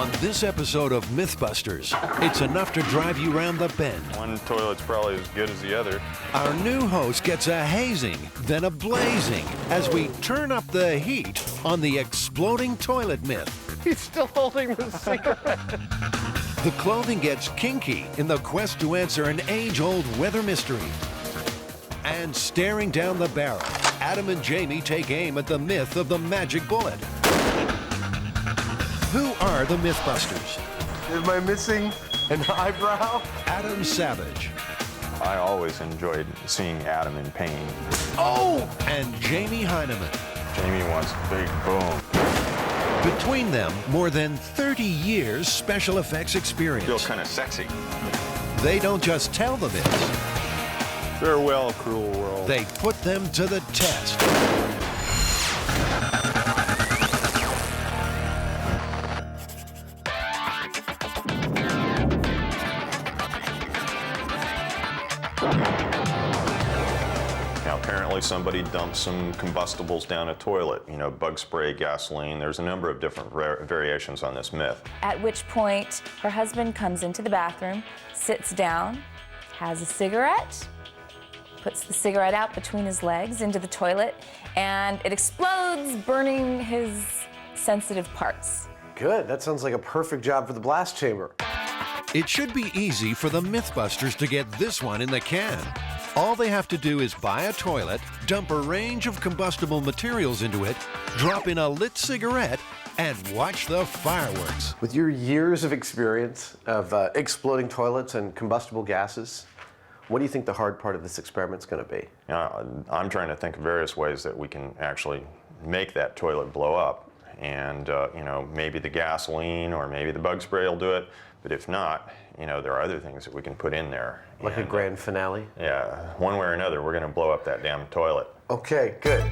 On this episode of MythBusters, it's enough to drive you round the bend. One toilet's probably as good as the other. Our new host gets a hazing, then a blazing, as we turn up the heat on the exploding toilet myth. He's still holding the cigarette. The clothing gets kinky in the quest to answer an age-old weather mystery. And staring down the barrel, Adam and Jamie take aim at the myth of the magic bullet. Who are the MythBusters? Am I missing an eyebrow? Adam Savage. I always enjoyed seeing Adam in pain. Oh! And Jamie Hyneman. Jamie wants a big boom. Between them, more than 30 years special effects experience. Feel kind of sexy. They don't just tell the myths, Farewell, cruel world. they put them to the test. Now, apparently somebody dumped some combustibles down a toilet. You know, bug spray, gasoline. There's a number of different variations on this myth. At which point, her husband comes into the bathroom, sits down, has a cigarette, puts the cigarette out between his legs into the toilet, and it explodes, burning his sensitive parts. Good, that sounds like a perfect job for the blast chamber. It should be easy for the MythBusters to get this one in the can. All they have to do is buy a toilet, dump a range of combustible materials into it, drop in a lit cigarette, and watch the fireworks. With your years of experience of exploding toilets and combustible gases, what do you think the hard part of this experiment's going to be? I'm trying to think of various ways that we can actually make that toilet blow up. And, you know, maybe the gasoline or maybe the bug spray will do it. But if not, you know, there are other things that we can put in there. Like a grand finale? Yeah, one way or another, we're going to blow up that damn toilet. Okay, good.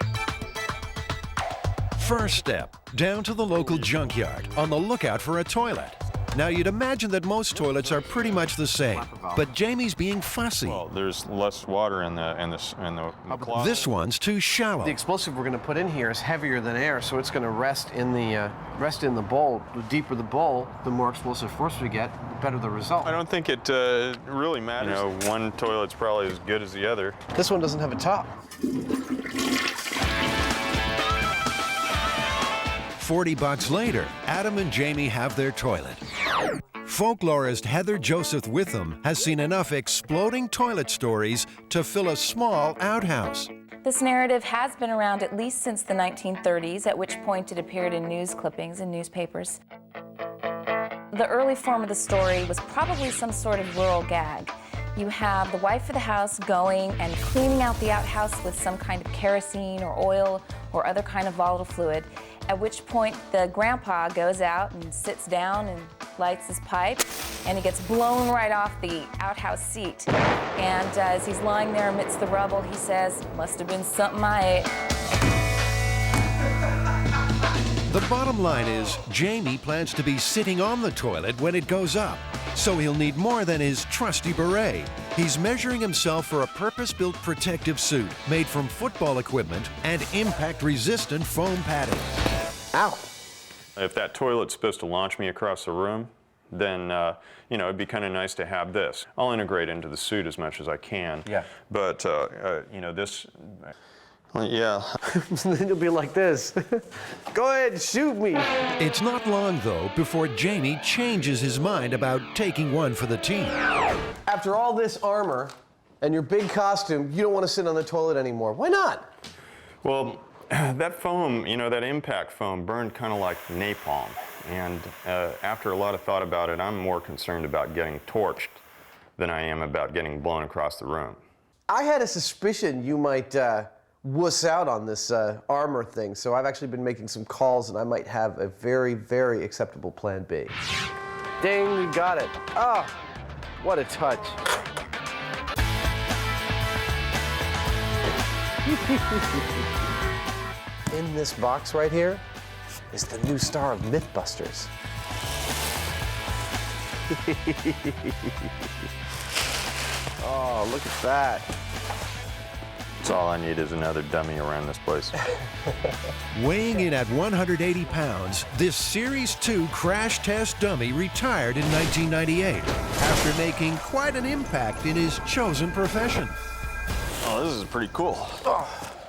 First step, down to the local junkyard on the lookout for a toilet. Now, you'd imagine that most toilets are pretty much the same, but Jamie's being fussy. Well, there's less water in the closet. This one's too shallow. The explosive we're going to put in here is heavier than air, so it's going to rest in the bowl. The deeper the bowl, the more explosive force we get, the better the result. I don't think it really matters. You know, one toilet's probably as good as the other. This one doesn't have a top. 40 bucks later, Adam and Jamie have their toilet. Folklorist Heather Joseph Witham has seen enough exploding toilet stories to fill a small outhouse. This narrative has been around at least since the 1930s, at which point it appeared in news clippings in newspapers. The early form of the story was probably some sort of rural gag. You have the wife of the house going and cleaning out the outhouse with some kind of kerosene or oil or other kind of volatile fluid, at which point the grandpa goes out and sits down and lights his pipe, and he gets blown right off the outhouse seat. And as he's lying there amidst the rubble, he says, "Must have been something I ate." The bottom line is, Jamie plans to be sitting on the toilet when it goes up, so he'll need more than his trusty beret. He's measuring himself for a purpose-built protective suit made from football equipment and impact-resistant foam padding. Ow. If that toilet's supposed to launch me across the room, then, you know, it'd be kind of nice to have this. I'll integrate into the suit as much as I can. Yeah. But, you know, this, yeah. Then you'll be like this. Go ahead, shoot me. It's not long, though, before Jamie changes his mind about taking one for the team. After all this armor and your big costume, you don't want to sit on the toilet anymore. Why not? Well, that foam, you know, that impact foam burned kind of like napalm. And after a lot of thought about it, I'm more concerned about getting torched than I am about getting blown across the room. I had a suspicion you might wuss out on this armor thing, so I've actually been making some calls, and I might have a very, very acceptable plan B. Ding, we got it. Ah, what a touch. In this box right here is the new star of MythBusters. Oh, look at that. That's all I need is another dummy around this place. Weighing in at 180 pounds, this Series 2 crash test dummy retired in 1998 after making quite an impact in his chosen profession. Oh, this is pretty cool.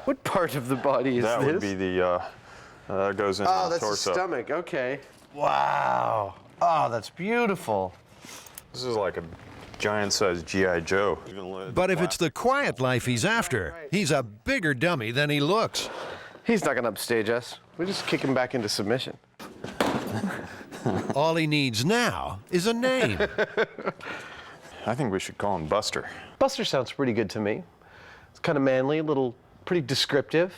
What part of the body is that this? That would be the, goes into the torso. Oh, that's the stomach, okay. Wow. Oh, that's beautiful. This is like a giant-sized G.I. Joe. But if it's the quiet life he's after, he's a bigger dummy than he looks. He's not gonna upstage us. We just kick him back into submission. All he needs now is a name. I think we should call him Buster. Buster sounds pretty good to me. It's kind of manly, a little, pretty descriptive.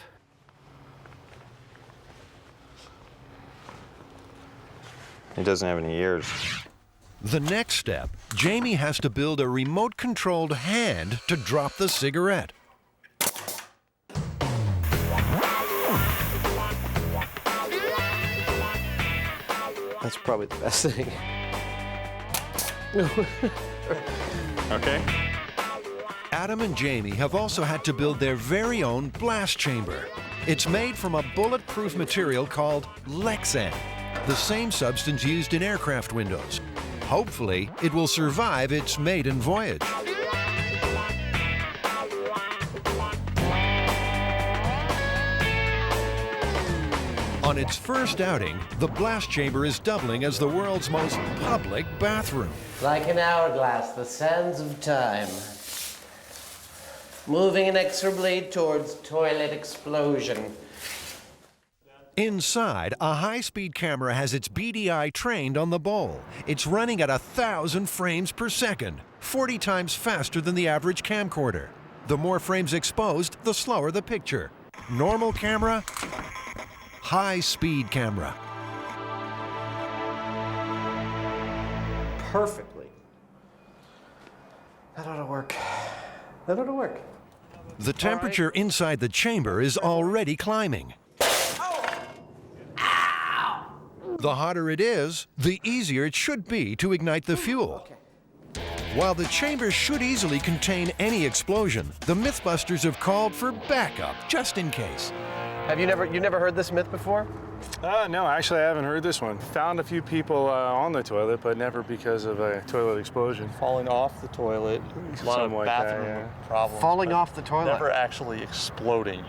He doesn't have any ears. The next step, Jamie has to build a remote-controlled hand to drop the cigarette. That's probably the best thing. Okay. Adam and Jamie have also had to build their very own blast chamber. It's made from a bulletproof material called Lexan, the same substance used in aircraft windows. Hopefully, it will survive its maiden voyage. On its first outing, the blast chamber is doubling as the world's most public bathroom. Like an hourglass, the sands of time. Moving inexorably towards toilet explosion. Inside, a high-speed camera has its beady eye trained on the bowl. It's running at 1,000 frames per second, 40 times faster than the average camcorder. The more frames exposed, the slower the picture. Normal camera, high-speed camera. Perfectly. That ought to work. That ought to work. The temperature inside the chamber is already climbing. The hotter it is, the easier it should be to ignite the fuel. While the chamber should easily contain any explosion, the MythBusters have called for backup, just in case. Have you never heard this myth before? No, actually I haven't heard this one. Found a few people on the toilet, but never because of a toilet explosion. Falling off the toilet, a lot of Something like bathroom that, yeah. problems. Falling but off the toilet? Never actually exploding.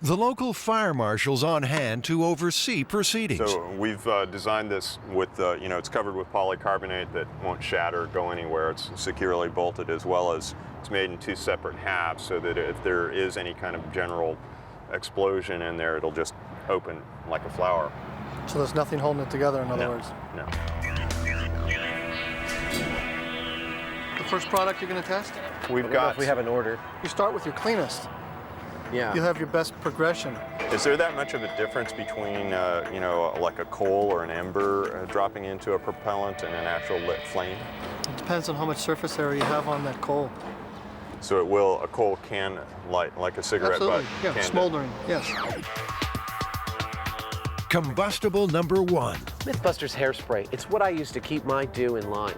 The local fire marshal's on hand to oversee proceedings. So we've designed this with, it's covered with polycarbonate that won't shatter or go anywhere. It's securely bolted, as well as it's made in 2 separate halves so that if there is any kind of general explosion in there, it'll just open like a flower. So there's nothing holding it together, in other words? No. The first product you're going to test? We've got. If we have an order. You start with your cleanest. Yeah. You'll have your best progression. Is there that much of a difference between, like a coal or an ember dropping into a propellant and an actual lit flame? It depends on how much surface area you have on that coal. So a coal can light like a cigarette Absolutely, butt? yeah, can smoldering, yes. Combustible number 1. MythBusters hairspray. It's what I use to keep my dew in line.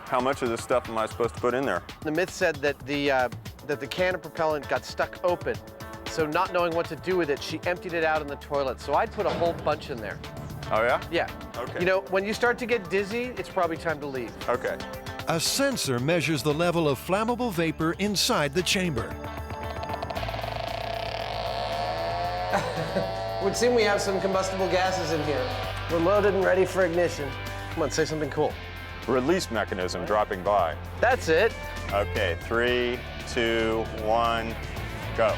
How much of this stuff am I supposed to put in there? The myth said that the can of propellant got stuck open. So not knowing what to do with it, she emptied it out in the toilet. So I'd put a whole bunch in there. Oh, yeah? Yeah. Okay. You know, when you start to get dizzy, it's probably time to leave. Okay. A sensor measures the level of flammable vapor inside the chamber. It would seem we have some combustible gases in here. We're loaded and ready for ignition. Come on, say something cool. Release mechanism dropping by. That's it. Okay, 3, 2, 1, go.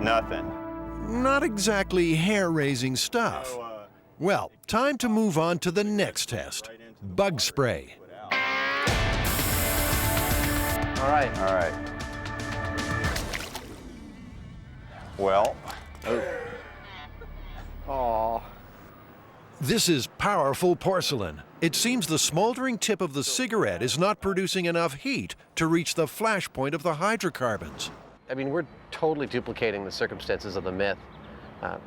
Nothing. Not exactly hair-raising stuff. Well, time to move on to the next test. Bug spray. All right. All right. Well. Aw. This is powerful porcelain. It seems the smoldering tip of the cigarette is not producing enough heat to reach the flash point of the hydrocarbons. I mean, we're totally duplicating the circumstances of the myth.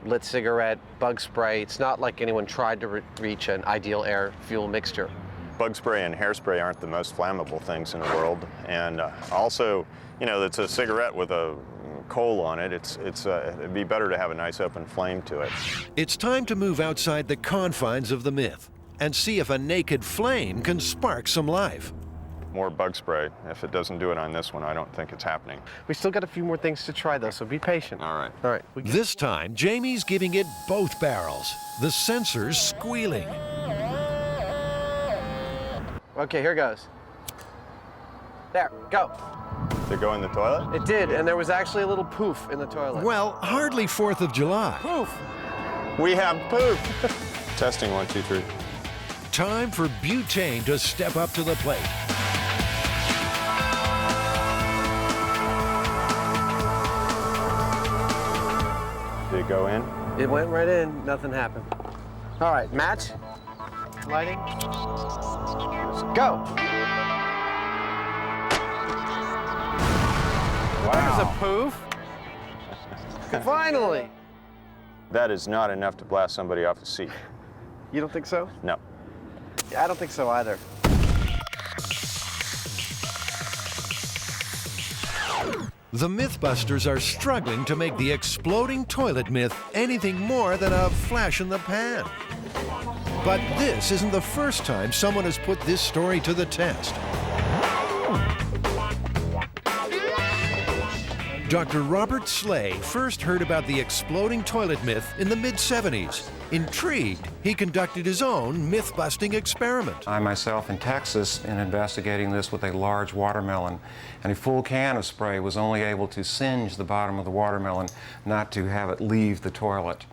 lit cigarette, bug spray. It's not like anyone tried to reach an ideal air-fuel mixture. Bug spray and hairspray aren't the most flammable things in the world. And also, you know, it's a cigarette with a coal on it. It'd be better to have a nice open flame to it. It's time to move outside the confines of the myth and see if a naked flame can spark some life. More bug spray. If it doesn't do it on this one, I don't think it's happening. We still got a few more things to try, though, so be patient. All right. All right. This time, Jamie's giving it both barrels, the sensors squealing. Okay, here goes. There, go. Did it go in the toilet? It did, and there was actually a little poof in the toilet. Well, hardly 4th of July. Poof! We have poop. Testing, 1, 2, 3. Time for butane to step up to the plate. Did it go in? It went right in, nothing happened. All right, match. Lighting. Go. There's a poof. Finally. That is not enough to blast somebody off the seat. You don't think so? No. I don't think so either. The Mythbusters are struggling to make the exploding toilet myth anything more than a flash in the pan. But this isn't the first time someone has put this story to the test. Dr. Robert Slay first heard about the exploding toilet myth in the mid-70s. Intrigued, he conducted his own myth-busting experiment. I myself in Texas in investigating this with a large watermelon, and a full can of spray was only able to singe the bottom of the watermelon, not to have it leave the toilet.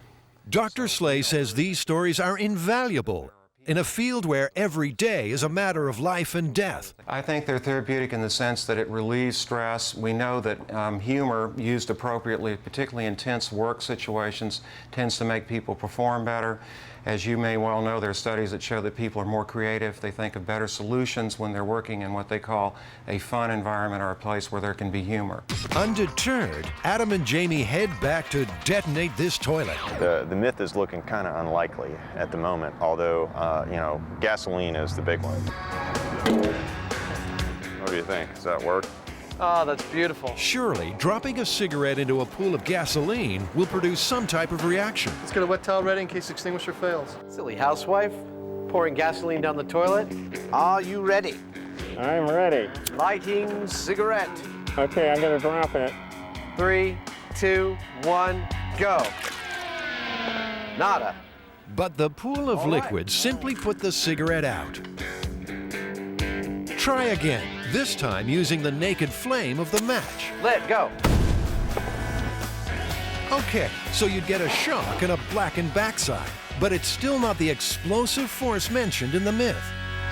Dr. Slay says these stories are invaluable in a field where every day is a matter of life and death. I think they're therapeutic in the sense that it relieves stress. We know that humor used appropriately, particularly in tense work situations, tends to make people perform better. As you may well know, there are studies that show that people are more creative. They think of better solutions when they're working in what they call a fun environment or a place where there can be humor. Undeterred, Adam and Jamie head back to detonate this toilet. The myth is looking kind of unlikely at the moment, although, you know, gasoline is the big one. What do you think? Does that work? Oh, that's beautiful. Surely, dropping a cigarette into a pool of gasoline will produce some type of reaction. Let's get a wet towel ready in case the extinguisher fails. Silly housewife, pouring gasoline down the toilet. Are you ready? I'm ready. Lighting cigarette. Okay, I'm gonna drop it. 3, 2, 1, go. Nada. But the pool of liquid simply put the cigarette out. Try again, this time using the naked flame of the match. Lit, go. Okay, so you'd get a shock and a blackened backside, but it's still not the explosive force mentioned in the myth.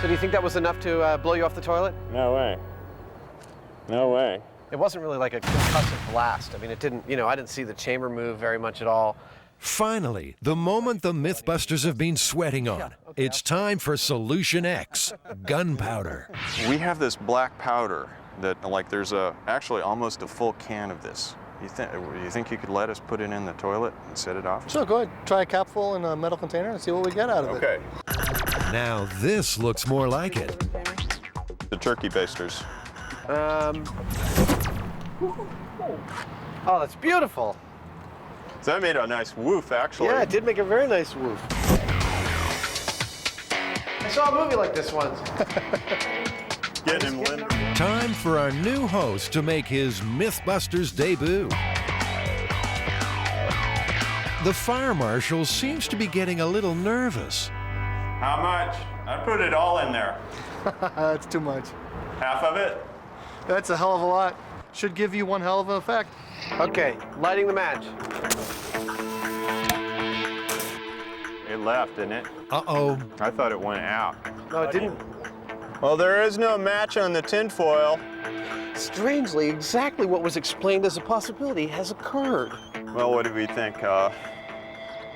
So do you think that was enough to blow you off the toilet? No way. No way. It wasn't really like a concussive blast. I mean, it didn't, you know, I didn't see the chamber move very much at all. Finally, the moment the Mythbusters have been sweating on. It's time for Solution X, gunpowder. We have this black powder that, like, there's actually almost a full can of this. You think you could let us put it in the toilet and set it off? Sure, go ahead. Try a capful in a metal container and see what we get out of it. Okay. Now this looks more like it. The turkey basters. Oh, that's beautiful. So that made a nice woof, actually. Yeah, it did make a very nice woof. I saw a movie like this once. Getting him limp. Time for our new host to make his Mythbusters debut. The fire marshal seems to be getting a little nervous. How much? I put it all in there. That's too much. Half of it? That's a hell of a lot. Should give you one hell of an effect. Okay, lighting the match. It left, didn't it? Uh-oh. I thought it went out. No, it didn't. Well, there is no match on the tinfoil. Strangely, exactly what was explained as a possibility has occurred. Well, what do we think?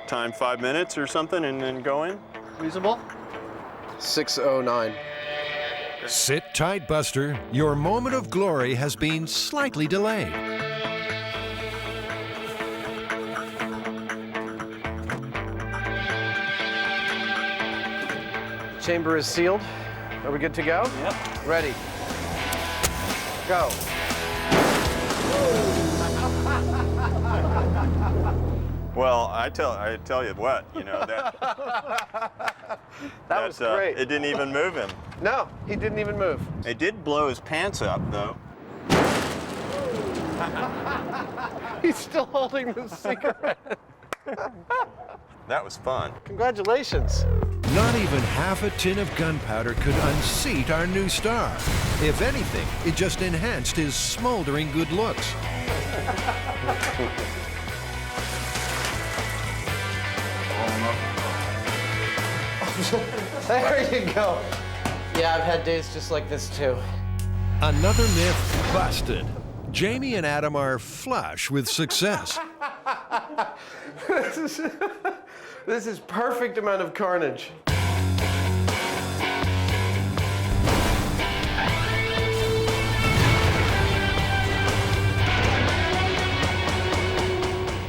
Time 5 minutes or something and then go in? Reasonable? 6:09. Sit tight, Buster. Your moment of glory has been slightly delayed. Chamber is sealed. Are we good to go? Yep. Ready. Go. Well, I tell you what, you know, that was great. It didn't even move him. No, he didn't even move. It did blow his pants up, though. He's still holding the cigarette. That was fun. Congratulations. Not even half a tin of gunpowder could unseat our new star. If anything, it just enhanced his smoldering good looks. There you go. Yeah, I've had days just like this too. Another myth busted. Jamie and Adam are flush with success. This is perfect amount of carnage.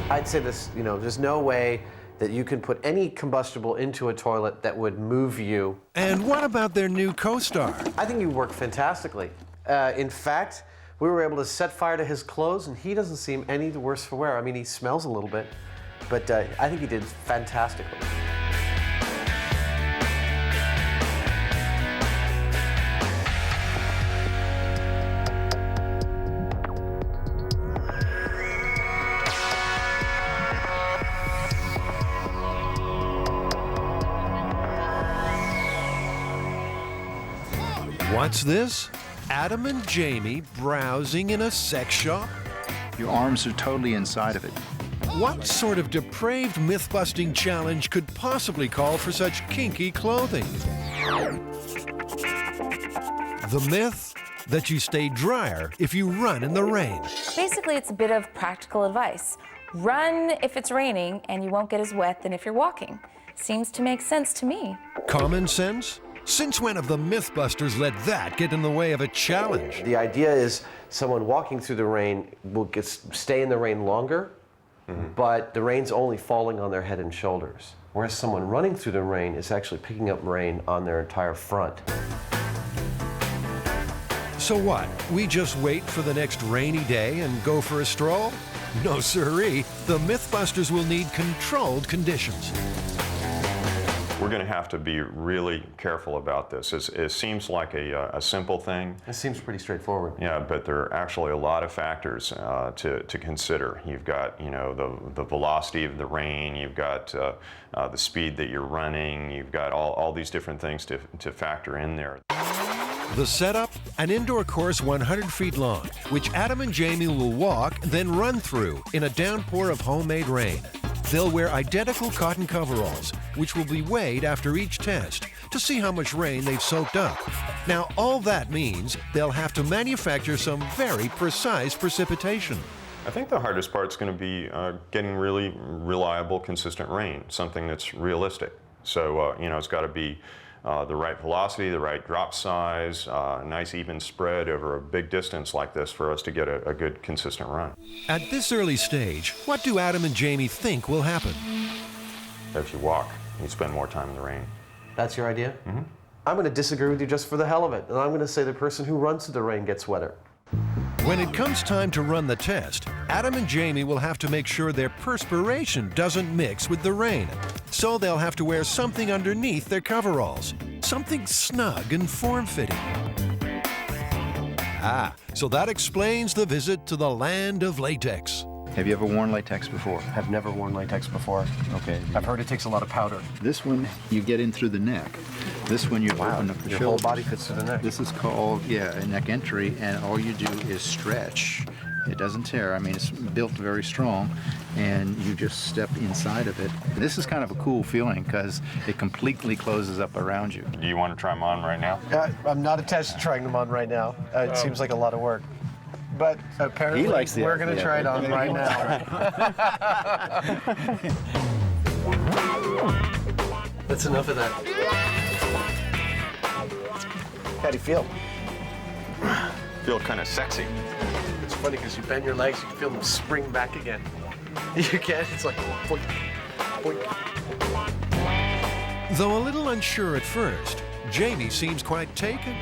I'd say this, you know, there's no way that you can put any combustible into a toilet that would move you. And what about their new co-star? I think you work fantastically. In fact, we were able to set fire to his clothes, and he doesn't seem any the worse for wear. I mean, he smells a little bit, but I think he did fantastically. What's this? Adam and Jamie browsing in a sex shop? Your arms are totally inside of it. What sort of depraved myth-busting challenge could possibly call for such kinky clothing? The myth that you stay drier if you run in the rain. Basically, it's a bit of practical advice. Run if it's raining, and you won't get as wet than if you're walking. Seems to make sense to me. Common sense? Since when have the Mythbusters let that get in the way of a challenge? The idea is someone walking through the rain will stay in the rain longer, but the rain's only falling on their head and shoulders. Whereas someone running through the rain is actually picking up rain on their entire front. So what? We just wait for the next rainy day and go for a stroll? No siree. The Mythbusters will need controlled conditions. We're going to have to be really careful about this. It seems like a simple thing. It seems pretty straightforward. Yeah, but there are actually a lot of factors to consider. You've got, you know, the velocity of the rain. You've got the speed that you're running. You've got all these different things to factor in there. The setup, an indoor course 100 feet long, which Adam and Jamie will walk, then run through in a downpour of homemade rain. They'll wear identical cotton coveralls, which will be weighed after each test to see how much rain they've soaked up. Now, all that means they'll have to manufacture some very precise precipitation. I think the hardest part's going to be getting really reliable, consistent rain, something that's realistic. So, you know, it's got to be the right velocity, the right drop size, nice even spread over a big distance like this for us to get a good, consistent run. At this early stage, what do Adam and Jamie think will happen? If you walk, you spend more time in the rain. That's your idea? Mm-hmm. I'm going to disagree with you just for the hell of it, and I'm going to say the person who runs through the rain gets wetter. When it comes time to run the test, Adam and Jamie will have to make sure their perspiration doesn't mix with the rain. So they'll have to wear something underneath their coveralls, something snug and form-fitting. Ah, so that explains the visit to the land of latex. Have you ever worn latex before? I've never worn latex before. Okay. I've heard it takes a lot of powder. This one, you get in through the neck. This one, you open up the Your shoulders. whole body fits to the neck. This is called, a neck entry, and all you do is stretch. It doesn't tear. I mean, it's built very strong, and you just step inside of it. This is kind of a cool feeling because it completely closes up around you. Do you want to try them on right now? I'm not attached to trying them on right now. It seems like a lot of work. But apparently, we're going to try it on right now. That's enough of that. How do you feel? Feel kind of sexy. It's funny because you bend your legs, you can feel them spring back again. You can? It's like, boink, boink. Though a little unsure at first, Jamie seems quite taken.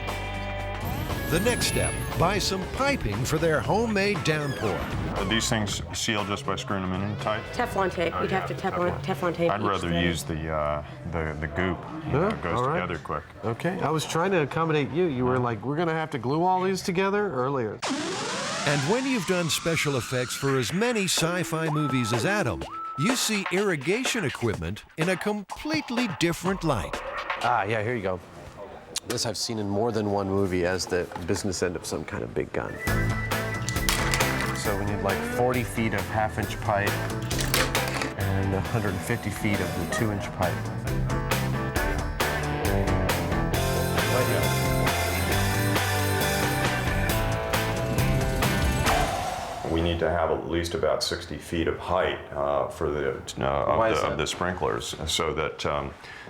The next step, buy some piping for their homemade downpour. Are these things sealed just by screwing them in tight? Teflon tape. You'd have to Teflon tape. I'd each rather thread. use the goop. You know, it goes all right. together quick. Okay, I was trying to accommodate you. You were like, we're gonna have to glue all these together earlier. And when you've done special effects for as many sci-fi movies as Adam, you see irrigation equipment in a completely different light. Ah, yeah, here you go. This I've seen in more than one movie as the business end of some kind of big gun. So we need like 40 feet of half-inch pipe and 150 feet of the 2-inch pipe. Right here. We need to have at least about 60 feet of height for of the sprinklers, so that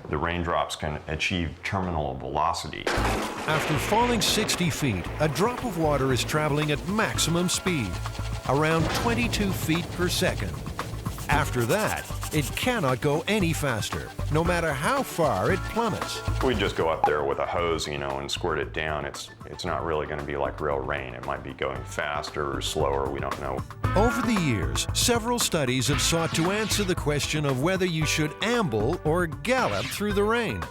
the raindrops can achieve terminal velocity. After falling 60 feet, a drop of water is traveling at maximum speed, around 22 feet per second. After that, it cannot go any faster, no matter how far it plummets. We just go up there with a hose, you know, and squirt it down. It's not really going to be like real rain. It might be going faster or slower, we don't know. Over the years, several studies have sought to answer the question of whether you should amble or gallop through the rain.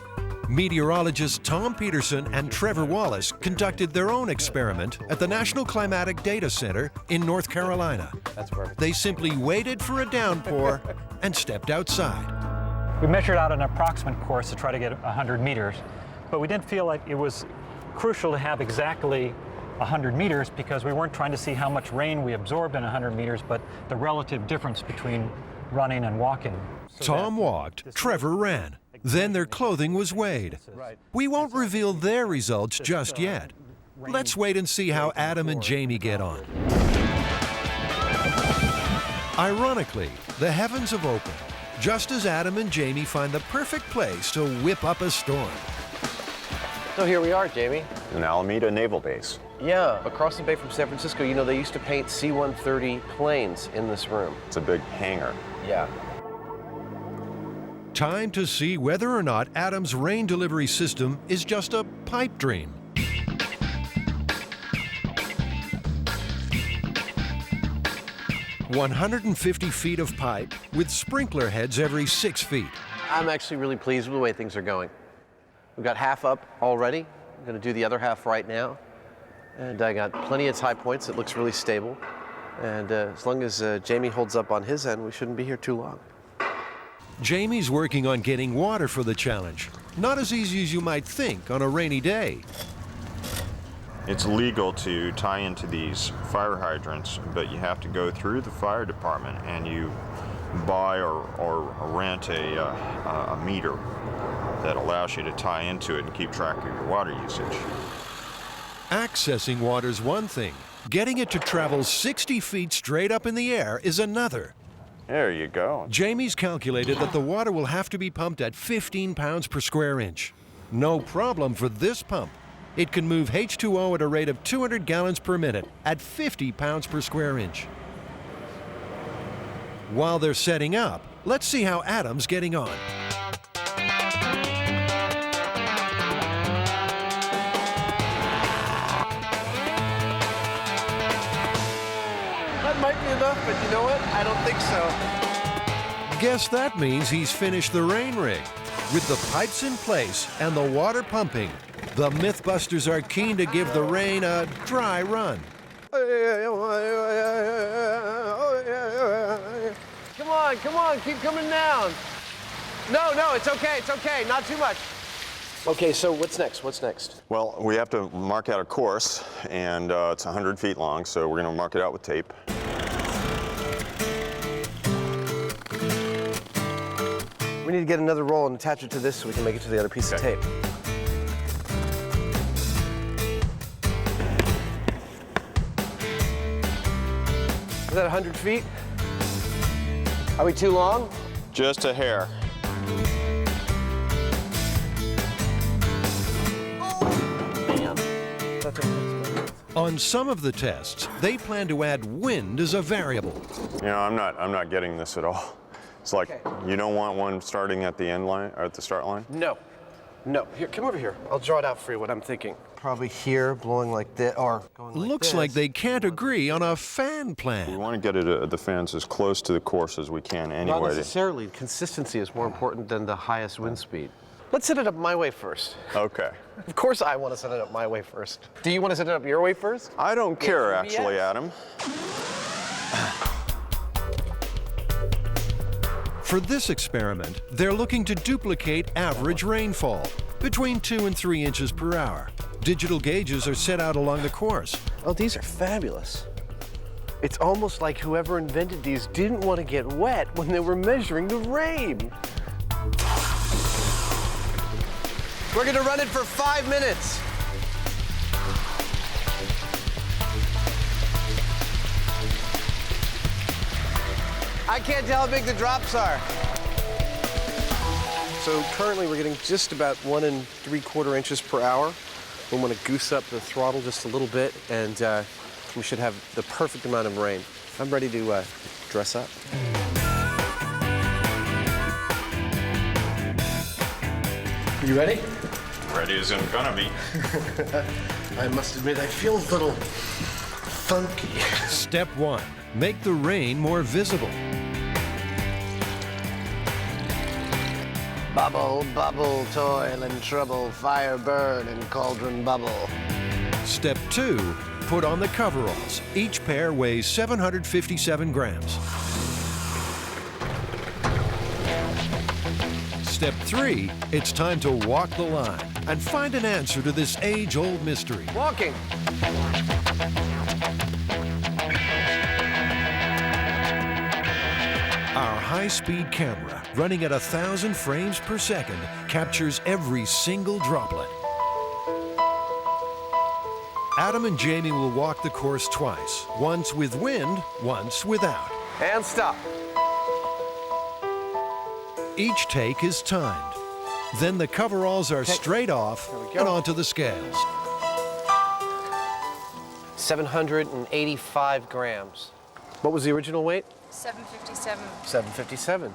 Meteorologists Tom Peterson and Trevor Wallace conducted their own experiment at the National Climatic Data Center in North Carolina. That's perfect. They simply waited for a downpour and stepped outside. We measured out an approximate course to try to get 100 meters, but we didn't feel like it was crucial to have exactly 100 meters because we weren't trying to see how much rain we absorbed in 100 meters, but the relative difference between running and walking. Tom walked, Trevor ran. Then their clothing was weighed. We won't reveal their results just yet. Let's wait and see how Adam and Jamie get on. Ironically, the heavens have opened, just as Adam and Jamie find the perfect place to whip up a storm. So here we are, Jamie. An Alameda Naval Base. Yeah, across the bay from San Francisco. You know, they used to paint C-130 planes in this room. It's a big hangar. Yeah. Time to see whether or not Adam's rain delivery system is just a pipe dream. "150 feet of pipe with sprinkler heads every 6 feet. I'm actually really pleased with the way things are going. We've got half up already. I'm going to do the other half right now. And I got plenty of high points. It looks really stable. And as long as Jamie holds up on his end, we shouldn't be here too long. Jamie's working on getting water for the challenge. Not as easy as you might think on a rainy day. It's legal to tie into these fire hydrants, but you have to go through the fire department and you buy or rent a meter that allows you to tie into it and keep track of your water usage. Accessing water's one thing. Getting it to travel 60 feet straight up in the air is another. There you go. Jamie's calculated that the water will have to be pumped at 15 pounds per square inch. No problem for this pump. It can move H2O at a rate of 200 gallons per minute at 50 pounds per square inch. While they're setting up, let's see how Adam's getting on. That might be enough, but you know what? I don't think so. Guess that means he's finished the rain rig. With the pipes in place and the water pumping, the MythBusters are keen to give the rain a dry run. Come on, keep coming down. No, it's okay, not too much. Okay, so what's next? Well, we have to mark out a course, and it's 100 feet long, so we're going to mark it out with tape. We need to get another roll and attach it to this so we can make it to the other piece of tape. Is that 100 feet? Are we too long? Just a hair. On some of the tests, they plan to add wind as a variable. You know, I'm not getting this at all. It's like, you don't want one starting at the end line, or at the start line? No. No, here, come over here. I'll draw it out for you, what I'm thinking. Probably here, blowing like this, or going like Looks this. like they can't agree on a fan We plan. want to get the fans as close to the course as we can anyway. Not necessarily. Consistency is more important than the highest wind speed. Let's set it up my way first. Okay. Of course I want to set it up my way first. Do you want to set it up your way first? I don't care, Yes. actually, Adam. For this experiment, they're looking to duplicate average rainfall, between 2 and 3 inches per hour. Digital gauges are set out along the course. Oh, these are fabulous. It's almost like whoever invented these didn't want to get wet when they were measuring the rain. We're going to run it for 5 minutes. I can't tell how big the drops are. So currently we're getting just about 1 3/4 inches per hour. We want to goose up the throttle just a little bit, and we should have the perfect amount of rain. I'm ready to dress up. You ready? Ready as I'm gonna be. I must admit, I feel a little funky. Step 1, make the rain more visible. Bubble, bubble, toil and trouble, fire burn and cauldron bubble. Step 2, put on the coveralls. Each pair weighs 757 grams. Step 3, it's time to walk the line and find an answer to this age-old mystery. Walking. Our high-speed camera, running at 1,000 frames per second, captures every single droplet. Adam and Jamie will walk the course twice, once with wind, once without. And stop. Each take is timed. Then the coveralls are straight off and onto the scales. 785 grams. What was the original weight? 757. 757.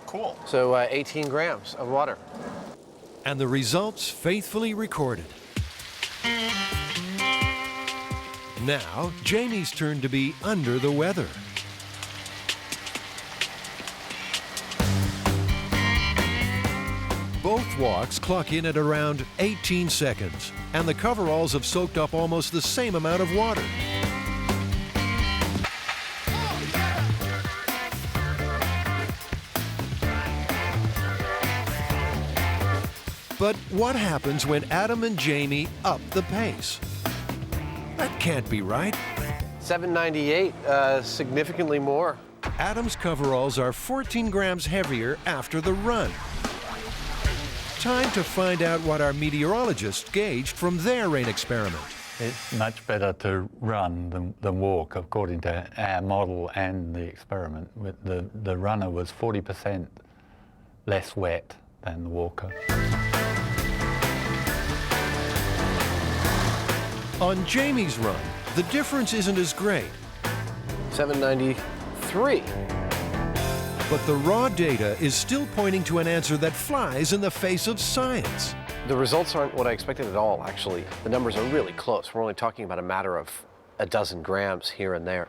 Cool. So 18 grams of water. And the results faithfully recorded. Now, Jamie's turn to be under the weather. Both walks clock in at around 18 seconds, and the coveralls have soaked up almost the same amount of water. But what happens when Adam and Jamie up the pace? That can't be right. 798, significantly more. Adam's coveralls are 14 grams heavier after the run. Time to find out what our meteorologists gauged from their rain experiment. It's much better to run than walk, according to our model and the experiment. The runner was 40% less wet than the walker. On Jamie's run, the difference isn't as great. 793. But the raw data is still pointing to an answer that flies in the face of science. The results aren't what I expected at all, actually. The numbers are really close. We're only talking about a matter of a dozen grams here and there.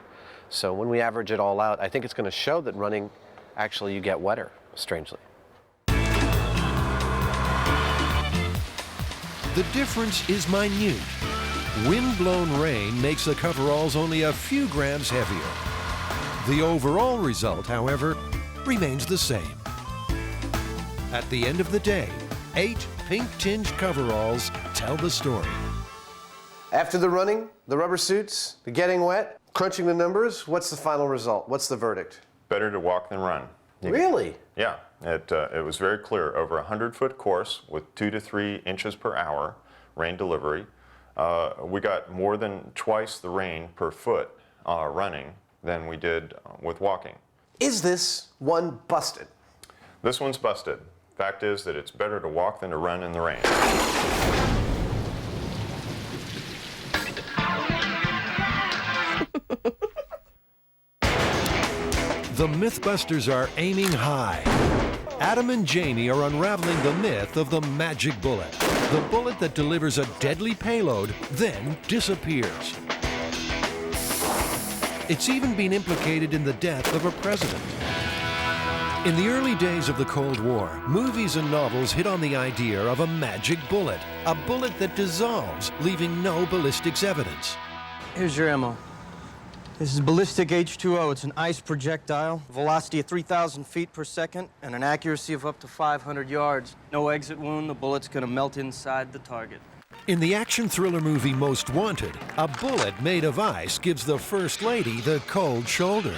So when we average it all out, I think it's going to show that running, actually, you get wetter, strangely. The difference is minute. Wind-blown rain makes the coveralls only a few grams heavier. The overall result, however, remains the same. At the end of the day, 8 pink-tinged coveralls tell the story. After the running, the rubber suits, the getting wet, crunching the numbers, what's the final result? What's the verdict? Better to walk than run. Really? Yeah, it was very clear. Over a 100-foot course with 2 to 3 inches per hour rain delivery. We got more than twice the rain per foot running than we did with walking. Is this one busted? This one's busted. Fact is that it's better to walk than to run in the rain. The MythBusters are aiming high. Adam and Jamie are unraveling the myth of the magic bullet. The bullet that delivers a deadly payload, then disappears. It's even been implicated in the death of a president. In the early days of the Cold War, movies and novels hit on the idea of a magic bullet, a bullet that dissolves, leaving no ballistics evidence. Here's your ammo. This is ballistic H2O. It's an ice projectile, velocity of 3,000 feet per second, and an accuracy of up to 500 yards. No exit wound, the bullet's gonna melt inside the target. In the action thriller movie Most Wanted, a bullet made of ice gives the First Lady the cold shoulder.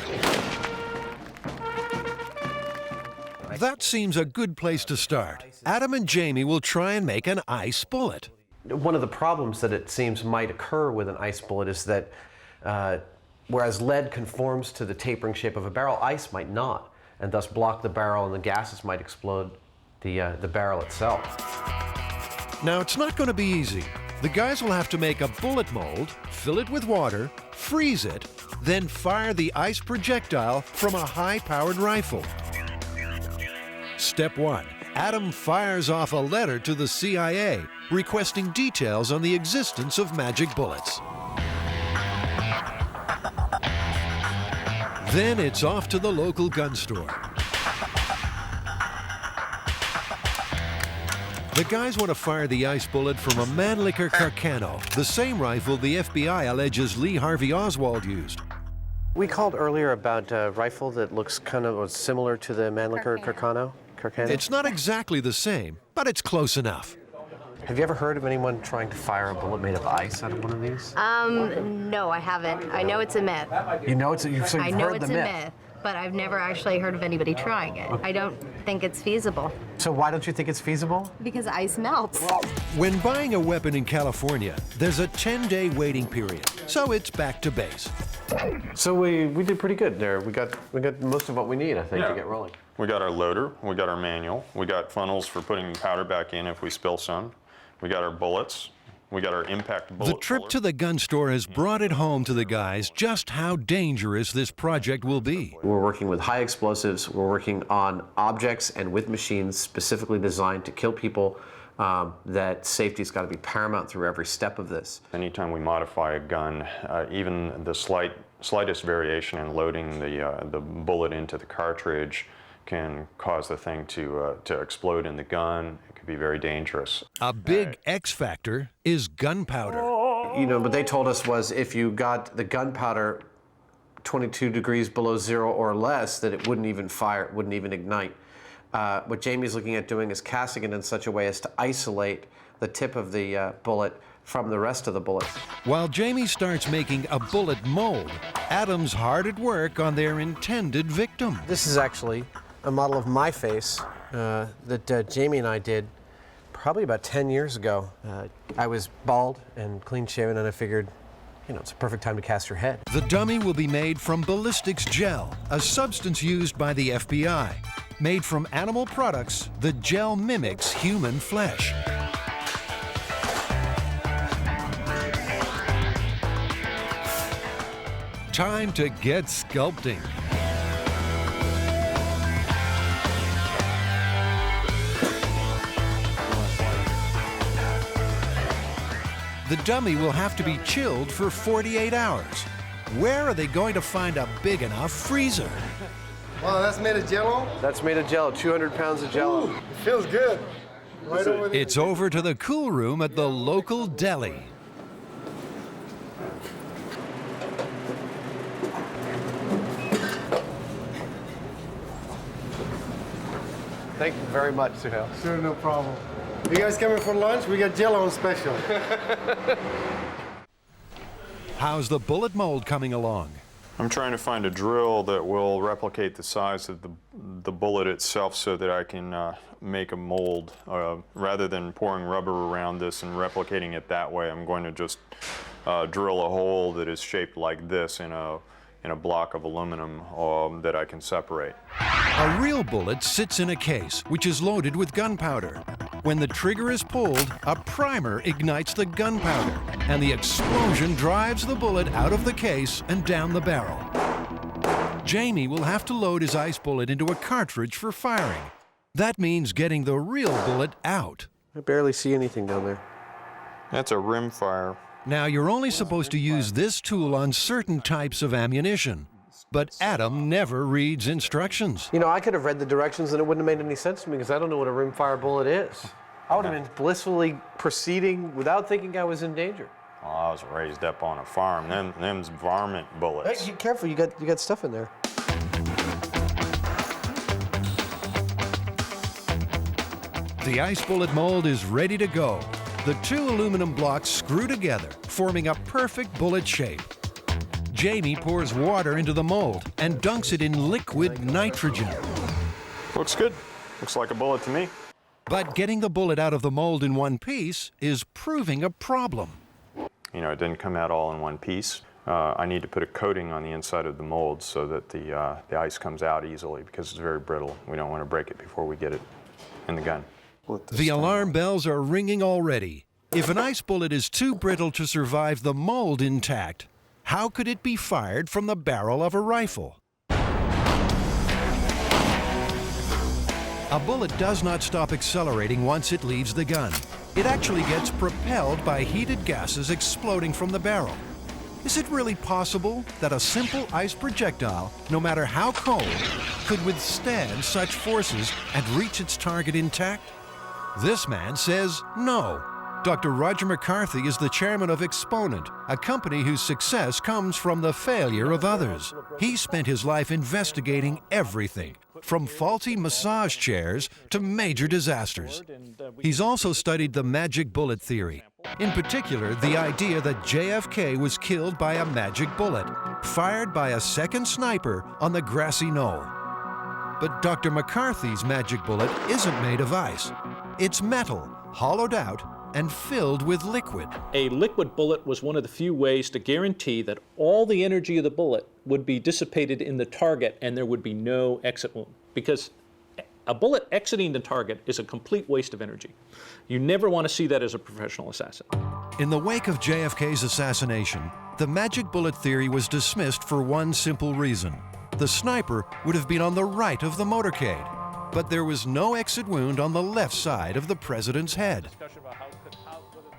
That seems a good place to start. Adam and Jamie will try and make an ice bullet. One of the problems that it seems might occur with an ice bullet is that whereas lead conforms to the tapering shape of a barrel, ice might not, and thus block the barrel, and the gases might explode the barrel itself. Now, it's not going to be easy. The guys will have to make a bullet mold, fill it with water, freeze it, then fire the ice projectile from a high-powered rifle. Step 1. Adam fires off a letter to the CIA requesting details on the existence of magic bullets. Then it's off to the local gun store. The guys want to fire the ice bullet from a Mannlicher Carcano, the same rifle the FBI alleges Lee Harvey Oswald used. We called earlier about a rifle that looks kind of similar to the Mannlicher Carcano. It's not exactly the same, but it's close enough. Have you ever heard of anyone trying to fire a bullet made of ice out of one of these? No, I haven't. I know it's a myth. You know it's a, you've I know heard it's the a myth. myth, but I've never actually heard of anybody trying it. I don't think it's feasible. So why don't you think it's feasible? Because ice melts. When buying a weapon in California, there's a 10-day waiting period, so it's back to base. So we did pretty good there. We got most of what we need, I think, to get rolling. We got our loader, we got our manual, we got funnels for putting powder back in if we spill some, we got our bullets, we got our impact bullet. The trip to the gun store has brought it home to the guys just how dangerous this project will be. We're working with high explosives, we're working on objects and with machines specifically designed to kill people. That safety's got to be paramount through every step of this. Anytime we modify a gun, even the slightest variation in loading the bullet into the cartridge can cause the thing to explode in the gun. It could be very dangerous. A big X factor is gunpowder. You know, what they told us was if you got the gunpowder 22 degrees below zero or less, that it wouldn't even fire, it wouldn't even ignite. What Jamie's looking at doing is casting it in such a way as to isolate the tip of the bullet from the rest of the bullet. While Jamie starts making a bullet mold, Adam's hard at work on their intended victim. This is actually a model of my face that Jamie and I did probably about 10 years ago. I was bald and clean shaven, and I figured, you know, it's a perfect time to cast her head. The dummy will be made from ballistics gel, a substance used by the FBI. Made from animal products, the gel mimics human flesh. Time to get sculpting. The dummy will have to be chilled for 48 hours. Where are they going to find a big enough freezer? Wow, that's made of Jell-O? That's made of Jell-O, 200 pounds of Jell-O. Ooh, it feels good. Right over there. It's over to the cool room at the local deli. Thank you very much, Suhail. Sure, no problem. You guys coming for lunch? We got Jell-O on special. How's the bullet mold coming along? I'm trying to find a drill that will replicate the size of the bullet itself so that I can make a mold. Rather than pouring rubber around this and replicating it that way, I'm going to just drill a hole that is shaped like this in a block of aluminum that I can separate. A real bullet sits in a case, which is loaded with gunpowder. When the trigger is pulled, a primer ignites the gunpowder, and the explosion drives the bullet out of the case and down the barrel. Jamie will have to load his ice bullet into a cartridge for firing. That means getting the real bullet out. I barely see anything down there. That's a rimfire. Now, you're only supposed to use this tool on certain types of ammunition. But Adam never reads instructions. You know, I could have read the directions and it wouldn't have made any sense to me because I don't know what a rimfire bullet is. I would have been blissfully proceeding without thinking I was in danger. Well, I was raised up on a farm. Them's varmint bullets. Hey, be careful, you got stuff in there. The ice bullet mold is ready to go. The two aluminum blocks screw together, forming a perfect bullet shape. Jamie pours water into the mold and dunks it in liquid nitrogen. Looks good. Looks like a bullet to me. But getting the bullet out of the mold in one piece is proving a problem. You know, it didn't come out all in one piece. I need to put a coating on the inside of the mold so that the ice comes out easily because it's very brittle. We don't want to break it before we get it in the gun. The alarm bells are ringing already. If an ice bullet is too brittle to survive the mold intact, how could it be fired from the barrel of a rifle? A bullet does not stop accelerating once it leaves the gun. It actually gets propelled by heated gases exploding from the barrel. Is it really possible that a simple ice projectile, no matter how cold, could withstand such forces and reach its target intact? This man says no. Dr. Roger McCarthy is the chairman of Exponent, a company whose success comes from the failure of others. He spent his life investigating everything, from faulty massage chairs to major disasters. He's also studied the magic bullet theory. In particular, the idea that JFK was killed by a magic bullet, fired by a second sniper on the grassy knoll. But Dr. McCarthy's magic bullet isn't made of ice. It's metal, hollowed out, and filled with liquid. A liquid bullet was one of the few ways to guarantee that all the energy of the bullet would be dissipated in the target and there would be no exit wound. Because a bullet exiting the target is a complete waste of energy. You never want to see that as a professional assassin. In the wake of JFK's assassination, the magic bullet theory was dismissed for one simple reason. The sniper would have been on the right of the motorcade, but there was no exit wound on the left side of the president's head.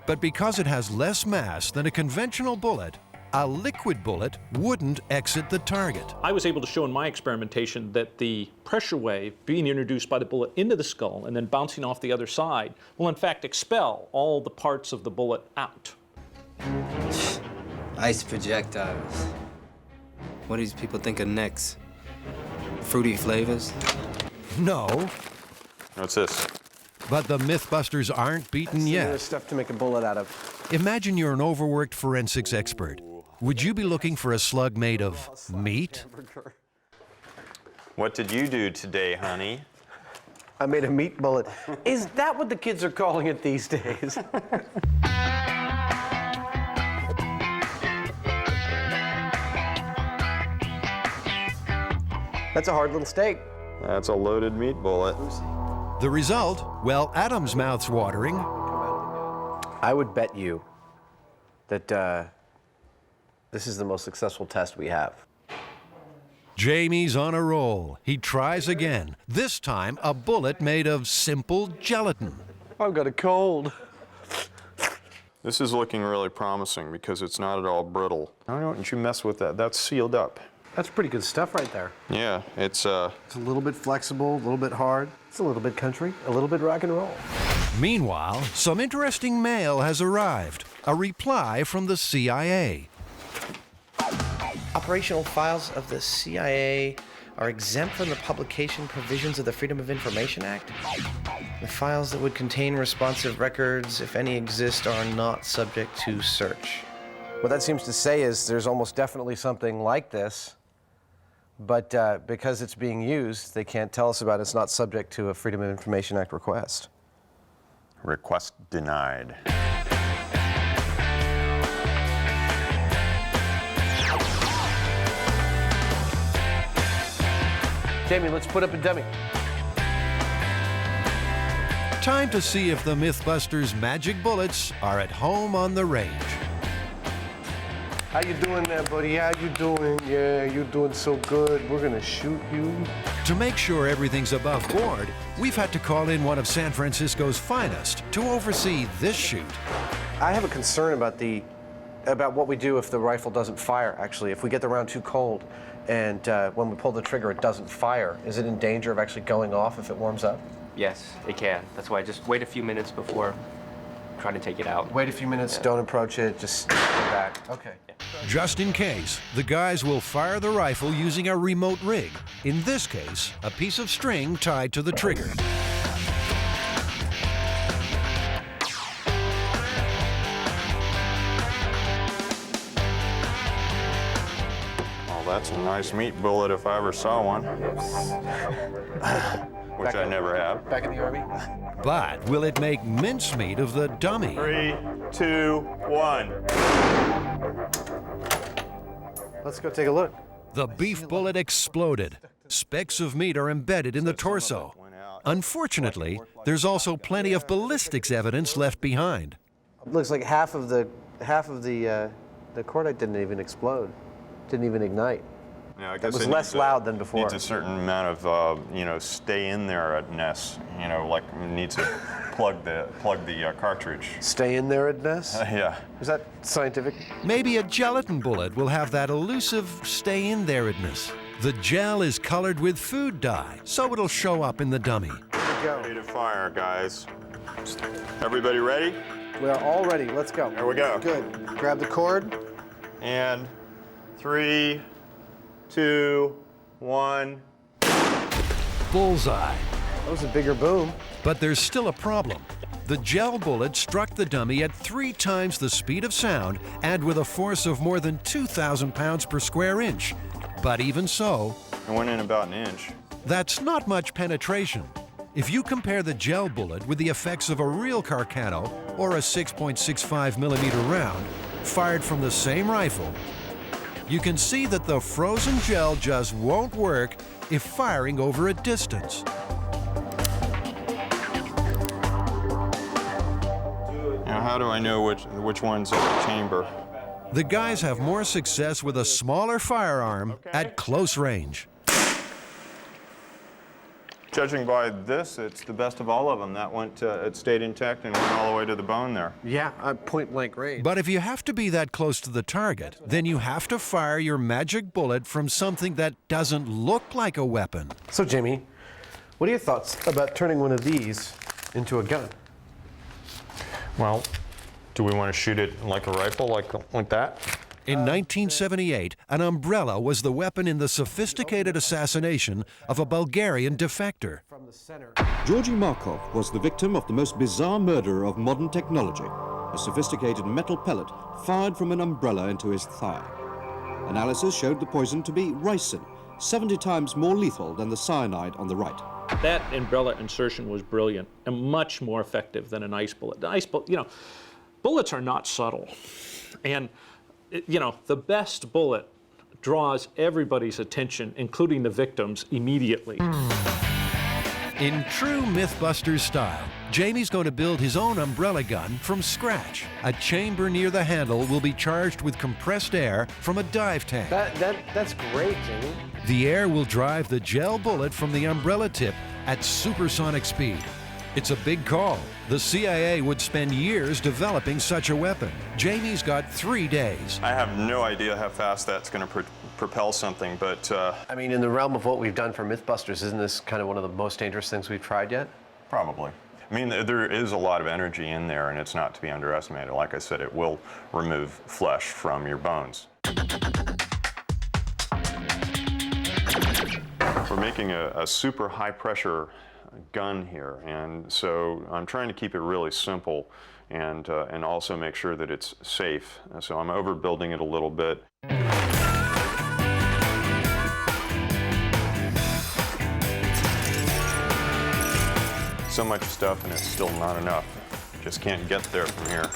But because it has less mass than a conventional bullet, a liquid bullet wouldn't exit the target. I was able to show in my experimentation that the pressure wave being introduced by the bullet into the skull and then bouncing off the other side will in fact expel all the parts of the bullet out. Ice projectiles. What do these people think of next? Fruity flavors? No. What's this? But the MythBusters aren't beaten yet. There's stuff to make a bullet out of. Imagine you're an overworked forensics expert. Would you be looking for a slug made of meat? What did you do today, honey? I made a meat bullet. Is that what the kids are calling it these days? That's a hard little steak. That's a loaded meat bullet. The result? Well, Adam's mouth's watering. I would bet you that this is the most successful test we have. Jamie's on a roll. He tries again. This time, a bullet made of simple gelatin. I've got a cold. This is looking really promising because it's not at all brittle. Why don't you mess with that? That's sealed up. That's pretty good stuff right there. Yeah, it's a little bit flexible, a little bit hard. It's a little bit country, a little bit rock and roll. Meanwhile, some interesting mail has arrived. A reply from the CIA. Operational files of the CIA are exempt from the publication provisions of the Freedom of Information Act. The files that would contain responsive records, if any exist, are not subject to search. What that seems to say is there's almost definitely something like this, but because it's being used, they can't tell us about it. It's not subject to a Freedom of Information Act request. request denied. Jamie, let's put up a dummy. Time to see if the MythBusters magic bullets are at home on the range. How you doing there, buddy? How you doing? Yeah, you're doing so good. We're gonna shoot you To make sure everything's above board, we've had to call in one of San Francisco's finest to oversee this shoot. I have a concern about what we do if the rifle doesn't fire, actually. If we get the round too cold and when we pull the trigger it doesn't fire, is it in danger of actually going off if it warms up? Yes, it can. That's why just wait a few minutes before trying to take it out. Wait a few minutes, don't approach it, just go back. Okay. Just in case, the guys will fire the rifle using a remote rig. In this case, a piece of string tied to the trigger. Well, that's a nice meat bullet if I ever saw one. Which I never have. Back in the Army? But will it make mincemeat of the dummy? 3, 2, 1. Let's go take a look. The beef bullet exploded. Specks of meat are embedded in the torso. Unfortunately, there's also plenty of ballistics evidence left behind. It looks like half of the cordite didn't even explode, didn't even ignite. Yeah, I It guess was less loud than before. Needs a certain amount of, stay in there-ness. Like needs to plug the cartridge. Stay in there-ness? Yeah. Is that scientific? Maybe a gelatin bullet will have that elusive stay in there-ness. The gel is colored with food dye, so it'll show up in the dummy. Ready to fire, guys. Everybody ready? We're all ready. Let's go. There we go. Good. Grab the cord. And 3, 2, 1. Bullseye. That was a bigger boom. But there's still a problem. The gel bullet struck the dummy at 3 times the speed of sound and with a force of more than 2,000 pounds per square inch. But even so, It went in about an inch. that's not much penetration. If you compare the gel bullet with the effects of a real Carcano or a 6.65 millimeter round fired from the same rifle, you can see that the frozen gel just won't work if firing over a distance. Now, how do I know which one's in the chamber? The guys have more success with a smaller firearm at close range. Judging by this, it's the best of all of them. That it stayed intact and went all the way to the bone there. Yeah, point blank range. But if you have to be that close to the target, then you have to fire your magic bullet from something that doesn't look like a weapon. So, Jamie, what are your thoughts about turning one of these into a gun? Well, do we want to shoot it like a rifle, like that? In 1978, an umbrella was the weapon in the sophisticated assassination of a Bulgarian defector. Georgy Markov was the victim of the most bizarre murder of modern technology, a sophisticated metal pellet fired from an umbrella into his thigh. Analysis showed the poison to be ricin, 70 times more lethal than the cyanide on the right. That umbrella insertion was brilliant and much more effective than an ice bullet. The ice bullet, bullets are not subtle. And the best bullet draws everybody's attention, including the victims, immediately. In true MythBusters style, Jamie's going to build his own umbrella gun from scratch. A chamber near the handle will be charged with compressed air from a dive tank. That's great, Jamie. The air will drive the gel bullet from the umbrella tip at supersonic speed. It's a big call. The CIA would spend years developing such a weapon. Jamie's got 3 days. I have no idea how fast that's going to propel something, but... I mean, in the realm of what we've done for MythBusters, isn't this kind of one of the most dangerous things we've tried yet? Probably. I mean, there is a lot of energy in there, and it's not to be underestimated. Like I said, it will remove flesh from your bones. We're making a super high-pressure gun here, and so I'm trying to keep it really simple and also make sure that it's safe. So I'm overbuilding it a little bit. So much stuff and it's still not enough. Just can't get there from here.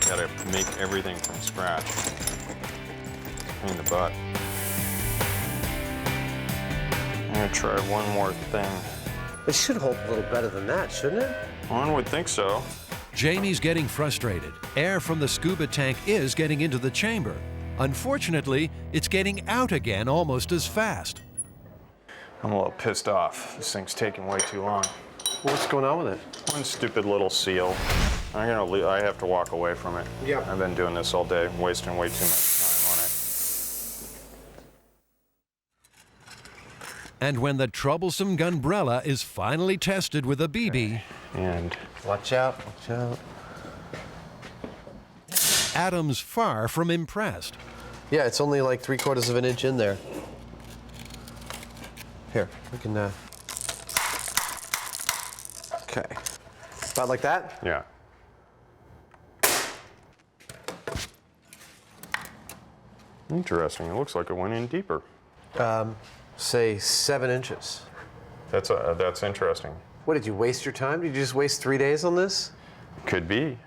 Gotta make everything from scratch. Pain in the butt. I'm gonna try one more thing. It should hold a little better than that, shouldn't it? One would think so. Jamie's getting frustrated. Air from the scuba tank is getting into the chamber. Unfortunately, it's getting out again almost as fast. I'm a little pissed off. This thing's taking way too long. What's going on with it? One stupid little seal. I have to walk away from it. Yeah. I've been doing this all day, wasting way too much time on it. And when the troublesome gunbrella is finally tested with a BB, and watch out, watch out. Adam's far from impressed. Yeah, it's only like 3/4 of an inch in there. Here, we can, okay. About like that? Yeah. Interesting. It looks like it went in deeper. Say 7 inches. That's interesting. What, did you waste your time? Did you just waste 3 days on this? Could be.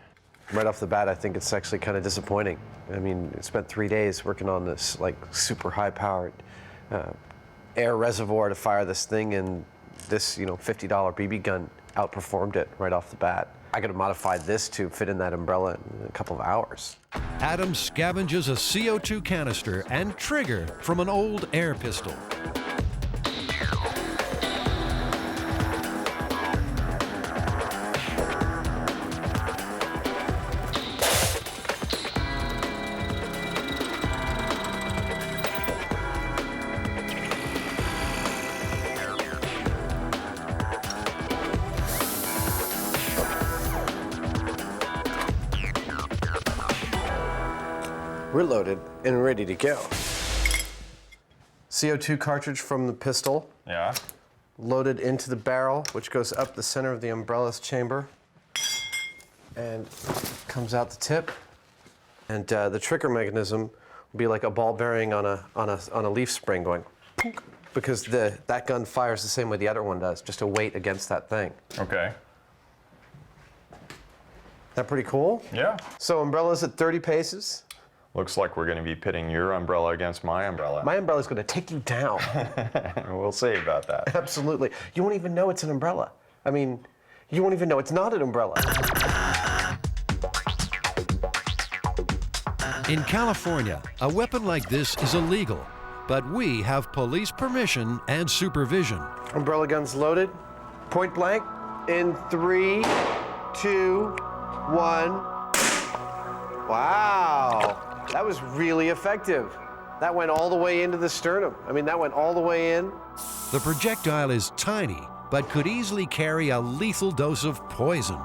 Right off the bat, I think it's actually kind of disappointing. I mean, I spent 3 days working on this like super high-powered air reservoir to fire this thing, and this, you know, $50 BB gun outperformed it right off the bat. I could have modified this to fit in that umbrella in a couple of hours. Adam scavenges a CO2 canister and trigger from an old air pistol. We're loaded and ready to go. CO2 cartridge from the pistol. Yeah. Loaded into the barrel, which goes up the center of the umbrella's chamber and comes out the tip. And the trigger mechanism will be like a ball bearing on a leaf spring going, because that gun fires the same way the other one does, just a weight against that thing. Okay. That pretty cool? Yeah. So umbrella's at 30 paces. Looks like we're going to be pitting your umbrella against my umbrella. My umbrella's going to take you down. We'll see about that. Absolutely. You won't even know it's an umbrella. I mean, you won't even know it's not an umbrella. In California, a weapon like this is illegal, but we have police permission and supervision. Umbrella guns loaded, point blank, in 3, 2, 1. Wow. That was really effective. That went all the way into the sternum. I mean, that went all the way in. The projectile is tiny, but could easily carry a lethal dose of poison.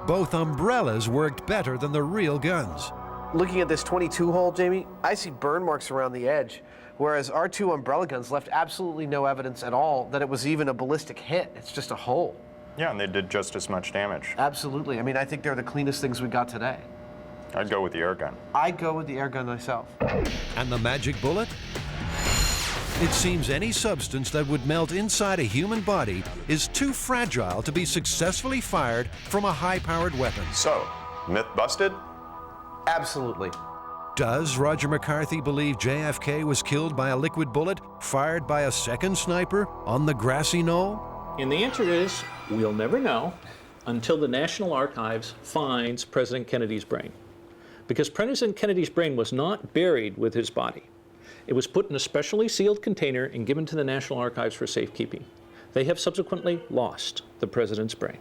Both umbrellas worked better than the real guns. Looking at this 22 hole, Jamie, I see burn marks around the edge, whereas our 2 umbrella guns left absolutely no evidence at all that it was even a ballistic hit. It's just a hole. Yeah, and they did just as much damage. Absolutely. I mean, I think they're the cleanest things we got today. I'd go with the air gun. I'd go with the air gun myself. And the magic bullet? It seems any substance that would melt inside a human body is too fragile to be successfully fired from a high-powered weapon. So, myth busted? Absolutely. Does Roger McCarthy believe JFK was killed by a liquid bullet fired by a second sniper on the grassy knoll? And the answer is, we'll never know until the National Archives finds President Kennedy's brain. Because President Kennedy's brain was not buried with his body. It was put in a specially sealed container and given to the National Archives for safekeeping. They have subsequently lost the president's brain.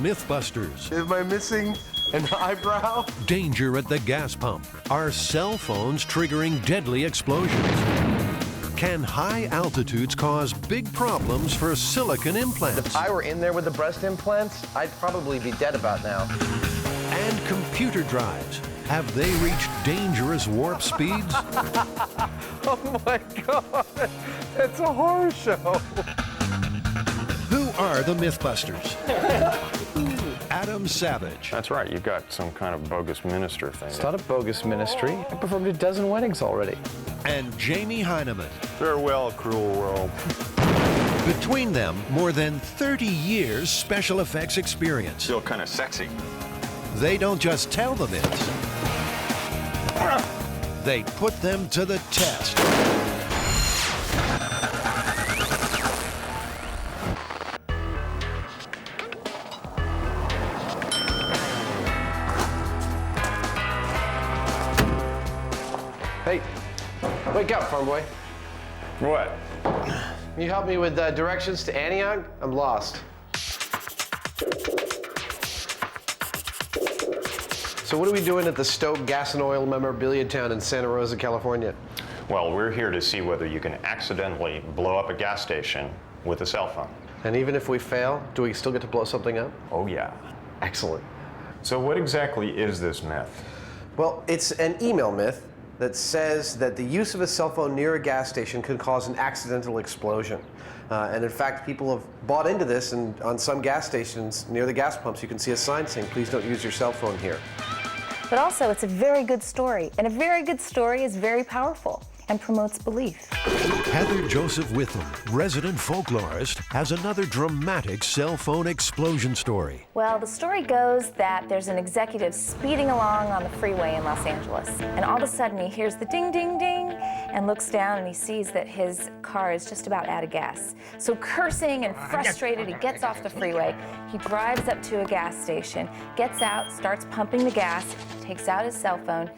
MythBusters. Am I missing an eyebrow? Danger at the gas pump. Are cell phones triggering deadly explosions? Can high altitudes cause big problems for silicon implants? If I were in there with the breast implants, I'd probably be dead about now. And computer drives. Have they reached dangerous warp speeds? Oh my God, it's a horror show. Who are the MythBusters? Adam Savage. That's right, you've got some kind of bogus minister thing. It's not a bogus ministry. I performed a dozen weddings already. And Jamie Hyneman. Farewell, cruel world. Between them, more than 30 years special effects experience. Still kind of sexy. They don't just tell the myths. They put them to the test. Hey, wake up, farm boy. What? Can you help me with directions to Antioch? I'm lost. So what are we doing at the Stoke Gas and Oil Memorabilia Town in Santa Rosa, California? Well, we're here to see whether you can accidentally blow up a gas station with a cell phone. And even if we fail, do we still get to blow something up? Oh, yeah. Excellent. So what exactly is this myth? Well, it's an email myth that says that the use of a cell phone near a gas station can cause an accidental explosion. And in fact, people have bought into this, and on some gas stations near the gas pumps, you can see a sign saying, please don't use your cell phone here. But also, it's a very good story, and a very good story is very powerful and promotes belief. Heather Joseph Witham, resident folklorist, has another dramatic cell phone explosion story. Well, the story goes that there's an executive speeding along on the freeway in Los Angeles, and all of a sudden he hears the ding, ding, ding, and looks down and he sees that his car is just about out of gas. So cursing and frustrated, he gets off the freeway. He drives up to a gas station, gets out, starts pumping the gas, takes out his cell phone,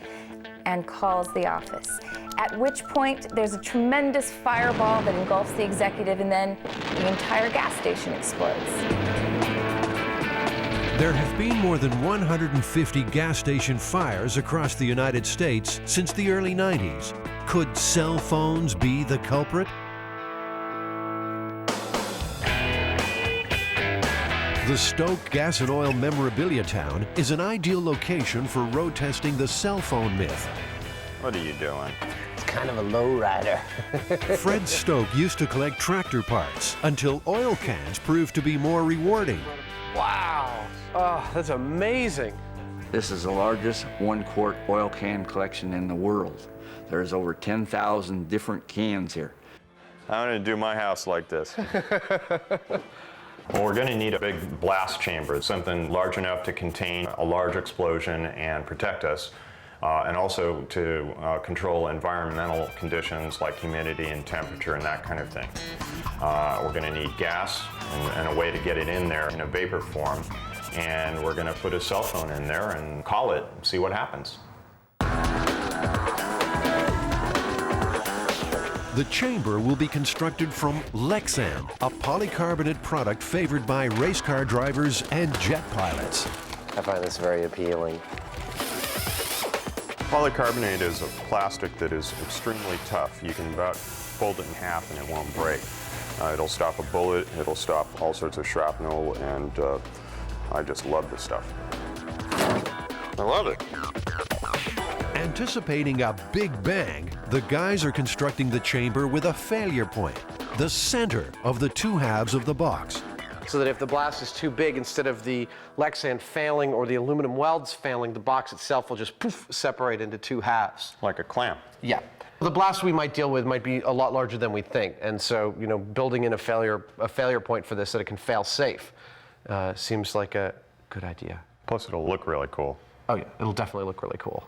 and calls the office. At which point, there's a tremendous fireball that engulfs the executive, and then the entire gas station explodes. There have been more than 150 gas station fires across the United States since the early 90s. Could cell phones be the culprit? The Stoke Gas and Oil Memorabilia Town is an ideal location for road testing the cell phone myth. What are you doing? It's kind of a lowrider. Fred Stoke used to collect tractor parts until oil cans proved to be more rewarding. Wow. Oh, that's amazing. This is the largest one-quart oil can collection in the world. There's over 10,000 different cans here. I'm going to do my house like this. Well, we're going to need a big blast chamber, something large enough to contain a large explosion and protect us, and also to control environmental conditions like humidity and temperature and that kind of thing. We're going to need gas and a way to get it in there in a vapor form, and we're going to put a cell phone in there and call it, see what happens. The chamber will be constructed from Lexan, a polycarbonate product favored by race car drivers and jet pilots. I find this very appealing. Polycarbonate is a plastic that is extremely tough. You can about fold it in half and it won't break. It'll stop a bullet, it'll stop all sorts of shrapnel, and I just love this stuff. I love it. Anticipating a big bang, the guys are constructing the chamber with a failure point, the center of the two halves of the box. So that if the blast is too big, instead of the Lexan failing or the aluminum welds failing, the box itself will just poof, separate into two halves. Like a clamp. Yeah. The blast we might deal with might be a lot larger than we think, and so, you know, building in a failure point for this so that it can fail safe seems like a good idea. Plus it'll look really cool. Oh yeah, it'll definitely look really cool.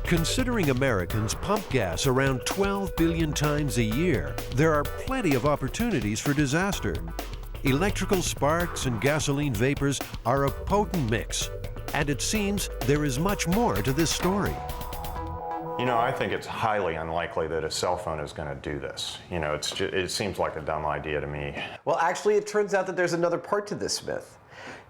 Considering Americans pump gas around 12 billion times a year, there are plenty of opportunities for disaster. Electrical sparks and gasoline vapors are a potent mix, and it seems there is much more to this story. You know, I think it's highly unlikely that a cell phone is going to do this. You know, it seems like a dumb idea to me. Well, actually, it turns out that there's another part to this myth.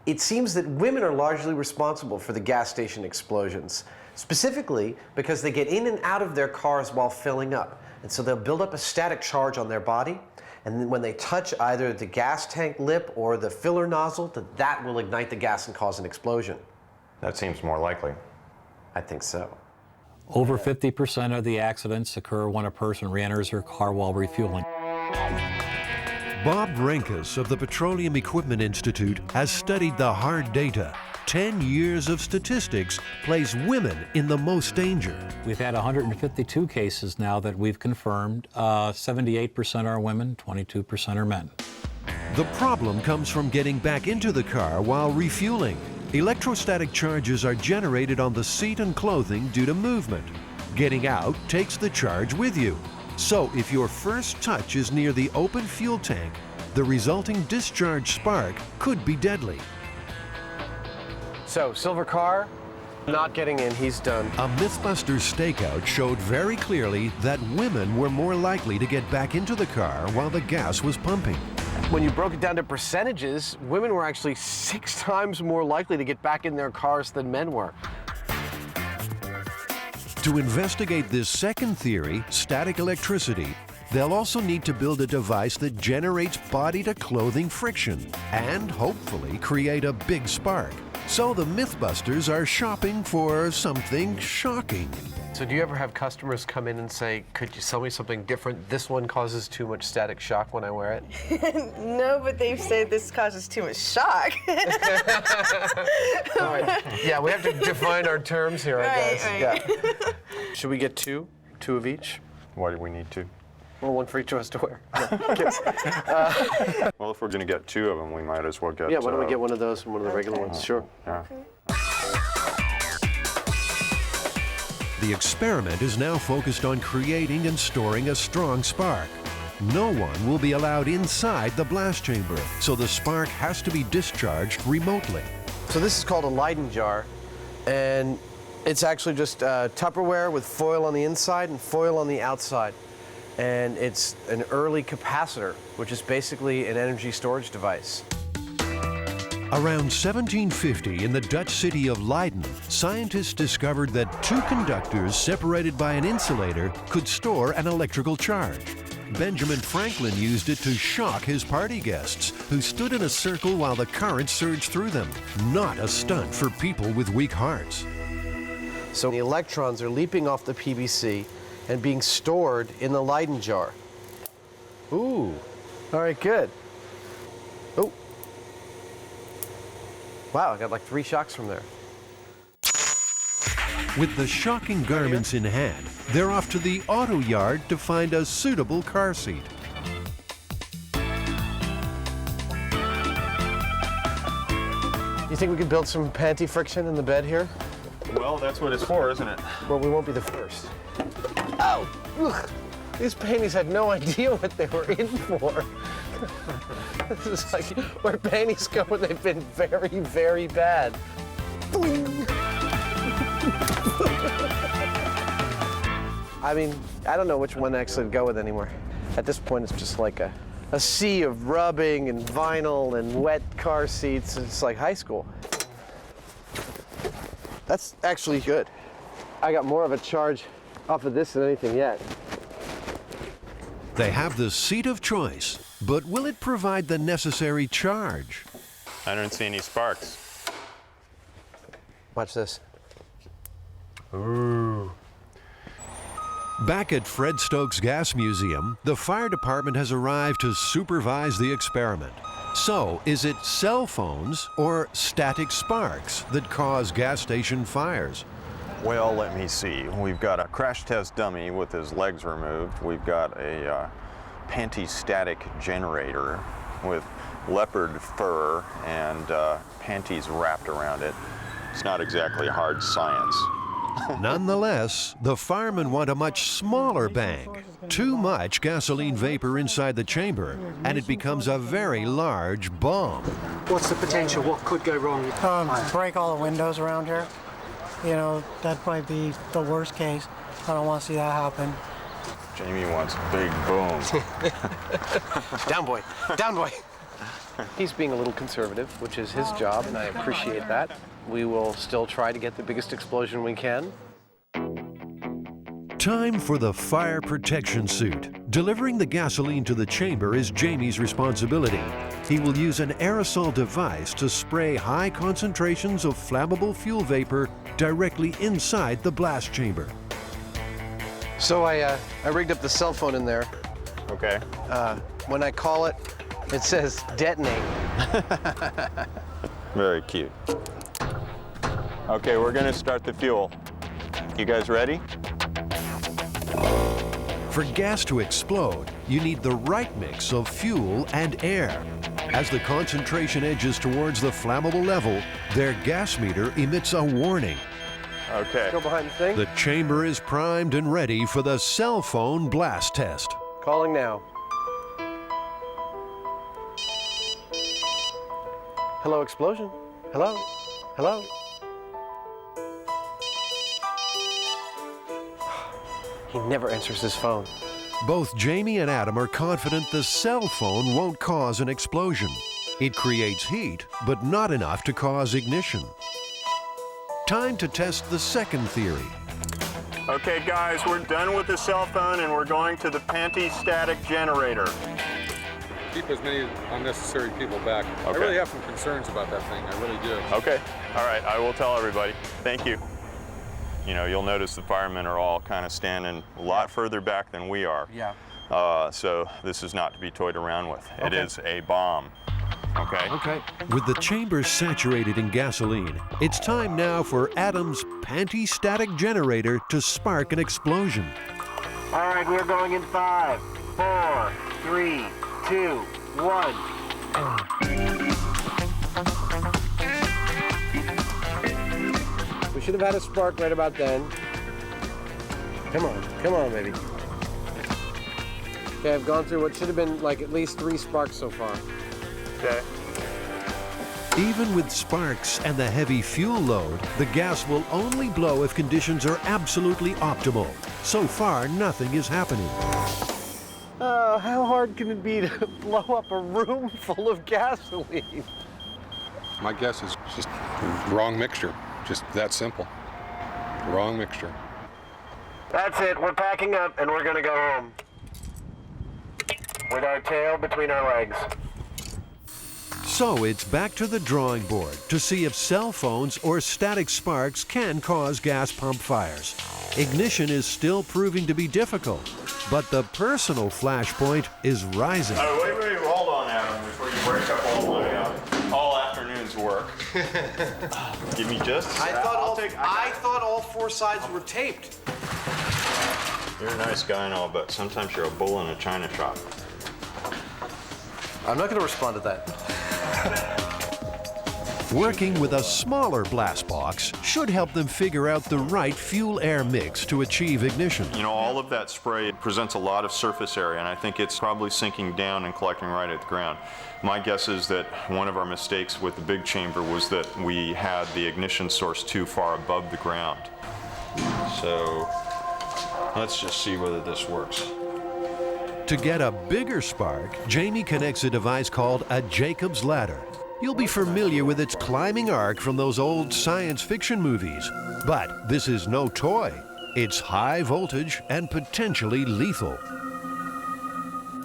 It seems that women are largely responsible for the gas station explosions, specifically because they get in and out of their cars while filling up. And so they'll build up a static charge on their body, and then when they touch either the gas tank lip or the filler nozzle, that will ignite the gas and cause an explosion. That seems more likely. I think so. Over 50% of the accidents occur when a person re-enters her car while refueling. Bob Renkus of the Petroleum Equipment Institute has studied the hard data. 10 years of statistics place women in the most danger. We've had 152 cases now that we've confirmed. 78% are women, 22% are men. The problem comes from getting back into the car while refueling. Electrostatic charges are generated on the seat and clothing due to movement. Getting out takes the charge with you. So if your first touch is near the open fuel tank, the resulting discharge spark could be deadly. So, silver car, not getting in, he's done. A MythBusters stakeout showed very clearly that women were more likely to get back into the car while the gas was pumping. When you broke it down to percentages, women were actually 6 times more likely to get back in their cars than men were. To investigate this second theory, static electricity, they'll also need to build a device that generates body-to-clothing friction and hopefully create a big spark. So the MythBusters are shopping for something shocking. So do you ever have customers come in and say, could you sell me something different? This one causes too much static shock when I wear it? No, but they've said this causes too much shock. All right. Yeah, we have to define our terms here, I guess. Right. Yeah. Should we get two? 2 of each? Why do we need 2? Well, one for each of us to wear. Well, if we're going to get 2 of them, we might as well get... Yeah, why don't we get one of those and one of the regular ones? Sure. Yeah. The experiment is now focused on creating and storing a strong spark. No one will be allowed inside the blast chamber, so the spark has to be discharged remotely. So this is called a Leyden jar, and it's actually just Tupperware with foil on the inside and foil on the outside. And it's an early capacitor, which is basically an energy storage device. Around 1750, in the Dutch city of Leiden, scientists discovered that 2 conductors separated by an insulator could store an electrical charge. Benjamin Franklin used it to shock his party guests, who stood in a circle while the current surged through them. Not a stunt for people with weak hearts. So the electrons are leaping off the PVC and being stored in the Leyden jar. Ooh, all right, good. Oh. Wow, I got like 3 shocks from there. With the shocking garments in hand, they're off to the auto yard to find a suitable car seat. You think we could build some panty friction in the bed here? Well, that's what it's for, isn't it? Well, we won't be the first. Oh, ugh. These panties had no idea what they were in for. This is like where panties go when they've been very, very bad. I mean, I don't know which one actually to go with anymore. At this point, it's just like a sea of rubbing and vinyl and wet car seats. It's like high school. That's actually good. I got more of a charge off of this than anything yet. They have the seat of choice, but will it provide the necessary charge? I don't see any sparks. Watch this. Ooh. Back at Fred Stokes Gas Museum, the fire department has arrived to supervise the experiment. So, is it cell phones or static sparks that cause gas station fires? Well, let me see. We've got a crash test dummy with his legs removed. We've got a panty-static generator with leopard fur and panties wrapped around it. It's not exactly hard science. Nonetheless, the firemen want a much smaller bang. Too much gasoline vapor inside the chamber, and it becomes a very large bomb. What's the potential? What could go wrong? Break all the windows around here. You know, that'd probably be the worst case. I don't want to see that happen. Jamie wants a big boom. Down, boy. Down, boy. He's being a little conservative, which is his job, and I appreciate that. We will still try to get the biggest explosion we can. Time for the fire protection suit. Delivering the gasoline to the chamber is Jamie's responsibility. He will use an aerosol device to spray high concentrations of flammable fuel vapor directly inside the blast chamber. So I rigged up the cell phone in there. Okay. When I call it, It says detonate. Very cute. Okay, we're gonna start the fuel. You guys ready? For gas to explode, you need the right mix of fuel and air. As the concentration edges towards the flammable level, their gas meter emits a warning. Okay. Go behind the thing. The chamber is primed and ready for the cell phone blast test. Calling now. Hello, explosion. Hello? Hello? He never answers his phone. Both Jamie and Adam are confident the cell phone won't cause an explosion. It creates heat, but not enough to cause ignition. Time to test the second theory. Okay, guys, we're done with the cell phone and we're going to the panty-static generator. Keep as many unnecessary people back. I really have some concerns about that thing. I really do. Okay. All right. I will tell everybody. Thank you. You know, you'll notice the firemen are all kind of standing a lot further back than we are. Yeah. So this is not to be toyed around with. It is a bomb. Okay? Okay. With the chamber saturated in gasoline, it's time now for Adam's panty-static generator to spark an explosion. All right, we're going in 5, 4, 3, 2, 1. We should have had a spark right about then. Come on, baby. Okay, I've gone through what should have been like at least 3 sparks so far. Okay. Even with sparks and the heavy fuel load, the gas will only blow if conditions are absolutely optimal. So far, nothing is happening. How hard can it be to blow up a room full of gasoline? My guess is just wrong mixture. Just that simple. Wrong mixture. That's it. We're packing up and we're gonna go home. With our tail between our legs. So it's back to the drawing board to see if cell phones or static sparks can cause gas pump fires. Ignition is still proving to be difficult, but the personal flashpoint is rising. Wait, hold on, Adam, before you break up all afternoon's work. Give me just a I sec. thought all 4 sides were taped. You're a nice guy and all, but sometimes you're a bull in a china shop. I'm not going to respond to that. Working with a smaller blast box should help them figure out the right fuel-air mix to achieve ignition. You know, all of that spray presents a lot of surface area, and I think it's probably sinking down and collecting right at the ground. My guess is that one of our mistakes with the big chamber was that we had the ignition source too far above the ground. So let's just see whether this works. To get a bigger spark, Jamie connects a device called a Jacob's Ladder. You'll be familiar with its climbing arc from those old science fiction movies. But this is no toy. It's high voltage and potentially lethal.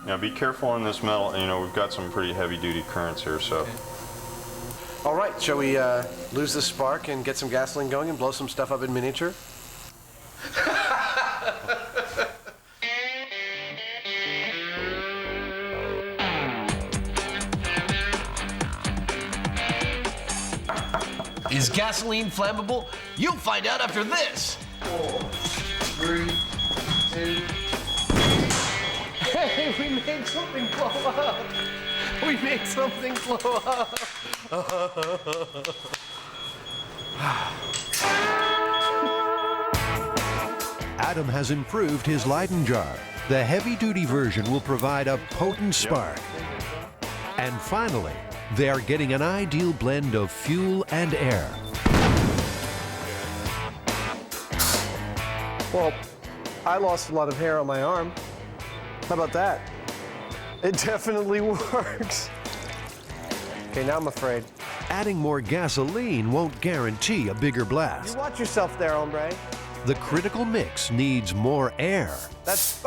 Now be careful on this metal. You know, we've got some pretty heavy-duty currents here, so. All right, shall we lose the spark and get some gasoline going and blow some stuff up in miniature? Is gasoline flammable? You'll find out after this. 4, 3, 2. Hey, we made something blow up. We made something blow up. Adam has improved his Leyden jar. The heavy-duty version will provide a potent spark. And finally, they are getting an ideal blend of fuel and air. Well, I lost a lot of hair on my arm. How about that? It definitely works. Okay, now I'm afraid. Adding more gasoline won't guarantee a bigger You blast. watch yourself there, hombre. The critical mix needs more air. That's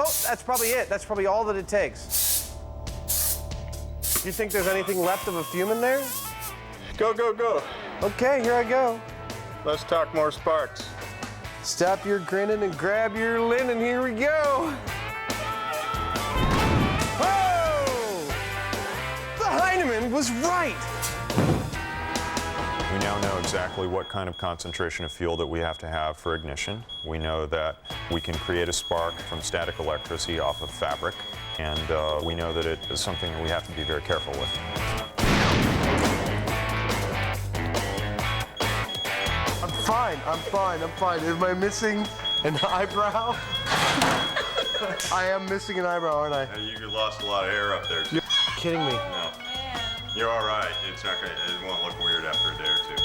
probably it. That's probably all that it takes. Do you think there's anything left of a fume in there? Go, go, go. Okay, here I go. Let's talk more sparks. Stop your grinning and grab your linen. Here we go. Whoa! Hyneman was right! We now know exactly what kind of concentration of fuel that we have to have for ignition. We know that we can create a spark from static electricity off of fabric, and we know that it is something that we have to be very careful with. I'm fine. Am I missing an eyebrow? I am missing an eyebrow, aren't I? You lost a lot of air up there. You're kidding me. No. You're all right. It's not gonna, it won't look weird after a day or two.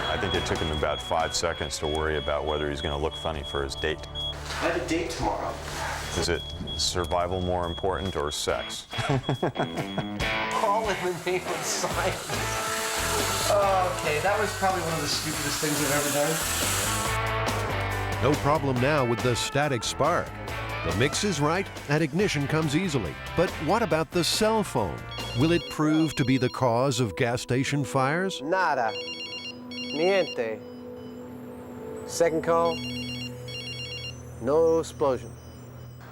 I think it took him about 5 seconds to worry about whether he's gonna look funny for his date. I have a date tomorrow. Is it survival more important or sex? All in the name of science. Okay, that was probably one of the stupidest things I've ever done. No problem now with the static spark. The mix is right and ignition comes easily. But what about the cell phone? Will it prove to be the cause of gas station fires? Nada. Niente. Second call. No explosion.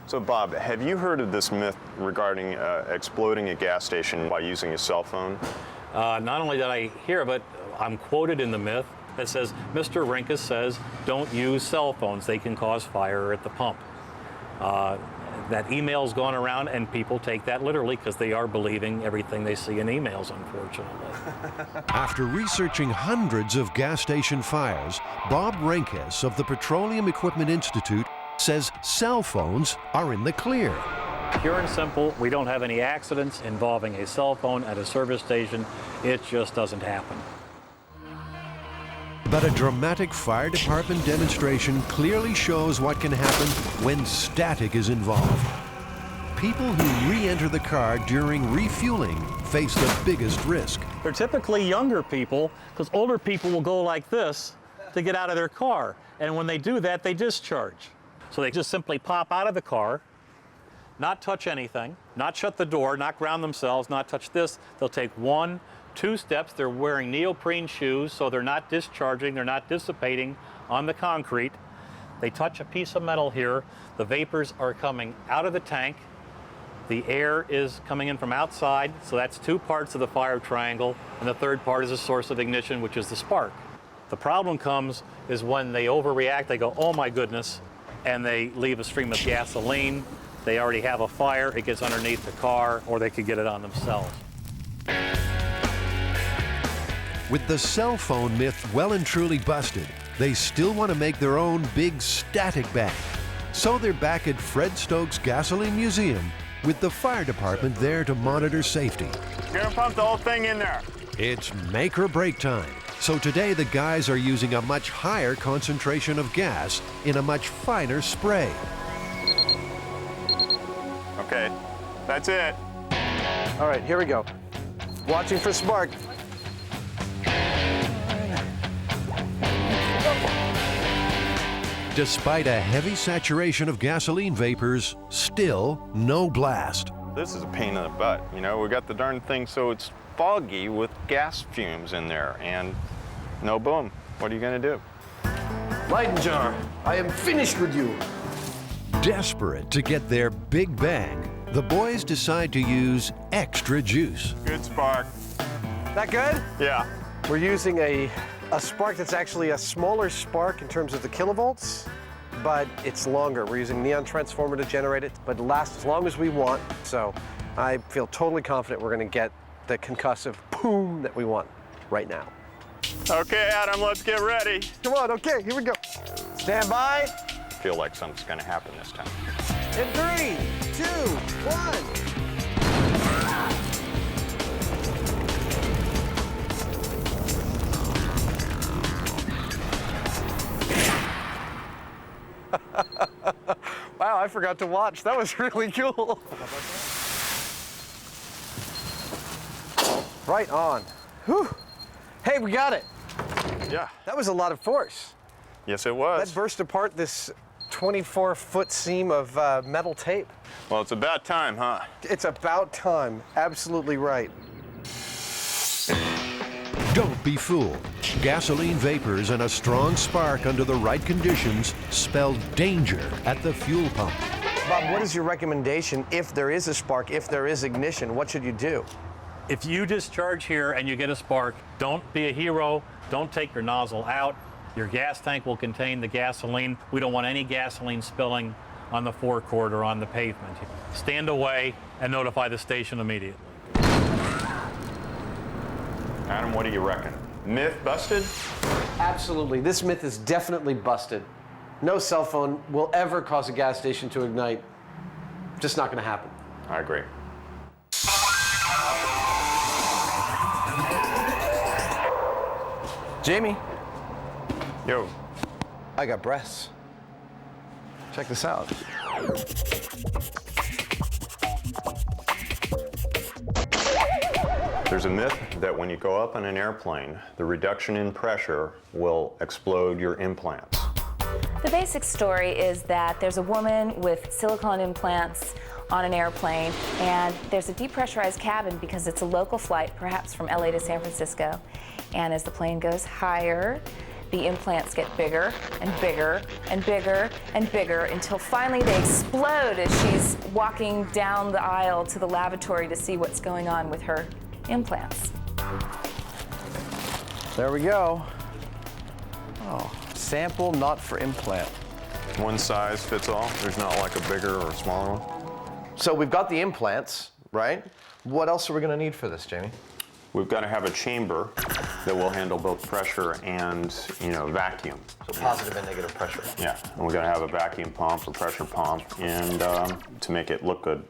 So Bob, have you heard of this myth regarding exploding a gas station by using a cell phone? Not only did I hear of it, I'm quoted in the myth that says, Mr. Rinkus says, don't use cell phones. They can cause fire at the pump. That email's gone around, and people take that literally because they are believing everything they see in emails, unfortunately. After researching hundreds of gas station fires, Bob Rinkus of the Petroleum Equipment Institute says cell phones are in the clear. Pure and simple, we don't have any accidents involving a cell phone at a service station. It just doesn't happen. But a dramatic fire department demonstration clearly shows what can happen when static is involved. People who re-enter the car during refueling face the biggest risk. They're typically younger people, because older people will go like this to get out of their car. And when they do that, they discharge. So they just simply pop out of the car, not touch anything, not shut the door, not ground themselves, not touch this. They'll take 1, 2 steps. They're wearing neoprene shoes, so they're not discharging, they're not dissipating on the concrete. They touch a piece of metal here. The vapors are coming out of the tank. The air is coming in from outside, so that's 2 parts of the fire triangle, and the third part is a source of ignition, which is the spark. The problem comes is when they overreact, they go, oh my goodness, and they leave a stream of gasoline. They already have a fire, it gets underneath the car, or they could get it on themselves. With the cell phone myth well and truly busted, they still want to make their own big static bang. So they're back at Fred Stokes Gasoline Museum with the fire department there to monitor safety. You're gonna pump the whole thing in there. It's make or break time. So today the guys are using a much higher concentration of gas in a much finer spray. Okay, that's it. All right, here we go. Watching for spark. Despite a heavy saturation of gasoline vapors, still no blast. This is a pain in the butt. You know, we got the darn thing so it's foggy with gas fumes in there, and no boom. What are you gonna do? Leyden jar, I am finished with you. Desperate to get their big bang, the boys decide to use extra juice. Good spark. That good? Yeah. We're using a spark that's actually a smaller spark in terms of the kilovolts, but it's longer. We're using neon transformer to generate it, but it lasts as long as we want. So I feel totally confident we're gonna get the concussive boom that we want right now. Okay, Adam, let's get ready. Come on, okay, here we go. Stand by. I feel like something's gonna happen this time. In 3, 2, 1. Wow, I forgot to watch. That was really cool. Right on. Whew. Hey, we got it. Yeah. That was a lot of force. Yes, it was. That burst apart this 24-foot seam of metal tape. Well, it's about time, huh? It's about time. Absolutely right. Don't be fooled. Gasoline vapors and a strong spark under the right conditions spell danger at the fuel pump. Bob, what is your recommendation if there is a spark, if there is ignition? What should you do? If you discharge here and you get a spark, don't be a hero. Don't take your nozzle out. Your gas tank will contain the gasoline. We don't want any gasoline spilling on the forecourt or on the pavement. Stand away and notify the station immediately. Adam, what do you reckon? Myth busted? Absolutely. This myth is definitely busted. No cell phone will ever cause a gas station to ignite. Just not going to happen. I agree. Jamie. Yo. I got breasts. Check this out. There's a myth that when you go up in an airplane, the reduction in pressure will explode your implants. The basic story is that there's a woman with silicone implants on an airplane, and there's a depressurized cabin because it's a local flight, perhaps from LA to San Francisco. And as the plane goes higher, the implants get bigger and bigger and bigger and bigger until finally they explode as she's walking down the aisle to the lavatory to see what's going on with her implants. There we go. Oh, sample not for implant. One size fits all? There's not like a bigger or smaller one? So we've got the implants, right? What else are we going to need for this, Jamie? We've got to have a chamber that will handle both pressure and, vacuum. So positive and negative pressure. Yeah, and we're going to have a vacuum pump or pressure pump, and to make it look good,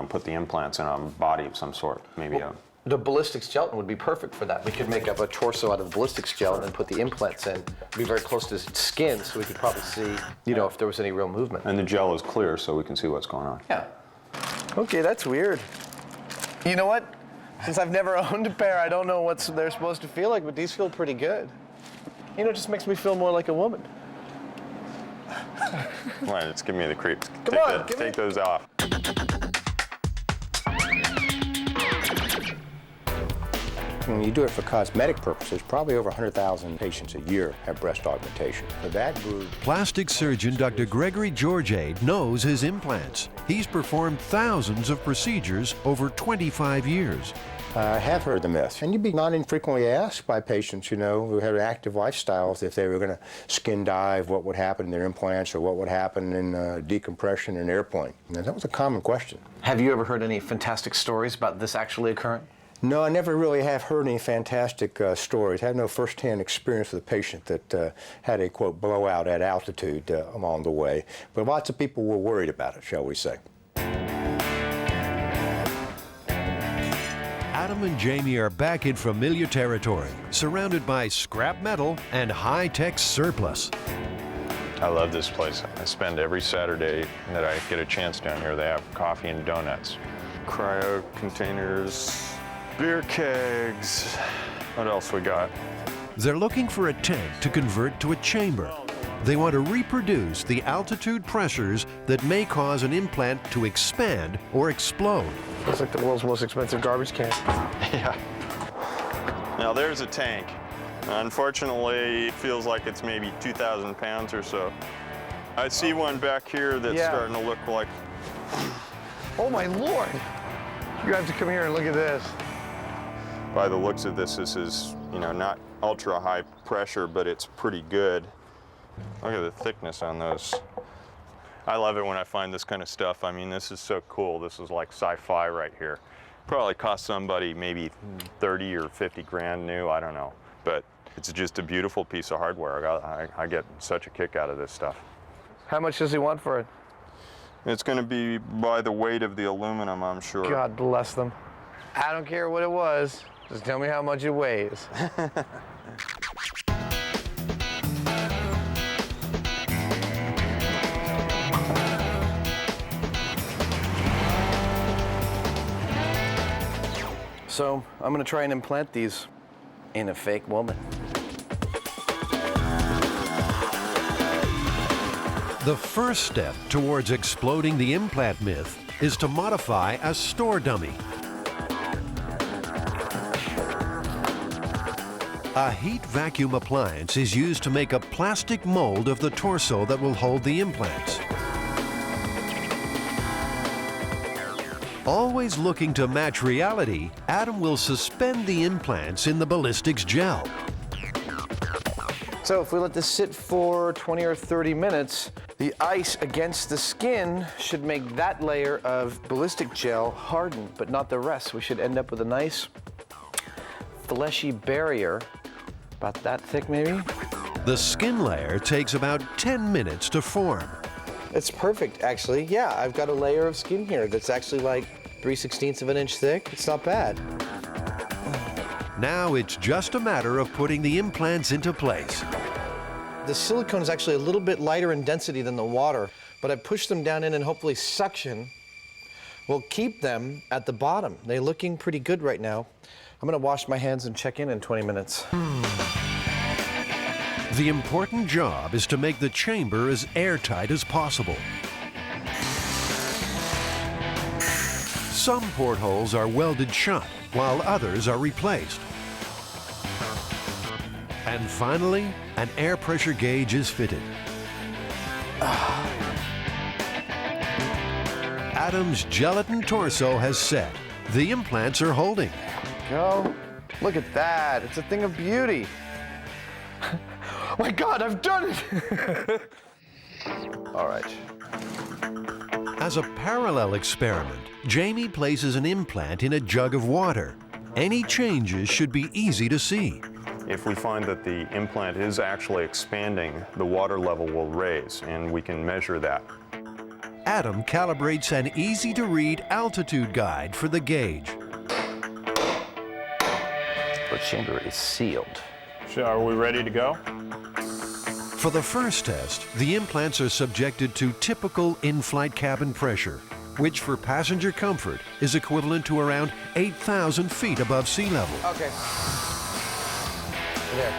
put the implants in a body of some sort, maybe The ballistics gelatin would be perfect for that. We could make up a torso out of the ballistics gelatin and put the implants in. Be very close to his skin, so we could probably see, if there was any real movement. And the gel is clear, so we can see what's going on. Yeah. Okay, that's weird. You know what? Since I've never owned a pair, I don't know what they're supposed to feel like, but these feel pretty good. It just makes me feel more like a woman. Right, it's giving me the creeps. Come on, take those off. When you do it for cosmetic purposes, probably over 100,000 patients a year have breast augmentation. For that group, Plastic surgeon Dr. Gregory Georgiade knows his implants. He's performed thousands of procedures over 25 years. I have heard the myth, and you'd be not infrequently asked by patients, who had active lifestyles if they were going to skin dive, what would happen in their implants or what would happen in decompression in an airplane. And that was a common question. Have you ever heard any fantastic stories about this actually occurring? No, I never really have heard any fantastic stories. I had no first-hand experience with a patient that had a, quote, blowout at altitude along the way. But lots of people were worried about it, shall we say. Adam and Jamie are back in familiar territory, surrounded by scrap metal and high-tech surplus. I love this place. I spend every Saturday that I get a chance down here. They have coffee and donuts, cryo containers, beer kegs. What else we got? They're looking for a tank to convert to a chamber. They want to reproduce the altitude pressures that may cause an implant to expand or explode. Looks like the world's most expensive garbage can. Yeah. Now there's a tank. Unfortunately, it feels like it's maybe 2,000 pounds or so. I see one back here that's starting to look like... Oh my Lord! You have to come here and look at this. By the looks of this is, not ultra high pressure, but it's pretty good. Look at the thickness on those. I love it when I find this kind of stuff. I mean, this is so cool. This is like sci-fi right here. Probably cost somebody maybe 30 or 50 grand new, I don't know. But it's just a beautiful piece of hardware. I get such a kick out of this stuff. How much does he want for it? It's going to be by the weight of the aluminum, I'm sure. God bless them. I don't care what it was. Just tell me how much it weighs. So I'm going to try and implant these in a fake woman. The first step towards exploding the implant myth is to modify a store dummy. A heat vacuum appliance is used to make a plastic mold of the torso that will hold the implants. Always looking to match reality, Adam will suspend the implants in the ballistics gel. So if we let this sit for 20 or 30 minutes, the ice against the skin should make that layer of ballistic gel harden, but not the rest. We should end up with a nice fleshy barrier, about that thick maybe. The skin layer takes about 10 minutes to form. It's perfect, actually. Yeah, I've got a layer of skin here that's actually like 3/16 of an inch thick. It's not bad. Now it's just a matter of putting the implants into place. The silicone is actually a little bit lighter in density than the water, but I pushed them down in and hopefully suction will keep them at the bottom. They're looking pretty good right now. I'm gonna wash my hands and check in 20 minutes. The important job is to make the chamber as airtight as possible. Some portholes are welded shut, while others are replaced. And finally, an air pressure gauge is fitted. Adam's gelatin torso has set. The implants are holding. Go. Look at that. It's a thing of beauty. Oh my God, I've done it! All right. As a parallel experiment, Jamie places an implant in a jug of water. Any changes should be easy to see. If we find that the implant is actually expanding, the water level will raise, and we can measure that. Adam calibrates an easy-to-read altitude guide for the gauge. The chamber is sealed. So are we ready to go? For the first test, the implants are subjected to typical in-flight cabin pressure, which for passenger comfort is equivalent to around 8,000 feet above sea level. Okay. There.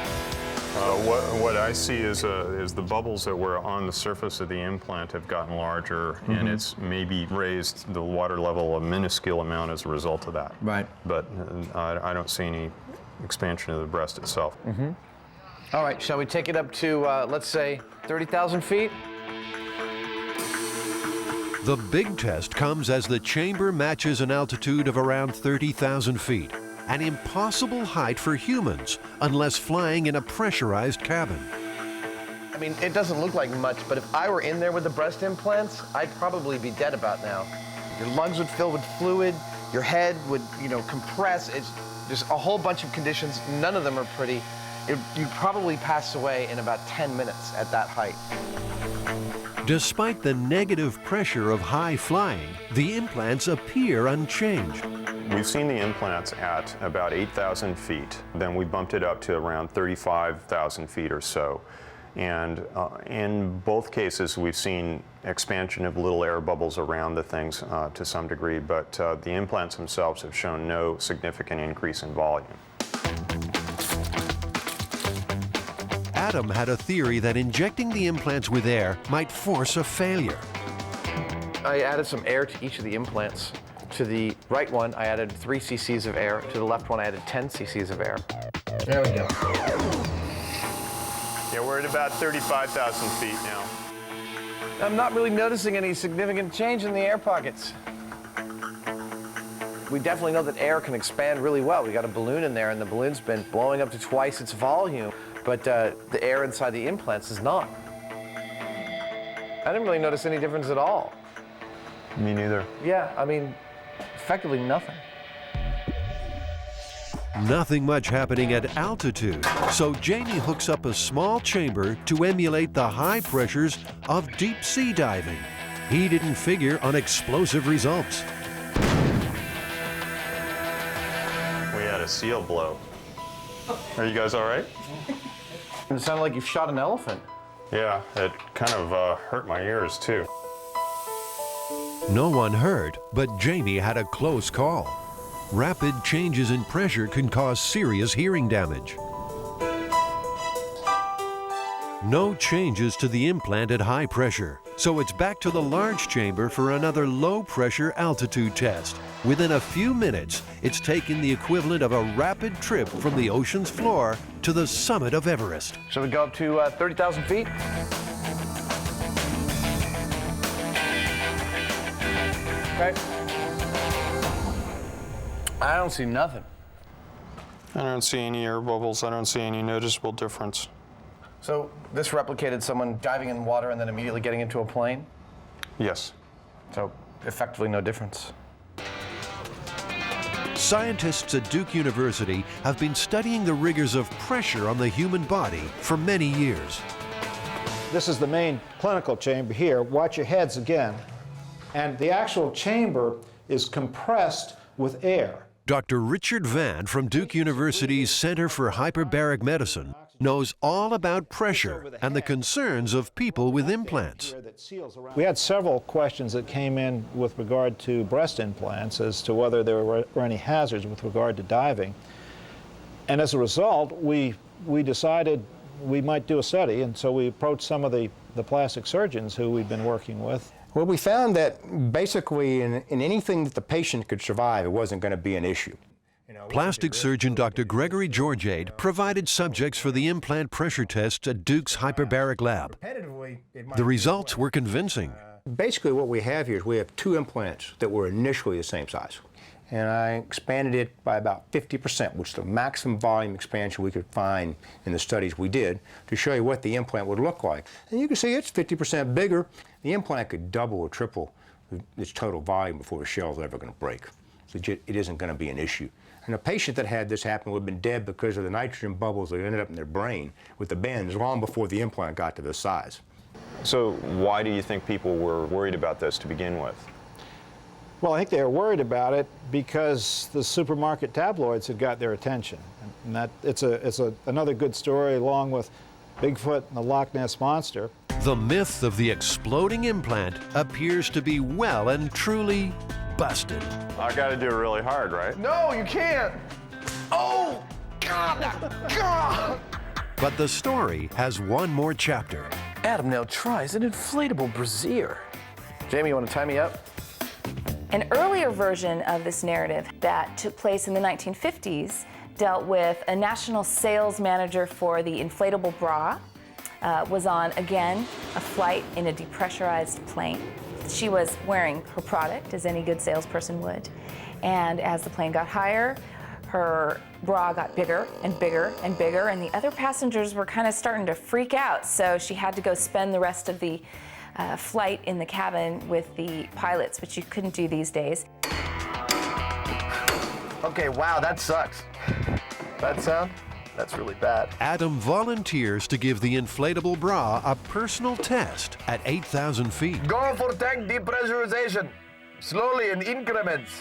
What I see is the bubbles that were on the surface of the implant have gotten larger, and it's maybe raised the water level a minuscule amount as a result of that. Right. But I don't see any expansion of the breast itself. All right, shall we take it up to, let's say, 30,000 feet? The big test comes as the chamber matches an altitude of around 30,000 feet, an impossible height for humans unless flying in a pressurized cabin. I mean, it doesn't look like much, but if I were in there with the breast implants, I'd probably be dead about now. Your lungs would fill with fluid, your head would, compress. It's just a whole bunch of conditions. None of them are pretty. You'd probably pass away in about 10 minutes at that height. Despite the negative pressure of high flying, the implants appear unchanged. We've seen the implants at about 8,000 feet. Then we bumped it up to around 35,000 feet or so. And in both cases, we've seen expansion of little air bubbles around the things to some degree, but the implants themselves have shown no significant increase in volume. Adam had a theory that injecting the implants with air might force a failure. I added some air to each of the implants. To the right one, I added 3 cc's of air. To the left one, I added 10 cc's of air. There we go. Yeah, we're at about 35,000 feet now. I'm not really noticing any significant change in the air pockets. We definitely know that air can expand really well. We got a balloon in there, and the balloon's been blowing up to twice its volume, but the air inside the implants is not. I didn't really notice any difference at all. Me neither. Yeah, I mean, effectively nothing. Nothing much happening at altitude, so Jamie hooks up a small chamber to emulate the high pressures of deep sea diving. He didn't figure on explosive results. We had a seal blow. Are you guys all right? It sounded like you shot an elephant. Yeah, it kind of hurt my ears too. No one hurt, but Jamie had a close call. Rapid changes in pressure can cause serious hearing damage. No changes to the implant at high pressure, so it's back to the large chamber for another low pressure altitude test. Within a few minutes, it's taken the equivalent of a rapid trip from the ocean's floor to the summit of Everest. Shall we go up to 30,000 feet? Okay. I don't see nothing. I don't see any air bubbles. I don't see any noticeable difference. So this replicated someone diving in water and then immediately getting into a plane? Yes. So effectively no difference. Scientists at Duke University have been studying the rigors of pressure on the human body for many years. This is the main clinical chamber here. Watch your heads again. And the actual chamber is compressed with air. Dr. Richard Vann from Duke University's Center for Hyperbaric Medicine knows all about pressure and the concerns of people with implants. We had several questions that came in with regard to breast implants as to whether there were any hazards with regard to diving. And as a result, we decided we might do a study, and so we approached some of the plastic surgeons who we'd been working with. Well, we found that basically in anything that the patient could survive, it wasn't going to be an issue. Plastic surgeon Dr. Gregory Georgiade provided subjects for the implant pressure tests at Duke's hyperbaric lab. The results were convincing. Basically what we have here is we have two implants that were initially the same size. And I expanded it by about 50%, which is the maximum volume expansion we could find in the studies we did, to show you what the implant would look like. And you can see it's 50% bigger. The implant could double or triple its total volume before the shell is ever going to break. So it isn't going to be an issue. And a patient that had this happen would have been dead because of the nitrogen bubbles that ended up in their brain with the bends long before the implant got to this size. So why do you think people were worried about this to begin with? Well, I think they were worried about it because the supermarket tabloids had got their attention. And that it's another good story along with Bigfoot and the Loch Ness Monster. The myth of the exploding implant appears to be well and truly busted. I got to do it really hard, right? No, you can't. Oh, God, God. But the story has one more chapter. Adam now tries an inflatable brassiere. Jamie, you want to tie me up? An earlier version of this narrative that took place in the 1950s dealt with a national sales manager for the inflatable bra, was on, again, a flight in a depressurized plane. She was wearing her product, as any good salesperson would, and as the plane got higher, her bra got bigger and bigger and bigger, and the other passengers were kind of starting to freak out, so she had to go spend the rest of the flight in the cabin with the pilots, which you couldn't do these days. Okay, wow, that sucks. That sound? That's really bad. Adam volunteers to give the inflatable bra a personal test at 8,000 feet. Go for tank depressurization, slowly in increments.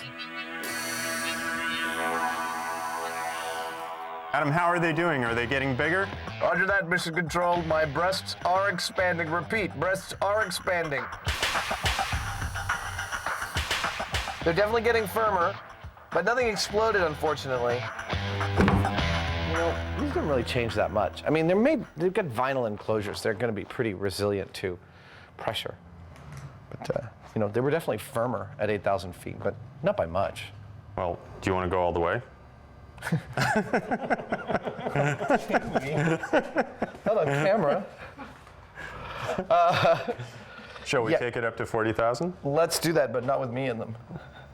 Adam, how are they doing? Are they getting bigger? Roger that, Mission Control. My breasts are expanding. Repeat, breasts are expanding. They're definitely getting firmer, but nothing exploded, unfortunately. You know, these don't really change that much. I mean, they've got vinyl enclosures. They're going to be pretty resilient to pressure. But, you know, they were definitely firmer at 8,000 feet, but not by much. Well, do you want to go all the way? Hello, camera. Shall we take it up to 40,000? Let's do that, but not with me in them.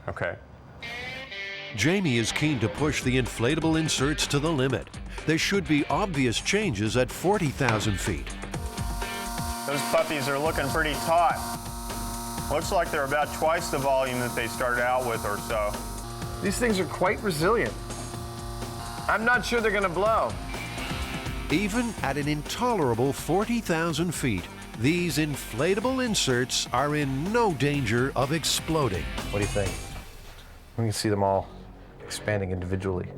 Okay. Jamie is keen to push the inflatable inserts to the limit. There should be obvious changes at 40,000 feet. Those puppies are looking pretty taut. Looks like they're about twice the volume that they started out with or so. These things are quite resilient. I'm not sure they're gonna blow. Even at an intolerable 40,000 feet, these inflatable inserts are in no danger of exploding. What do you think? We can see them all expanding individually.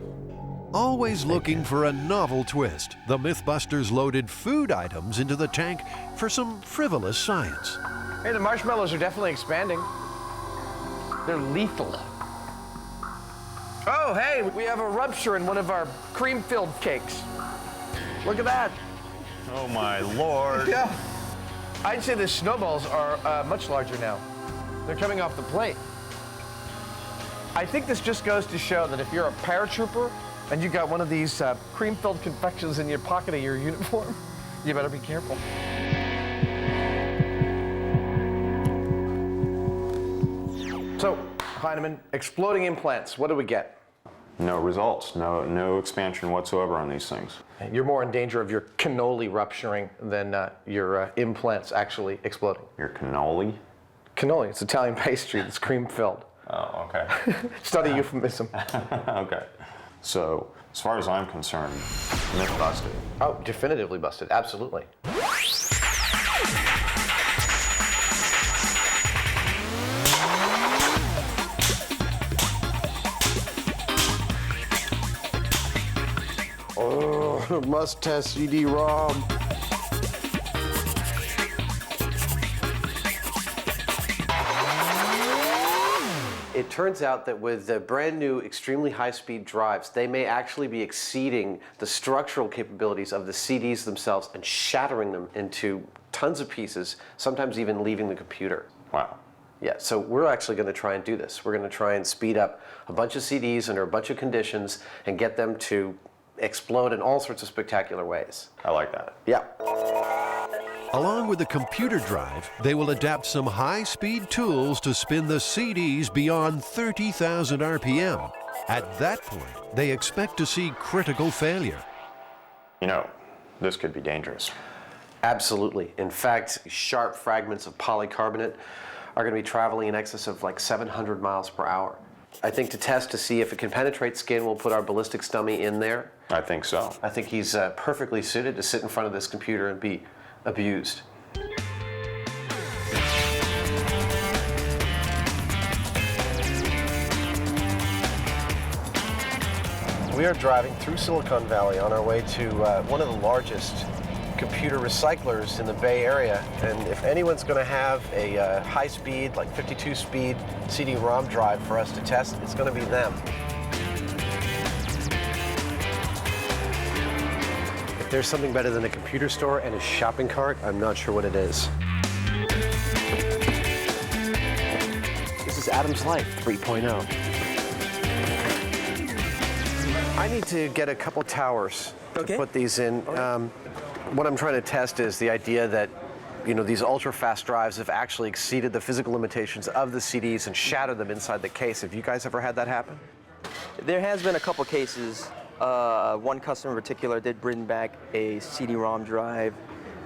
Always looking for a novel twist, the MythBusters loaded food items into the tank for some frivolous science. Hey, the marshmallows are definitely expanding. They're lethal. Oh, hey, we have a rupture in one of our cream-filled cakes. Look at that. Oh, my Lord. Yeah. I'd say the snowballs are much larger now. They're coming off the plate. I think this just goes to show that if you're a paratrooper and you got one of these cream-filled confections in your pocket of your uniform, you better be careful. So, Hyneman, exploding implants, what do we get? No results, no expansion whatsoever on these things. You're more in danger of your cannoli rupturing than your implants actually exploding. Your cannoli? Cannoli, it's Italian pastry that's cream-filled. Oh, okay. It's not a euphemism. Okay. So, as far as I'm concerned, myth busted. Oh, definitively busted, absolutely. Oh, must test CD-ROM. It turns out that with the brand new extremely high-speed drives, they may actually be exceeding the structural capabilities of the CDs themselves and shattering them into tons of pieces, sometimes even leaving the computer. Wow. Yeah, so we're actually going to try and do this. We're going to try and speed up a bunch of CDs under a bunch of conditions and get them to explode in all sorts of spectacular ways. I like that. Yeah. Along with the computer drive, they will adapt some high-speed tools to spin the CDs beyond 30,000 RPM. At that point, they expect to see critical failure. You know, this could be dangerous. Absolutely. In fact, sharp fragments of polycarbonate are going to be traveling in excess of like 700 miles per hour. I think to test to see if it can penetrate skin, we'll put our ballistics dummy in there. I think so. I think he's perfectly suited to sit in front of this computer and be abused. We are driving through Silicon Valley on our way to one of the largest computer recyclers in the Bay Area, and if anyone's going to have a high-speed, like 52-speed CD-ROM drive for us to test, it's going to be them. If there's something better than a computer store and a shopping cart, I'm not sure what it is. This is Adam's Life 3.0. I need to get a couple towers to put these in. What I'm trying to test is the idea that, you know, these ultra-fast drives have actually exceeded the physical limitations of the CDs and shattered them inside the case. Have you guys ever had that happen? There has been a couple cases. One customer in particular did bring back a CD-ROM drive,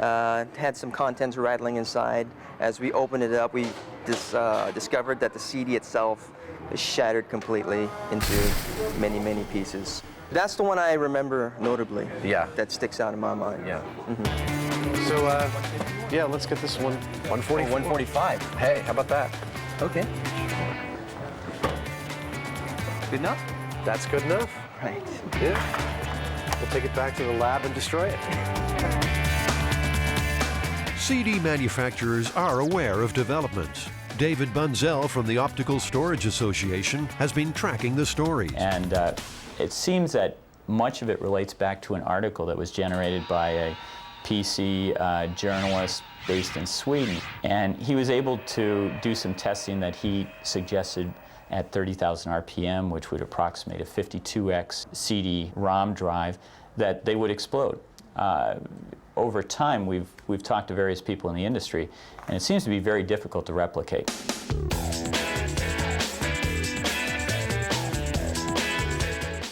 had some contents rattling inside. As we opened it up, we discovered that the CD itself is shattered completely into many, many pieces. That's the one I remember notably. Yeah. That sticks out in my mind. Yeah. So, yeah, let's get this one. 140. 145. Hey, how about that? Okay. Good enough? That's good enough. Right. Yeah. We'll take it back to the lab and destroy it. CD manufacturers are aware of developments. David Bunzel from the Optical Storage Association has been tracking the stories. And it seems that much of it relates back to an article that was generated by a PC journalist based in Sweden. And he was able to do some testing that he suggested at 30,000 RPM, which would approximate a 52x CD-ROM drive, that they would explode. Over time, we've talked to various people in the industry, and it seems to be very difficult to replicate.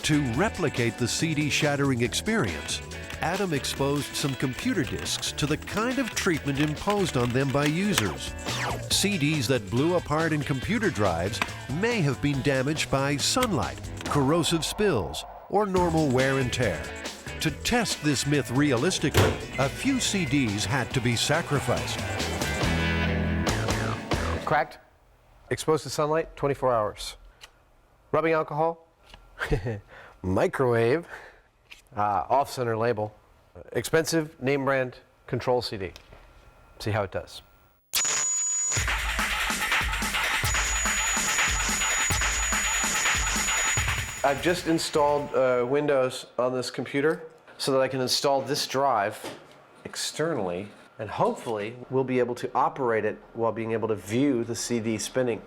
To replicate the CD shattering experience, Adam exposed some computer disks to the kind of treatment imposed on them by users. CDs that blew apart in computer drives may have been damaged by sunlight, corrosive spills, or normal wear and tear. To test this myth realistically, a few CDs had to be sacrificed. Cracked, exposed to sunlight, 24 hours. Rubbing alcohol, microwave, off-center label, expensive, name brand, control CD. See how it does. I've just installed Windows on this computer so that I can install this drive externally, and hopefully we'll be able to operate it while being able to view the CD spinning.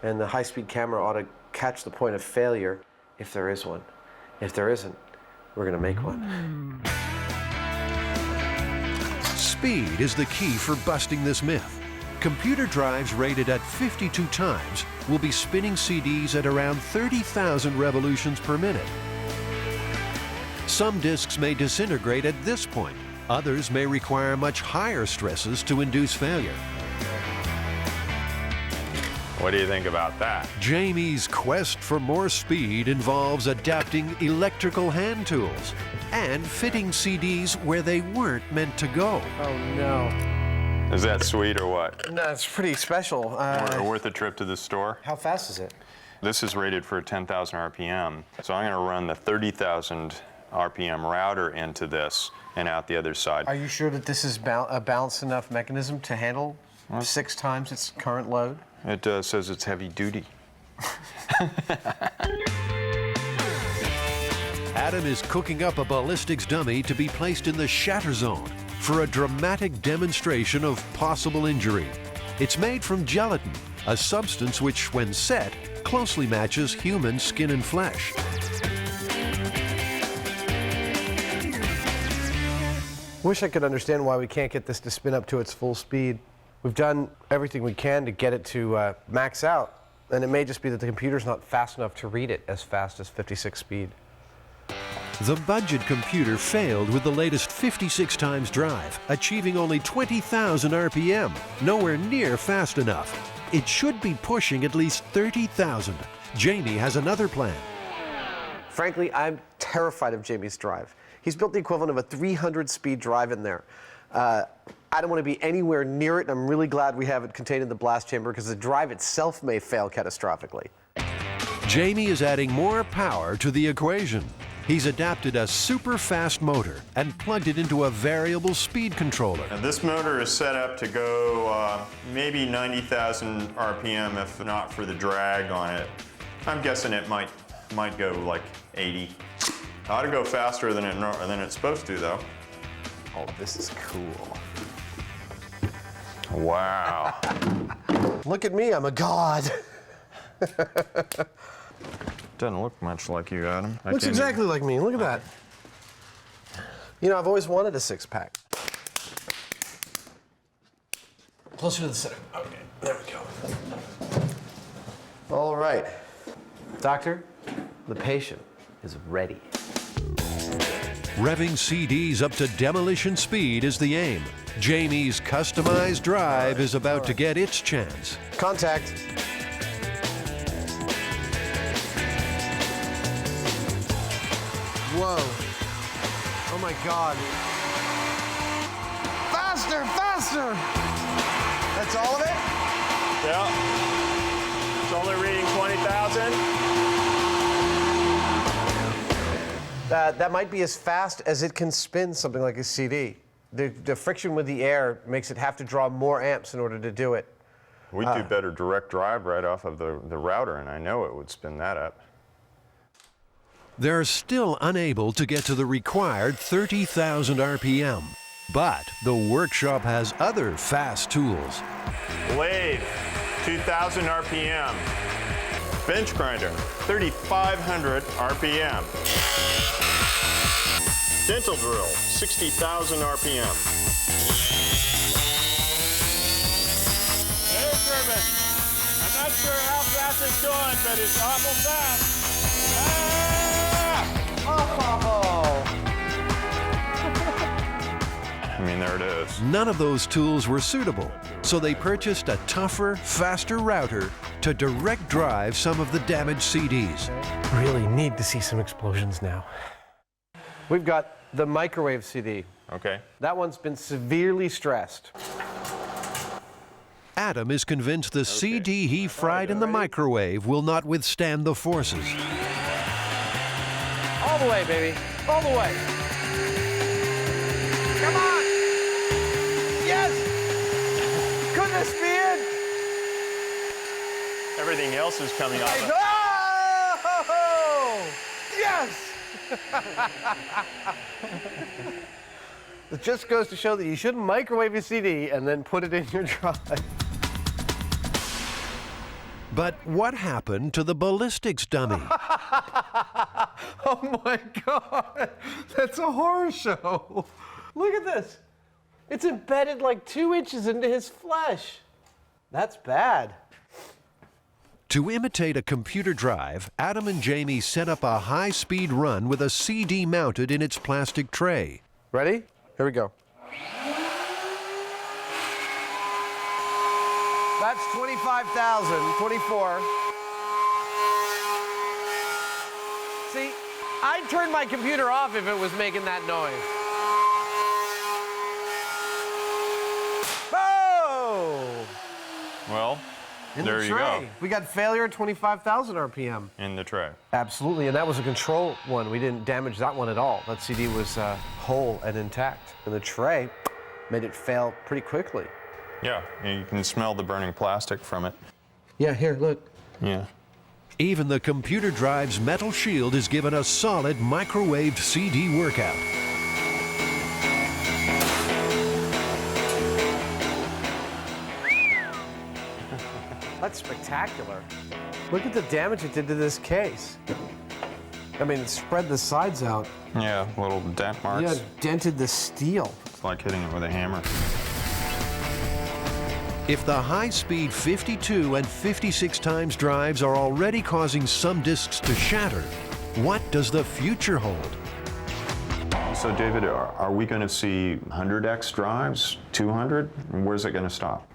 And the high-speed camera ought to catch the point of failure if there is one. If there isn't, we're going to make one. Speed is the key for busting this myth. computer drives rated at 52 times will be spinning CDs at around 30,000 revolutions per minute. Some disks may disintegrate at this point. Others may require much higher stresses to induce failure. What do you think about that? Jamie's quest for more speed involves adapting electrical hand tools and fitting CDs where they weren't meant to go. Oh no. Is that sweet or what? No, it's pretty special. Worth a trip to the store? How fast is it? This is rated for 10,000 RPM. So I'm going to run the 30,000 RPM router into this and out the other side. Are you sure that this is a balanced enough mechanism to handle 6 times its current load? It says it's heavy duty. Adam is cooking up a ballistics dummy to be placed in the shatter zone for a dramatic demonstration of possible injury. It's made from gelatin, a substance which, when set, closely matches human skin and flesh. Wish I could understand why we can't get this to spin up to its full speed. We've done everything we can to get it to max out, and it may just be that the computer's not fast enough to read it as fast as 56 speed. The budget computer failed with the latest 56 times drive, achieving only 20,000 RPM, nowhere near fast enough. It should be pushing at least 30,000. Jamie has another plan. Frankly, I'm terrified of Jamie's drive. He's built the equivalent of a 300-speed drive in there. I don't want to be anywhere near it, and I'm really glad we have it contained in the blast chamber because the drive itself may fail catastrophically. Jamie is adding more power to the equation. He's adapted a super fast motor and plugged it into a variable speed controller. And this motor is set up to go maybe 90,000 RPM if not for the drag on it. I'm guessing it might go like 80. Ought to go faster than it's supposed to though. Oh, this is cool. Wow. Look at me, I'm a god. Doesn't look much like you, Adam. Looks exactly like me, look at that. You know, I've always wanted a 6-pack. Closer to the center. Okay, there we go. All right. Doctor, the patient is ready. Revving CDs up to demolition speed is the aim. Jamie's customized drive is about to get its chance. Contact. Whoa. Oh my God. Faster, faster! That's all of it? Yeah. It's only reading 20,000. That might be as fast as it can spin something like a CD. The friction with the air makes it have to draw more amps in order to do it. We'd do better direct drive right off of the router, and I know it would spin that up. They're still unable to get to the required 30,000 RPM. But the workshop has other fast tools. Lathe, 2,000 RPM. Bench grinder, 3,500 RPM. Dental drill, 60,000 RPM. Hey, Sherman. I'm not sure how fast it's going, but it's awful fast. I mean, there it is. None of those tools were suitable, so they purchased a tougher, faster router to direct drive some of the damaged CDs. Really need to see some explosions now. We've got the microwave CD. Okay. That one's been severely stressed. Adam is convinced the CD he fried in the microwave will not withstand the forces. All the way, baby. All the way. Come on! Yes! Could this be it? Everything else is coming off. Oh! Yes! It just goes to show that you shouldn't microwave your CD and then put it in your drive. But what happened to the ballistics dummy? Oh my God, that's a horror show. Look at this. It's embedded like 2 inches into his flesh. That's bad. To imitate a computer drive, Adam and Jamie set up a high-speed run with a CD mounted in its plastic tray. Ready? Here we go. That's 25,000, 24. See, I'd turn my computer off if it was making that noise. Oh! Well, In there the you tray. go. We got failure at 25,000 RPM. In the tray. Absolutely, and that was a control one. We didn't damage that one at all. That CD was whole and intact. And the tray made it fail pretty quickly. Yeah, and you can smell the burning plastic from it. Yeah, here, look. Yeah. Even the computer drive's metal shield is given a solid microwaved CD workout. That's spectacular. Look at the damage it did to this case. I mean, it spread the sides out. Yeah, little dent marks. Yeah, it dented the steel. It's like hitting it with a hammer. If the high-speed 52 and 56 times drives are already causing some disks to shatter, what does the future hold? So, David, are we going to see 100x drives, 200? Where's it going to stop?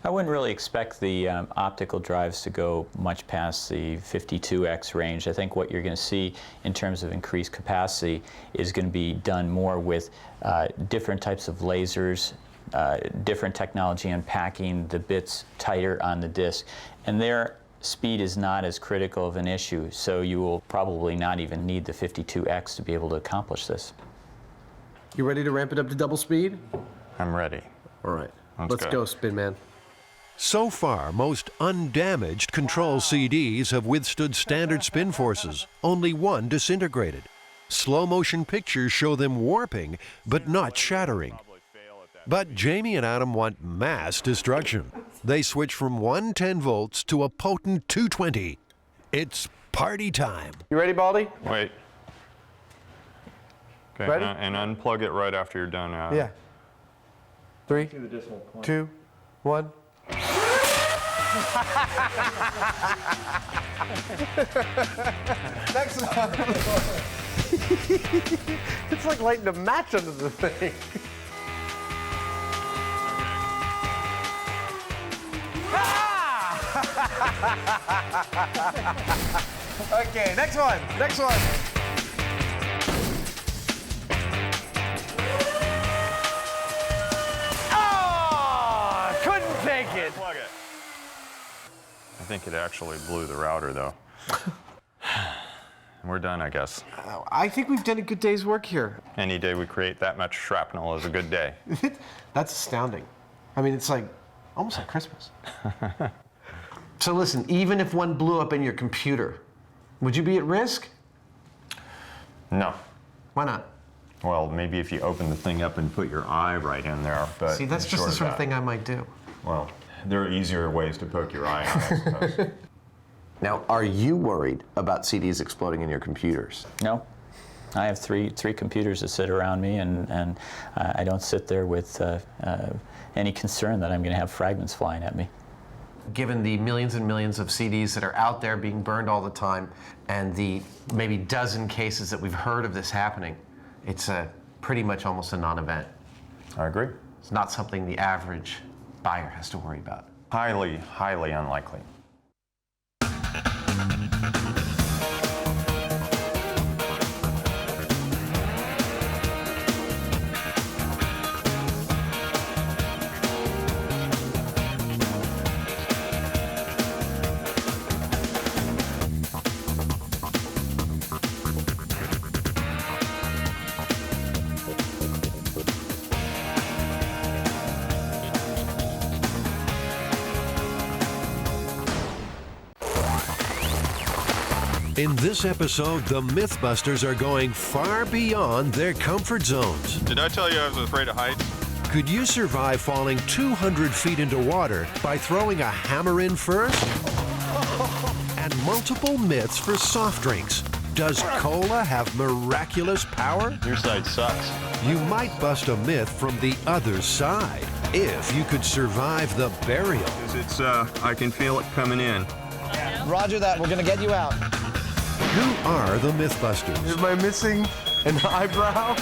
I wouldn't really expect the optical drives to go much past the 52x range. I think what you're going to see in terms of increased capacity is going to be done more with different types of lasers, different technology unpacking the bits tighter on the disk, and their speed is not as critical of an issue, so you will probably not even need the 52x to be able to accomplish this. You ready to ramp it up to double speed? I'm ready. All right, let's go, Spin Man. So far, most undamaged control CDs have withstood standard spin forces. Only one disintegrated. Slow-motion pictures show them warping, but not shattering. But Jamie and Adam want mass destruction. They switch from 110 volts to a potent 220. It's party time. You ready, Baldy? Wait. Okay, Ready? And unplug it right after you're done. Yeah. 3, 2, 1. Next one. It's like lighting a match under the thing. Okay, next one. Next one. Oh, couldn't take it. Plug it. I think it actually blew the router, though. We're done, I guess. I think we've done a good day's work here. Any day we create that much shrapnel is a good day. That's astounding. I mean, it's like almost like Christmas. So listen, even if one blew up in your computer, would you be at risk? No. Why not? Well, maybe if you open the thing up and put your eye right in there, but... See, that's just the sort of thing I might do. Well, there are easier ways to poke your eye out, I suppose. Now, are you worried about CDs exploding in your computers? No. I have three computers that sit around me, and I don't sit there with any concern that I'm going to have fragments flying at me. Given the millions and millions of CDs that are out there being burned all the time, and the maybe dozen cases that we've heard of this happening, it's pretty much almost a non-event. I agree. It's not something the average buyer has to worry about. Highly, highly unlikely. In this episode, the MythBusters are going far beyond their comfort zones. Did I tell you I was afraid of heights? Could you survive falling 200 feet into water by throwing a hammer in first? And multiple myths for soft drinks. Does cola have miraculous power? Your side sucks. You might bust a myth from the other side. if you could survive the burial. It's, I can feel it coming in. Roger that. We're going to get you out. Who are the MythBusters? Am I missing an eyebrow?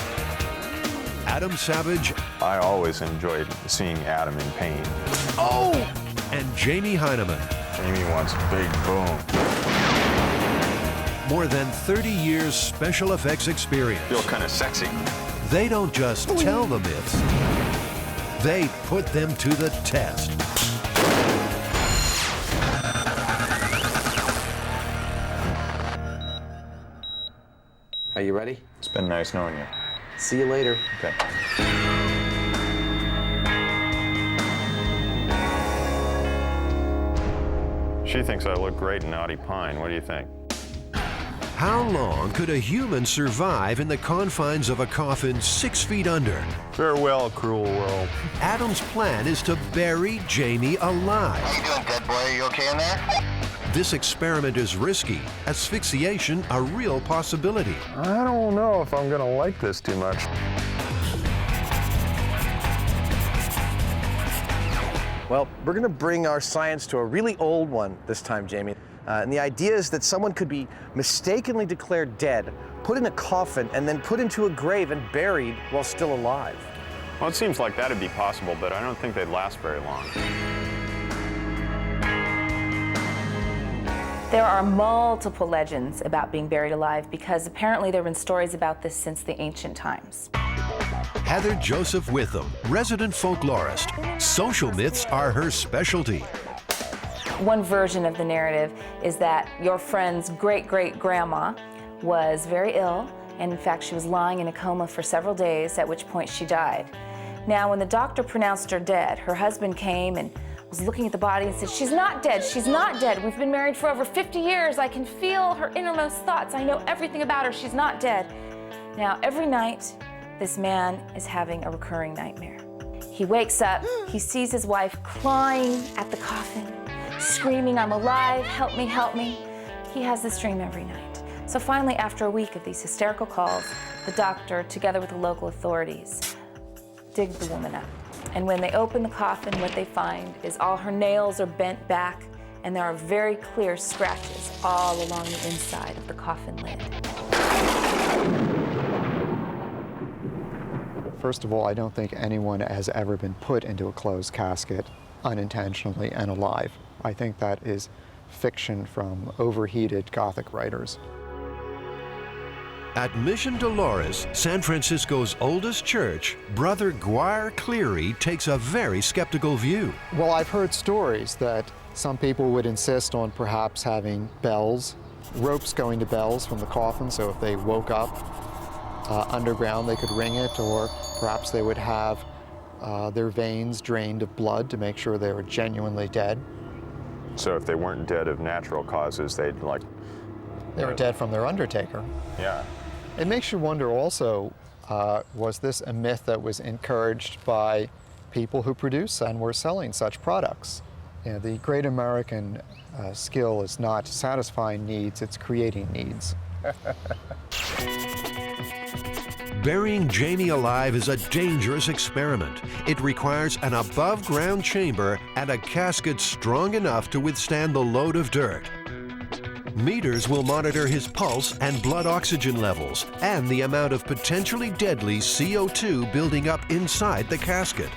Adam Savage. I always enjoyed seeing Adam in pain. Oh! And Jamie Hyneman. Jamie wants a big boom. More than 30 years special effects experience. Feel kind of sexy. They don't just tell the myths, they put them to the test. Are you ready? It's been nice knowing you. See you later. Okay. She thinks I look great in Naughty Pine. What do you think? How long could a human survive in the confines of a coffin 6 feet under? Farewell, cruel world. Adam's plan is to bury Jamie alive. How you doing, dead boy? Are you okay in there? This experiment is risky, asphyxiation a real possibility. I don't know if I'm gonna like this too much. Well, we're going to bring our science to a really old one this time, Jamie. And the idea is that someone could be mistakenly declared dead, put in a coffin, and then put into a grave and buried while still alive. Well, it seems like that'd be possible, but I don't think they'd last very long. There are multiple legends about being buried alive because apparently there have been stories about this since the ancient times. Heather Joseph Witham, resident folklorist. Social myths are her specialty. One version of the narrative is that your friend's great-great-grandma was very ill, and in fact she was lying in a coma for several days, at which point she died. Now, when the doctor pronounced her dead, her husband came and was looking at the body and said, "She's not dead, she's not dead. We've been married for over 50 years. I can feel her innermost thoughts. I know everything about her. She's not dead." Now, every night, this man is having a recurring nightmare. He wakes up, he sees his wife clawing at the coffin, screaming, "I'm alive, help me, help me." He has this dream every night. So finally, after a week of these hysterical calls, the doctor, together with the local authorities, dig the woman up. And when they open the coffin, what they find is all her nails are bent back, and there are very clear scratches all along the inside of the coffin lid. First of all, I don't think anyone has ever been put into a closed casket unintentionally and alive. I think that is fiction from overheated Gothic writers. At Mission Dolores, San Francisco's oldest church, Brother Guire Cleary takes a very skeptical view. Well, I've heard stories that some people would insist on perhaps having bells, ropes going to bells from the coffin, so if they woke up underground they could ring it, or perhaps they would have their veins drained of blood to make sure they were genuinely dead. So if they weren't dead of natural causes, they'd like... They were dead from their undertaker. Yeah. It makes you wonder also, was this a myth that was encouraged by people who produce and were selling such products? You know, the great American skill is not satisfying needs, it's creating needs. Burying Jamie alive is a dangerous experiment. It requires an above-ground chamber and a casket strong enough to withstand the load of dirt. Meters will monitor his pulse and blood oxygen levels and the amount of potentially deadly CO2 building up inside the casket.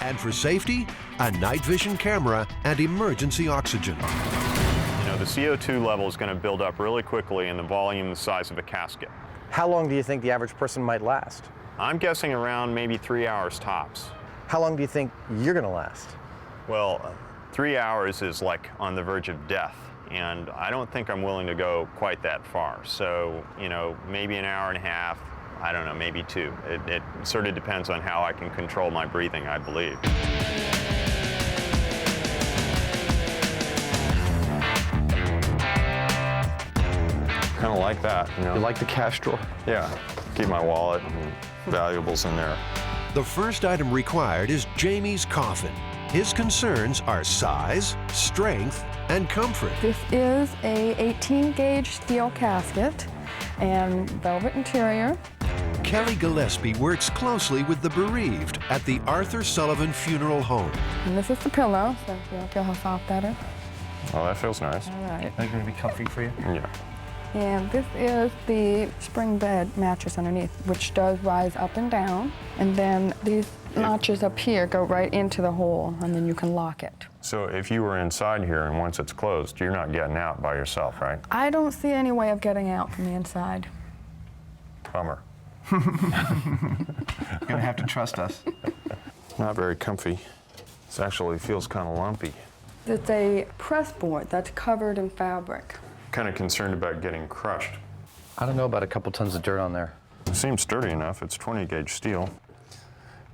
And for safety, a night vision camera and emergency oxygen. You know, the CO2 level is going to build up really quickly in the volume the size of a casket. How long do you think the average person might last? I'm guessing around maybe 3 hours tops. How long do you think you're going to last? Well, 3 hours is like on the verge of death, and I don't think I'm willing to go quite that far. So, you know, maybe an hour and a half, I don't know, maybe 2. It sort of depends on how I can control my breathing, I believe. Kind of like that, you know. You like the cash drawer? Yeah, keep my wallet and valuables in there. The first item required is Jamie's coffin. His concerns are size, strength, and comfort. This is a 18-gauge steel casket and velvet interior. Kelly Gillespie works closely with the bereaved at the Arthur Sullivan Funeral Home. And this is the pillow, so you'll feel how soft that is. Oh, that feels nice. All right. Are they going to be comfy for you? Yeah. And this is the spring bed mattress underneath, which does rise up and down. And then these notches up here go right into the hole, and then you can lock it. So if you were inside here and once it's closed, you're not getting out by yourself, right? I don't see any way of getting out from the inside. Bummer. You're gonna have to trust us. Not very comfy. This actually feels kind of lumpy. It's a press board that's covered in fabric. Kind of concerned about getting crushed. I don't know about a couple tons of dirt on there. It seems sturdy enough. It's 20 gauge steel.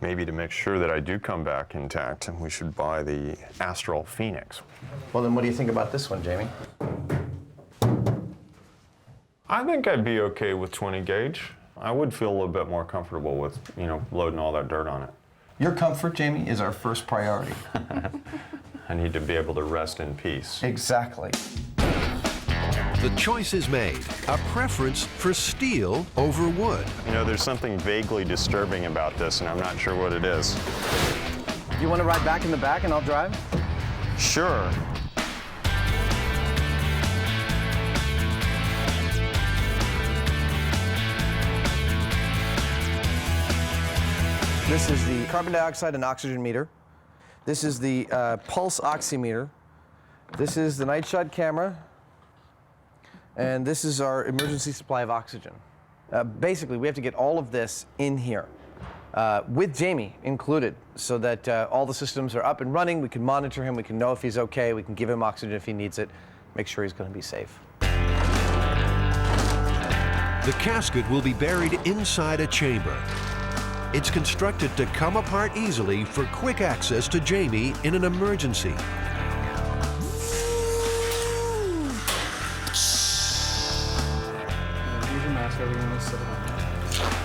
Maybe to make sure that I do come back intact, we should buy the Astral Phoenix. Well, then what do you think about this one, Jamie? I think I'd be okay with 20 gauge. I would feel a little bit more comfortable with, you know, loading all that dirt on it. Your comfort, Jamie, is our first priority. I need to be able to rest in peace. Exactly. The choice is made, a preference for steel over wood. You know, there's something vaguely disturbing about this, and I'm not sure what it is. Do you want to ride back in the back and I'll drive? Sure. This is the carbon dioxide and oxygen meter. This is the pulse oximeter. This is the night shot camera. And this is our emergency supply of oxygen. Basically, we have to get all of this in here, with Jamie included, so that all the systems are up and running. We can monitor him, we can know if he's okay, we can give him oxygen if he needs it, make sure he's going to be safe. The casket will be buried inside a chamber. It's constructed to come apart easily for quick access to Jamie in an emergency.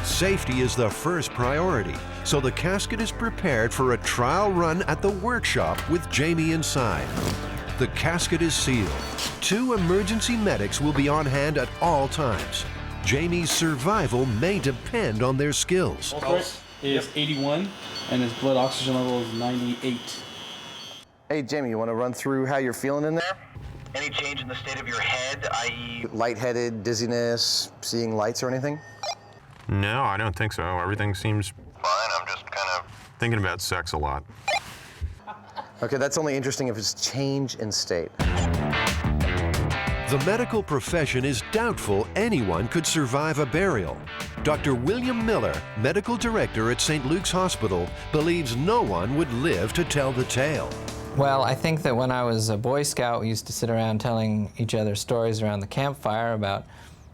Safety is the first priority, so the casket is prepared for a trial run at the workshop with Jamie inside. The casket is sealed. 2 emergency medics will be on hand at all times. Jamie's survival may depend on their skills. Pulse is 81, and his blood oxygen level is 98. Hey, Jamie, you want to run through how you're feeling in there? Any change in the state of your head, i.e. Lightheaded, dizziness, seeing lights or anything? No, I don't think so. Everything seems fine? I'm just kind of thinking about sex a lot. Okay, that's only interesting if it's change in state. The medical profession is doubtful anyone could survive a burial. Dr. William Miller, medical director at St. Luke's Hospital, believes no one would live to tell the tale. Well, I think that when I was a Boy Scout, we used to sit around telling each other stories around the campfire about,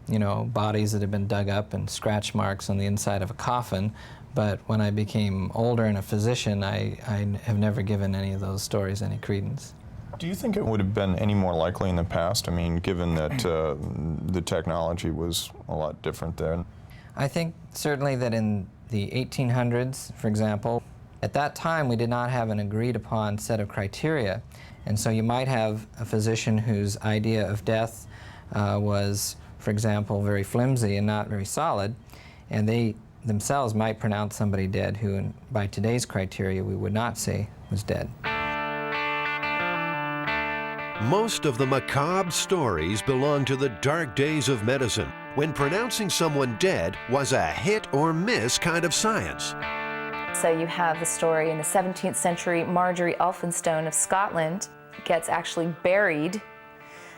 you know, bodies that had been dug up and scratch marks on the inside of a coffin. But when I became older and a physician, I have never given any of those stories any credence. Do you think it would have been any more likely in the past? I mean, given that the technology was a lot different then. I think certainly that in the 1800s, for example, at that time we did not have an agreed upon set of criteria. And so you might have a physician whose idea of death was, for example, very flimsy and not very solid, and they themselves might pronounce somebody dead who, by today's criteria, we would not say was dead. Most of the macabre stories belong to the dark days of medicine, when pronouncing someone dead was a hit or miss kind of science. So you have the story in the 17th century, Marjorie Elphinstone of Scotland gets actually buried.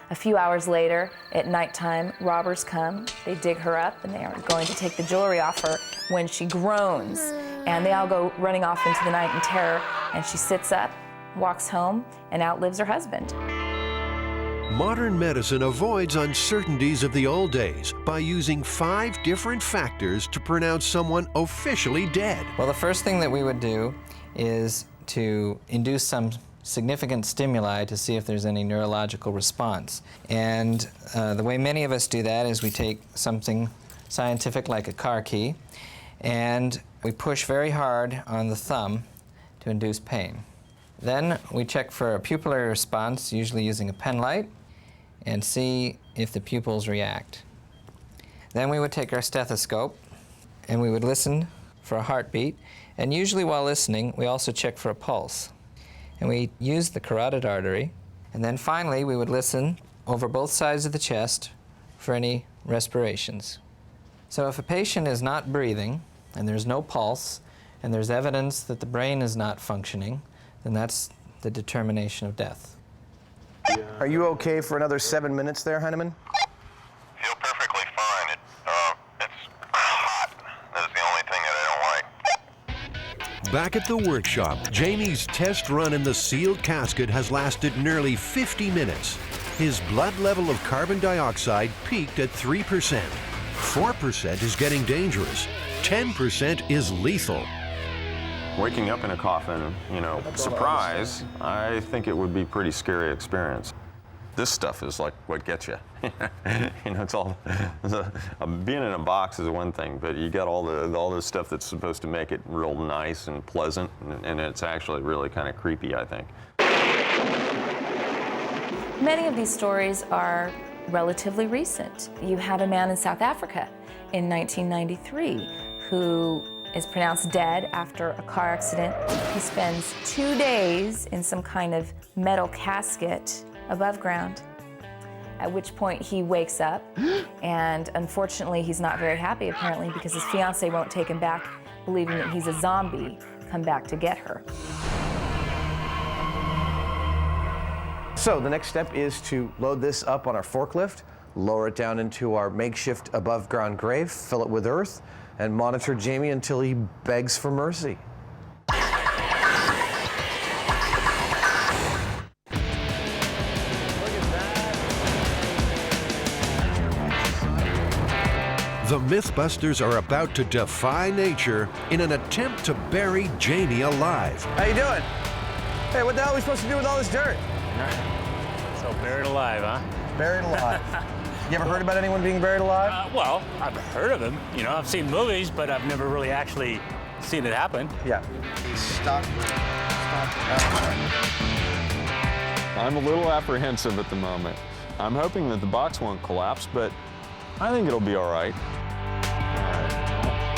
A few hours later, at nighttime, robbers come, they dig her up, and they are going to take the jewelry off her when she groans. And they all go running off into the night in terror, and she sits up, walks home, and outlives her husband. Modern medicine avoids uncertainties of the old days by using 5 different factors to pronounce someone officially dead. Well, the first thing that we would do is to induce some significant stimuli to see if there's any neurological response. And the way many of us do that is we take something scientific like a car key and we push very hard on the thumb to induce pain. Then we check for a pupillary response, usually using a pen light, and see if the pupils react. Then we would take our stethoscope and we would listen for a heartbeat. And usually while listening, we also check for a pulse. And we use the carotid artery. And then finally, we would listen over both sides of the chest for any respirations. So if a patient is not breathing, and there's no pulse, and there's evidence that the brain is not functioning, then that's the determination of death. Are you okay for another 7 minutes there, Hyneman? Feel perfectly fine. It's hot. That's the only thing that I don't like. Back at the workshop, Jamie's test run in the sealed casket has lasted nearly 50 minutes. His blood level of carbon dioxide peaked at 3%. 4% is getting dangerous. 10% is lethal. Waking up in a coffin, you know, surprise, I think it would be a pretty scary experience. This stuff is like what gets you. You know, it's all, being in a box is one thing, but you got all the stuff that's supposed to make it real nice and pleasant, and it's actually really kind of creepy, I think. Many of these stories are relatively recent. You have a man in South Africa in 1993 who is pronounced dead after a car accident. He spends 2 days in some kind of metal casket above ground, at which point he wakes up, and unfortunately he's not very happy apparently because his fiancée won't take him back, believing that he's a zombie come back to get her. So the next step is to load this up on our forklift, lower it down into our makeshift above-ground grave, fill it with earth, and monitor Jamie until he begs for mercy. The MythBusters are about to defy nature in an attempt to bury Jamie alive. How you doing? Hey, what the hell are we supposed to do with all this dirt? So buried alive, huh? Buried alive. You ever heard about anyone being buried alive? Well, I've heard of him. You know, I've seen movies, but I've never really actually seen it happen. Yeah. Stop. I'm a little apprehensive at the moment. I'm hoping that the box won't collapse, but I think it'll be all right.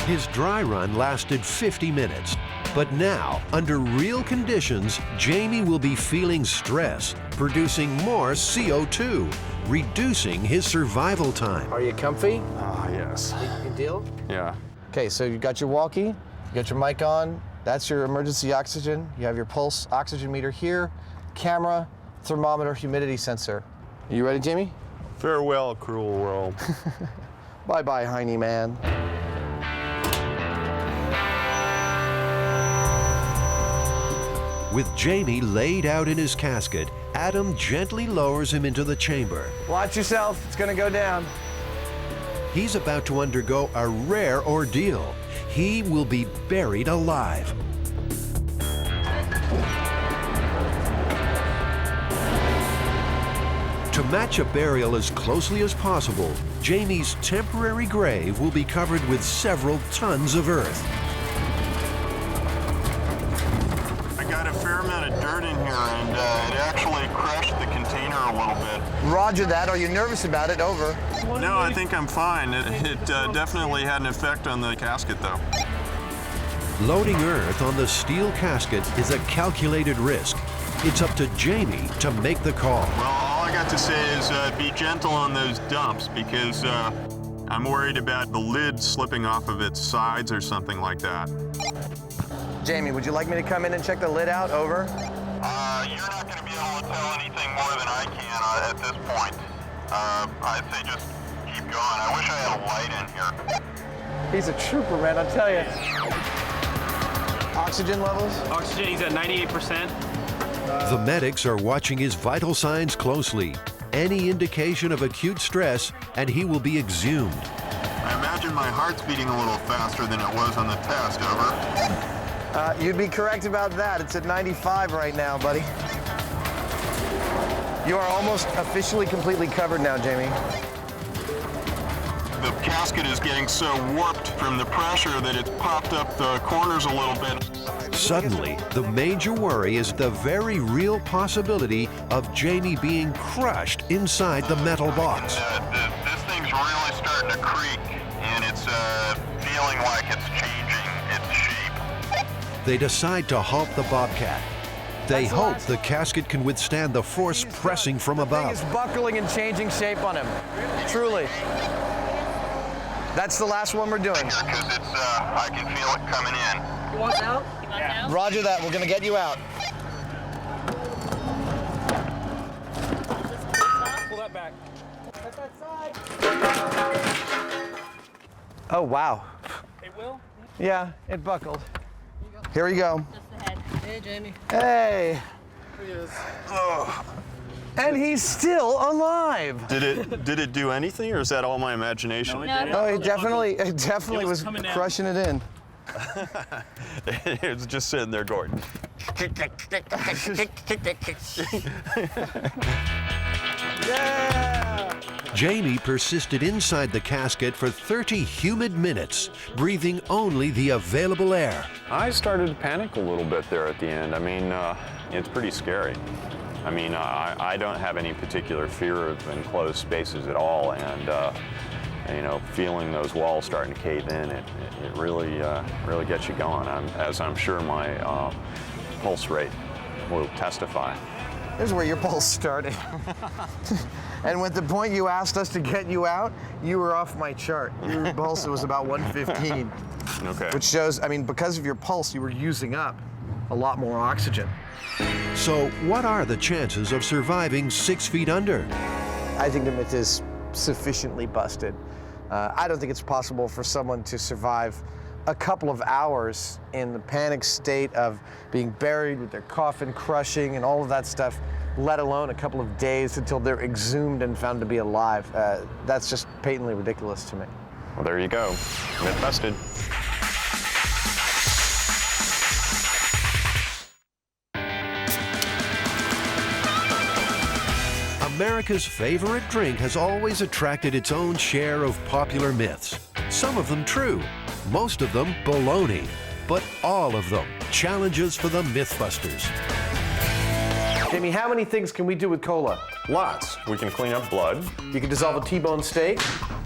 His dry run lasted 50 minutes. But now, under real conditions, Jamie will be feeling stress, producing more CO2, reducing his survival time. Are you comfy? Ah, yes. Good deal? Yeah. Okay, so you got your walkie, you got your mic on, that's your emergency oxygen, you have your pulse oxygen meter here, camera, thermometer, humidity sensor. Are you ready, Jamie? Farewell, cruel world. Bye-bye, Hyneman. With Jamie laid out in his casket, Adam gently lowers him into the chamber. Watch yourself, it's gonna go down. He's about to undergo a rare ordeal. He will be buried alive. To match a burial as closely as possible, Jamie's temporary grave will be covered with several tons of earth. I got a fair amount of dirt in here, and it actually crushed the container a little bit. Roger that. Are you nervous about it? Over. No, I think I'm fine. It definitely had an effect on the casket, though. Loading earth on the steel casket is a calculated risk. It's up to Jamie to make the call. Well, all I got to say is be gentle on those dumps, because I'm worried about the lid slipping off of its sides or something like that. Jamie, would you like me to come in and check the lid out? Over. You're not going to be able to tell anything more than I can at this point. I'd say just keep going. I wish I had a light in here. He's a trooper, man, I'll tell you. Oxygen levels? Oxygen, he's at 98%. The medics are watching his vital signs closely. Any indication of acute stress, and he will be exhumed. I imagine my heart's beating a little faster than it was on the test, over. You'd be correct about that. It's at 95 right now, buddy. You are almost officially completely covered now, Jamie. The casket is getting so warped from the pressure that it's popped up the corners a little bit. Suddenly, the major worry is the very real possibility of Jamie being crushed inside the metal box. This thing's really starting to creak, and it's feeling feeling like it's changing its shape. They decide to halt the Bobcat. They hope the casket can withstand the force pressing from The above. thing is buckling and changing shape on him. Truly. That's the last one we're doing. Because it's, I can feel it coming in. You want out? You want out? Roger that. We're going to get you out. Pull that back. Oh, wow. It will? Yeah, it buckled. Here we go. Just the head. Hey, Jamie. Hey. Here he is. And he's still alive. Did it do anything, or is that all my imagination? No, it definitely was crushing it in. It was just sitting there going. Yeah! Jamie persisted inside the casket for 30 humid minutes, breathing only the available air. I started to panic a little bit there at the end. I mean, it's pretty scary. I mean, I don't have any particular fear of enclosed spaces at all, and you know, feeling those walls starting to cave in, it really gets you going. As I'm sure my pulse rate will testify. Here's where your pulse started. And with the point you asked us to get you out, you were off my chart. Your pulse was about 115. Okay. Which shows, I mean, because of your pulse, you were using up a lot more oxygen. So what are the chances of surviving 6 feet under? I think the myth is sufficiently busted. I don't think it's possible for someone to survive a couple of hours in the panic state of being buried with their coffin crushing and all of that stuff, let alone a couple of days until they're exhumed and found to be alive. That's just patently ridiculous to me. Well, there you go. Myth busted. America's favorite drink has always attracted its own share of popular myths. Some of them true, most of them baloney, but all of them challenges for the Mythbusters. Jamie, how many things can we do with cola? Lots. We can clean up blood. You can dissolve a T-bone steak.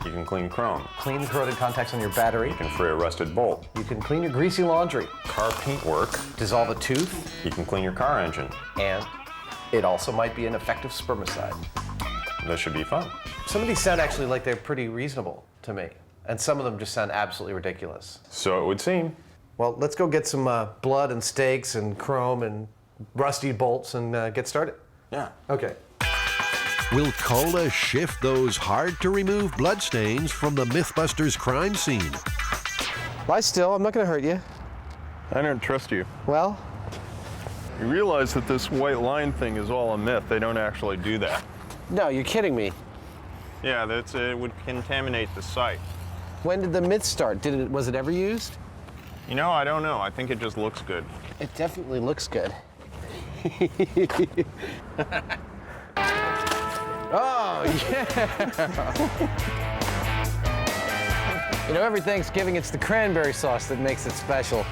You can clean chrome. Clean the corroded contacts on your battery. You can free a rusted bolt. You can clean your greasy laundry. Car paint work. Dissolve a tooth. You can clean your car engine. And it also might be an effective spermicide. This should be fun. Some of these sound actually like they're pretty reasonable to me, and some of them just sound absolutely ridiculous. So it would seem. Well, let's go get some blood and steaks and chrome and rusty bolts and get started. Yeah. Okay. Will cola shift those hard-to-remove bloodstains from the Mythbusters crime scene? Lie still, I'm not gonna hurt you. I don't trust you. Well? You realize that this white line thing is all a myth. They don't actually do that. No, you're kidding me. Yeah, it would contaminate the site. When did the myth start? Was it ever used? You know, I don't know. I think it just looks good. It definitely looks good. Oh, yeah! You know, every Thanksgiving, it's the cranberry sauce that makes it special.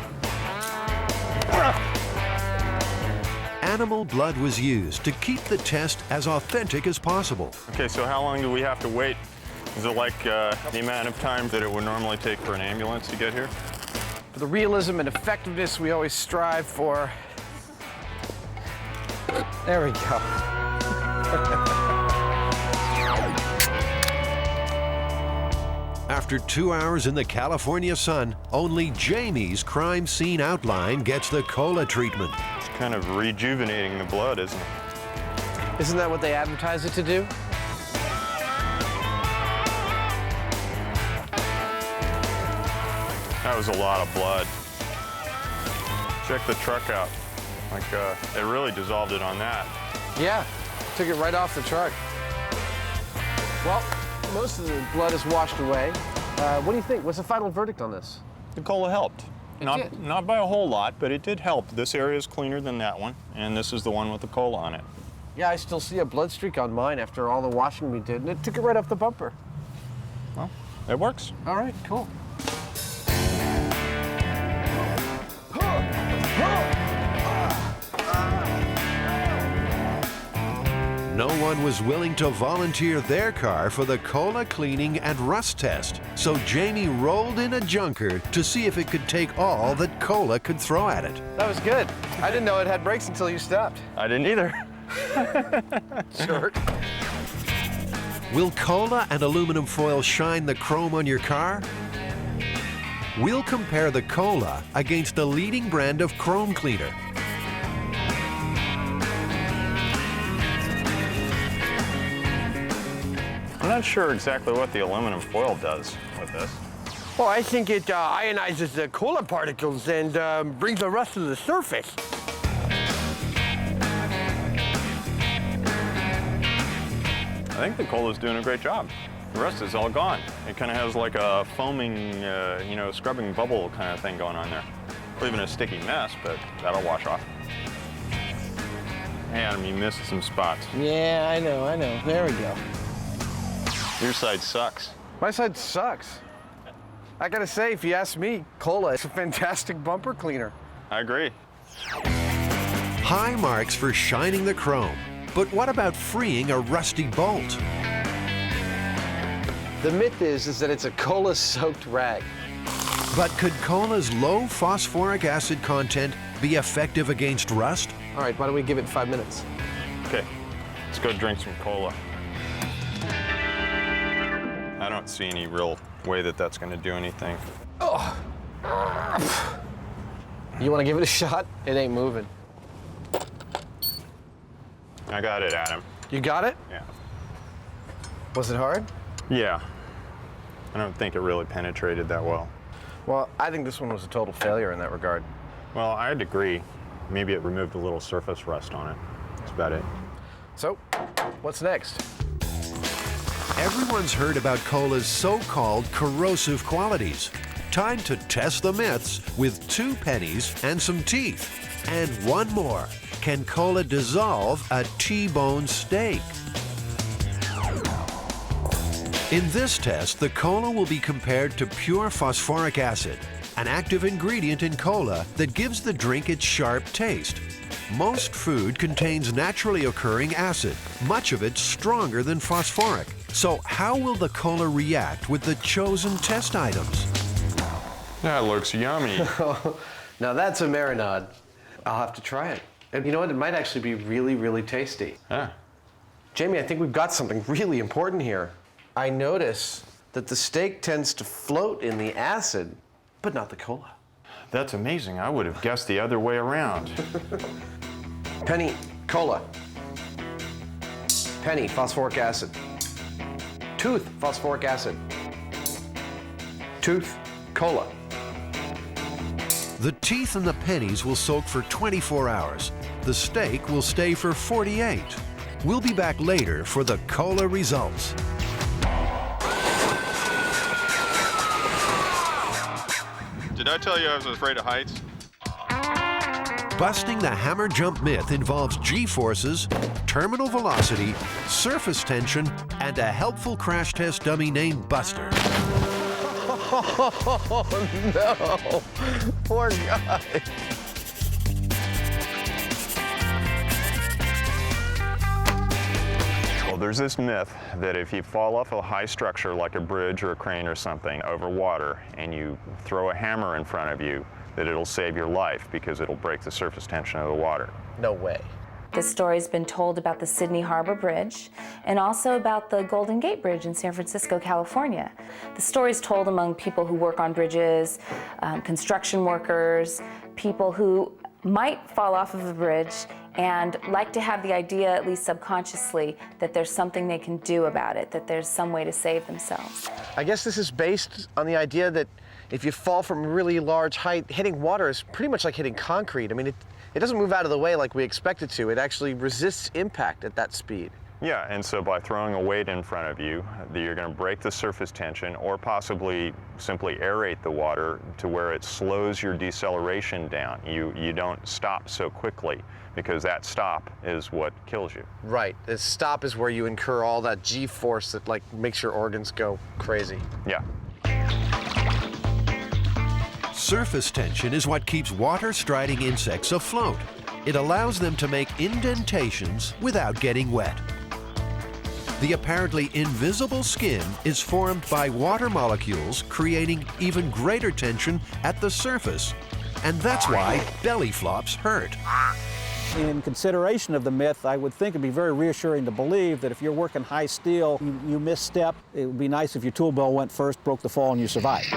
Animal blood was used to keep the test as authentic as possible. Okay, so how long do we have to wait? Is it like the amount of time that it would normally take for an ambulance to get here? For the realism and effectiveness we always strive for. There we go. After 2 hours in the California sun, only Jamie's crime scene outline gets the cola treatment. It's kind of rejuvenating the blood, isn't it? Isn't that what they advertise it to do? That was a lot of blood. Check the truck out. Like, it really dissolved it on that. Yeah, took it right off the truck. Well, most of the blood is washed away. What do you think? What's the final verdict on this? The cola helped. Not by a whole lot, but it did help. This area is cleaner than that one, and this is the one with the cola on it. Yeah, I still see a blood streak on mine after all the washing we did, and it took it right off the bumper. Well, it works. All right, cool. No everyone was willing to volunteer their car for the cola cleaning and rust test. So Jamie rolled in a junker to see if it could take all that cola could throw at it. That was good. I didn't know it had brakes until you stopped. I didn't either. Jerk. Will cola and aluminum foil shine the chrome on your car? We'll compare the cola against a leading brand of chrome cleaner. I'm not sure exactly what the aluminum foil does with this. Well, I think it ionizes the cola particles and brings the rust to the surface. I think the cola's doing a great job. The rest is all gone. It kind of has like a foaming, you know, scrubbing bubble kind of thing going on there. Leaving a sticky mess, but that'll wash off. Hey, Adam, you missed some spots. Yeah, I know. There we go. Your side sucks. My side sucks. I gotta say, if you ask me, cola is a fantastic bumper cleaner. I agree. High marks for shining the chrome. But what about freeing a rusty bolt? The myth is that it's a cola-soaked rag. But could cola's low phosphoric acid content be effective against rust? All right, why don't we give it 5 minutes? Okay, let's go drink some cola. I don't see any real way that that's going to do anything. Oh. You want to give it a shot? It ain't moving. I got it, Adam. You got it? Yeah. Was it hard? Yeah. I don't think it really penetrated that well. Well, I think this one was a total failure in that regard. Well, I'd agree. Maybe it removed a little surface rust on it. That's about it. So, what's next? Everyone's heard about cola's so-called corrosive qualities. Time to test the myths with 2 pennies and some teeth. And one more. Can cola dissolve a T-bone steak? In this test, the cola will be compared to pure phosphoric acid, an active ingredient in cola that gives the drink its sharp taste. Most food contains naturally occurring acid, much of it stronger than phosphoric. So how will the cola react with the chosen test items? That looks yummy. Now that's a marinade. I'll have to try it. And you know what? It might actually be really, really tasty. Yeah. Jamie, I think we've got something really important here. I notice that the steak tends to float in the acid, but not the cola. That's amazing. I would have guessed the other way around. Penny, cola. Penny, phosphoric acid. Tooth, phosphoric acid. Tooth, cola. The teeth and the pennies will soak for 24 hours. The steak will stay for 48. We'll be back later for the cola results. Did I tell you I was afraid of heights? Busting the hammer jump myth involves G-forces, terminal velocity, surface tension, and a helpful crash test dummy named Buster. Oh, no. Poor guy. Well, there's this myth that if you fall off a high structure like a bridge or a crane or something over water and you throw a hammer in front of you, that it'll save your life because it'll break the surface tension of the water. No way. This story's been told about the Sydney Harbor Bridge and also about the Golden Gate Bridge in San Francisco, California. The story's told among people who work on bridges, construction workers, people who might fall off of a bridge and like to have the idea, at least subconsciously, that there's something they can do about it, that there's some way to save themselves. I guess this is based on the idea that if you fall from a really large height, hitting water is pretty much like hitting concrete. I mean, it doesn't move out of the way like we expect it to. It actually resists impact at that speed. Yeah, and so by throwing a weight in front of you, you're going to break the surface tension or possibly simply aerate the water to where it slows your deceleration down. You don't stop so quickly because that stop is what kills you. Right. The stop is where you incur all that G-force that like makes your organs go crazy. Yeah. Surface tension is what keeps water-striding insects afloat. It allows them to make indentations without getting wet. The apparently invisible skin is formed by water molecules, creating even greater tension at the surface. And that's why belly flops hurt. In consideration of the myth, I would think it'd be very reassuring to believe that if you're working high steel, you misstep, it would be nice if your tool bell went first, broke the fall, and you survived.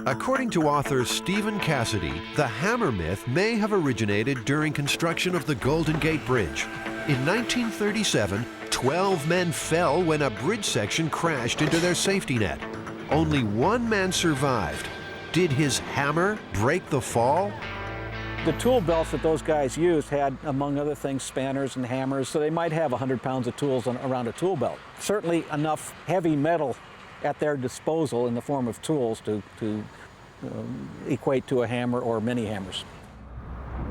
According to author Stephen Cassidy, the hammer myth may have originated during construction of the Golden Gate Bridge. In 1937, 12 men fell when a bridge section crashed into their safety net. Only one man survived. Did his hammer break the fall? The tool belts that those guys used had, among other things, spanners and hammers, so they might have 100 pounds of tools around a tool belt. Certainly enough heavy metal at their disposal in the form of tools to equate to a hammer or many hammers.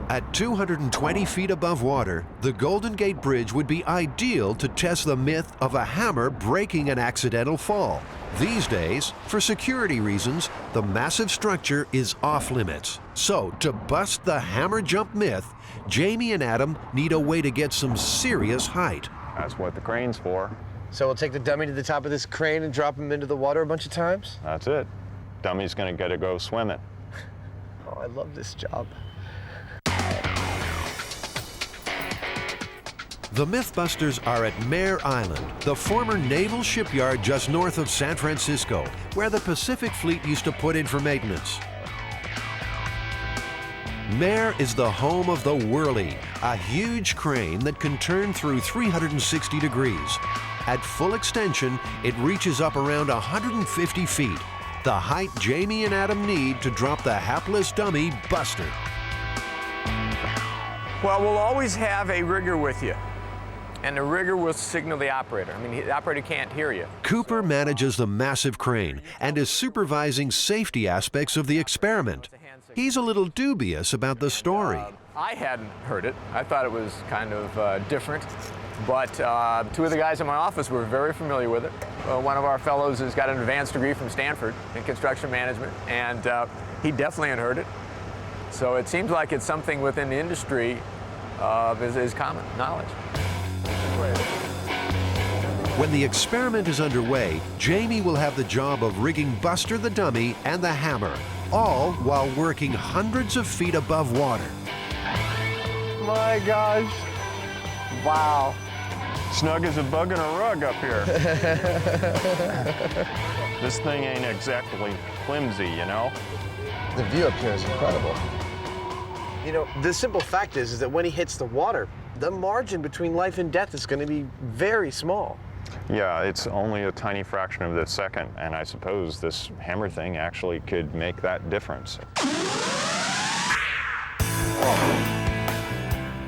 At 220 feet above water, the Golden Gate Bridge would be ideal to test the myth of a hammer breaking an accidental fall. These days, for security reasons, the massive structure is off limits. So, to bust the hammer jump myth, Jamie and Adam need a way to get some serious height. That's what the crane's for. So we'll take the dummy to the top of this crane and drop him into the water a bunch of times? That's it. Dummy's gonna get to go swimming. Oh, I love this job. The MythBusters are at Mare Island, the former naval shipyard just north of San Francisco, where the Pacific Fleet used to put in for maintenance. Mare is the home of the Whirly, a huge crane that can turn through 360 degrees. At full extension, it reaches up around 150 feet, the height Jamie and Adam need to drop the hapless dummy, Buster. Well, we'll always have a rigger with you. And the rigger will signal the operator. I mean, the operator can't hear you. Cooper manages the massive crane and is supervising safety aspects of the experiment. He's a little dubious about the story. I hadn't heard it. I thought it was kind of different. But two of the guys in my office were very familiar with it. One of our fellows has got an advanced degree from Stanford in construction management, and he definitely had heard it. So it seems like it's something within the industry is common knowledge. When the experiment is underway, Jamie will have the job of rigging Buster the dummy and the hammer, all while working hundreds of feet above water. My gosh. Wow. Snug as a bug in a rug up here. This thing ain't exactly flimsy, you know? The view up here is incredible. You know, the simple fact is that when he hits the water, the margin between life and death is going to be very small. Yeah, it's only a tiny fraction of a second, and I suppose this hammer thing actually could make that difference.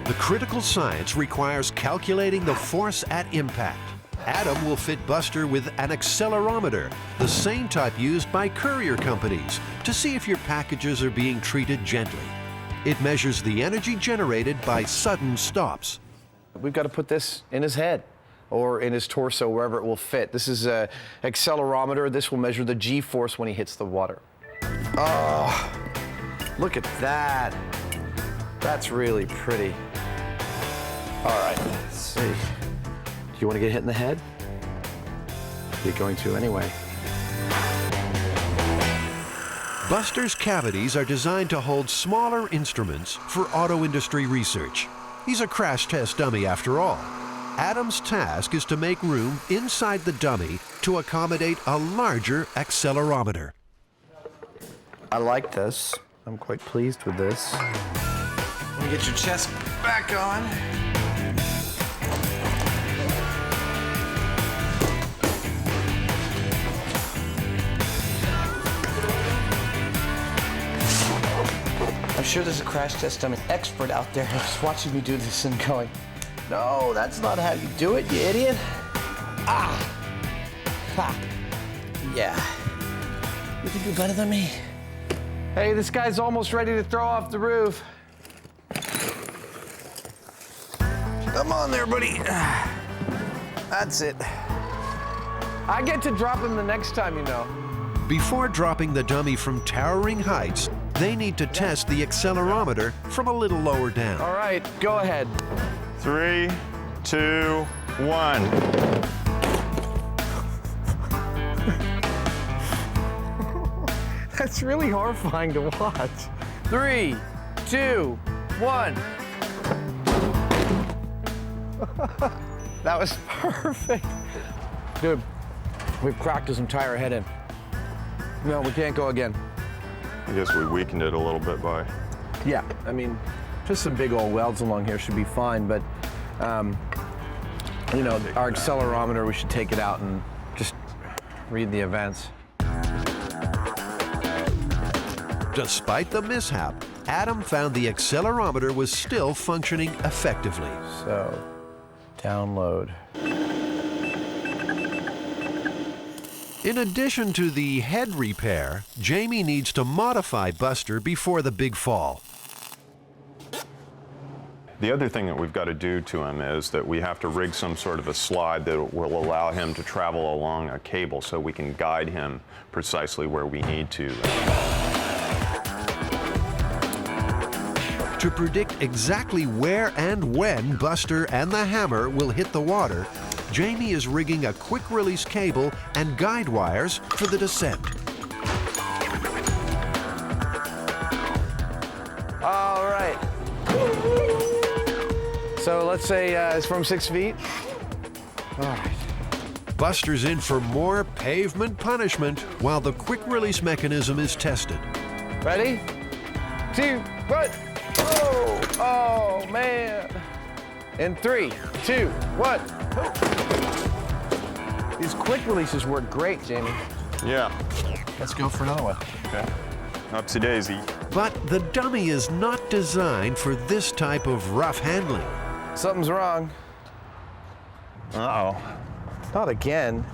The critical science requires calculating the force at impact. Adam will fit Buster with an accelerometer, the same type used by courier companies, to see if your packages are being treated gently. It measures the energy generated by sudden stops. We've got to put this in his head or in his torso, wherever it will fit. This is an accelerometer. This will measure the G-force when he hits the water. Oh, look at that. That's really pretty. All right, let's see. Do you want to get hit in the head? You're going to anyway. Buster's cavities are designed to hold smaller instruments for auto industry research. He's a crash test dummy after all. Adam's task is to make room inside the dummy to accommodate a larger accelerometer. I like this. I'm quite pleased with this. Let me get your chest back on. I'm sure there's a crash test dummy expert out there who's watching me do this and going, no, that's not how you do it, you idiot. Ah! Ha! Yeah. You can do better than me. Hey, this guy's almost ready to throw off the roof. Come on there, buddy. That's it. I get to drop him the next time, you know. Before dropping the dummy from towering heights, they need to test the accelerometer from a little lower down. All right, go ahead. 3, 2, 1. That's really horrifying to watch. 3, 2, 1. That was perfect. Dude, we've cracked his entire head in. No, we can't go again. I guess we weakened it a little bit by... Yeah, I mean, just some big old welds along here should be fine, but, you know, our accelerometer, we should take it out and just read the events. Despite the mishap, Adam found the accelerometer was still functioning effectively. So, download. In addition to the head repair, Jamie needs to modify Buster before the big fall. The other thing that we've got to do to him is that we have to rig some sort of a slide that will allow him to travel along a cable so we can guide him precisely where we need to. To predict exactly where and when Buster and the hammer will hit the water, Jamie is rigging a quick-release cable and guide wires for the descent. All right. So let's say it's from 6 feet. All right. Buster's in for more pavement punishment while the quick-release mechanism is tested. Ready? 2, 1. Oh, oh man. In 3, 2, 1. These quick releases work great, Jamie. Yeah. Let's go for another one. Okay. Upsy daisy. But the dummy is not designed for this type of rough handling. Something's wrong. Uh-oh. Not again.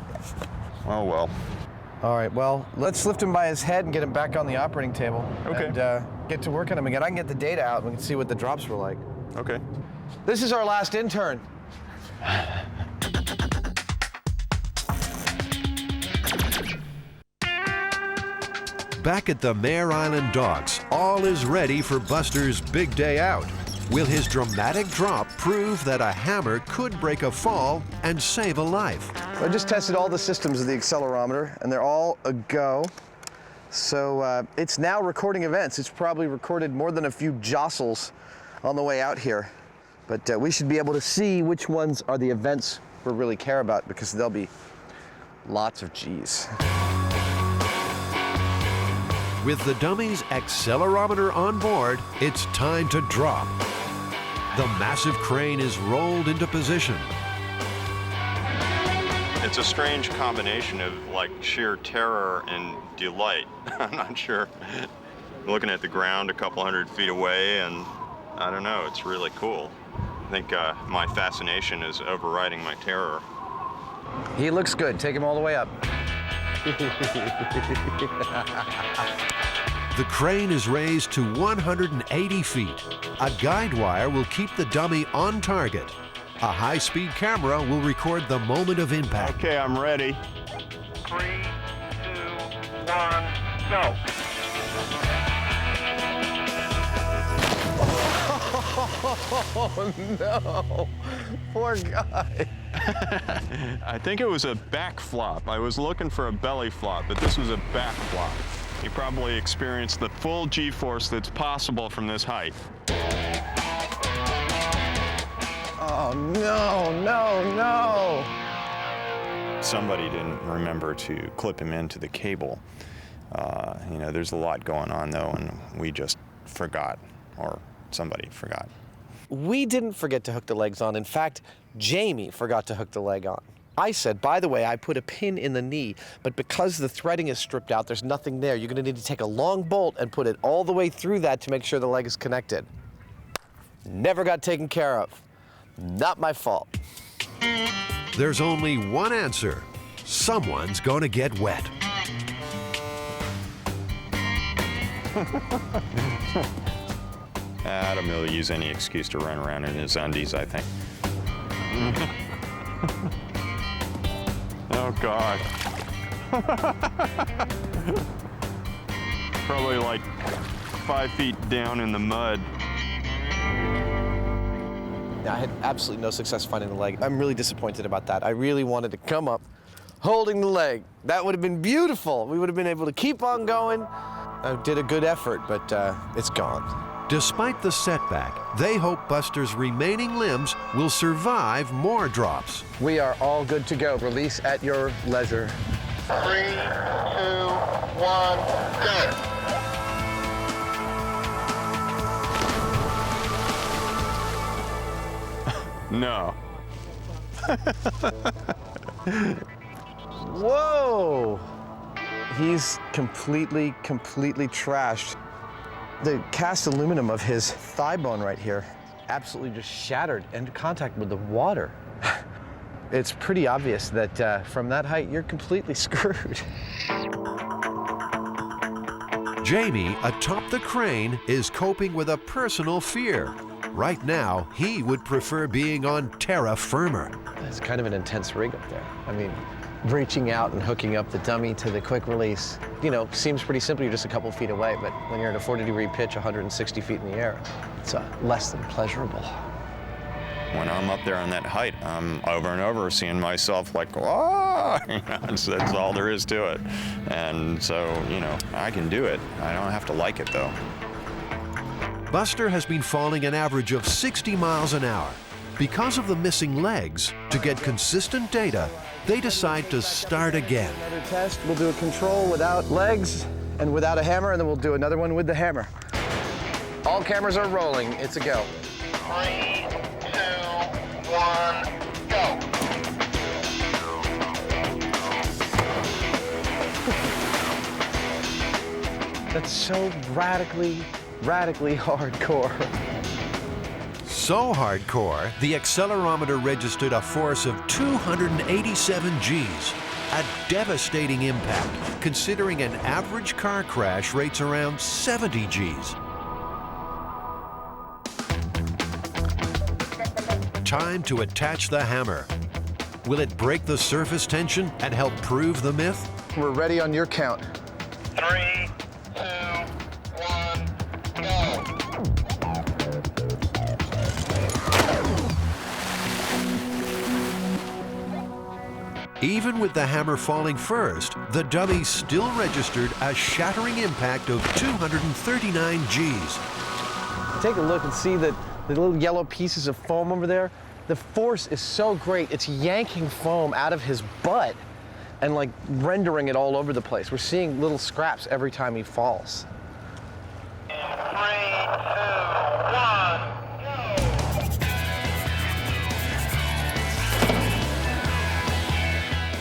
Oh, well. All right, well, let's lift him by his head and get him back on the operating table. Okay. And get to work on him again. I can get the data out and we can see what the drops were like. Okay. This is our last intern. Back at the Mare Island docks, all is ready for Buster's big day out. Will his dramatic drop prove that a hammer could break a fall and save a life? I just tested all the systems of the accelerometer, and they're all a go. So it's now recording events. It's probably recorded more than a few jostles on the way out here. But we should be able to see which ones are the events we really care about, because there'll be lots of G's. With the dummy's accelerometer on board, it's time to drop. The massive crane is rolled into position. It's a strange combination of like sheer terror and delight. I'm not sure. Looking at the ground a couple 100 feet away, and I don't know, it's really cool. I think my fascination is overriding my terror. He looks good. Take him all the way up. The crane is raised to 180 feet. A guide wire will keep the dummy on target. A high-speed camera will record the moment of impact. Okay, I'm ready. 3, 2, 1, go. Oh no, poor guy. I think it was a back flop. I was looking for a belly flop, but this was a back flop. He probably experienced the full G-force that's possible from this height. Oh no, no, no. Somebody didn't remember to clip him into the cable. You know, there's a lot going on though, and we just forgot, or somebody forgot. We didn't forget to hook the legs on. In fact, Jamie forgot to hook the leg on. I said, by the way, I put a pin in the knee, but because the threading is stripped out, there's nothing there. You're gonna need to take a long bolt and put it all the way through that to make sure the leg is connected. Never got taken care of. Not my fault. There's only one answer. Someone's gonna get wet. Adam will use any excuse to run around in his undies, I think. Oh, God. Probably like 5 feet down in the mud. I had absolutely no success finding the leg. I'm really disappointed about that. I really wanted to come up holding the leg. That would have been beautiful. We would have been able to keep on going. I did a good effort, but it's gone. Despite the setback, they hope Buster's remaining limbs will survive more drops. We are all good to go. Release at your leisure. 3, 2, 1, go. No. Whoa! He's completely trashed. The cast aluminum of his thigh bone right here absolutely just shattered into contact with the water. It's pretty obvious that from that height, you're completely screwed. Jamie, atop the crane, is coping with a personal fear. Right now, he would prefer being on terra firma. It's kind of an intense rig up there. I mean, reaching out and hooking up the dummy to the quick release, you know, seems pretty simple. You're just a couple feet away, but when you're at a 40-degree pitch, 160 feet in the air, it's less than pleasurable. When I'm up there on that height, I'm over and over seeing myself like, whoa, that's all there is to it. And so, you know, I can do it. I don't have to like it, though. Buster has been falling an average of 60 miles an hour. Because of the missing legs, to get consistent data, they decide to start again. Another test, we'll do a control without legs and without a hammer, and then we'll do another one with the hammer. All cameras are rolling, it's a go. 3, 2, 1, go. That's so radically hardcore. So hardcore, the accelerometer registered a force of 287 Gs, a devastating impact, considering an average car crash rates around 70 Gs. Time to attach the hammer. Will it break the surface tension and help prove the myth? We're ready on your count. 3, 2, 1, go. Even with the hammer falling first, the dummy still registered a shattering impact of 239 Gs. Take a look and see the little yellow pieces of foam over there. The force is so great, it's yanking foam out of his butt and like rendering it all over the place. We're seeing little scraps every time he falls. 3, 2, 1.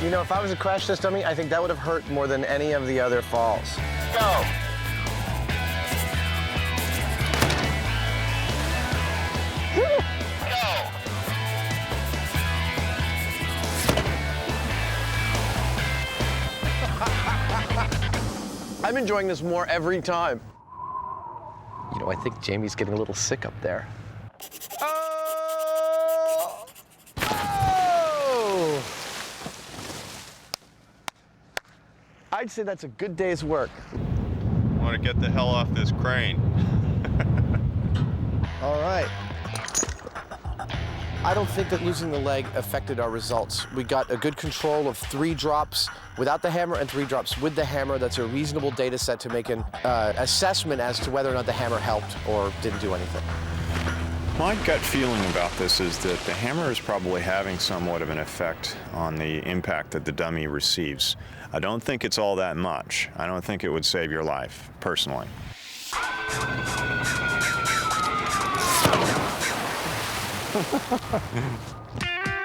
You know, if I was to crash this dummy, I think that would have hurt more than any of the other falls. Go. I'm enjoying this more every time. You know, I think Jamie's getting a little sick up there. Oh! Oh! I'd say that's a good day's work. I want to get the hell off this crane. All right. I don't think that losing the leg affected our results. We got a good control of 3 drops without the hammer and 3 drops with the hammer. That's a reasonable data set to make an assessment as to whether or not the hammer helped or didn't do anything. My gut feeling about this is that the hammer is probably having somewhat of an effect on the impact that the dummy receives. I don't think it's all that much. I don't think it would save your life, personally.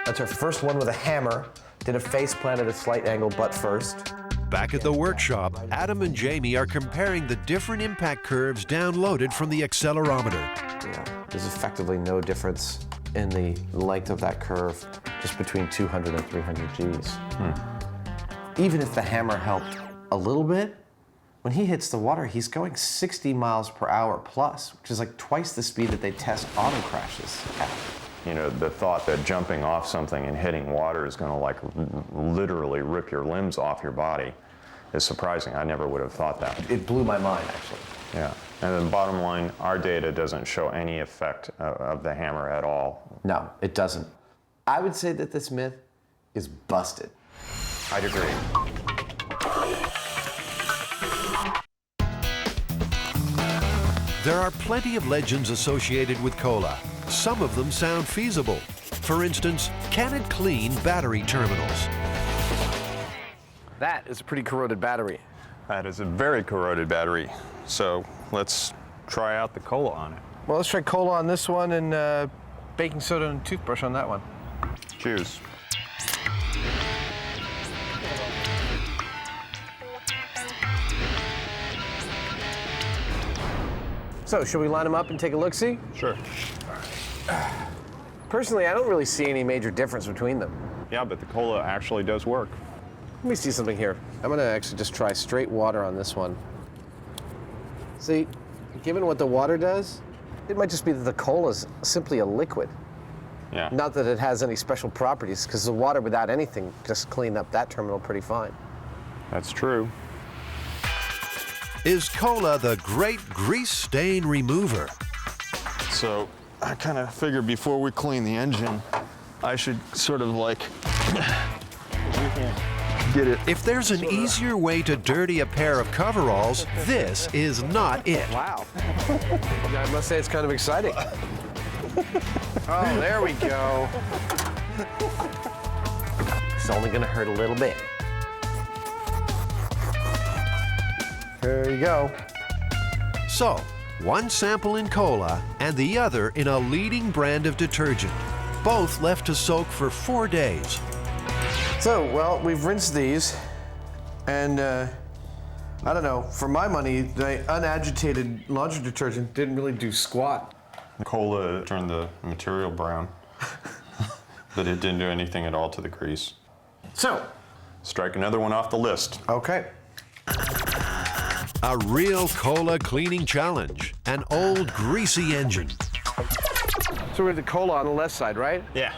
That's our first one with a hammer. Did a face plant at a slight angle, butt first. Back at the workshop, Adam and Jamie are comparing the different impact curves downloaded from the accelerometer. Yeah, there's effectively no difference in the length of that curve, just between 200 and 300 Gs. Even if the hammer helped a little bit, when he hits the water, he's going 60 miles per hour plus, which is like twice the speed that they test auto crashes at. You know, the thought that jumping off something and hitting water is going to like literally rip your limbs off your body is surprising. I never would have thought that. It blew my mind, actually. Yeah, and the bottom line, our data doesn't show any effect of the hammer at all. No, it doesn't. I would say that this myth is busted. I'd agree. There are plenty of legends associated with cola. Some of them sound feasible. For instance, can it clean battery terminals? That is a pretty corroded battery. That is a very corroded battery. So let's try out the cola on it. Well, let's try cola on this one and baking soda and toothbrush on that one. Cheers. So, should we line them up and take a look-see? Sure. Personally, I don't really see any major difference between them. Yeah, but the cola actually does work. Let me see something here. I'm gonna actually just try straight water on this one. See, given what the water does, it might just be that the cola is simply a liquid. Yeah. Not that it has any special properties, because the water without anything just cleaned up that terminal pretty fine. That's true. Is cola the great grease stain remover? So I kind of figured before we clean the engine, I should sort of like get it. If there's an easier way to dirty a pair of coveralls, this is not it. Wow. I must say it's kind of exciting. Oh, there we go. It's only gonna hurt a little bit. There you go. So, one sample in cola and the other in a leading brand of detergent. Both left to soak for 4 days. So, well, we've rinsed these, and I don't know, for my money, the unagitated laundry detergent didn't really do squat. Cola turned the material brown, but it didn't do anything at all to the grease. So, strike another one off the list. Okay. A real cola cleaning challenge. An old greasy engine. So we're the cola on the left side, right? Yeah.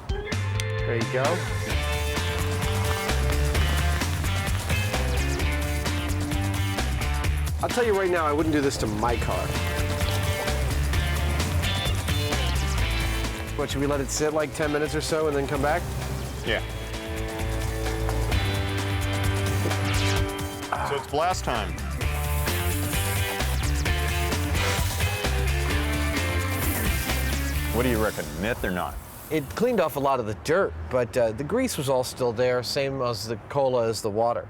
There you go. I'll tell you right now, I wouldn't do this to my car. What, should we let it sit like 10 minutes or so and then come back? Yeah. So it's blast time. What do you reckon, myth or not? It cleaned off a lot of the dirt, but the grease was all still there, same as the cola as the water.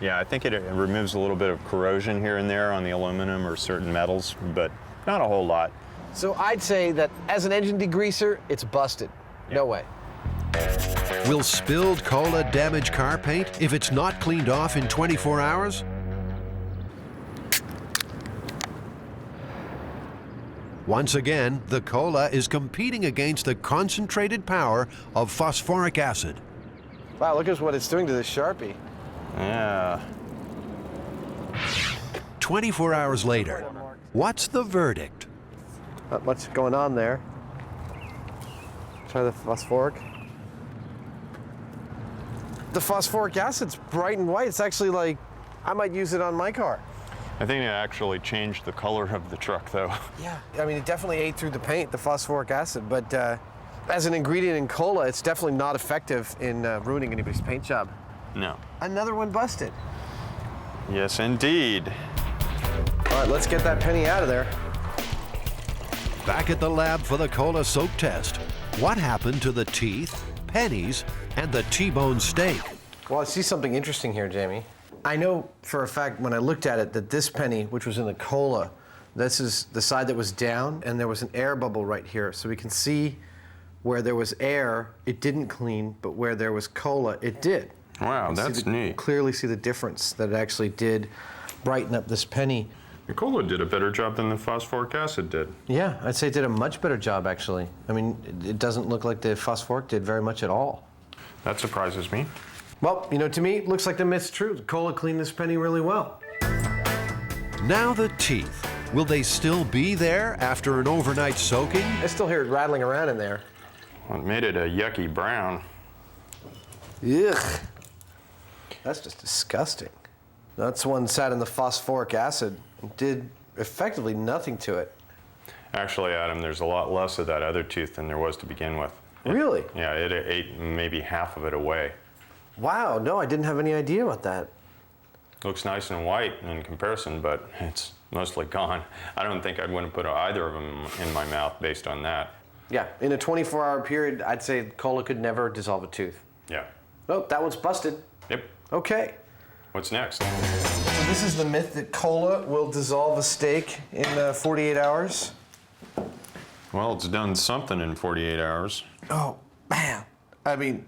Yeah, I think it removes a little bit of corrosion here and there on the aluminum or certain metals, but not a whole lot. So I'd say that as an engine degreaser, it's busted. Yeah. No way. Will spilled cola damage car paint if it's not cleaned off in 24 hours? Once again, the cola is competing against the concentrated power of phosphoric acid. Wow, look at what it's doing to this Sharpie. Yeah. 24 hours later, what's the verdict? Not much going on there. Try the phosphoric. The phosphoric acid's bright and white. It's actually like, I might use it on my car. I think it actually changed the color of the truck, though. Yeah, I mean, it definitely ate through the paint, the phosphoric acid, but as an ingredient in cola, it's definitely not effective in ruining anybody's paint job. No. Another one busted. Yes, indeed. All right, let's get that penny out of there. Back at the lab for the cola soak test. What happened to the teeth, pennies, and the T-bone steak? Well, I see something interesting here, Jamie. I know for a fact when I looked at it that this penny, which was in the cola, this is the side that was down, and there was an air bubble right here. So we can see where there was air, it didn't clean, but where there was cola, it did. Wow, that's neat. Clearly see the difference that it actually did brighten up this penny. The cola did a better job than the phosphoric acid did. Yeah, I'd say it did a much better job, actually. I mean, it doesn't look like the phosphoric did very much at all. That surprises me. Well, you know, to me, it looks like the myth's true. The cola cleaned this penny really well. Now the teeth. Will they still be there after an overnight soaking? I still hear it rattling around in there. Well, it made it a yucky brown. Ugh. That's just disgusting. That's one sat in the phosphoric acid. Did effectively nothing to it. Actually, Adam, there's a lot less of that other tooth than there was to begin with. Really? Yeah, it ate maybe half of it away. Wow, no, I didn't have any idea about that. Looks nice and white in comparison, but it's mostly gone. I don't think I'd want to put either of them in my mouth based on that. Yeah, in a 24-hour period, I'd say cola could never dissolve a tooth. Yeah. Oh, that one's busted. Yep. Okay. What's next? So this is the myth that cola will dissolve a steak in 48 hours. Well, it's done something in 48 hours. Oh, man. I mean,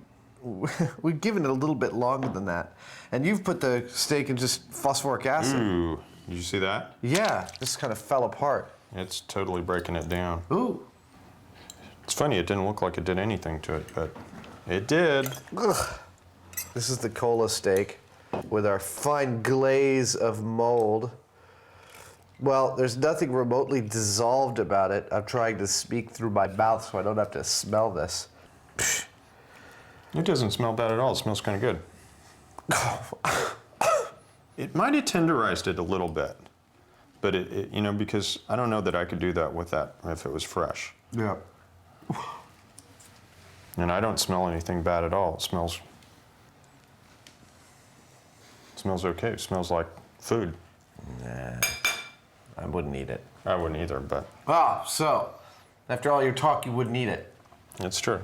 we've given it a little bit longer than that. And you've put the steak in just phosphoric acid. Ooh, did you see that? Yeah, this kind of fell apart. It's totally breaking it down. Ooh. It's funny, it didn't look like it did anything to it, but it did. Ugh. This is the cola steak with our fine glaze of mold. Well, there's nothing remotely dissolved about it. I'm trying to speak through my mouth so I don't have to smell this. It doesn't smell bad at all. It smells kind of good. It might have tenderized it a little bit, but it, you know, because I don't know that I could do that with that if it was fresh. Yeah. And I don't smell anything bad at all. It smells okay. It smells like food. Nah, I wouldn't eat it. I wouldn't either, but. Ah, so, after all your talk, you wouldn't eat it. It's true.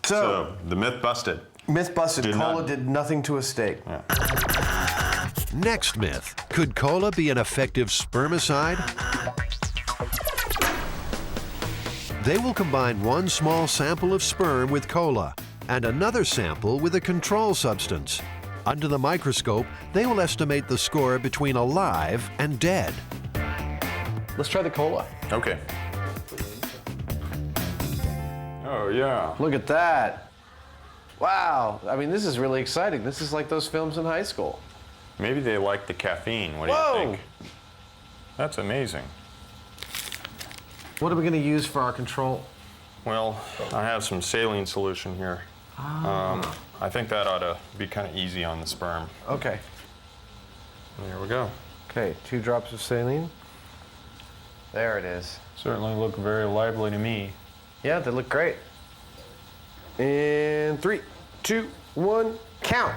So the myth busted. Myth busted. Cola did nothing to a steak. Yeah. Next myth. Could cola be an effective spermicide? They will combine one small sample of sperm with cola and another sample with a control substance. Under the microscope, they will estimate the score between alive and dead. Let's try the cola. Okay. Oh, yeah. Look at that. Wow. I mean, this is really exciting. This is like those films in high school. Maybe they like the caffeine. What do you think? That's amazing. What are we going to use for our control? Well, I have some saline solution here. I think that ought to be kind of easy on the sperm. Okay. There we go. Okay, 2 drops of saline. There it is. Certainly look very lively to me. Yeah, they look great. And 3, 2, 1, count.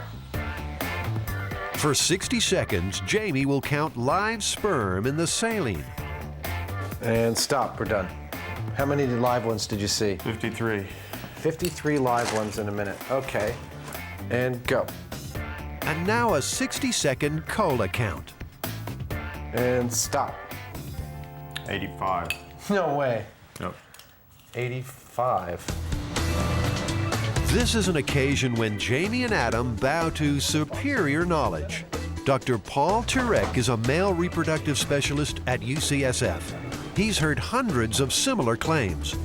For 60 seconds, Jamie will count live sperm in the saline. And stop, we're done. How many live ones did you see? 53. 53 live ones in a minute. Okay. And go. And now a 60-second cola count. And stop. 85. No way. Yep. 85. This is an occasion when Jamie and Adam bow to superior knowledge. Dr. Paul Turek is a male reproductive specialist at UCSF. He's heard hundreds of similar claims.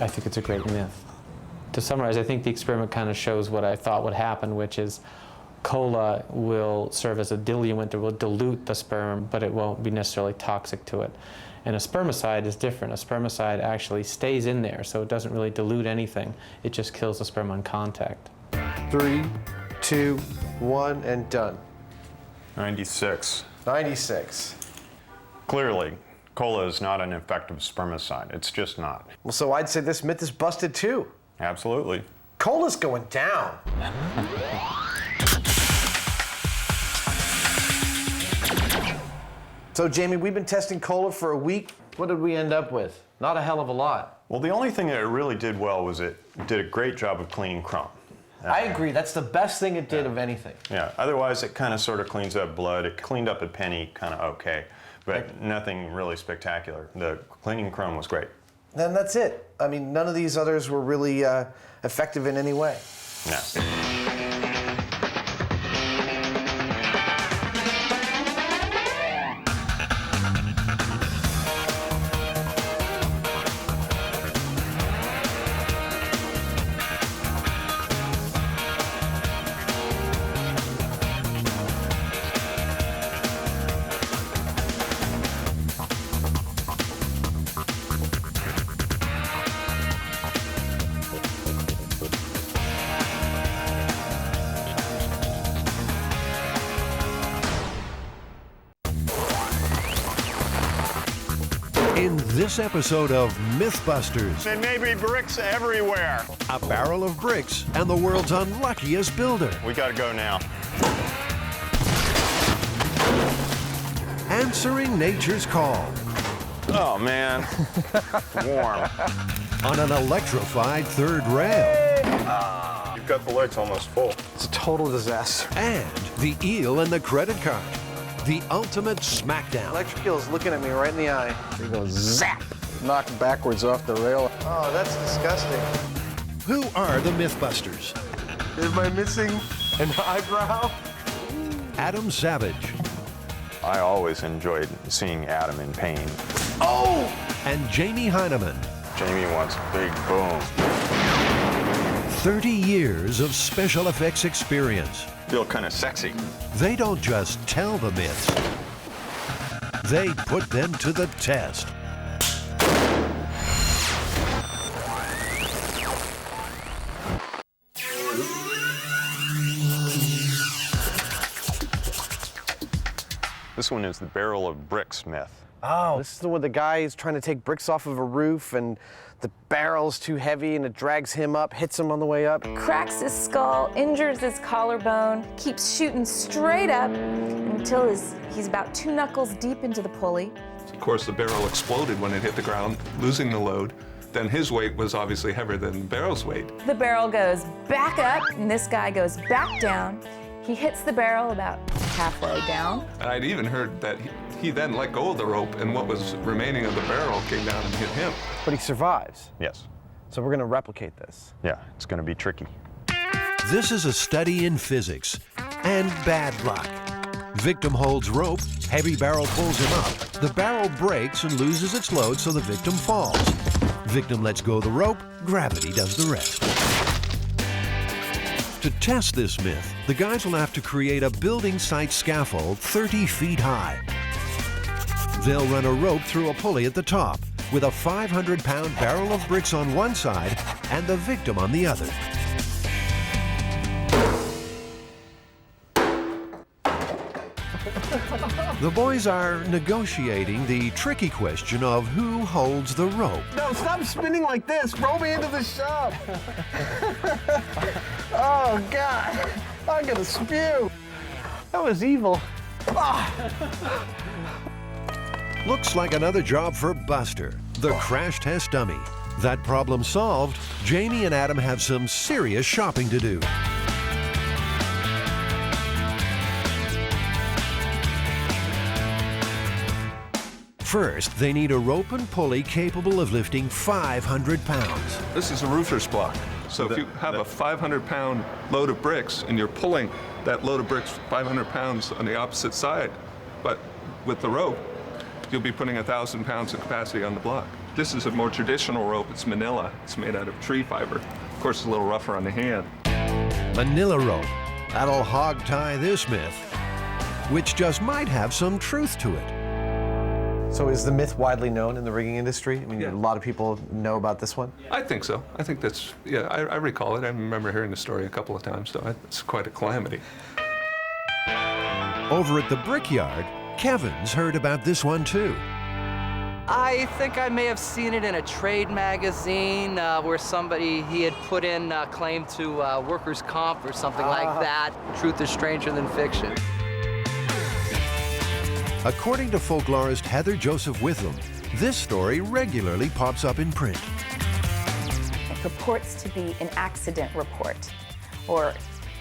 I think it's a great myth. To summarize, I think the experiment kind of shows what I thought would happen, which is cola will serve as a diluent. It will dilute the sperm, but it won't be necessarily toxic to it. And a spermicide is different. A spermicide actually stays in there, so it doesn't really dilute anything. It just kills the sperm on contact. 3, 2, 1, and done. 96. 96. Clearly, cola is not an effective spermicide. It's just not. Well, so I'd say this myth is busted too. Absolutely. Cola's going down. So, Jamie, we've been testing cola for a week. What did we end up with? Not a hell of a lot. Well, the only thing that it really did well was it did a great job of cleaning crumb. I agree. That's the best thing it did of anything. Yeah, otherwise it kind of sort of cleans up blood. It cleaned up a penny kind of okay, but nothing really spectacular. The cleaning crumb was great. Then that's it. I mean, none of these others were really effective in any way. No. This episode of MythBusters. There may be bricks everywhere. A barrel of bricks and the world's unluckiest builder. We gotta go now. Answering nature's call. Oh man, warm. On an electrified third rail. You've got the lights almost full. It's a total disaster. And the eel and the credit card. The ultimate smackdown. Electric eel's looking at me right in the eye. He goes zap. Knocked backwards off the rail. Oh, that's disgusting. Who are the MythBusters? Am I missing an eyebrow? Adam Savage. I always enjoyed seeing Adam in pain. Oh! And Jamie Hyneman. Jamie wants big boom. 30 years of special effects experience. Feel kind of sexy. They don't just tell the myths. They put them to the test. This one is the barrel of bricks myth. Oh, this is the one the guy is trying to take bricks off of a roof and the barrel's too heavy and it drags him up, hits him on the way up. Cracks his skull, injures his collarbone, keeps shooting straight up until he's about 2 knuckles deep into the pulley. Of course, the barrel exploded when it hit the ground, losing the load. Then his weight was obviously heavier than the barrel's weight. The barrel goes back up and this guy goes back down. He hits the barrel about halfway down. And I'd even heard that he then let go of the rope and what was remaining of the barrel came down and hit him. But he survives. Yes. So we're gonna replicate this. Yeah, it's gonna be tricky. This is a study in physics and bad luck. Victim holds rope, heavy barrel pulls him up. The barrel breaks and loses its load, so the victim falls. Victim lets go of the rope, gravity does the rest. To test this myth, the guys will have to create a building site scaffold 30 feet high. They'll run a rope through a pulley at the top with a 500-pound barrel of bricks on one side and the victim on the other. The boys are negotiating the tricky question of who holds the rope. No, stop spinning like this. Roll me into the shop. Oh, God. I'm gonna spew. That was evil. Ah. Looks like another job for Buster, the crash test dummy. That problem solved, Jamie and Adam have some serious shopping to do. First, they need a rope and pulley capable of lifting 500 pounds. This is a roofer's block. So if you have a 500-pound load of bricks and you're pulling that load of bricks 500 pounds on the opposite side, but with the rope, you'll be putting 1,000 pounds of capacity on the block. This is a more traditional rope. It's manila. It's made out of tree fiber. Of course, it's a little rougher on the hand. Manila rope. That'll hog tie this myth, which just might have some truth to it. So is the myth widely known in the rigging industry? I mean, a lot of people know about this one? I think so. I think that's, yeah, I recall it. I remember hearing the story a couple of times, so it's quite a calamity. Over at the Brickyard, Kevin's heard about this one too. I think I may have seen it in a trade magazine where he had put in a claim to workers' comp or something like that. Truth is stranger than fiction. According to folklorist Heather Joseph Witham, this story regularly pops up in print. It purports to be an accident report or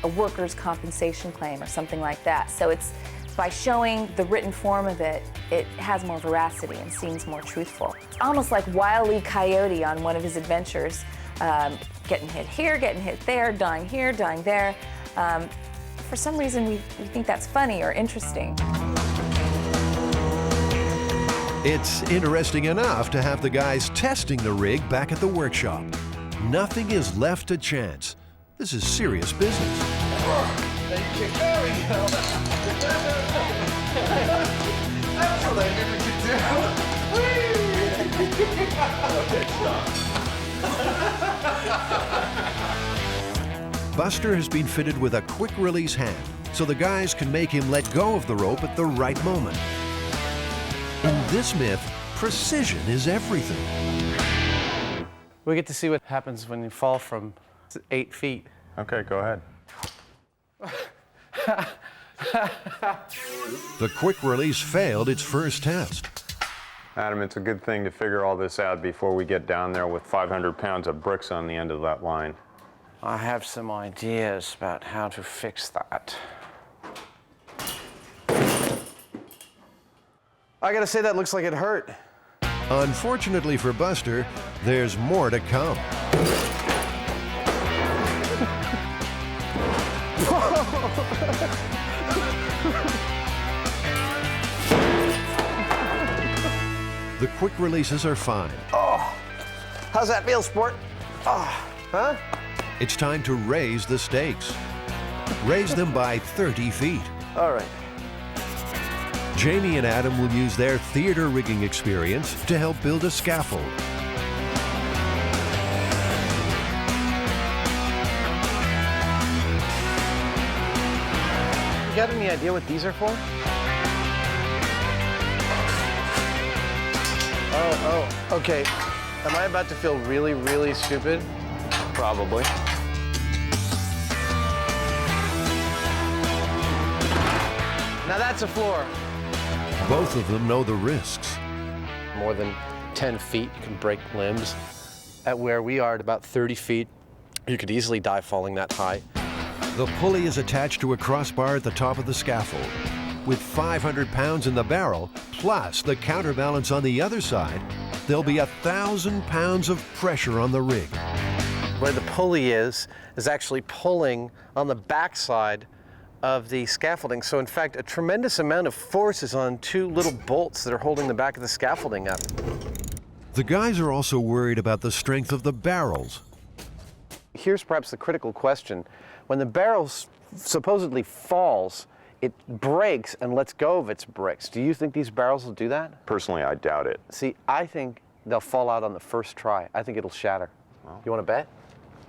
a workers' compensation claim or something like that. So it's by showing the written form of it, it has more veracity and seems more truthful. It's almost like Wile E. Coyote on one of his adventures, getting hit here, getting hit there, dying here, dying there. For some reason, we think that's funny or interesting. It's interesting enough to have the guys testing the rig back at the workshop. Nothing is left to chance. This is serious business. There we go. That's what I knew we could do. Okay, stop. Buster has been fitted with a quick release hand, so the guys can make him let go of the rope at the right moment. In this myth, precision is everything. We get to see what happens when you fall from 8 feet. Okay, go ahead. The quick release failed its first test. Adam, it's a good thing to figure all this out before we get down there with 500 pounds of bricks on the end of that line. I have some ideas about how to fix that. I gotta say, that looks like it hurt. Unfortunately for Buster, there's more to come. The quick releases are fine. Oh, how's that feel, sport? Oh, huh? It's time to raise the stakes. Raise them by 30 feet. All right. Jamie and Adam will use their theater rigging experience to help build a scaffold. You got any idea what these are for? Oh, okay. Am I about to feel really, really stupid? Probably. Now that's a floor. Both of them know the risks. More than 10 feet, you can break limbs. At where we are at about 30 feet, you could easily die falling that high. The pulley is attached to a crossbar at the top of the scaffold. With 500 pounds in the barrel, plus the counterbalance on the other side, there'll be 1,000 pounds of pressure on the rig. Where the pulley is actually pulling on the backside of the scaffolding. So in fact, a tremendous amount of force is on 2 little bolts that are holding the back of the scaffolding up. The guys are also worried about the strength of the barrels. Here's perhaps the critical question. When the barrel supposedly falls, it breaks and lets go of its bricks. Do you think these barrels will do that? Personally, I doubt it. See, I think they'll fall out on the first try. I think it'll shatter. Well, you want to bet?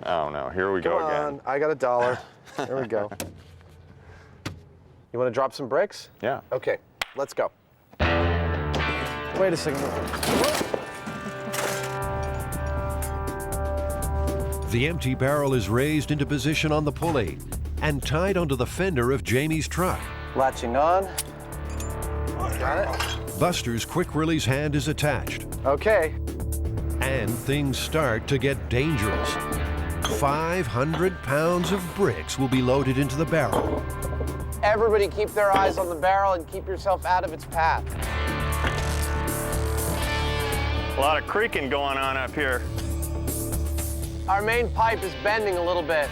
Oh no, here we go again. Come on, I got $1. There we go. You want to drop some bricks? Yeah. Okay, let's go. Wait a second. The empty barrel is raised into position on the pulley and tied onto the fender of Jamie's truck. Latching on. Got it. Buster's quick release hand is attached. Okay. And things start to get dangerous. 500 pounds of bricks will be loaded into the barrel. Everybody keep their eyes on the barrel and keep yourself out of its path. A lot of creaking going on up here. Our main pipe is bending a little bit.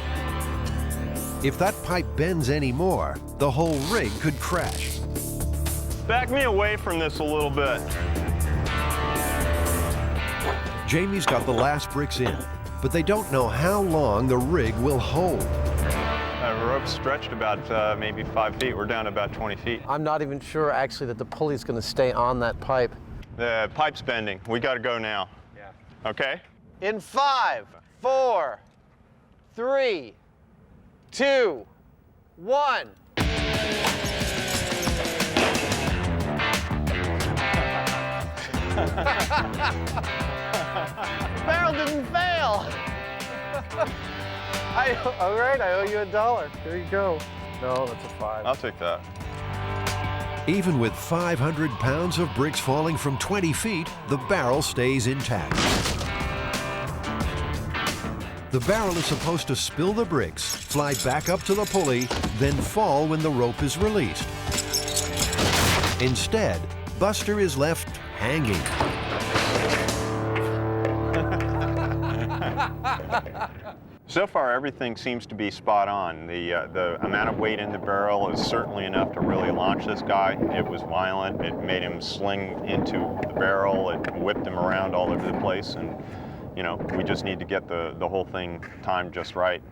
If that pipe bends any more, the whole rig could crash. Back me away from this a little bit. Jamie's got the last bricks in, but they don't know how long the rig will hold. The rope's stretched about maybe 5 feet. We're down about 20 feet. I'm not even sure actually that the pulley's going to stay on that pipe. The pipe's bending. We got to go now. Yeah. Okay? In 5, 4, 3, 2, 1. Barrel didn't fail. All right, I owe you $1. There you go. No, that's a 5. I'll take that. Even with 500 pounds of bricks falling from 20 feet, the barrel stays intact. The barrel is supposed to spill the bricks, fly back up to the pulley, then fall when the rope is released. Instead, Buster is left hanging. So far, everything seems to be spot on. The amount of weight in the barrel is certainly enough to really launch this guy. It was violent. It made him sling into the barrel. It whipped him around all over the place. And, you know, we just need to get the whole thing timed just right.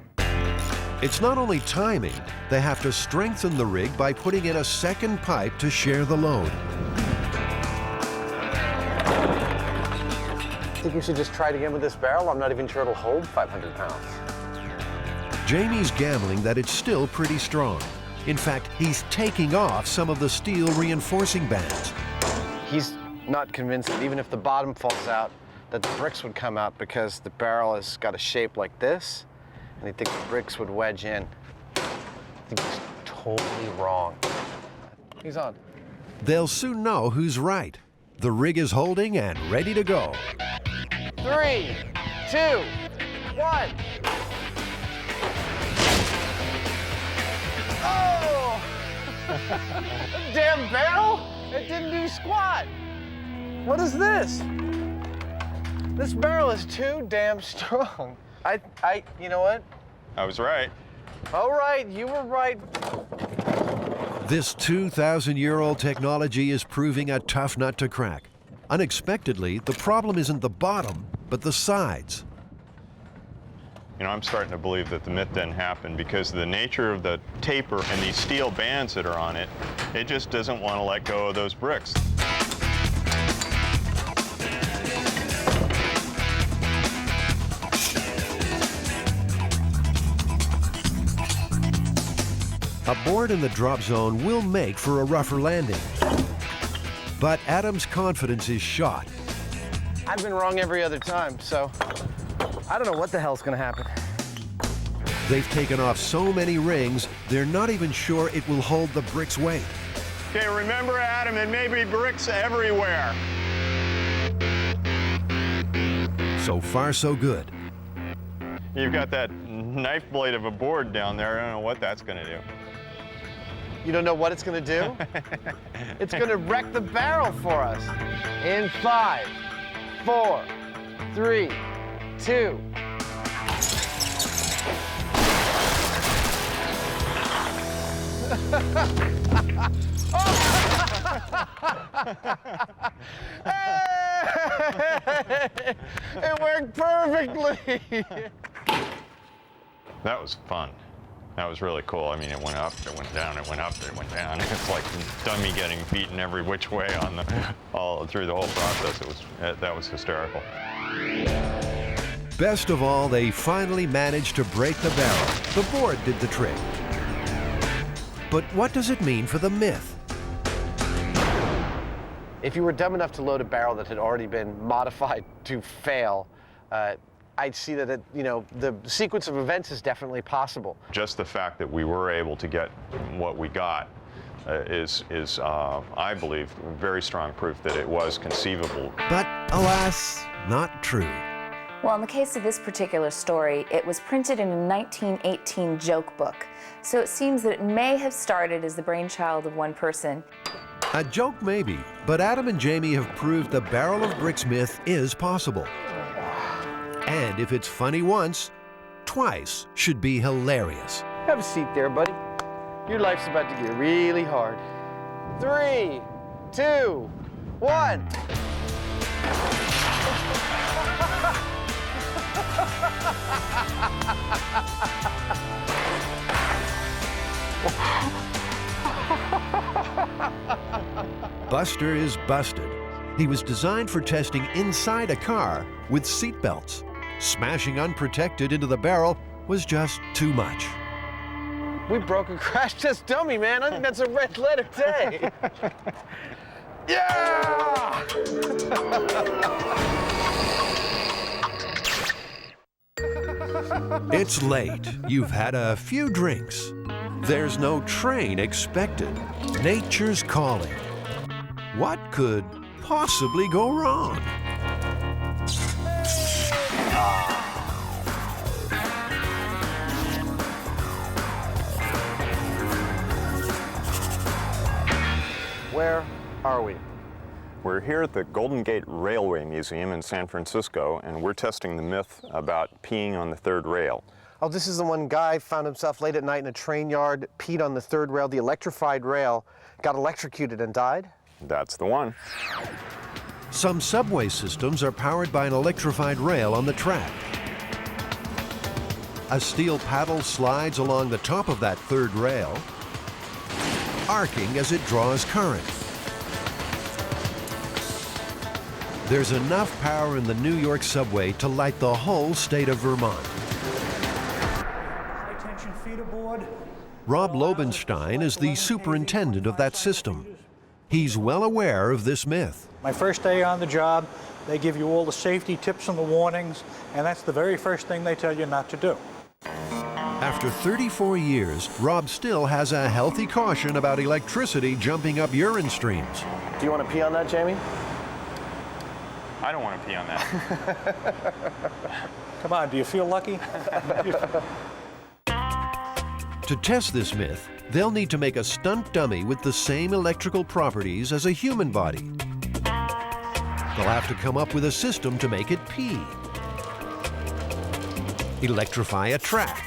It's not only timing. They have to strengthen the rig by putting in a second pipe to share the load. I think you should just try it again with this barrel. I'm not even sure it'll hold 500 pounds. Jamie's gambling that it's still pretty strong. In fact, he's taking off some of the steel reinforcing bands. He's not convinced that even if the bottom falls out, that the bricks would come out because the barrel has got a shape like this, and I think the bricks would wedge in. I think he's totally wrong. He's on. They'll soon know who's right. The rig is holding and ready to go. 3, 2, 1. Oh! Damn barrel! It didn't do squat. What is this? This barrel is too damn strong. You know what? I was right. All right, you were right. This 2,000-year-old technology is proving a tough nut to crack. Unexpectedly, the problem isn't the bottom, but the sides. You know, I'm starting to believe that the myth didn't happen because of the nature of the taper and these steel bands that are on it. It just doesn't want to let go of those bricks. A board in the drop zone will make for a rougher landing. But Adam's confidence is shot. I've been wrong every other time, so I don't know what the hell's gonna happen. They've taken off so many rings, they're not even sure it will hold the brick's weight. Okay, remember, Adam, it may be bricks everywhere. So far, so good. You've got that knife blade of a board down there. I don't know what that's gonna do. You don't know what it's gonna do? It's gonna wreck the barrel for us. In 5, 4, 3, 2. It worked perfectly. That was fun. That was really cool. I mean, it went up, it went down, it went up, it went down. It's like dummy getting beaten every which way on all through the whole process. That was hysterical. Best of all, they finally managed to break the barrel. The board did the trick. But what does it mean for the myth? If you were dumb enough to load a barrel that had already been modified to fail, I'd see that the sequence of events is definitely possible. Just the fact that we were able to get what we got is I believe, very strong proof that it was conceivable. But alas, not true. Well, in the case of this particular story, it was printed in a 1918 joke book. So it seems that it may have started as the brainchild of one person. A joke maybe, but Adam and Jamie have proved the barrel of bricks myth is possible. And if it's funny once, twice should be hilarious. Have a seat there, buddy. Your life's about to get really hard. 3, 2, 1. Buster is busted. He was designed for testing inside a car with seat belts. Smashing unprotected into the barrel was just too much. We broke a crash test dummy, man. I think that's a red letter day. Yeah! It's late. You've had a few drinks. There's no train expected. Nature's calling. What could possibly go wrong? Where are we? We're here at the Golden Gate Railway Museum in San Francisco, and we're testing the myth about peeing on the third rail. Oh, this is the one guy found himself late at night in a train yard, peed on the third rail, the electrified rail, got electrocuted and died? That's the one. Some subway systems are powered by an electrified rail on the track. A steel paddle slides along the top of that third rail, arcing as it draws current. There's enough power in the New York subway to light the whole state of Vermont. High-tension feeder board. Rob Lobenstein is the superintendent of that system. He's well aware of this myth. My first day on the job, they give you all the safety tips and the warnings, and that's the very first thing they tell you not to do. After 34 years, Rob still has a healthy caution about electricity jumping up urine streams. Do you want to pee on that, Jamie? I don't want to pee on that. Come on, do you feel lucky? To test this myth, they'll need to make a stunt dummy with the same electrical properties as a human body. They'll have to come up with a system to make it pee, electrify a track,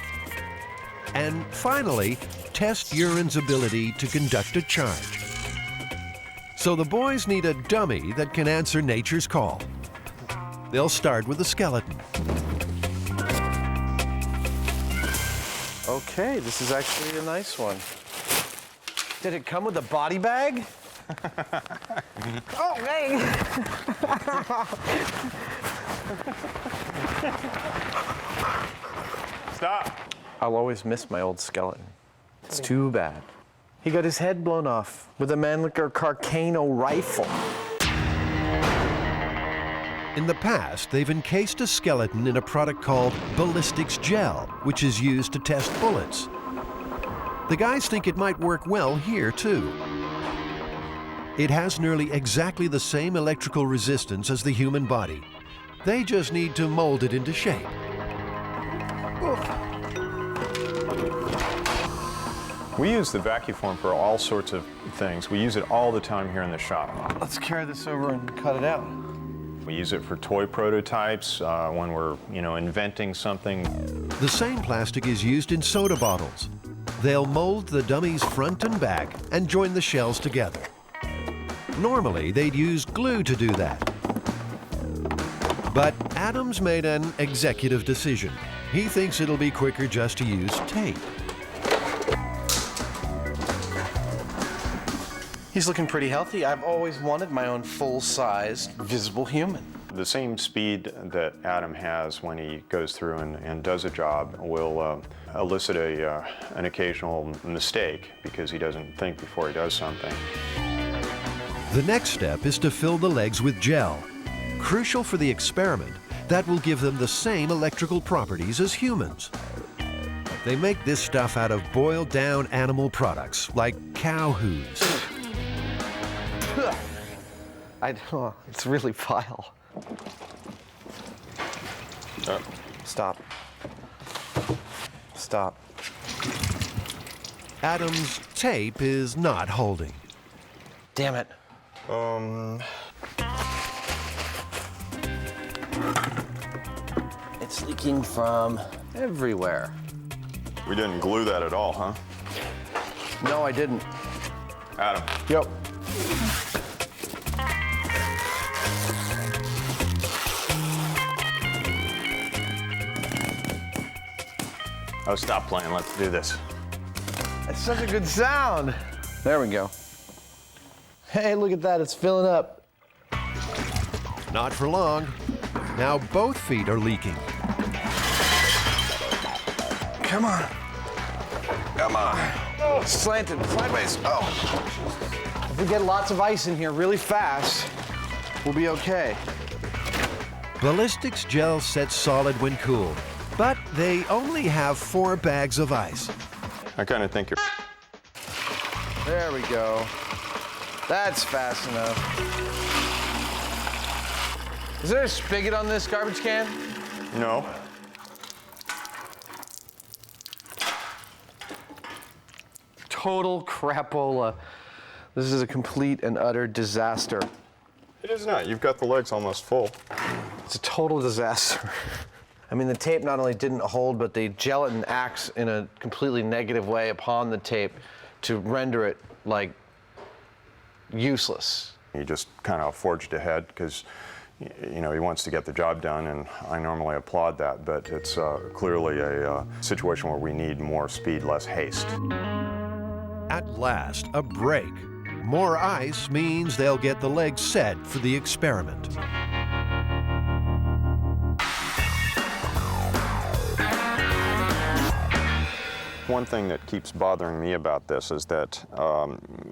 and finally, test urine's ability to conduct a charge. So the boys need a dummy that can answer nature's call. They'll start with a skeleton. Okay, this is actually a nice one. Did it come with a body bag? Oh, dang! Stop. I'll always miss my old skeleton. It's too bad. He got his head blown off with a Mannlicher Carcano rifle. In the past, they've encased a skeleton in a product called ballistics gel, which is used to test bullets. The guys think it might work well here, too. It has nearly exactly the same electrical resistance as the human body. They just need to mold it into shape. We use the vacuform for all sorts of things. We use it all the time here in the shop. Let's carry this over and cut it out. We use it for toy prototypes when we're, inventing something. The same plastic is used in soda bottles. They'll mold the dummy's front and back and join the shells together. Normally, they'd use glue to do that. But Adams made an executive decision. He thinks it'll be quicker just to use tape. He's looking pretty healthy. I've always wanted my own full-sized, visible human. The same speed that Adam has when he goes through and does a job will elicit an occasional mistake because he doesn't think before he does something. The next step is to fill the legs with gel. Crucial for the experiment, that will give them the same electrical properties as humans. They make this stuff out of boiled down animal products like cow hooves. It's really vile. Stop. Stop. Adam's tape is not holding. Damn it. It's leaking from everywhere. We didn't glue that at all, huh? No, I didn't. Adam. Yep. Oh, stop playing. Let's do this. That's such a good sound. There we go. Hey, look at that. It's filling up. Not for long. Now both feet are leaking. Come on. Come on. Oh, slanted, sideways. Oh. If we get lots of ice in here really fast, we'll be okay. Ballistics gel sets solid when cooled, but they only have 4 bags of ice. I kind of think you're... There we go. That's fast enough. Is there a spigot on this garbage can? No. Total crapola. This is a complete and utter disaster. It is not. You've got the legs almost full. It's a total disaster. I mean, the tape not only didn't hold, but the gelatin acts in a completely negative way upon the tape to render it, like, useless. He just kind of forged ahead because, he wants to get the job done, and I normally applaud that, but it's clearly a situation where we need more speed, less haste. At last, a break. More ice means they'll get the legs set for the experiment. one thing that keeps bothering me about this is that,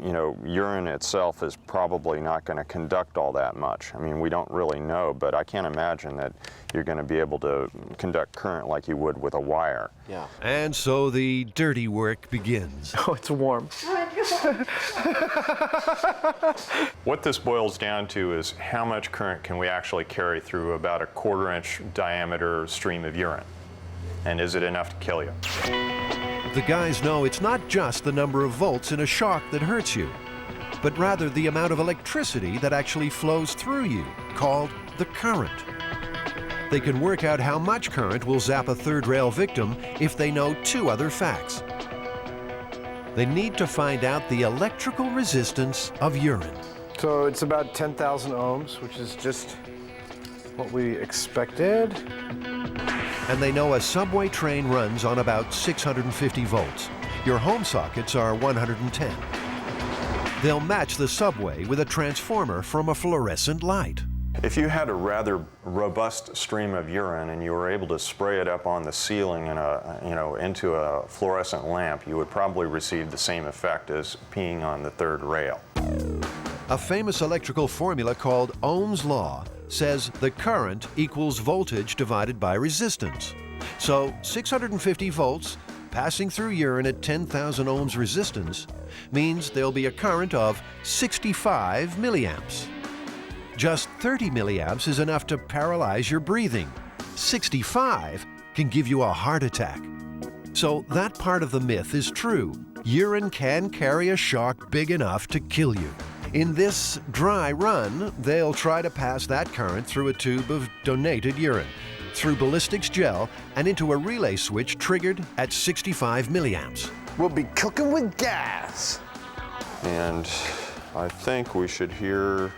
you know, urine itself is probably not going to conduct all that much. I mean, we don't really know, but I can't imagine that you're going to be able to conduct current like you would with a wire. Yeah. And so the dirty work begins. Oh, it's warm. What this boils down to is how much current can we actually carry through about a 1/4-inch diameter stream of urine? And is it enough to kill you? The guys know it's not just the number of volts in a shock that hurts you, but rather the amount of electricity that actually flows through you, called the current. They can work out how much current will zap a third rail victim if they know 2 other facts. They need to find out the electrical resistance of urine. So it's about 10,000 ohms, which is just what we expected. And they know a subway train runs on about 650 volts. Your home sockets are 110. They'll match the subway with a transformer from a fluorescent light. If you had a rather robust stream of urine and you were able to spray it up on the ceiling in a, you know, into a fluorescent lamp, you would probably receive the same effect as peeing on the third rail. A famous electrical formula called Ohm's law says the current equals voltage divided by resistance. So 650 volts passing through urine at 10,000 ohms resistance means there'll be a current of 65 milliamps. Just 30 milliamps is enough to paralyze your breathing. 65 can give you a heart attack. So that part of the myth is true. Urine can carry a shock big enough to kill you. In this dry run, they'll try to pass that current through a tube of donated urine, through ballistics gel, and into a relay switch triggered at 65 milliamps. We'll be cooking with gas. And I think we should hear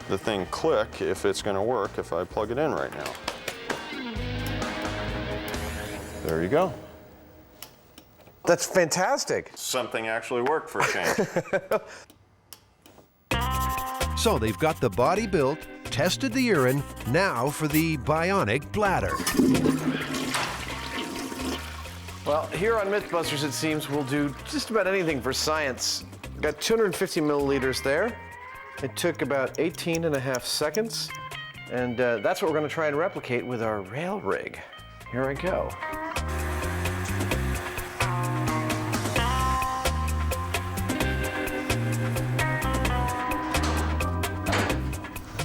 the thing click if it's going to work if I plug it in right now. There you go. That's fantastic. Something actually worked for a change. So they've got the body built, tested the urine, now for the bionic bladder. Well, here on MythBusters, it seems we'll do just about anything for science. Got 250 milliliters there. It took about 18.5 seconds, and that's what we're going to try and replicate with our rail rig. Here I go.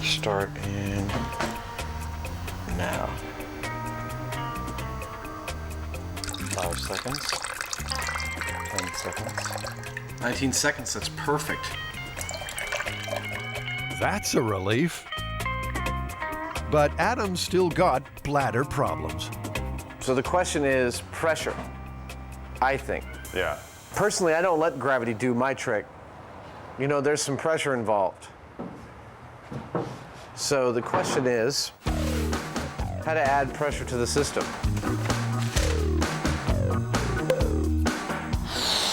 Start in now. 5 seconds. 10 seconds. 19 seconds, that's perfect. That's a relief. But Adam's still got bladder problems. So the question is pressure, I think. Yeah. Personally, I don't let gravity do my trick. You know, there's some pressure involved. So the question is how to add pressure to the system.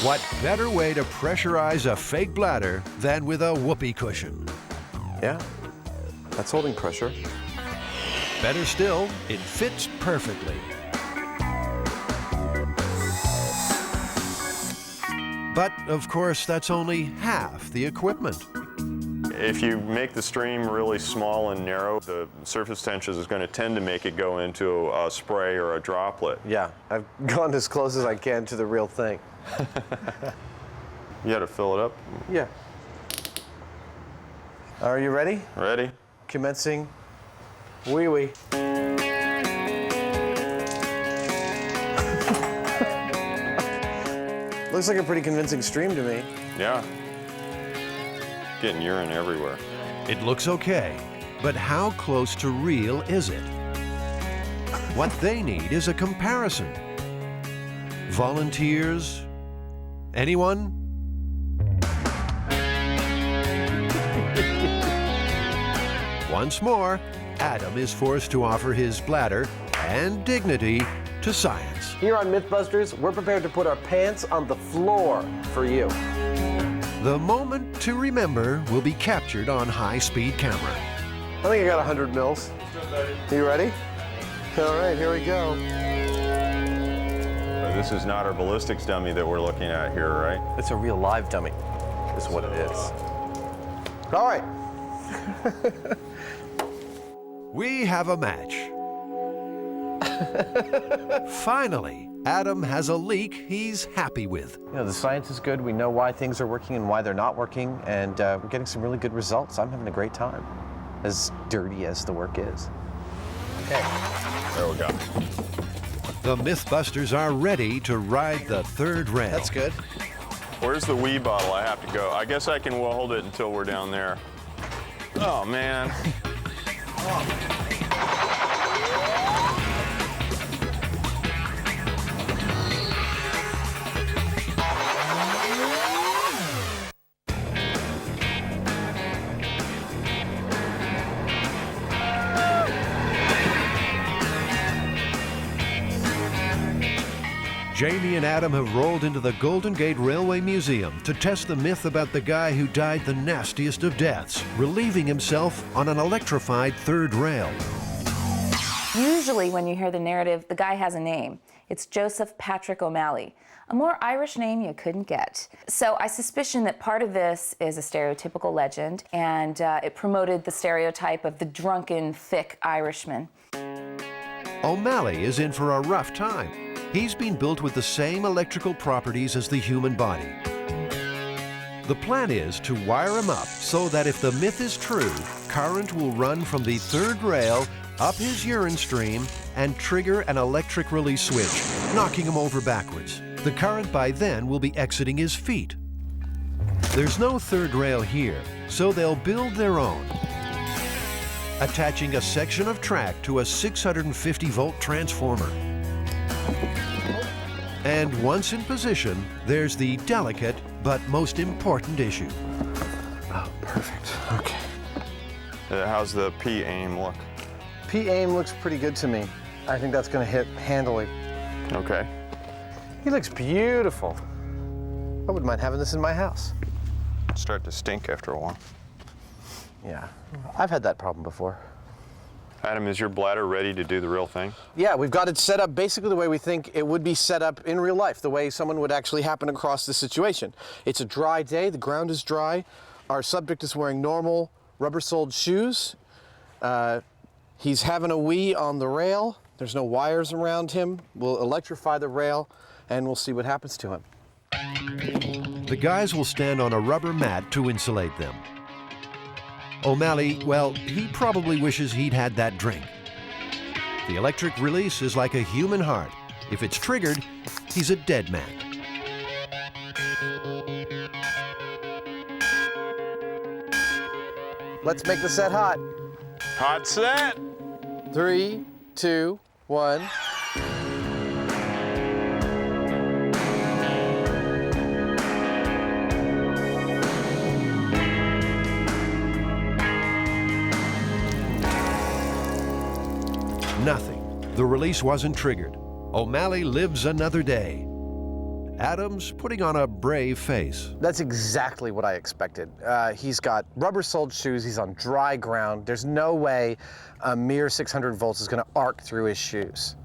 What better way to pressurize a fake bladder than with a whoopee cushion? Yeah, that's holding pressure. Better still, it fits perfectly. But, of course, that's only half the equipment. If you make the stream really small and narrow, the surface tension is going to tend to make it go into a spray or a droplet. Yeah, I've gone as close as I can to the real thing. You got to fill it up? Yeah. Are you ready? Ready. Commencing. Wee-wee. Looks like a pretty convincing stream to me. Yeah. Getting urine everywhere. It looks okay, but how close to real is it? What they need is a comparison. Volunteers? Anyone? Once more, Adam is forced to offer his bladder and dignity to science. Here on MythBusters, we're prepared to put our pants on the floor for you. The moment to remember will be captured on high-speed camera. I think I got 100 mils. You ready? All right, here we go. This is not our ballistics dummy that we're looking at here, right? It's a real live dummy, is what it is. All right. We have a match. Finally, Adam has a leak he's happy with. You know, the science is good. We know why things are working and why they're not working, and we're getting some really good results. I'm having a great time, as dirty as the work is. Okay, there we go. The MythBusters are ready to ride the third rail. That's good. Where's the wee bottle I have to go? I guess I can hold it until we're down there. Oh, man. Jamie and Adam have rolled into the Golden Gate Railway Museum to test the myth about the guy who died the nastiest of deaths, relieving himself on an electrified third rail. Usually when you hear the narrative, the guy has a name. It's Joseph Patrick O'Malley, a more Irish name you couldn't get. So I suspicion that part of this is a stereotypical legend, and it promoted the stereotype of the drunken, thick Irishman. O'Malley is in for a rough time. He's been built with the same electrical properties as the human body. The plan is to wire him up so that if the myth is true, current will run from the third rail up his urine stream and trigger an electric release switch, knocking him over backwards. The current by then will be exiting his feet. There's no third rail here, so they'll build their own, attaching a section of track to a 650-volt transformer. And once in position, there's the delicate but most important issue. Oh, perfect. Okay. How's the P-aim look? P-aim looks pretty good to me. I think that's going to hit handily. Okay. He looks beautiful. I wouldn't mind having this in my house. Start to stink after a while. Yeah, I've had that problem before. Adam, is your bladder ready to do the real thing? Yeah, we've got it set up basically the way we think it would be set up in real life, the way someone would actually happen across this situation. It's a dry day, the ground is dry. Our subject is wearing normal rubber-soled shoes. He's having a wee on the rail. There's no wires around him. We'll electrify the rail and we'll see what happens to him. The guys will stand on a rubber mat to insulate them. O'Malley, well, he probably wishes he'd had that drink. The electric release is like a human heart. If it's triggered, he's a dead man. Let's make the set hot. Hot set. 3, 2, 1. Nothing. The release wasn't triggered. O'Malley lives another day. Adam's putting on a brave face. That's exactly what I expected. He's got rubber-soled shoes. He's on dry ground. There's no way a mere 600 volts is going to arc through his shoes.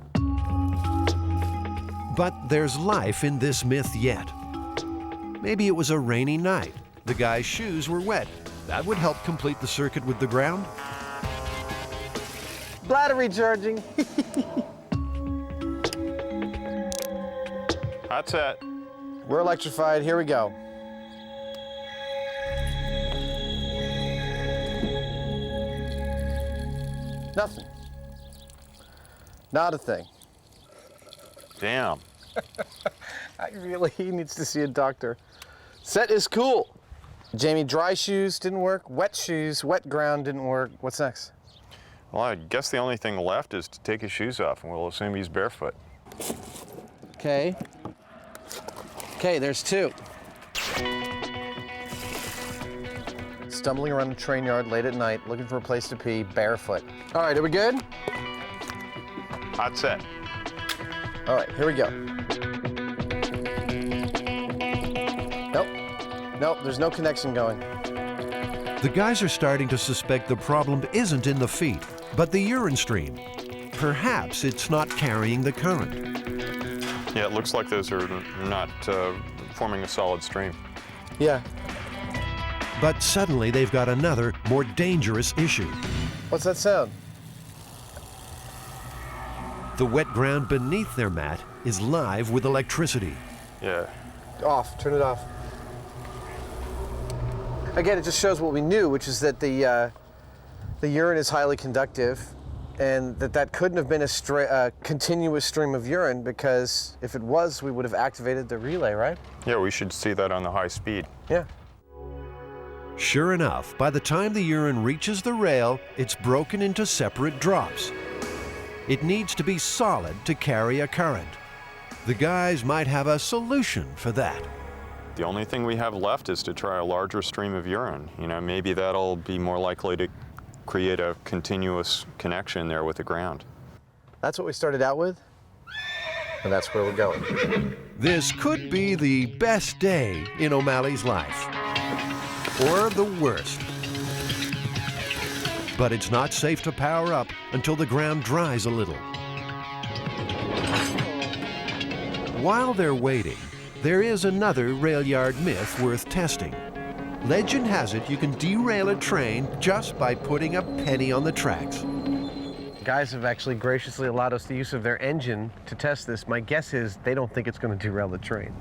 But there's life in this myth yet. Maybe it was a rainy night. The guy's shoes were wet. That would help complete the circuit with the ground. Bladder recharging. Hot set. We're electrified. Here we go. Nothing. Not a thing. Damn. He needs to see a doctor. Set is cool. Jamie, dry shoes didn't work. Wet shoes, wet ground didn't work. What's next? Well, I guess the only thing left is to take his shoes off, and we'll assume he's barefoot. Okay. Okay, there's 2. Stumbling around a train yard late at night, looking for a place to pee, barefoot. All right, are we good? Hot set. All right, here we go. Nope. Nope, there's no connection going. The guys are starting to suspect the problem isn't in the feet, but the urine stream. Perhaps it's not carrying the current. Yeah, it looks like those are not forming a solid stream. Yeah. But suddenly they've got another, more dangerous issue. What's that sound? The wet ground beneath their mat is live with electricity. Yeah. Off. Turn it off. Again, it just shows what we knew, which is that the urine is highly conductive, and that couldn't have been a continuous stream of urine, because if it was, we would have activated the relay, right? Yeah, we should see that on the high speed. Yeah. Sure enough, by the time the urine reaches the rail, it's broken into separate drops. It needs to be solid to carry a current. The guys might have a solution for that. The only thing we have left is to try a larger stream of urine. You know, maybe that'll be more likely to create a continuous connection there with the ground. That's what we started out with, and that's where we're going. This could be the best day in O'Malley's life, or the worst. But it's not safe to power up until the ground dries a little. While they're waiting, there is another rail yard myth worth testing. Legend has it you can derail a train just by putting a penny on the tracks. Guys have actually graciously allowed us the use of their engine to test this. My guess is they don't think it's going to derail the train.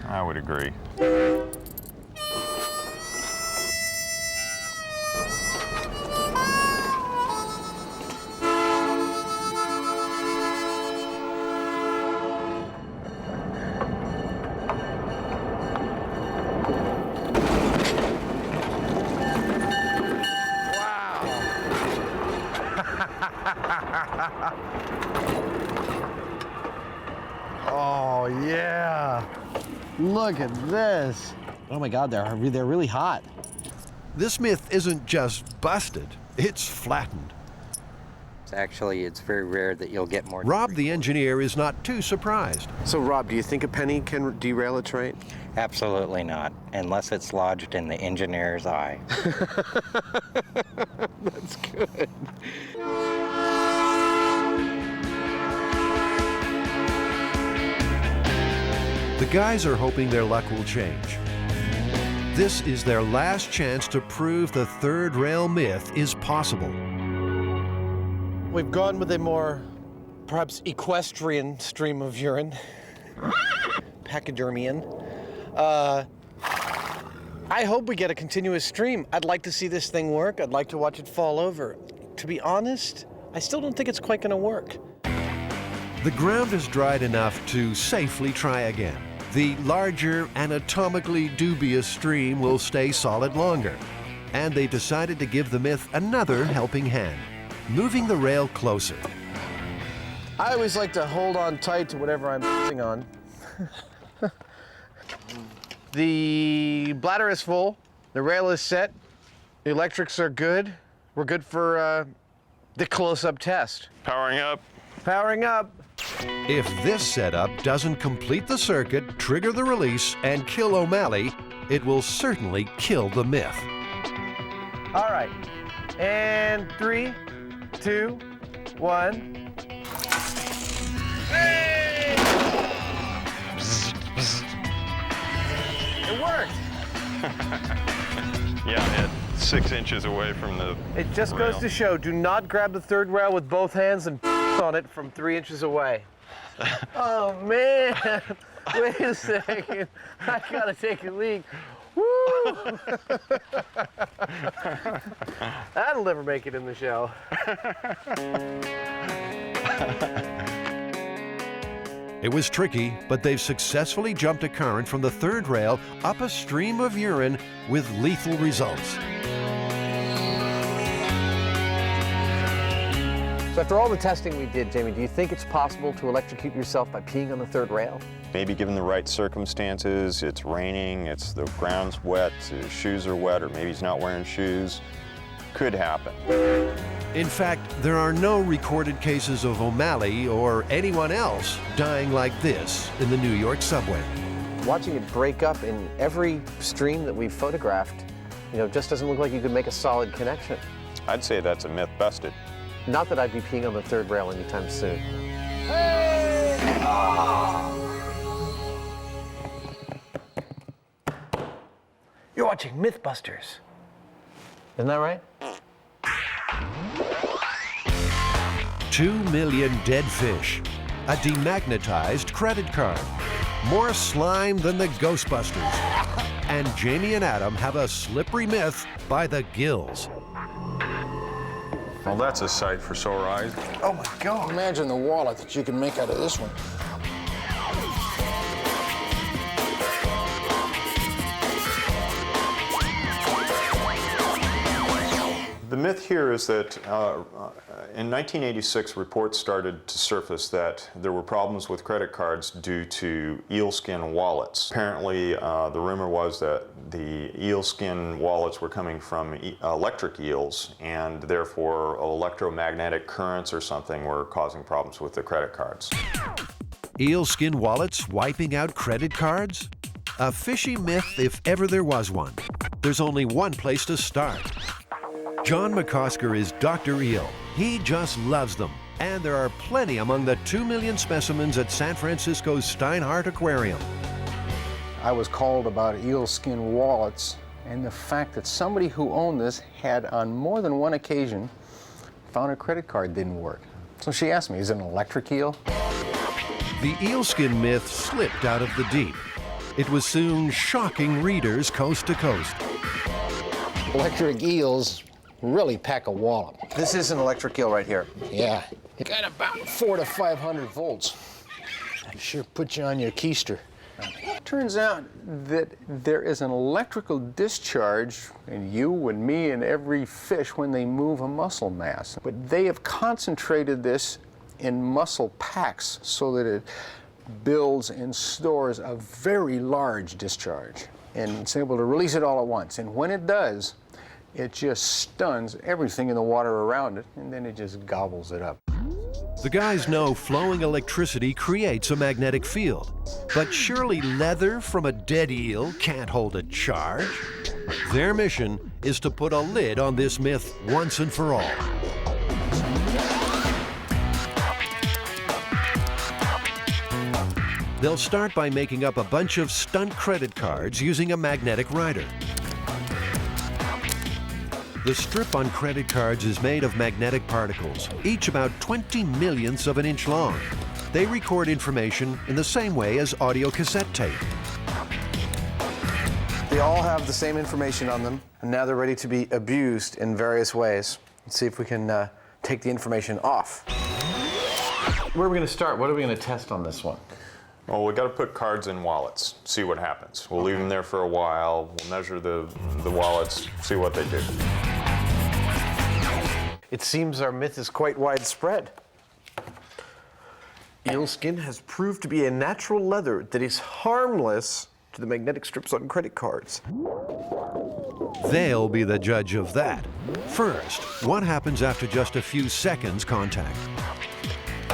I would agree. Oh, yeah. Look at this. Oh my God, they're really hot. This myth isn't just busted, it's flattened. It's very rare that you'll get more. Rob, the engineer, is not too surprised. So, Rob, do you think a penny can derail a train? Absolutely not, unless it's lodged in the engineer's eye. That's good. The guys are hoping their luck will change. This is their last chance to prove the third rail myth is possible. We've gone with a more, perhaps, equestrian stream of urine. Pachydermian. I hope we get a continuous stream. I'd like to see this thing work. I'd like to watch it fall over. To be honest, I still don't think it's quite going to work. The ground is dried enough to safely try again. The larger, anatomically dubious stream will stay solid longer. And they decided to give the myth another helping hand, moving the rail closer. I always like to hold on tight to whatever I'm pissing on. The bladder is full, the rail is set, the electrics are good. We're good for the close-up test. Powering up. Powering up. If this setup doesn't complete the circuit, trigger the release, and kill O'Malley, it will certainly kill the myth. All right, and 3, 2, 1. Hey! It worked. Yeah, it's 6 inches away from the It just rail. goes to show, do not grab the third rail with both hands and on it from 3 inches away. Oh man, wait a second. I gotta take a leak. Woo! That'll never make it in the show. It was tricky, but they've successfully jumped a current from the third rail up a stream of urine with lethal results. So after all the testing we did, Jamie, do you think it's possible to electrocute yourself by peeing on the third rail? Maybe given the right circumstances, it's raining, the ground's wet, his shoes are wet, or maybe he's not wearing shoes. Could happen. In fact, there are no recorded cases of O'Malley or anyone else dying like this in the New York subway. Watching it break up in every stream that we've photographed, just doesn't look like you could make a solid connection. I'd say that's a myth busted. Not that I'd be peeing on the third rail anytime soon. Hey! Oh. watching MythBusters. Isn't that right? 2 million dead fish, a demagnetized credit card, more slime than the Ghostbusters, and Jamie and Adam have a slippery myth by the gills. Well, that's a sight for sore eyes. Oh my God. Imagine the wallet that you can make out of this one. The myth here is that in 1986, reports started to surface that there were problems with credit cards due to eel skin wallets. Apparently, the rumor was that the eel skin wallets were coming from electric eels, and therefore electromagnetic currents or something were causing problems with the credit cards. Eel skin wallets wiping out credit cards? A fishy myth if ever there was one. There's only one place to start. John McCosker is Dr. Eel. He just loves them. And there are plenty among the 2 million specimens at San Francisco's Steinhardt Aquarium. I was called about eel skin wallets and the fact that somebody who owned this had on more than one occasion found a credit card didn't work. So she asked me, is it an electric eel? The eel skin myth slipped out of the deep. It was soon shocking readers coast to coast. Electric eels really pack a wallop. This is an electric eel right here. Yeah, it got about 400 to 500 volts. It sure puts you on your keister. Turns out that there is an electrical discharge in you and me and every fish when they move a muscle mass. But they have concentrated this in muscle packs so that it builds and stores a very large discharge. And it's able to release it all at once. And when it does, it just stuns everything in the water around it, and then it just gobbles it up. The guys know flowing electricity creates a magnetic field, but surely leather from a dead eel can't hold a charge. Their mission is to put a lid on this myth once and for all. They'll start by making up a bunch of stunt credit cards using a magnetic rider. The strip on credit cards is made of magnetic particles, each about 20 millionths of an inch long. They record information in the same way as audio cassette tape. They all have the same information on them, and now they're ready to be abused in various ways. Let's see if we can take the information off. Where are we going to start? What are we going to test on this one? Well, we've got to put cards in wallets, see what happens. We'll leave them there for a while, we'll measure the wallets, see what they do. It seems our myth is quite widespread. Eel skin has proved to be a natural leather that is harmless to the magnetic strips on credit cards. They'll be the judge of that. First, what happens after just a few seconds contact?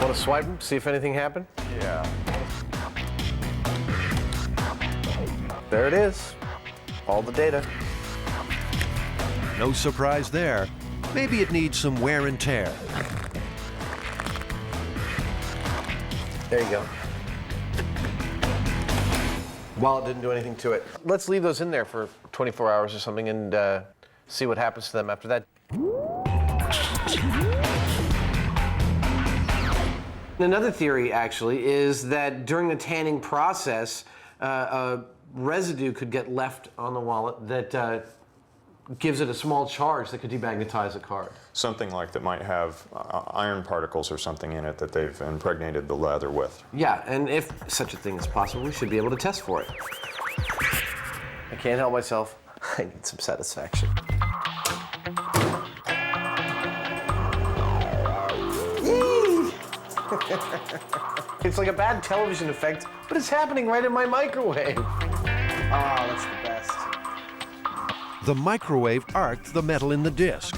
Want to swipe them, see if anything happened? Yeah. There it is. All the data. No surprise there. Maybe it needs some wear and tear. There you go. Wallet didn't do anything to it. Let's leave those in there for 24 hours or something and see what happens to them after that. Another theory, actually, is that during the tanning process, residue could get left on the wallet that gives it a small charge that could demagnetize a card. Something like that might have iron particles or something in it that they've impregnated the leather with. Yeah, and if such a thing is possible, we should be able to test for it. I can't help myself. I need some satisfaction. Yee! It's like a bad television effect, but it's happening right in my microwave. Oh, that's the best. The microwave arced the metal in the disc.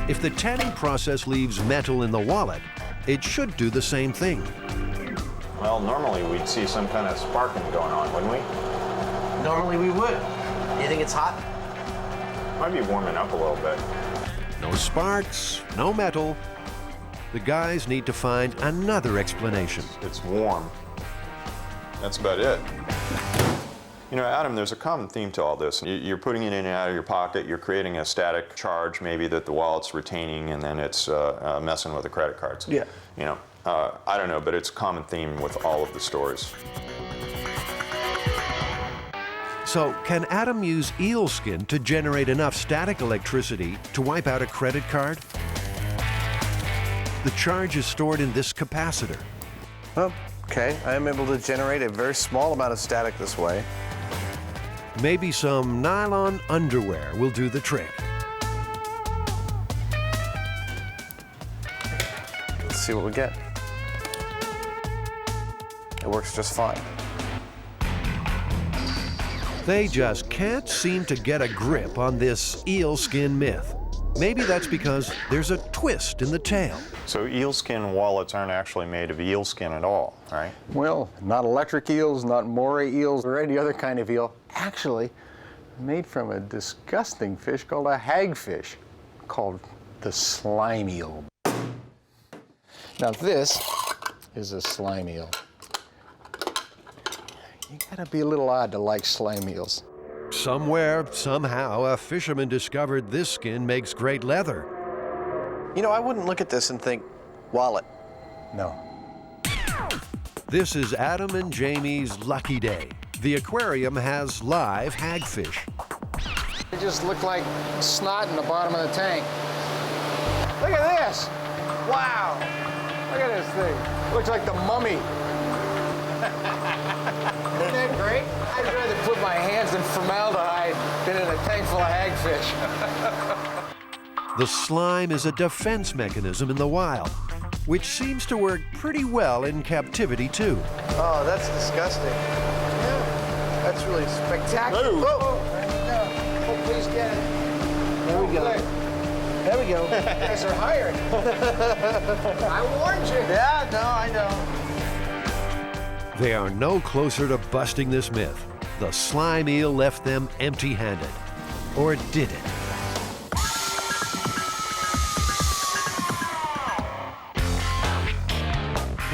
If the tanning process leaves metal in the wallet, it should do the same thing. Well, normally we'd see some kind of sparking going on, wouldn't we? Normally we would. You think it's hot? Might be warming up a little bit. No sparks, no metal. The guys need to find another explanation. It's warm. That's about it. You know, Adam, there's a common theme to all this. You're putting it in and out of your pocket, you're creating a static charge maybe that the wallet's retaining, and then it's messing with the credit cards. Yeah. You know, I don't know, but it's a common theme with all of the stories. So, can Adam use eel skin to generate enough static electricity to wipe out a credit card? The charge is stored in this capacitor. Oh, okay, I am able to generate a very small amount of static this way. Maybe some nylon underwear will do the trick. Let's see what we get. It works just fine. They just can't seem to get a grip on this eel skin myth. Maybe that's because there's a twist in the tale. So eel skin wallets aren't actually made of eel skin at all, right? Well, not electric eels, not moray eels, or any other kind of eel. Actually, made from a disgusting fish called a hagfish, called the slime eel. Now this is a slime eel. You gotta be a little odd to like slime eels. Somewhere, somehow, a fisherman discovered this skin makes great leather. You know, I wouldn't look at this and think, wallet. No. This is Adam and Jamie's lucky day. The aquarium has live hagfish. They just look like snot in the bottom of the tank. Look at this! Wow! Look at this thing. Looks like the mummy. Isn't that great? I'd rather put my hands in formaldehyde than in a tank full of hagfish. The slime is a defense mechanism in the wild, which seems to work pretty well in captivity too. Oh, that's disgusting. Yeah, that's really spectacular. Move. Oh, Oh, please get it. there we go. There we go. You guys are hired. I warned you. Yeah, no, I know. They are no closer to busting this myth. The slime eel left them empty-handed. Or did it?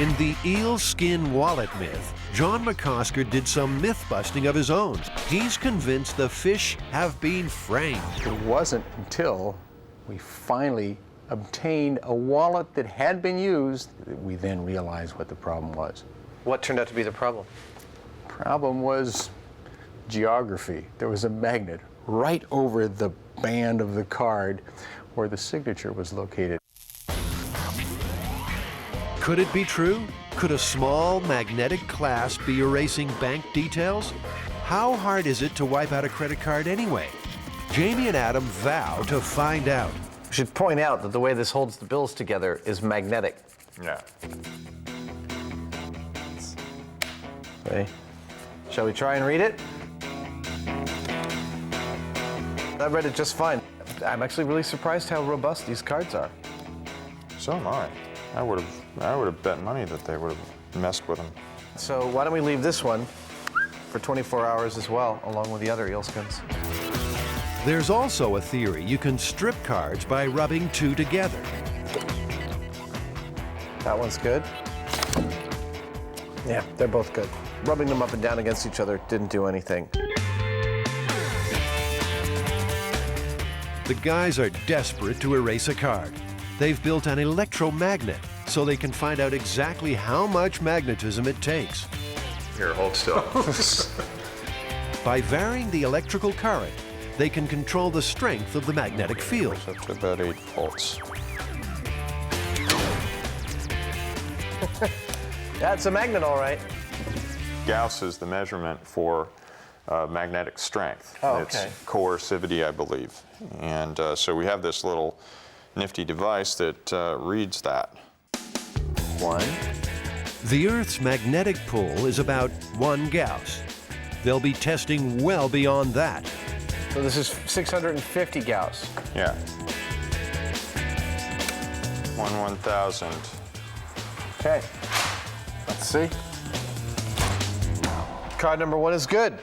In the eel skin wallet myth, John McCosker did some myth-busting of his own. He's convinced the fish have been framed. It wasn't until we finally obtained a wallet that had been used that we then realized what the problem was. What turned out to be the problem? Problem was geography. There was a magnet right over the band of the card where the signature was located. Could it be true? Could a small magnetic clasp be erasing bank details? How hard is it to wipe out a credit card anyway? Jamie and Adam vow to find out. We should point out that the way this holds the bills together is magnetic. Yeah. Okay. Shall we try and read it? I read it just fine. I'm actually really surprised how robust these cards are. So am I. I would have bet money that they would have messed with them. So why don't we leave this one for 24 hours as well, along with the other eel skins. There's also a theory you can strip cards by rubbing two together. That one's good. Yeah, they're both good. Rubbing them up and down against each other didn't do anything. The guys are desperate to erase a card. They've built an electromagnet so they can find out exactly how much magnetism it takes. Here, hold still. By varying the electrical current, they can control the strength of the magnetic field. Up to about 8 volts. That's a magnet, all right. Gauss is the measurement for magnetic strength. Oh, It's okay. coercivity, I believe. And so we have this little nifty device that reads that. 1. The Earth's magnetic pull is about 1 Gauss. They'll be testing well beyond that. So this is 650 Gauss. Yeah. 1/1000. Okay. Let's see. Card number 1 is good.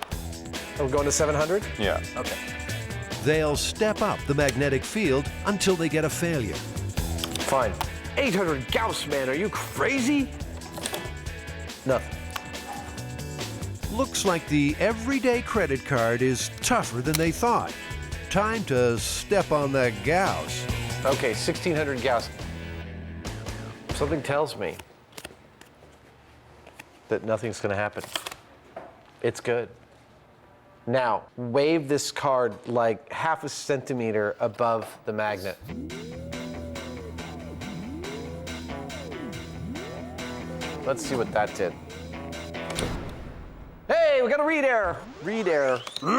Are we going to 700? Yeah. Okay. They'll step up the magnetic field until they get a failure. Fine. 800 Gauss, man, are you crazy? Nothing. Looks like the everyday credit card is tougher than they thought. Time to step on the Gauss. Okay, 1600 Gauss. Something tells me that nothing's gonna happen. It's good. Now, wave this card like half a centimeter above the magnet. Let's see what that did. Hey, we got a read error. Read error. We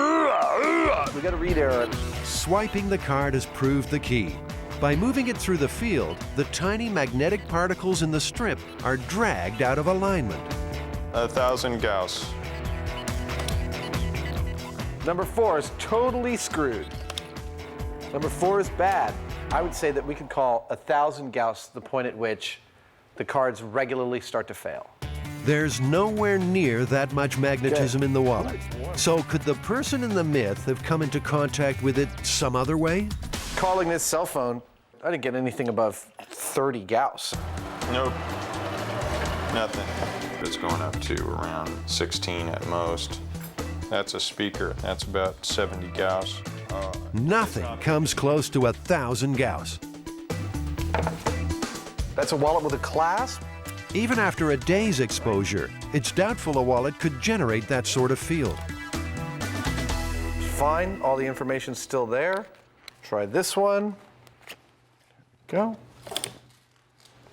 got a read error. Swiping the card has proved the key. By moving it through the field, the tiny magnetic particles in the strip are dragged out of alignment. 1,000 Gauss. Number 4 is totally screwed. Number 4 is bad. I would say that we could call 1,000 Gauss the point at which the cards regularly start to fail. There's nowhere near that much magnetism in the wallet. So could the person in the myth have come into contact with it some other way? Calling this cell phone, I didn't get anything above 30 Gauss. Nope. Nothing. It's going up to around 16 at most. That's a speaker. That's about 70 Gauss. Nothing comes close to 1,000 Gauss. That's a wallet with a clasp? Even after a day's exposure, it's doubtful a wallet could generate that sort of field. Fine, all the information's still there. Try this one. Go.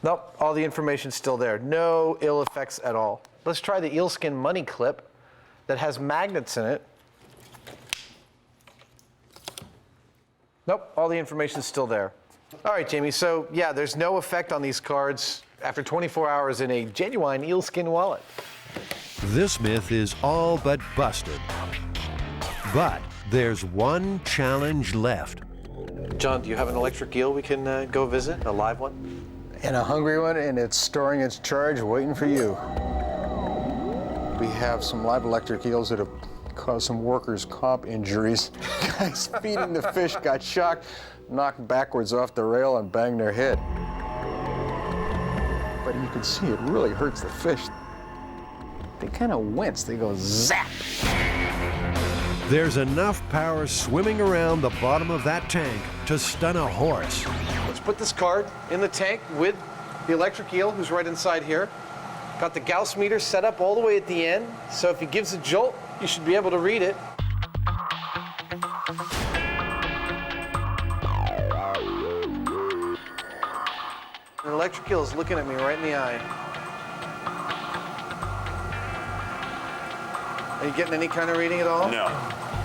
Nope, all the information's still there. No ill effects at all. Let's try the eelskin money clip that has magnets in it. Nope, all the information's still there. All right, Jamie, so yeah, there's no effect on these cards after 24 hours in a genuine eelskin wallet. This myth is all but busted. But there's one challenge left. John, do you have an electric eel we can go visit, a live one? And a hungry one, and it's storing its charge waiting for you. We have some live electric eels that have caused some workers' comp injuries. Guys feeding the fish got shocked, knocked backwards off the rail, and banged their head. But you can see it really hurts the fish. They kind of wince, they go zap. There's enough power swimming around the bottom of that tank to stun a horse. Let's put this card in the tank with the electric eel, who's right inside here. Got the Gauss meter set up all the way at the end, so if he gives a jolt, you should be able to read it. An electric eel is looking at me right in the eye. Are you getting any kind of reading at all? No,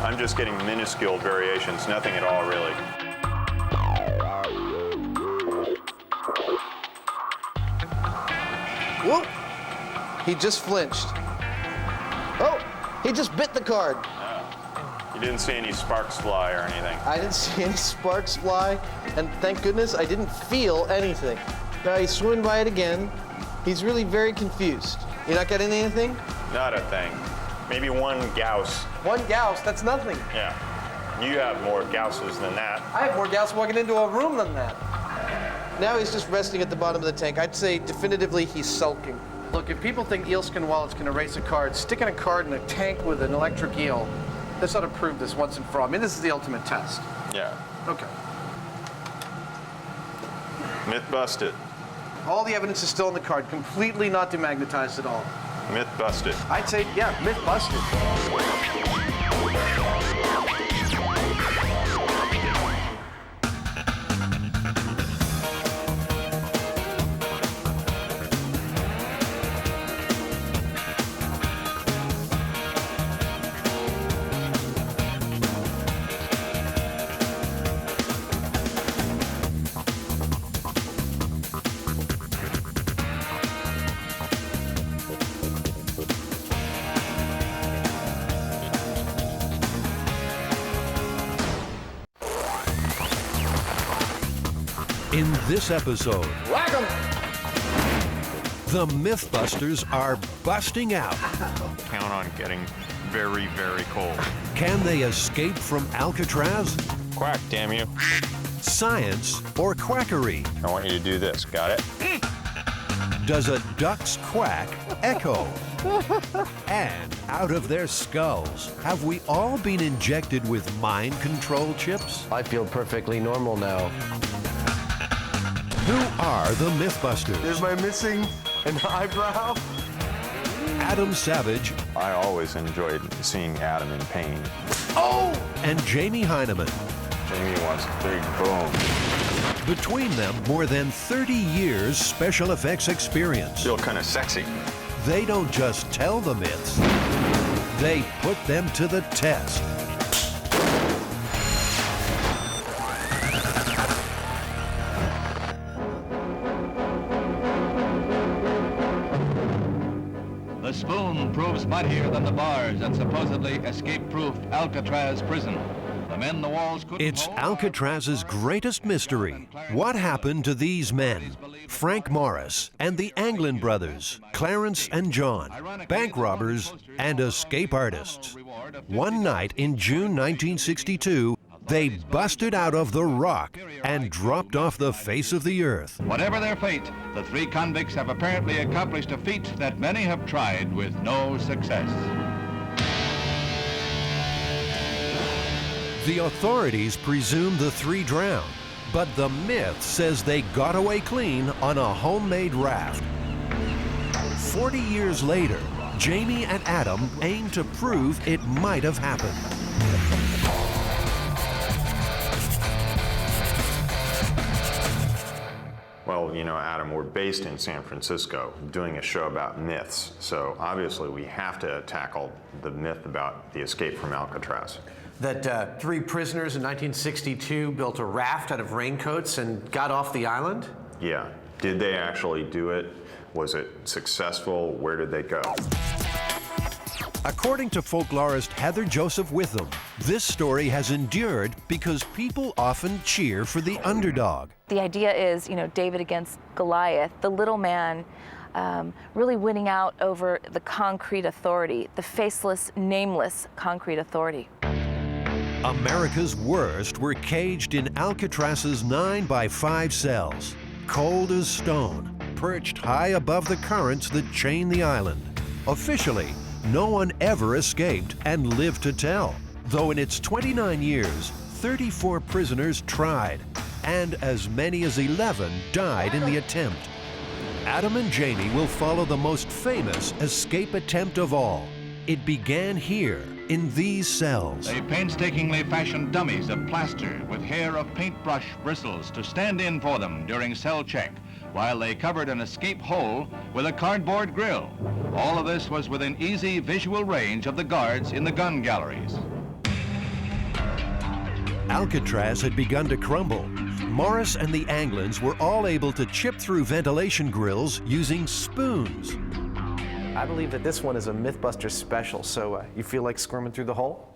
I'm just getting minuscule variations, nothing at all really. Whoop! He just flinched. Oh, he just bit the card. You didn't see any sparks fly or anything. I didn't see any sparks fly, and thank goodness I didn't feel anything. Now he's swimming by it again. He's really very confused. You're not getting anything? Not a thing. Maybe 1 Gauss. 1 Gauss, that's nothing. Yeah. You have more Gausses than that. I have more Gauss walking into a room than that. Now he's just resting at the bottom of the tank. I'd say definitively he's sulking. Look, if people think eelskin wallets can erase a card, sticking a card in a tank with an electric eel, this ought to prove this once and for all. I mean, this is the ultimate test. Yeah. Okay. Myth busted. All the evidence is still in the card, completely not demagnetized at all. Myth busted. I'd say, yeah, myth busted. In this episode, Whack 'em! the MythBusters are busting out. Count on getting very, very cold. Can they escape from Alcatraz? Quack, damn you. Science or quackery? I want you to do this. Got it? Does a duck's quack echo? And out of their skulls, have we all been injected with mind control chips? I feel perfectly normal now. Who are the Mythbusters? Am I missing an eyebrow? Adam Savage. I always enjoyed seeing Adam in pain. Oh! And Jamie Hyneman. Jamie wants big boom. Between them, more than 30 years special effects experience. Feel kind of sexy. They don't just tell the myths, they put them to the test. The spoon proves mightier than the bars and supposedly escape-proofed Alcatraz prison. The men the walls couldn't It's Alcatraz's greatest mystery. What happened to these men? Frank Morris and the Anglin brothers, Clarence and John, bank robbers and escape artists. One night in June 1962, they busted out of the rock and dropped off the face of the earth. Whatever their fate, the three convicts have apparently accomplished a feat that many have tried with no success. The authorities presume the three drowned, but the myth says they got away clean on a homemade raft. 40 years later, Jamie and Adam aim to prove it might have happened. Well, you know, Adam, we're based in San Francisco doing a show about myths, so obviously we have to tackle the myth about the escape from Alcatraz. That three prisoners in 1962 built a raft out of raincoats and got off the island? Yeah. Did they actually do it? Was it successful? Where did they go? According to folklorist Heather Joseph Witham, this story has endured because people often cheer for the underdog. The idea is, you know, David against Goliath, the little man really winning out over the concrete authority, the faceless, nameless concrete authority. America's worst were caged in Alcatraz's 9x5 cells, cold as stone, perched high above the currents that chain the island. Officially, no one ever escaped and lived to tell, though in its 29 years, 34 prisoners tried, and as many as 11 died in the attempt. Adam and Jamie will follow the most famous escape attempt of all. It began here, in these cells. They painstakingly fashioned dummies of plaster with hair of paintbrush bristles to stand in for them during cell check, while they covered an escape hole with a cardboard grill. All of this was within easy visual range of the guards in the gun galleries. Alcatraz had begun to crumble. Morris and the Anglins were all able to chip through ventilation grills using spoons. I believe that this one is a MythBusters special, so you feel like squirming through the hole?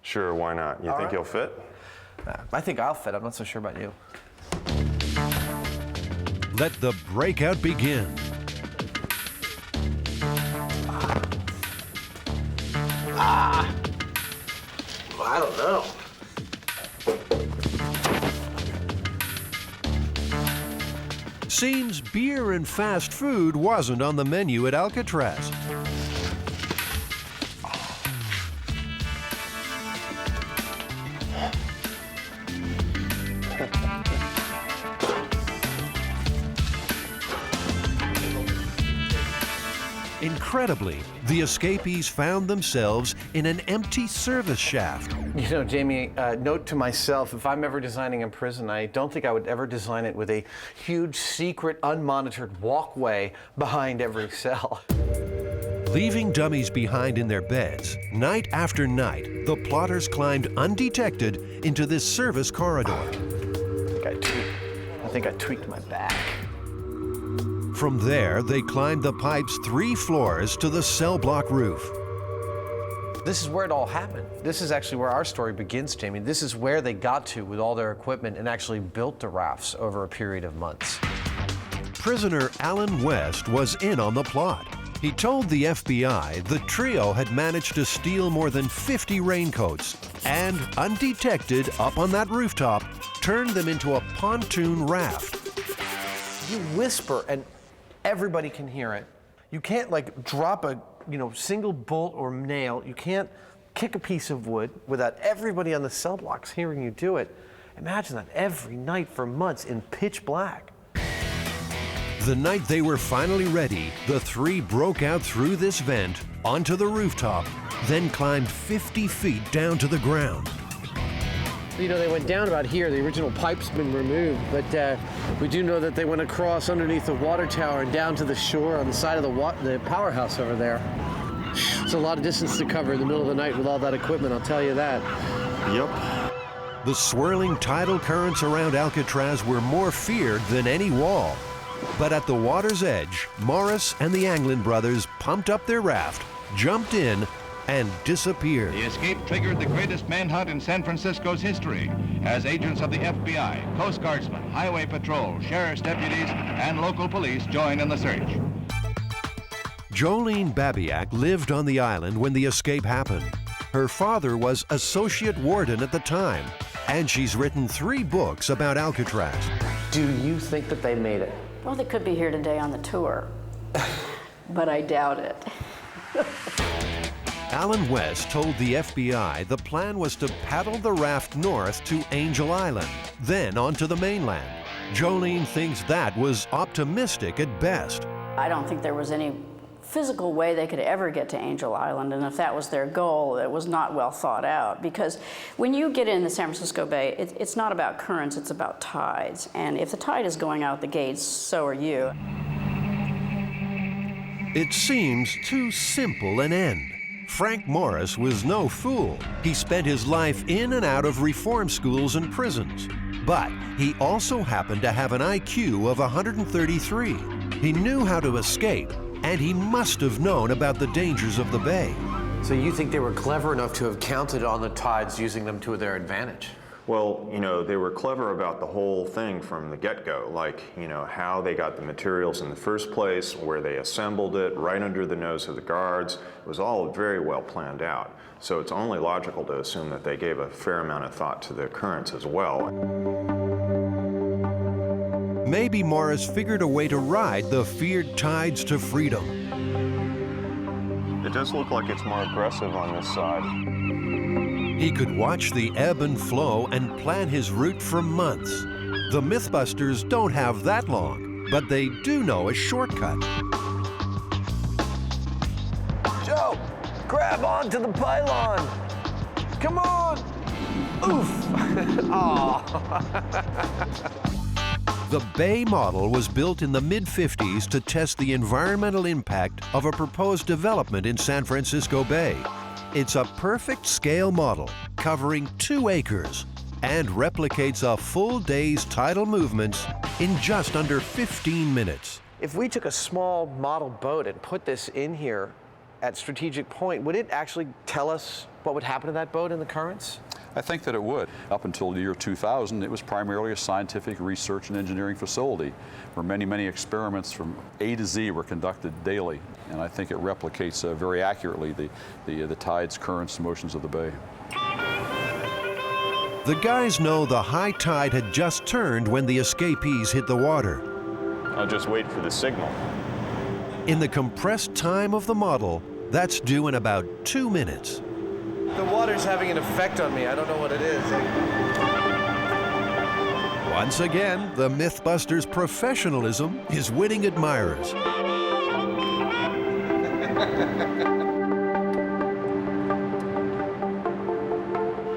Sure, why not? You think you'll fit? I think I'll fit. I'm not so sure about you. Let the breakout begin. Well, I don't know. Seems beer and fast food wasn't on the menu at Alcatraz. Incredibly, the escapees found themselves in an empty service shaft. You know, Jamie, note to myself, if I'm ever designing a prison, I don't think I would ever design it with a huge, secret, unmonitored walkway behind every cell. Leaving dummies behind in their beds, night after night, the plotters climbed undetected into this service corridor. I think I tweaked my back. From there, they climbed the pipe's 3 floors to the cell block roof. This is where it all happened. This is actually where our story begins, Jamie. This is where they got to with all their equipment and actually built the rafts over a period of months. Prisoner Alan West was in on the plot. He told the FBI the trio had managed to steal more than 50 raincoats and, undetected up on that rooftop, turned them into a pontoon raft. You whisper, and Everybody can hear it. You can't like drop a single bolt or nail. You can't kick a piece of wood without everybody on the cell blocks hearing you do it. Imagine that every night for months in pitch black. The night they were finally ready, the three broke out through this vent onto the rooftop, then climbed 50 feet down to the ground. You know, they went down about here. The original pipe's been removed, but we do know that they went across underneath the water tower and down to the shore on the side of the powerhouse over there. It's a lot of distance to cover in the middle of the night with all that equipment, I'll tell you that. Yep. The swirling tidal currents around Alcatraz were more feared than any wall. But at the water's edge, Morris and the Anglin brothers pumped up their raft, jumped in, and disappeared. The escape triggered the greatest manhunt in San Francisco's history, as agents of the FBI, Coast Guardsmen, Highway Patrol, sheriff's deputies, and local police join in the search. Jolene Babiak lived on the island when the escape happened. Her father was associate warden at the time, and she's written 3 books about Alcatraz. Do you think that they made it? Well, they could be here today on the tour, but I doubt it. Alan West told the FBI the plan was to paddle the raft north to Angel Island, then onto the mainland. Jolene thinks that was optimistic at best. I don't think there was any physical way they could ever get to Angel Island, and if that was their goal, it was not well thought out, because when you get in the San Francisco Bay, it's not about currents, it's about tides, and if the tide is going out the gates, so are you. It seems too simple an end. Frank Morris was no fool. He spent his life in and out of reform schools and prisons. But he also happened to have an IQ of 133. He knew how to escape, and he must have known about the dangers of the bay. So you think they were clever enough to have counted on the tides, using them to their advantage? Well, they were clever about the whole thing from the get-go, like, how they got the materials in the first place, where they assembled it, right under the nose of the guards. It was all very well planned out. So it's only logical to assume that they gave a fair amount of thought to the currents as well. Maybe Morris figured a way to ride the feared tides to freedom. It does look like it's more aggressive on this side. He could watch the ebb and flow and plan his route for months. The MythBusters don't have that long, but they do know a shortcut. Joe, grab onto the pylon. Come on. Oof. The Bay model was built in the mid-50s to test the environmental impact of a proposed development in San Francisco Bay. It's a perfect scale model covering 2 acres and replicates a full day's tidal movements in just under 15 minutes. If we took a small model boat and put this in here at Strategic Point, would it actually tell us what would happen to that boat in the currents? I think that it would. Up until the year 2000, it was primarily a scientific research and engineering facility where many, many experiments from A to Z were conducted daily. And I think it replicates very accurately the tides, currents, and motions of the bay. The guys know the high tide had just turned when the escapees hit the water. I'll just wait for the signal. In the compressed time of the model, that's due in about 2 minutes. The water's having an effect on me. I don't know what it is. Once again, the MythBusters' professionalism is winning admirers.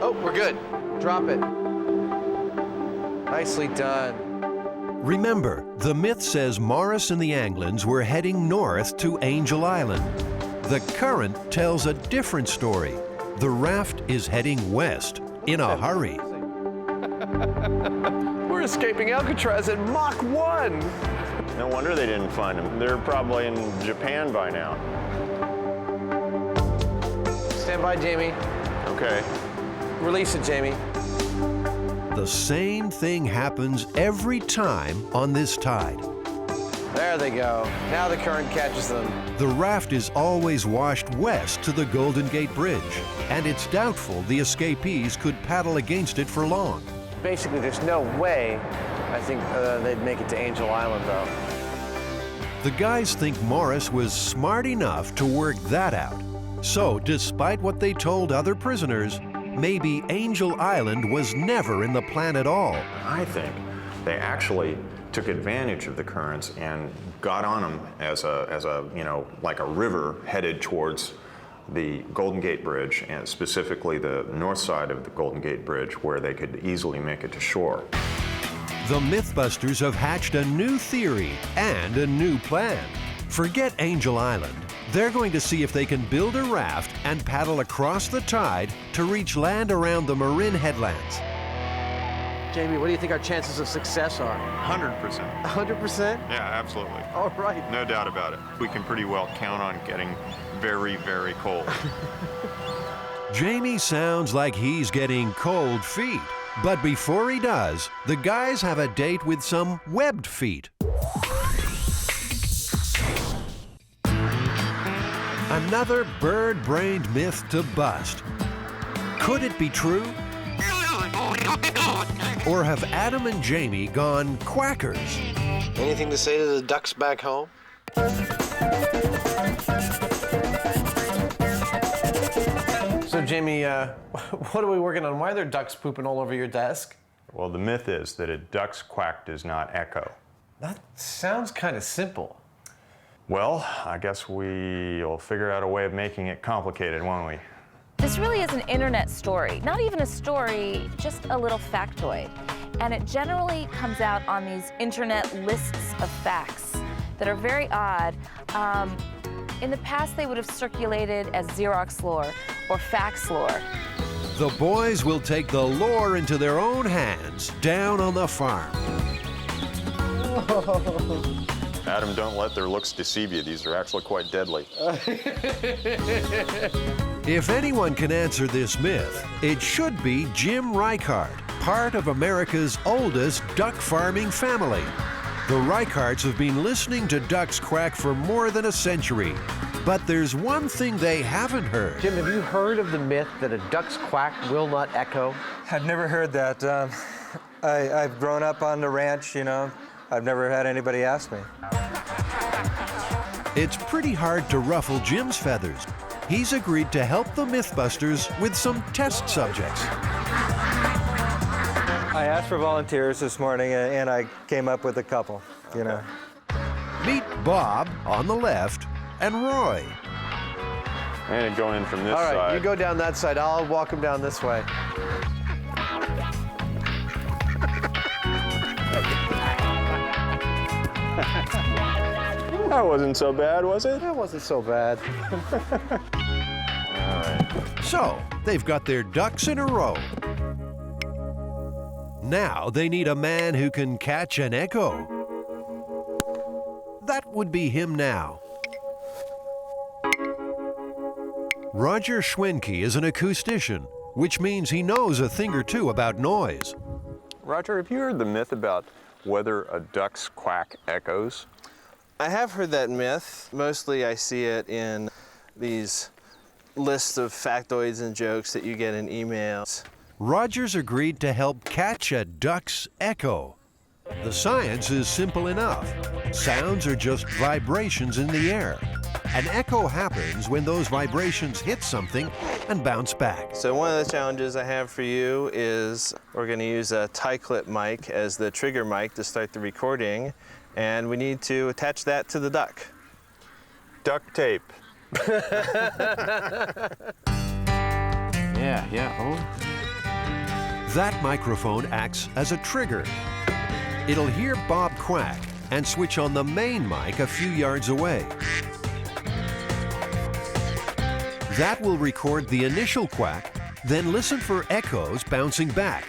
Oh, we're good. Drop it. Nicely done. Remember, the myth says Morris and the Anglins were heading north to Angel Island. The current tells a different story. The raft is heading west in a hurry. We're escaping Alcatraz at Mach 1. No wonder they didn't find him. They're probably in Japan by now. Stand by, Jamie. Okay. Release it, Jamie. The same thing happens every time on this tide. There they go. Now the current catches them. The raft is always washed west to the Golden Gate Bridge, and it's doubtful the escapees could paddle against it for long. Basically, there's no way, I think, they'd make it to Angel Island, though. The guys think Morris was smart enough to work that out. So, despite what they told other prisoners, maybe Angel Island was never in the plan at all. I think they actually took advantage of the currents and got on them as a you know, like a river headed towards the Golden Gate Bridge, and specifically the north side of the Golden Gate Bridge, where they could easily make it to shore. The Mythbusters have hatched a new theory and a new plan. Forget Angel Island. They're going to see if they can build a raft and paddle across the tide to reach land around the Marin headlands. Jamie, what do you think our chances of success are? 100%. 100%? Yeah, absolutely. All right. No doubt about it. We can pretty well count on getting very, very cold. Jamie sounds like he's getting cold feet. But before he does, the guys have a date with some webbed feet. Another bird-brained myth to bust. Could it be true? Or have Adam and Jamie gone quackers? Anything to say to the ducks back home? So, Jamie, what are we working on? Why are there ducks pooping all over your desk? Well, the myth is that a duck's quack does not echo. That sounds kind of simple. Well, I guess we'll figure out a way of making it complicated, won't we? This really is an internet story. Not even a story, just a little factoid. And it generally comes out on these internet lists of facts that are very odd. In the past, they would have circulated as Xerox lore or fax lore. The boys will take the lore into their own hands down on the farm. Adam, don't let their looks deceive you. These are actually quite deadly. If anyone can answer this myth, it should be Jim Reichart, part of America's oldest duck farming family. The Reichardts have been listening to ducks quack for more than a century. But there's one thing they haven't heard. Jim, have you heard of the myth that a duck's quack will not echo? I've never heard that. I've grown up on the ranch, you know. I've never had anybody ask me. It's pretty hard to ruffle Jim's feathers. He's agreed to help the Mythbusters with some test subjects. I asked for volunteers this morning, and I came up with a couple, you know. Meet Bob on the left and Roy. I'm gonna go in from this side. All right, you go down that side. I'll walk him down this way. That wasn't so bad, was it? That wasn't so bad. All right. So, they've got their ducks in a row. Now they need a man who can catch an echo. That would be him now. Roger Schwenke is an acoustician, which means he knows a thing or two about noise. Roger, have you heard the myth about whether a duck's quack echoes? I have heard that myth. Mostly I see it in these lists of factoids and jokes that you get in emails. Roger's agreed to help catch a duck's echo. The science is simple enough. Sounds are just vibrations in the air. An echo happens when those vibrations hit something and bounce back. So one of the challenges I have for you is we're going to use a tie clip mic as the trigger mic to start the recording, and we need to attach that to the duck. Duct tape. Yeah. Oh. That microphone acts as a trigger. It'll hear Bob quack and switch on the main mic a few yards away. That will record the initial quack, then listen for echoes bouncing back.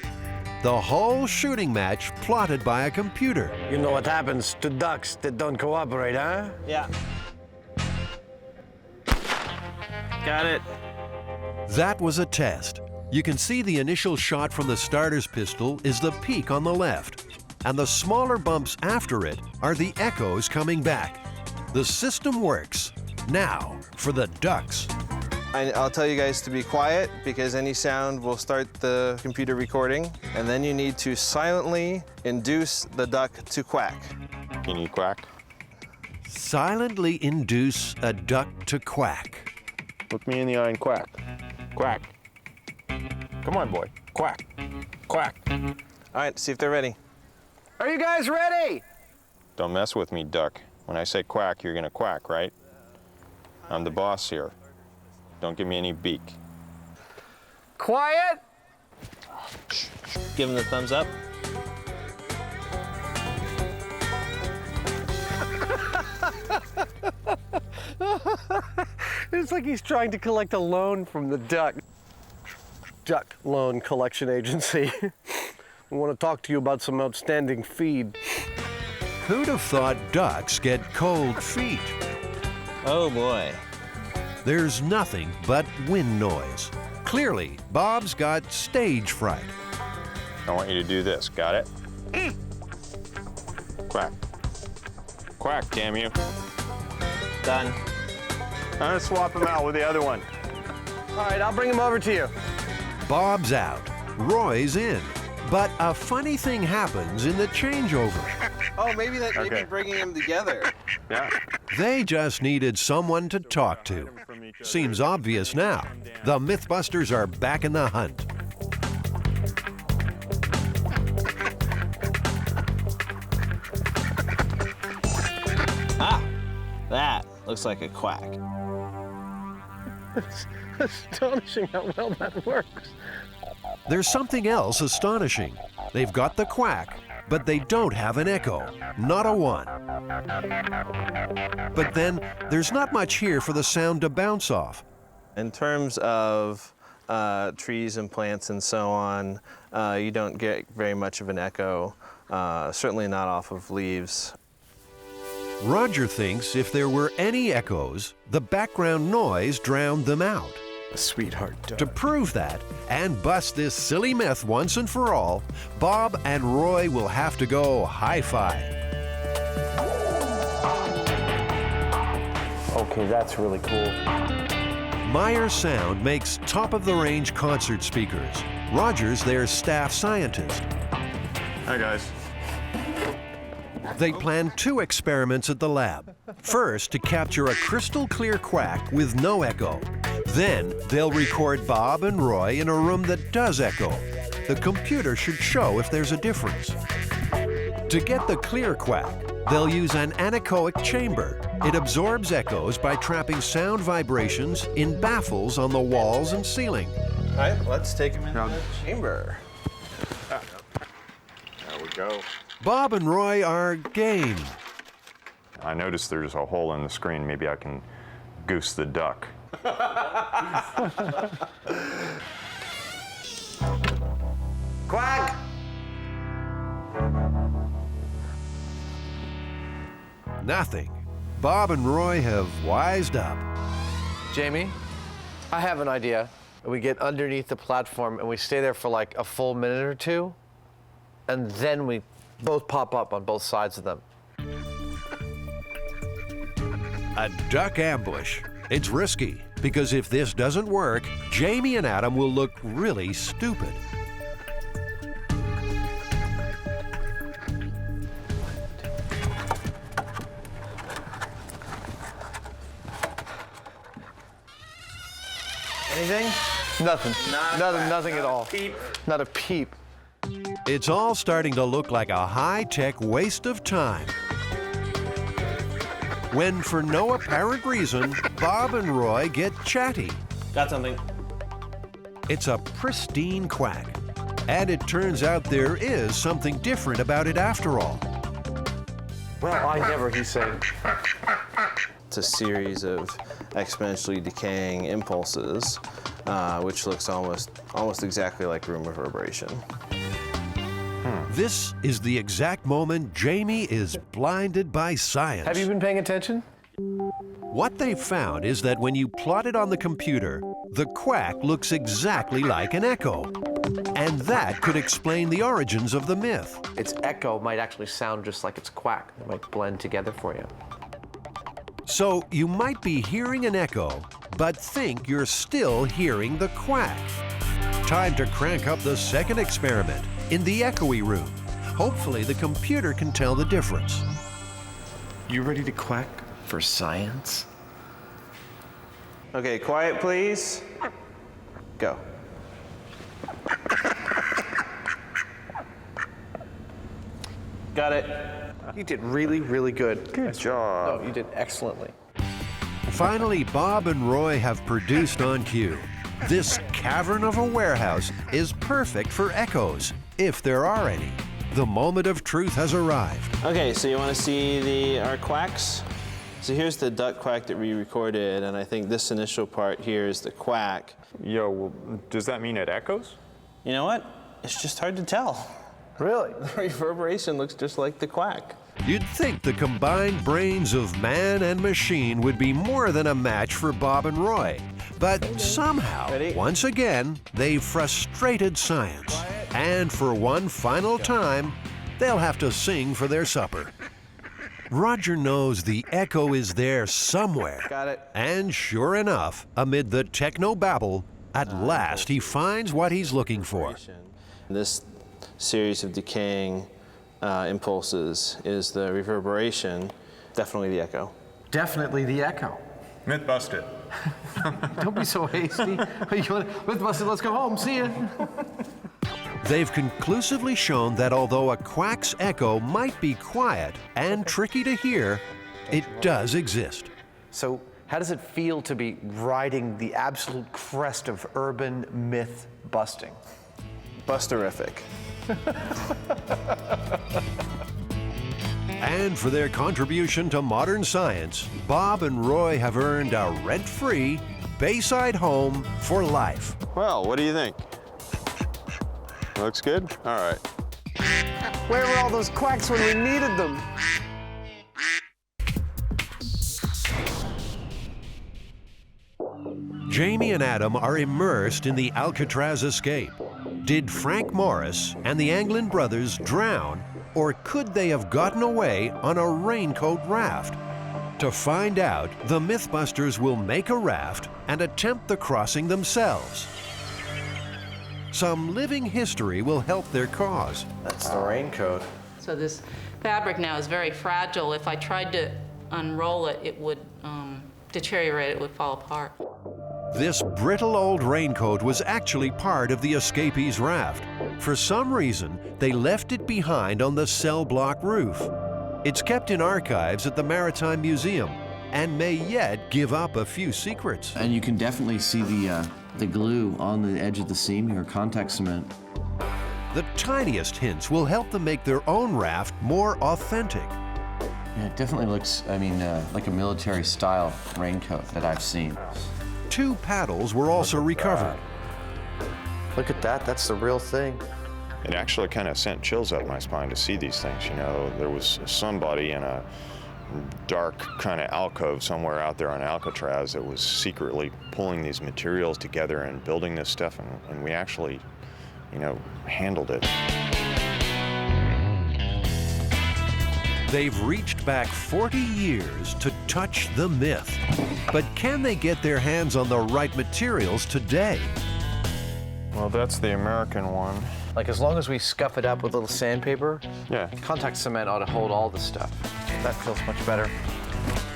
The whole shooting match plotted by a computer. You know what happens to ducks that don't cooperate, huh? Yeah. Got it. That was a test. You can see the initial shot from the starter's pistol is the peak on the left, and the smaller bumps after it are the echoes coming back. The system works. Now, for the ducks. I'll tell you guys to be quiet because any sound will start the computer recording, and then you need to silently induce the duck to quack. Can you quack? Silently induce a duck to quack. Look me in the eye and quack. Quack. Come on, boy. Quack. Quack. All right, see if they're ready. Are you guys ready? Don't mess with me, duck. When I say quack, you're gonna quack, right? I'm the boss here. Don't give me any beak. Quiet. Give them the thumbs up. It's like he's trying to collect a loan from the duck. Duck Loan Collection Agency. We want to talk to you about some outstanding feed. Who'd have thought ducks get cold feet? Oh boy. There's nothing but wind noise. Clearly, Bob's got stage fright. I want you to do this, got it? Quack. Quack, damn you. Done. I'm gonna swap him out with the other one. All right, I'll bring him over to you. Bob's out. Roy's in. But a funny thing happens in the changeover. Oh, maybe bringing them together. Yeah. They just needed someone to talk to. Seems obvious now. The MythBusters are back in the hunt. Ah, that looks like a quack. It's astonishing how well that works. There's something else astonishing. They've got the quack, but they don't have an echo. Not a one. But then, there's not much here for the sound to bounce off. In terms of trees and plants and so on, you don't get very much of an echo, certainly not off of leaves. Roger thinks if there were any echoes, the background noise drowned them out. A sweetheart duck. To prove that, and bust this silly myth once and for all, Bob and Roy will have to go hi-fi. Okay, that's really cool. Meyer Sound makes top-of-the-range concert speakers. Roger's their staff scientist. Hi, guys. They plan 2 experiments at the lab. First, to capture a crystal-clear quack with no echo. Then, they'll record Bob and Roy in a room that does echo. The computer should show if there's a difference. To get the clear quack, they'll use an anechoic chamber. It absorbs echoes by trapping sound vibrations in baffles on the walls and ceiling. All right, let's take them in the chamber. There we go. Bob and Roy are game. I noticed there's a hole in the screen. Maybe I can goose the duck. Quack! Nothing. Bob and Roy have wised up. Jamie, I have an idea. We get underneath the platform and we stay there for like a full minute or two, and then we both pop up on both sides of them. A duck ambush. It's risky, because if this doesn't work, Jamie and Adam will look really stupid. Anything? Nothing. Nothing at all. Peep. Not a peep. It's all starting to look like a high-tech waste of time. When, for no apparent reason, Bob and Roy get chatty. Got something. It's a pristine quack. And it turns out there is something different about it after all. Well, I never, he's saying. It's a series of exponentially decaying impulses, which looks almost exactly like room reverberation. This is the exact moment Jamie is blinded by science. Have you been paying attention? What they've found is that when you plot it on the computer, the quack looks exactly like an echo. And that could explain the origins of the myth. Its echo might actually sound just like its quack. It might blend together for you. So you might be hearing an echo, but think you're still hearing the quack. Time to crank up the second experiment in the echoey room. Hopefully the computer can tell the difference. You ready to quack? for science? Okay, quiet please. Go. Got it. You did really, really good. Good job. No, you did excellently. Finally, Bob and Roy have produced on cue. This cavern of a warehouse is perfect for echoes, if there are any. The moment of truth has arrived. Okay, so you want to see our quacks? So here's the duck quack that we recorded, and I think this initial part here is the quack. Yo, well, does that mean it echoes? You know what? It's just hard to tell. Really? The reverberation looks just like the quack. You'd think the combined brains of man and machine would be more than a match for Bob and Roy. But somehow, once again, they've frustrated science. And for one final time, they'll have to sing for their supper. Roger knows the echo is there somewhere. Got it. And sure enough, amid the techno babble, at last he finds what he's looking for. This series of decaying impulses is the reverberation, definitely the echo. Definitely the echo. Myth busted. Don't be so hasty. Myth busted, let's go home. See ya. They've conclusively shown that although a quack's echo might be quiet and tricky to hear, it does exist. So how does it feel to be riding the absolute crest of urban myth busting? Busterific. And for their contribution to modern science, Bob and Roy have earned a rent-free Bayside home for life. Well, what do you think? Looks good? All right. Where were all those quacks when we needed them? Jamie and Adam are immersed in the Alcatraz escape. Did Frank Morris and the Anglin brothers drown, or could they have gotten away on a raincoat raft? To find out, the Mythbusters will make a raft and attempt the crossing themselves. Some living history will help their cause. That's the raincoat. So this fabric now is very fragile. If I tried to unroll it, it would deteriorate, it would fall apart. This brittle old raincoat was actually part of the escapees' raft. For some reason, they left it behind on the cell block roof. It's kept in archives at the Maritime Museum and may yet give up a few secrets. And you can definitely see the glue on the edge of the seam here, contact cement. The tiniest hints will help them make their own raft more authentic. Yeah, it definitely looks, like a military-style raincoat that I've seen. 2 paddles were also recovered. Look at that, that's the real thing. It actually kind of sent chills up my spine to see these things, you know. There was somebody in a dark kind of alcove somewhere out there on Alcatraz that was secretly pulling these materials together and building this stuff, and we actually, handled it. They've reached back 40 years to touch the myth. But can they get their hands on the right materials today? Well, that's the American one. Like, as long as we scuff it up with a little sandpaper, yeah, contact cement ought to hold all the stuff. That feels much better.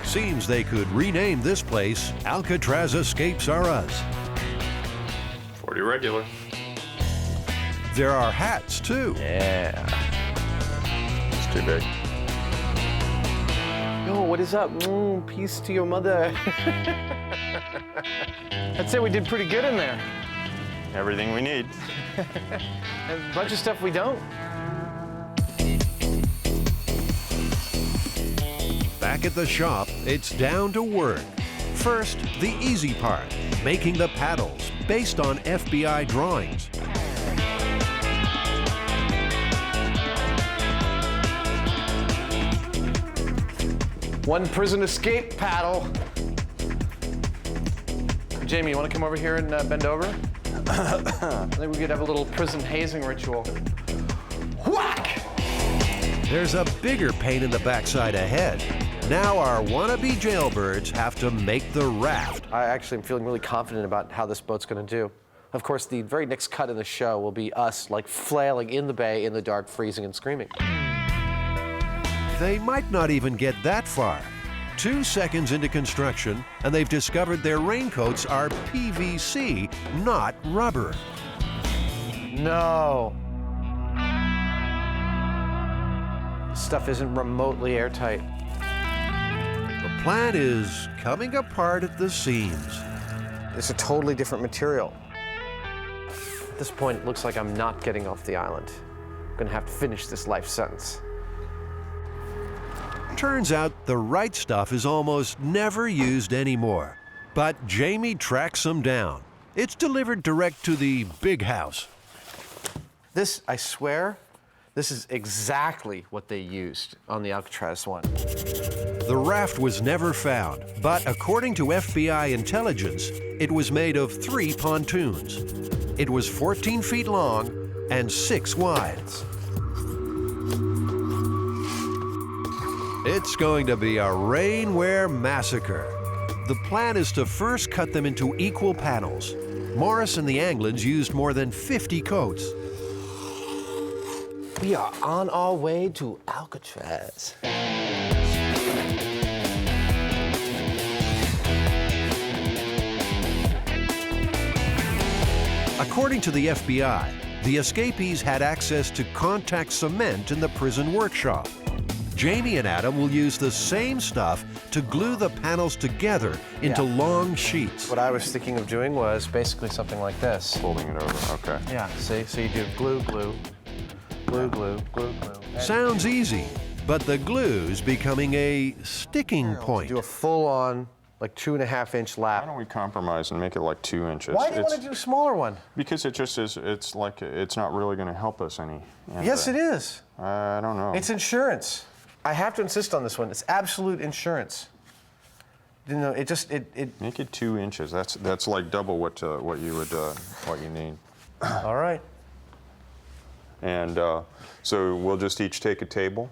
Seems they could rename this place Alcatraz Escapes Are Us. 40 regular. There are hats, too. Yeah. It's too big. Yo, what is up? Peace to your mother. I'd say we did pretty good in there. Everything we need. A bunch of stuff we don't. Back at the shop, it's down to work. First, the easy part, making the paddles based on FBI drawings. One prison escape paddle. Jamie, you want to come over here and bend over? I think we could have a little prison hazing ritual. Whack! There's a bigger pain in the backside ahead. Now our wannabe jailbirds have to make the raft. I actually am feeling really confident about how this boat's going to do. Of course, the very next cut in the show will be us flailing in the bay in the dark, freezing and screaming. They might not even get that far. 2 seconds into construction, and they've discovered their raincoats are PVC, not rubber. No. Stuff isn't remotely airtight. The plan is coming apart at the seams. It's a totally different material. At this point, it looks like I'm not getting off the island. I'm gonna have to finish this life sentence. Turns out the right stuff is almost never used anymore. But Jamie tracks them down. It's delivered direct to the big house. This, I swear, this is exactly what they used on the Alcatraz one. The raft was never found, but according to FBI intelligence, it was made of 3 pontoons. It was 14 feet long and 6 wide. It's going to be a rainwear massacre. The plan is to first cut them into equal panels. Morris and the Anglins used more than 50 coats. We are on our way to Alcatraz. According to the FBI, the escapees had access to contact cement in the prison workshop. Jamie and Adam will use the same stuff to glue the panels together into long sheets. What I was thinking of doing was basically something like this. Folding it over, okay. Yeah, see? So you do glue, glue, glue, glue, glue, glue. Sounds easy, but the glue's becoming a sticking point. Do a full-on, like 2.5-inch lap. Why don't we compromise and make it like 2 inches? Why do you want to do a smaller one? Because it just is, it's like, it's not really going to help us any. And, yes, it is. I don't know. It's insurance. I have to insist on this one. It's absolute insurance. You know, it just, it Make it 2 inches. That's like double what you need. All right. And so we'll just each take a table.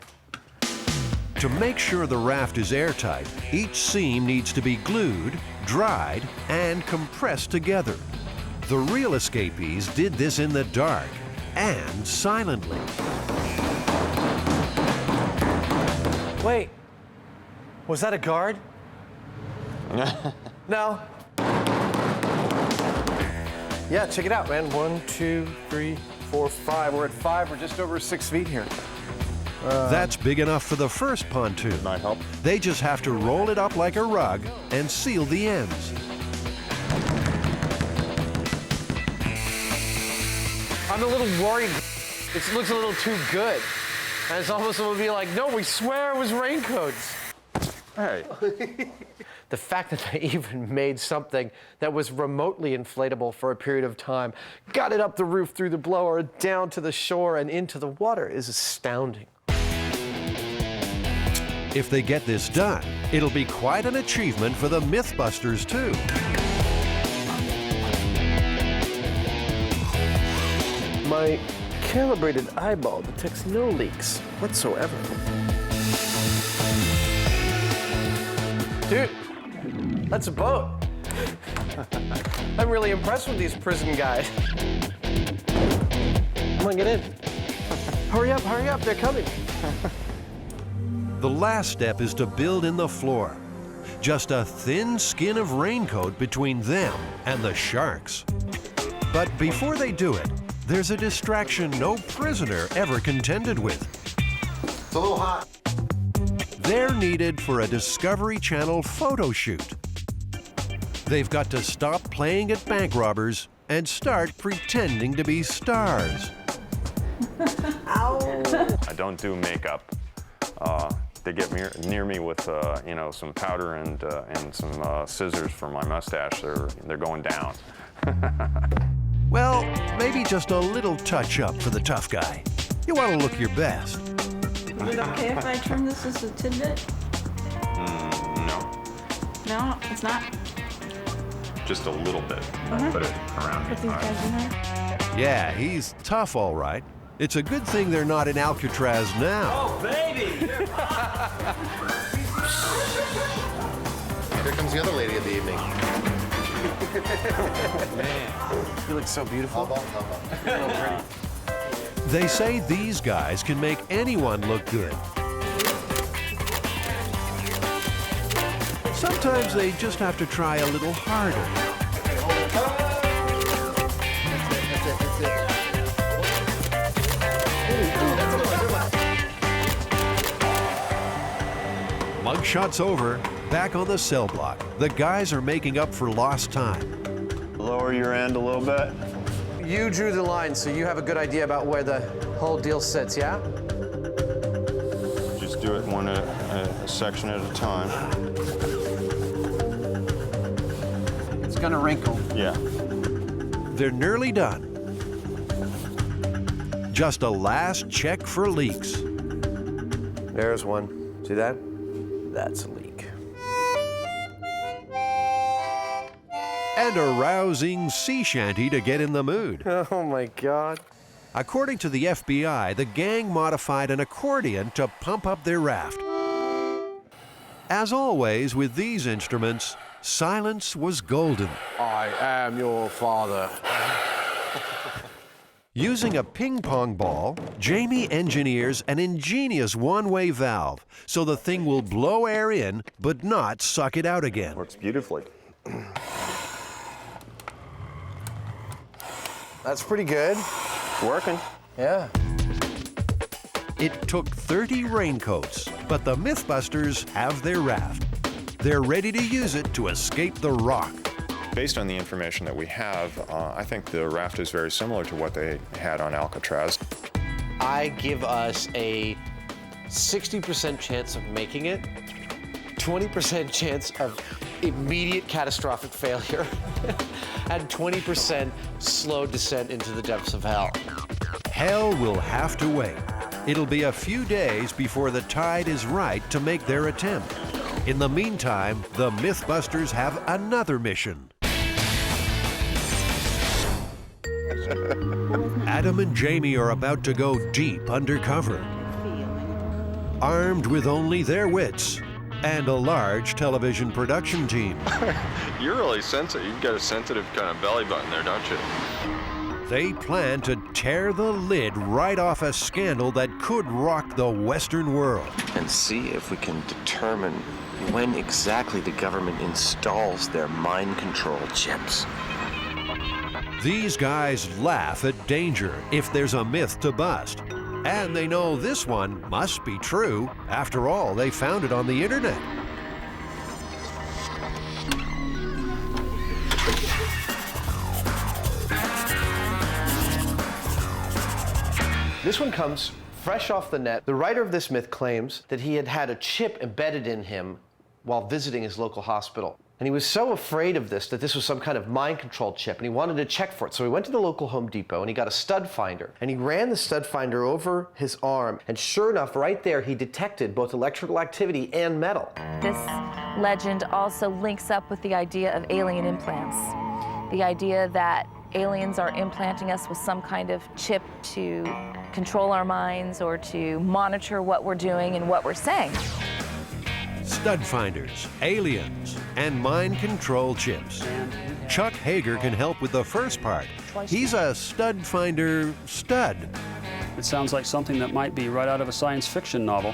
To make sure the raft is airtight, each seam needs to be glued, dried, and compressed together. The real escapees did this in the dark and silently. Wait, was that a guard? No. Yeah, check it out, man. 1, 2, 3, 4, 5. We're at 5. We're just over 6 feet here. That's big enough for the first pontoon. Might help. They just have to roll it up like a rug and seal the ends. I'm a little worried. It looks a little too good. And it's almost going to be like, no, we swear it was raincoats. Hey. The fact that they even made something that was remotely inflatable for a period of time, got it up the roof through the blower, down to the shore and into the water is astounding. If they get this done, it'll be quite an achievement for the MythBusters, too. My calibrated eyeball detects no leaks whatsoever. Dude, that's a boat. I'm really impressed with these prison guys. Come on, get in. Hurry up, they're coming. The last step is to build in the floor. Just a thin skin of raincoat between them and the sharks. But before they do it, there's a distraction no prisoner ever contended with. It's a little hot. They're needed for a Discovery Channel photo shoot. They've got to stop playing at bank robbers and start pretending to be stars. Ow! I don't do makeup. They get near me with you know, some powder and some scissors for my mustache. They're going down. Well, maybe just a little touch-up for the tough guy. You want to look your best. Is it okay if I trim this as a tidbit? No. No, it's not? Just a little bit. Put it around Put these guys in there? Yeah, he's tough, all right. It's a good thing they're not in Alcatraz now. Oh, baby! Here comes the other lady of the evening. Man, you look so beautiful. How about? They say these guys can make anyone look good. Sometimes they just have to try a little harder. Mugshot's over. Back on the cell block. The guys are making up for lost time. Lower your end a little bit. You drew the line, so you have a good idea about where the whole deal sits, yeah? Just do it one a section at a time. It's gonna wrinkle. Yeah. They're nearly done. Just a last check for leaks. There's one. See that? That's a leak. And a rousing sea shanty to get in the mood. Oh my God. According to the FBI, the gang modified an accordion to pump up their raft. As always with these instruments, silence was golden. I am your father. Using a ping pong ball, Jamie engineers an ingenious one-way valve so the thing will blow air in but not suck it out again. Works beautifully. That's pretty good. Working. Yeah. It took 30 raincoats, but the MythBusters have their raft. They're ready to use it to escape the rock. Based on the information that we have, I think the raft is very similar to what they had on Alcatraz. I give us a 60% chance of making it, 20% chance of immediate catastrophic failure, and 20% slow descent into the depths of hell. Hell will have to wait. It'll be a few days before the tide is right to make their attempt. In the meantime, the MythBusters have another mission. Adam and Jamie are about to go deep undercover, armed with only their wits and a large television production team. You're really sensitive. You've got a sensitive kind of belly button there, don't you? They plan to tear the lid right off a scandal that could rock the Western world. And see if we can determine when exactly the government installs their mind control chips. These guys laugh at danger if there's a myth to bust. And they know this one must be true. After all, they found it on the internet. This one comes fresh off the net. The writer of this myth claims that he had had a chip embedded in him while visiting his local hospital. And he was so afraid of this, that this was some kind of mind control chip, and he wanted to check for it. So he went to the local Home Depot and he got a stud finder, and he ran the stud finder over his arm. And sure enough, right there, he detected both electrical activity and metal. This legend also links up with the idea of alien implants. The idea that aliens are implanting us with some kind of chip to control our minds or to monitor what we're doing and what we're saying. Stud finders, aliens, and mind control chips. Chuck Hager can help with the first part. He's a stud finder stud. It sounds like something that might be right out of a science fiction novel.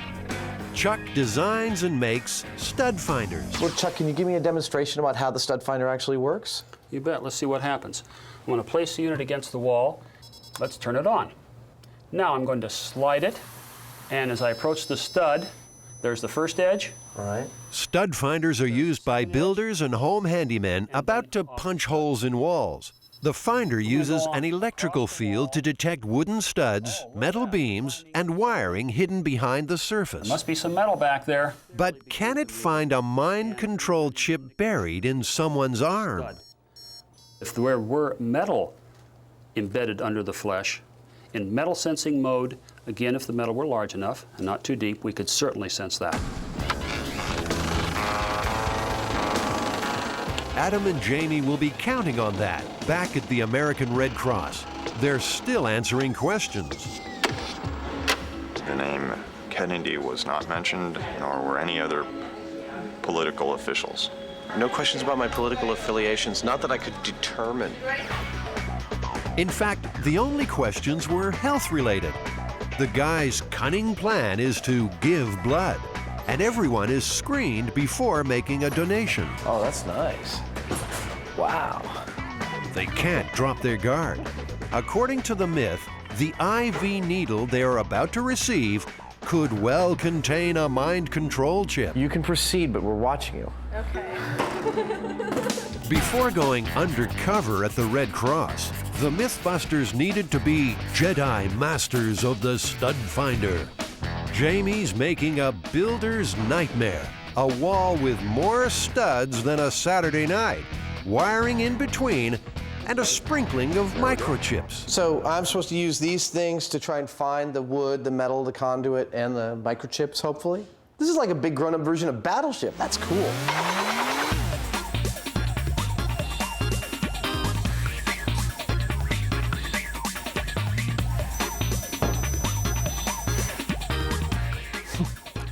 Chuck designs and makes stud finders. Well, Chuck, can you give me a demonstration about how the stud finder actually works? You bet. Let's see what happens. I'm going to place the unit against the wall. Let's turn it on. Now I'm going to slide it, and as I approach the stud, there's the first edge. All right. Stud finders are used by builders and home handymen about to punch holes in walls. The finder uses an electrical field to detect wooden studs, metal beams, and wiring hidden behind the surface. There must be some metal back there. But can it find a mind control chip buried in someone's arm? If there were metal embedded under the flesh, in metal sensing mode, again, if the metal were large enough and not too deep, we could certainly sense that. Adam and Jamie will be counting on that back at the American Red Cross. They're still answering questions. The name Kennedy was not mentioned, nor were any other political officials. No questions about my political affiliations, not that I could determine. In fact, the only questions were health-related. The guy's cunning plan is to give blood. and everyone is screened before making a donation. Oh, that's nice. Wow. They can't drop their guard. According to the myth, the IV needle they are about to receive could well contain a mind control chip. You can proceed, but we're watching you. Okay. Before going undercover at the Red Cross, the Mythbusters needed to be Jedi masters of the stud finder. Jamie's making a builder's nightmare, a wall with more studs than a Saturday night, wiring in between, and a sprinkling of microchips. So I'm supposed to use these things to try and find the wood, the metal, the conduit, and the microchips, hopefully? This is like a big grown-up version of Battleship. That's cool.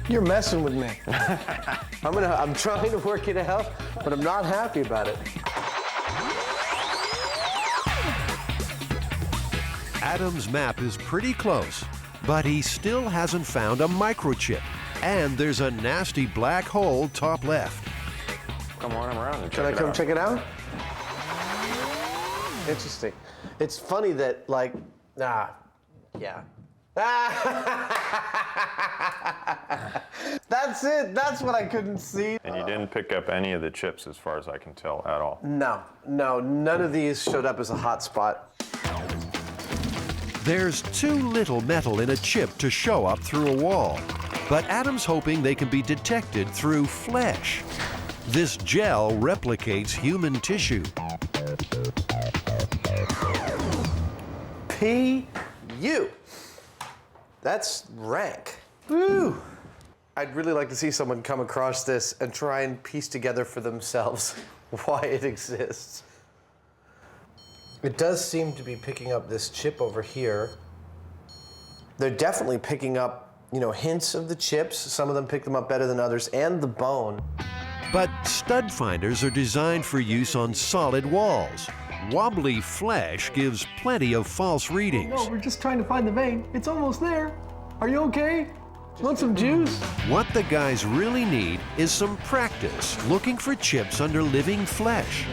You're messing with me. I'm trying to work it out, but I'm not happy about it. Adam's map is pretty close, but he still hasn't found a microchip. And there's a nasty black hole top left. Come on around and check Can I it come out. check it out? Interesting. It's funny that, like, yeah. That's it. That's what I couldn't see. And you didn't pick up any of the chips as far as I can tell at all. No, none of these showed up as a hot spot. There's too little metal in a chip to show up through a wall, but Adam's hoping they can be detected through flesh. This gel replicates human tissue. P.U. That's rank. Woo! I'd really like to see someone come across this and try and piece together for themselves why it exists. It does seem to be picking up this chip over here. They're definitely picking up, hints of the chips. Some of them pick them up better than others, and the bone. But stud finders are designed for use on solid walls. Wobbly flesh gives plenty of false readings. No, we're just trying to find the vein. It's almost there. Are you okay? Want some juice? What the guys really need is some practice looking for chips under living flesh.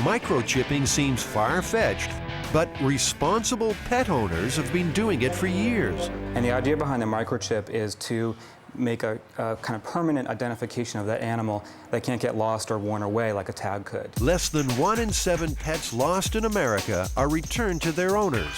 Microchipping seems far-fetched, but responsible pet owners have been doing it for years. And the idea behind the microchip is to make a kind of permanent identification of that animal that can't get lost or worn away like a tag could. Less than 1 in 7 pets lost in America are returned to their owners.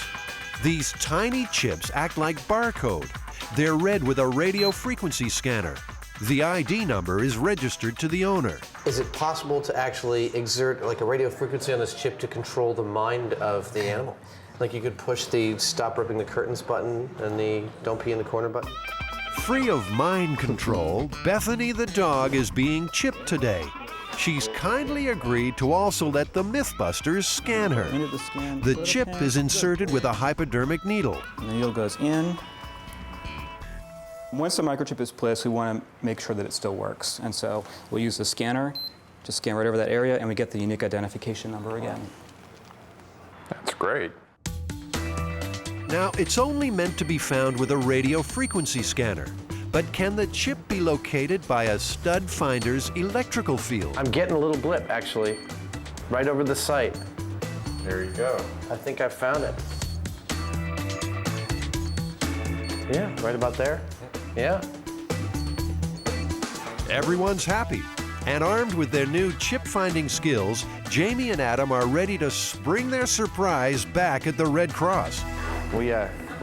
These tiny chips act like barcode. They're read with a radio frequency scanner. The ID number is registered to the owner. Is it possible to actually exert like a radio frequency on this chip to control the mind of the animal? Like you could push the stop ripping the curtains button and the don't pee in the corner button? Free of mind control, Bethany the dog is being chipped today. She's kindly agreed to also let the Mythbusters scan her. The chip is inserted with a hypodermic needle. And the needle goes in. Once the microchip is placed, we want to make sure that it still works. And so we'll use the scanner to scan right over that area, and we get the unique identification number again. That's great. Now, it's only meant to be found with a radio frequency scanner. But can the chip be located by a stud finder's electrical field? I'm getting a little blip, actually, right over the site. There you go. I think I found it. Yeah, right about there. Yeah. Everyone's happy. And armed with their new chip-finding skills, Jamie and Adam are ready to spring their surprise back at the Red Cross. We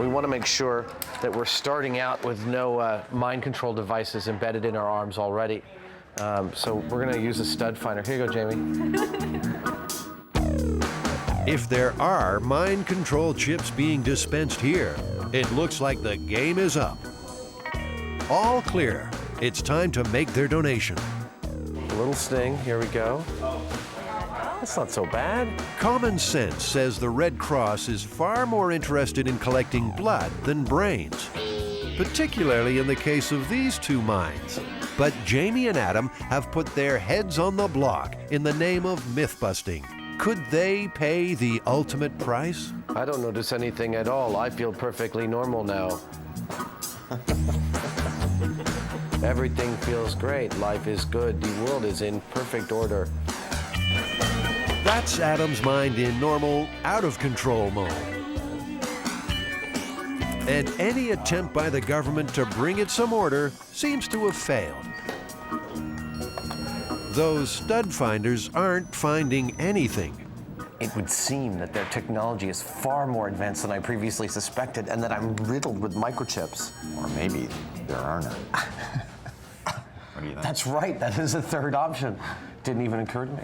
want to make sure that we're starting out with no mind control devices embedded in our arms already. So we're going to use a stud finder. Here you go, Jamie. If there are mind control chips being dispensed here, it looks like the game is up. All clear. It's time to make their donation. A little sting. Here we go. That's not so bad. Common sense says the Red Cross is far more interested in collecting blood than brains, particularly in the case of these two minds. But Jamie and Adam have put their heads on the block in the name of myth-busting. Could they pay the ultimate price? I don't notice anything at all. I feel perfectly normal now. Everything feels great. Life is good. The world is in perfect order. That's Adam's mind in normal, out-of-control mode. And any attempt by the government to bring it some order seems to have failed. Those stud finders aren't finding anything. It would seem that their technology is far more advanced than I previously suspected, and that I'm riddled with microchips. Or maybe there are none. What do you think? That's right, that is a third option. Didn't even occur to me.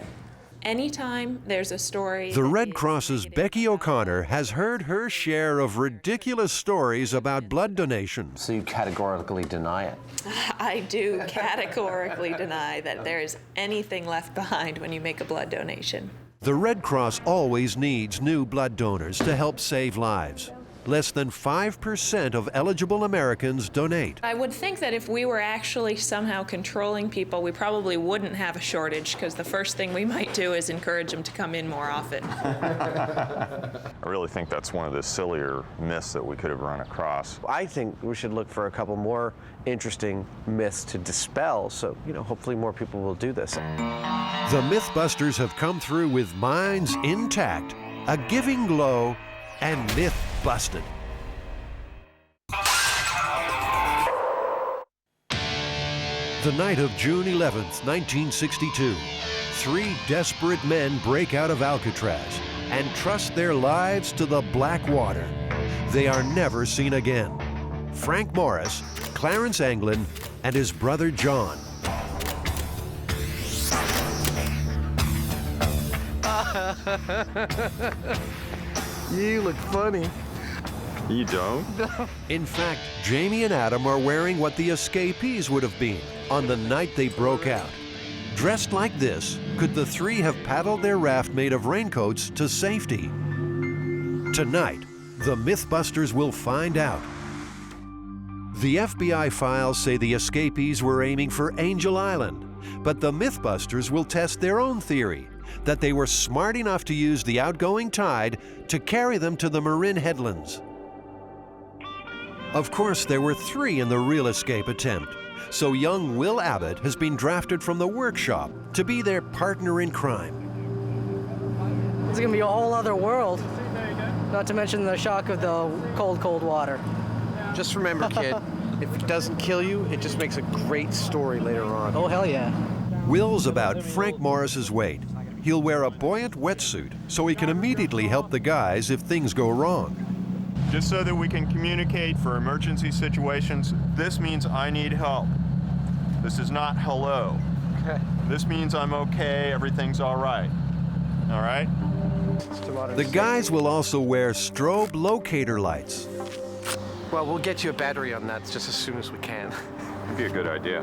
Anytime there's a story... The Red Cross's Becky O'Connor has heard her share of ridiculous stories about blood donation. So you categorically deny it? I do categorically deny that there is anything left behind when you make a blood donation. The Red Cross always needs new blood donors to help save lives. Less than 5% of eligible Americans donate. I would think that if we were actually somehow controlling people, we probably wouldn't have a shortage, because the first thing we might do is encourage them to come in more often. I really think that's one of the sillier myths that we could have run across. I think we should look for a couple more interesting myths to dispel, so, hopefully more people will do this. The MythBusters have come through with minds intact, a giving glow, and myth busted. The night of June 11th, 1962, 3 desperate men break out of Alcatraz and trust their lives to the black water. They are never seen again. Frank Morris, Clarence Anglin, and his brother John. You look funny. You don't? In fact, Jamie and Adam are wearing what the escapees would have been on the night they broke out. Dressed like this, could the 3 have paddled their raft made of raincoats to safety? Tonight, the MythBusters will find out. The FBI files say the escapees were aiming for Angel Island, but the MythBusters will test their own theory, that they were smart enough to use the outgoing tide to carry them to the Marin Headlands. Of course, there were 3 in the real escape attempt, so young Will Abbott has been drafted from the workshop to be their partner in crime. It's gonna be a whole other world, not to mention the shock of the cold, cold water. Just remember, kid, if it doesn't kill you, it just makes a great story later on. Oh, hell yeah. Will's about Frank Morris's weight. He'll wear a buoyant wetsuit so he can immediately help the guys if things go wrong. Just so that we can communicate for emergency situations, this means I need help. This is not hello. Okay. This means I'm okay, everything's all right. All right? The guys will also wear strobe locator lights. Well, we'll get you a battery on that just as soon as we can. Would be a good idea.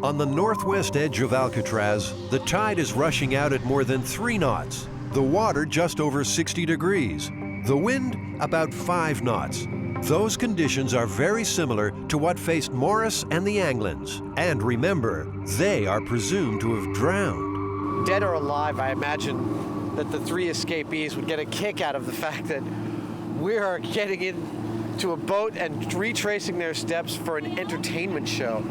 On the northwest edge of Alcatraz, the tide is rushing out at more than 3 knots. The water just over 60 degrees. The wind about 5 knots. Those conditions are very similar to what faced Morris and the Anglins. And remember, they are presumed to have drowned. Dead or alive, I imagine that the 3 escapees would get a kick out of the fact that we are getting into a boat and retracing their steps for an entertainment show.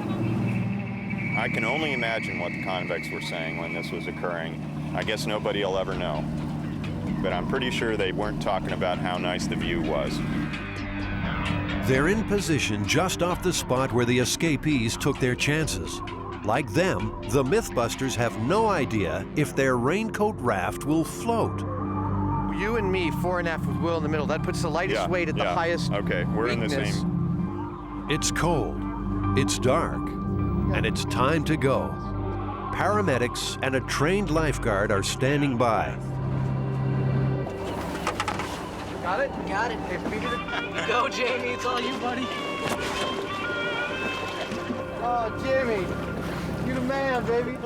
I can only imagine what the convicts were saying when this was occurring. I guess nobody will ever know. But I'm pretty sure they weren't talking about how nice the view was. They're in position just off the spot where the escapees took their chances. Like them, the MythBusters have no idea if their raincoat raft will float. You and me, 4 and aft with Will in the middle. That puts the lightest weight at the highest Okay, we're weakness. in the same. It's cold, it's dark, and it's time to go. Paramedics and a trained lifeguard are standing by. Got it? Got it. Go, Jamie. It's all you, buddy. Oh, Jamie. You're the man, baby.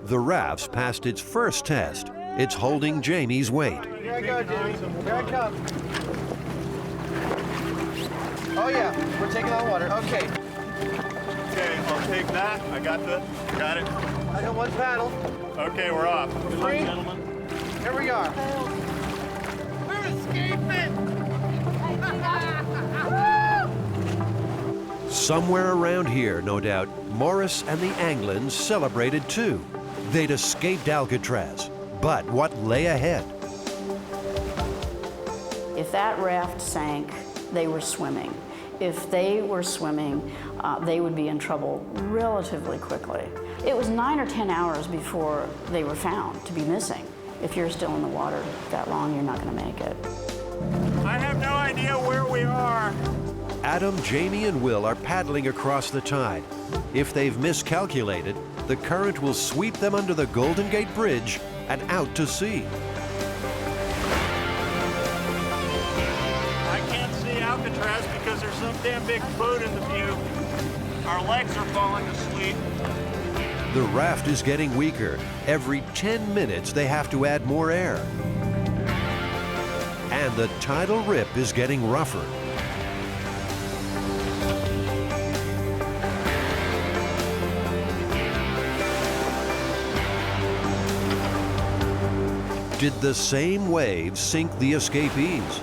The raft's passed its first test. It's holding Jamie's weight. Here I go, Jamie. Here I come. Oh, yeah. We're taking on water. Okay. Okay, I'll take that. I got it. I got 1 paddle. Okay, we're off. Good luck, gentlemen. Here we are. Somewhere around here, no doubt, Morris and the Anglins celebrated too. They'd escaped Alcatraz. But what lay ahead? If that raft sank, they were swimming. If they were swimming, they would be in trouble relatively quickly. It was 9 or 10 hours before they were found to be missing. If you're still in the water that long, you're not going to make it. I have no idea where we are. Adam, Jamie, and Will are paddling across the tide. If they've miscalculated, the current will sweep them under the Golden Gate Bridge and out to sea. I can't see Alcatraz because there's some damn big boat in the view. Our legs are falling asleep. The raft is getting weaker. Every 10 minutes, they have to add more air. And the tidal rip is getting rougher. Did the same waves sink the escapees?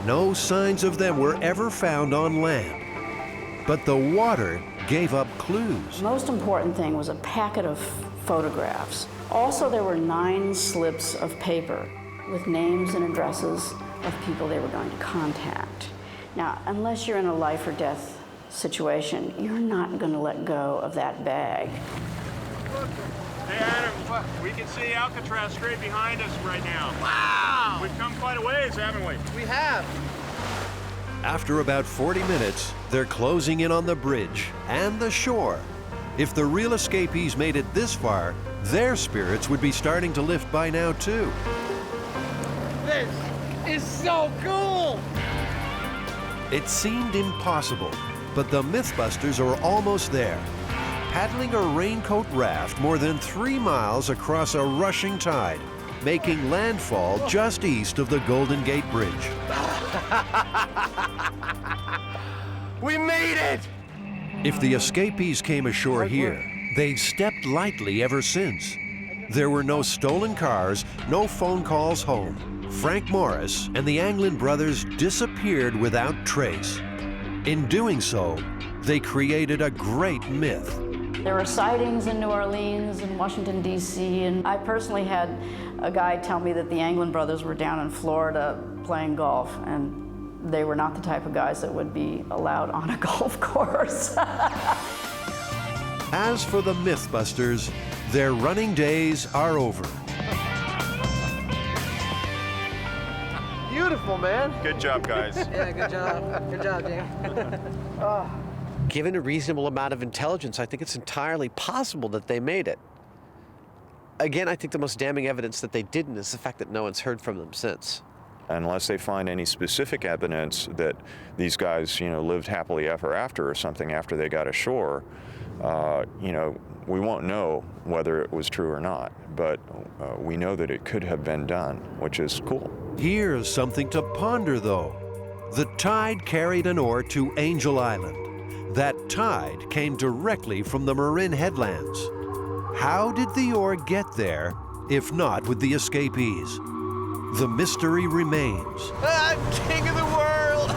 No signs of them were ever found on land. But the water gave up clues. The most important thing was a packet of photographs. Also, there were 9 slips of paper with names and addresses of people they were going to contact. Now, unless you're in a life or death situation, you're not going to let go of that bag. Hey, Adam, we can see Alcatraz straight behind us right now. Wow! We've come quite a ways, haven't we? We have. After about 40 minutes, they're closing in on the bridge and the shore. If the real escapees made it this far, their spirits would be starting to lift by now, too. This is so cool! It seemed impossible, but the MythBusters are almost there. Paddling a raincoat raft more than 3 miles across a rushing tide, making landfall just east of the Golden Gate Bridge. We made it! If the escapees came ashore here, they'd stepped lightly ever since. There were no stolen cars, no phone calls home. Frank Morris and the Anglin brothers disappeared without trace. In doing so, they created a great myth. There were sightings in New Orleans and Washington, D.C., and I personally had a guy tell me that the Anglin brothers were down in Florida playing golf, and they were not the type of guys that would be allowed on a golf course. As for the MythBusters, their running days are over. Beautiful, man. Good job, guys. Yeah, good job. Good job, Jim. Given a reasonable amount of intelligence, I think it's entirely possible that they made it. Again, I think the most damning evidence that they didn't is the fact that no one's heard from them since. Unless they find any specific evidence that these guys, lived happily ever after or something after they got ashore, we won't know whether it was true or not. But we know that it could have been done, which is cool. Here's something to ponder, though. The tide carried an oar to Angel Island. That tide came directly from the Marin Headlands. How did the oar get there, if not with the escapees? The mystery remains. I'm king of the world!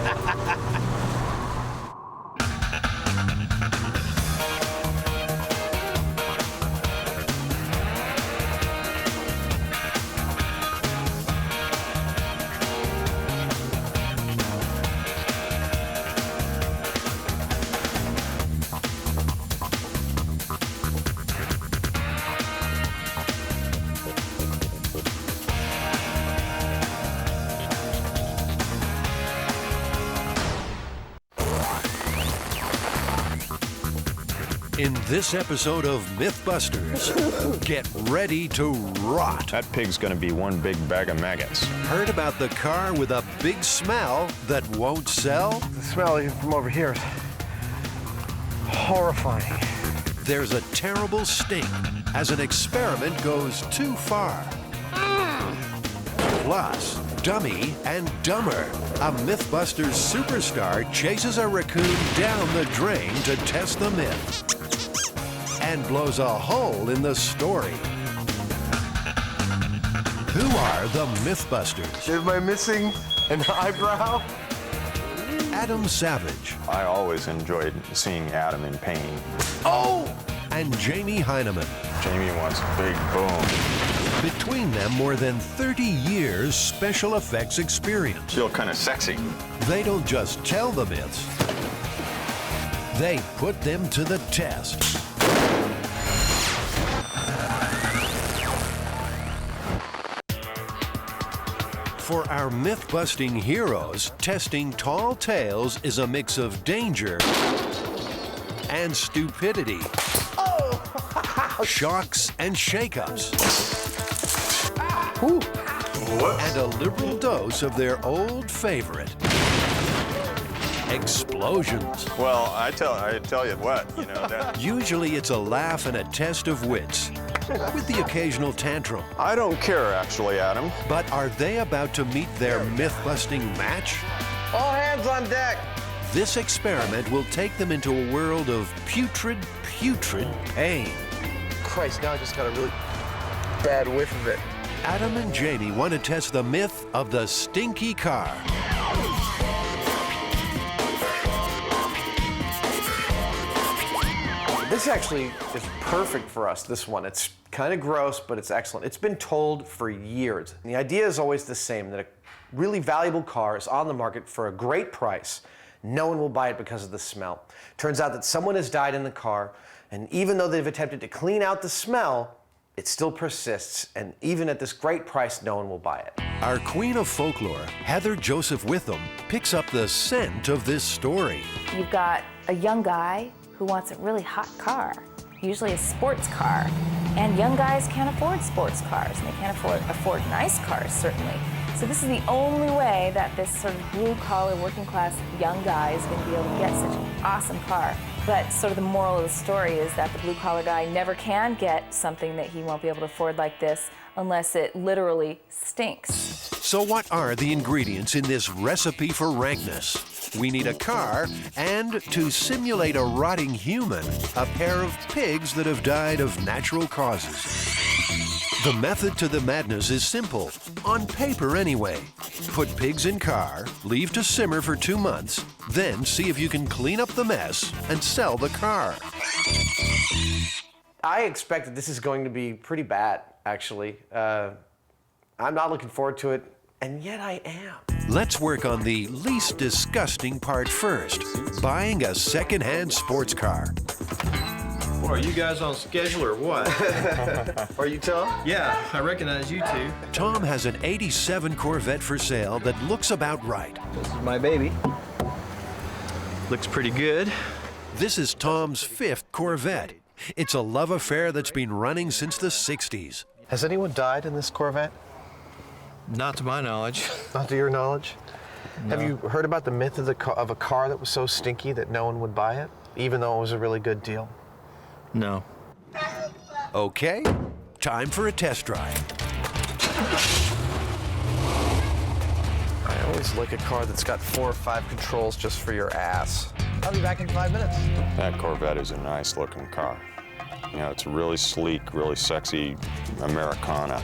In this episode of MythBusters, get ready to rot. That pig's gonna be one big bag of maggots. Heard about the car with a big smell that won't sell? The smell even from over here is horrifying. There's a terrible stink as an experiment goes too far. Plus, Dummy and Dumber. A MythBusters superstar chases a raccoon down the drain to test the myth. And blows a hole in the story. Who are the MythBusters? Am I missing an eyebrow? Adam Savage. I always enjoyed seeing Adam in pain. Oh! And Jamie Hyneman. Jamie wants a big boom. Between them, more than 30 years special effects experience. Feel kind of sexy. They don't just tell the myths, they put them to the test. For our myth-busting heroes, testing tall tales is a mix of danger and stupidity. Oh! Shocks and shakeups. And a liberal dose of their old favorite, explosions. Well, I tell you what, you know that. Usually it's a laugh and a test of wits, with the occasional tantrum. I don't care, actually, Adam. But are they about to meet their myth-busting match? All hands on deck. This experiment will take them into a world of putrid pain. Christ, now I just got a really bad whiff of it. Adam and Jamie want to test the myth of the stinky car. This actually is perfect for us, this one. It's kind of gross, but it's excellent. It's been told for years. And the idea is always the same, that a really valuable car is on the market for a great price. No one will buy it because of the smell. Turns out that someone has died in the car, and even though they've attempted to clean out the smell, it still persists, and even at this great price, no one will buy it. Our queen of folklore, Heather Joseph Witham, picks up the scent of this story. You've got a young guy who wants a really hot car, usually a sports car. And young guys can't afford sports cars, and they can't afford nice cars, certainly. So this is the only way that this sort of blue-collar, working-class young guy is going to be able to get such an awesome car. But sort of the moral of the story is that the blue-collar guy never can get something that he won't be able to afford like this unless it literally stinks. So what are the ingredients in this recipe for rankness? We need a car, and to simulate a rotting human, a pair of pigs that have died of natural causes. The method to the madness is simple, on paper anyway. Put pigs in car, leave to simmer for 2 months, then see if you can clean up the mess and sell the car. I expect that this is going to be pretty bad, actually. I'm not looking forward to it, and yet I am. Let's work on the least disgusting part first, buying a second-hand sports car. Boy, are you guys on schedule or what? Are you Tom? Yeah, I recognize you two. Tom has an '87 Corvette for sale that looks about right. This is my baby. Looks pretty good. This is Tom's 5th Corvette. It's a love affair that's been running since the 60s. Has anyone died in this Corvette? Not to my knowledge. Not to your knowledge? No. Have you heard about the myth of a car that was so stinky that no one would buy it, even though it was a really good deal? No. Okay, time for a test drive. I always like a car that's got 4 or 5 controls just for your ass. I'll be back in 5 minutes. That Corvette is a nice looking car. You know, it's really sleek, really sexy Americana.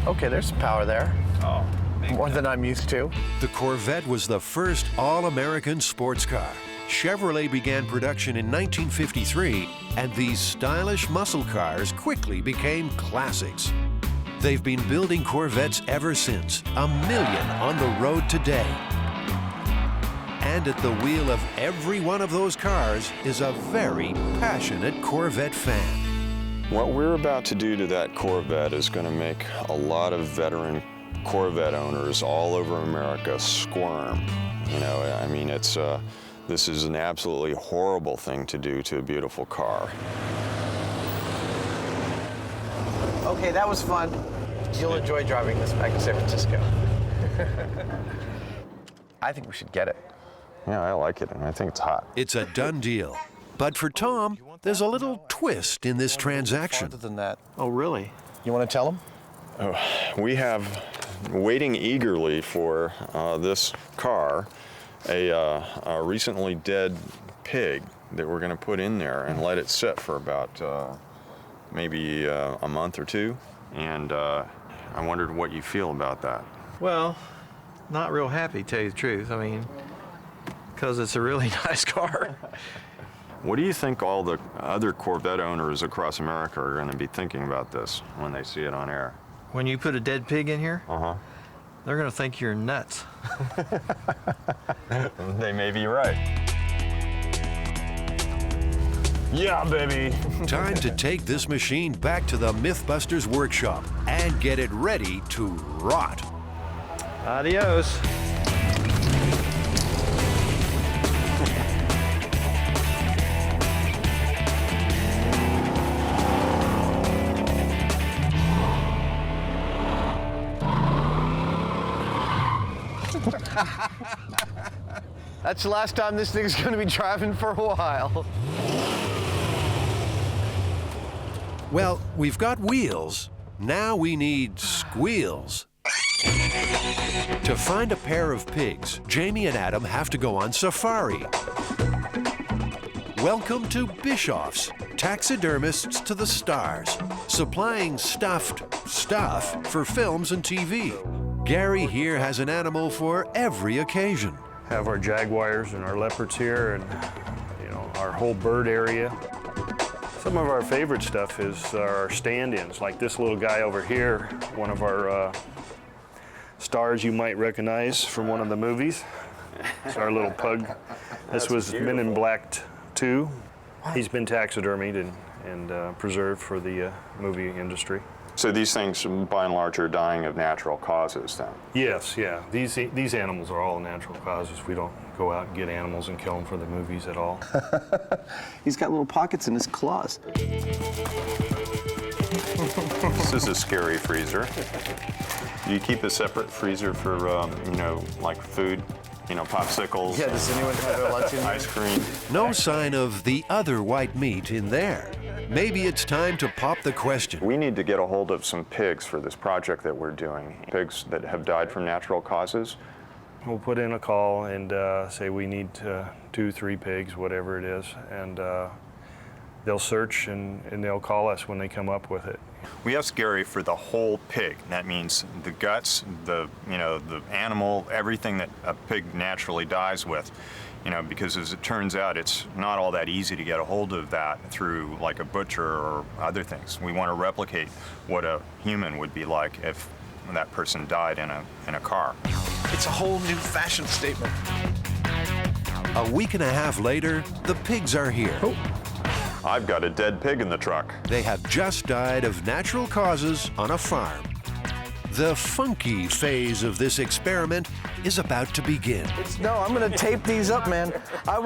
Okay, there's some power there. Oh, more than I'm used to. The Corvette was the first all-American sports car. Chevrolet began production in 1953, and these stylish muscle cars quickly became classics. They've been building Corvettes ever since, 1 million on the road today. And at the wheel of every one of those cars is a very passionate Corvette fan. What we're about to do to that Corvette is going to make a lot of veteran Corvette owners all over America squirm. You know, I mean, this is an absolutely horrible thing to do to a beautiful car. Okay, that was fun. You'll enjoy driving this back to San Francisco. I think we should get it. Yeah, I like it, and I think it's hot. It's a done deal. But for Tom, there's a little twist in this transaction. Farther than that. Oh, really? You want to tell him? Oh, we have, waiting eagerly for this car, a recently dead pig that we're going to put in there and let it sit for about maybe a month or 2. And I wondered what you feel about that. Well, not real happy, tell you the truth. I mean, because it's a really nice car. What do you think all the other Corvette owners across America are going to be thinking about this when they see it on air? When you put a dead pig in here, they're going to think you're nuts. They may be right. Yeah, baby. Time to take this machine back to the MythBusters workshop and get it ready to rot. Adios. That's the last time this thing's going to be driving for a while. Well, we've got wheels. Now we need squeals. To find a pair of pigs, Jamie and Adam have to go on safari. Welcome to Bischoff's, taxidermists to the stars, supplying stuffed stuff for films and TV. Gary here has an animal for every occasion. Have our jaguars and our leopards here, and our whole bird area. Some of our favorite stuff is our stand-ins, like this little guy over here, one of our stars you might recognize from one of the movies. It's our little pug. This was Men in Black 2. He's been taxidermied and preserved for the movie industry. So these things, by and large, are dying of natural causes, then? Yes, yeah. These animals are all natural causes. We don't go out and get animals and kill them for the movies at all. He's got little pockets in his claws. This is a scary freezer. Do you keep a separate freezer for, like food? Popsicles. Yeah, does anyone have their lunch in there? Ice cream. No sign of the other white meat in there. Maybe it's time to pop the question. We need to get a hold of some pigs for this project that we're doing. Pigs that have died from natural causes. We'll put in a call and say we need 2, 3 pigs, whatever it is, and they'll search and they'll call us when they come up with it. We ask Gary for the whole pig. That means the guts, the animal, everything that a pig naturally dies with. Because as it turns out, it's not all that easy to get a hold of that through like a butcher or other things. We want to replicate what a human would be like if that person died in a car. It's a whole new fashion statement. A week and a half later, the pigs are here. I've got a dead pig in the truck. They have just died of natural causes on a farm. The funky phase of this experiment is about to begin. No, I'm gonna tape these up, man. I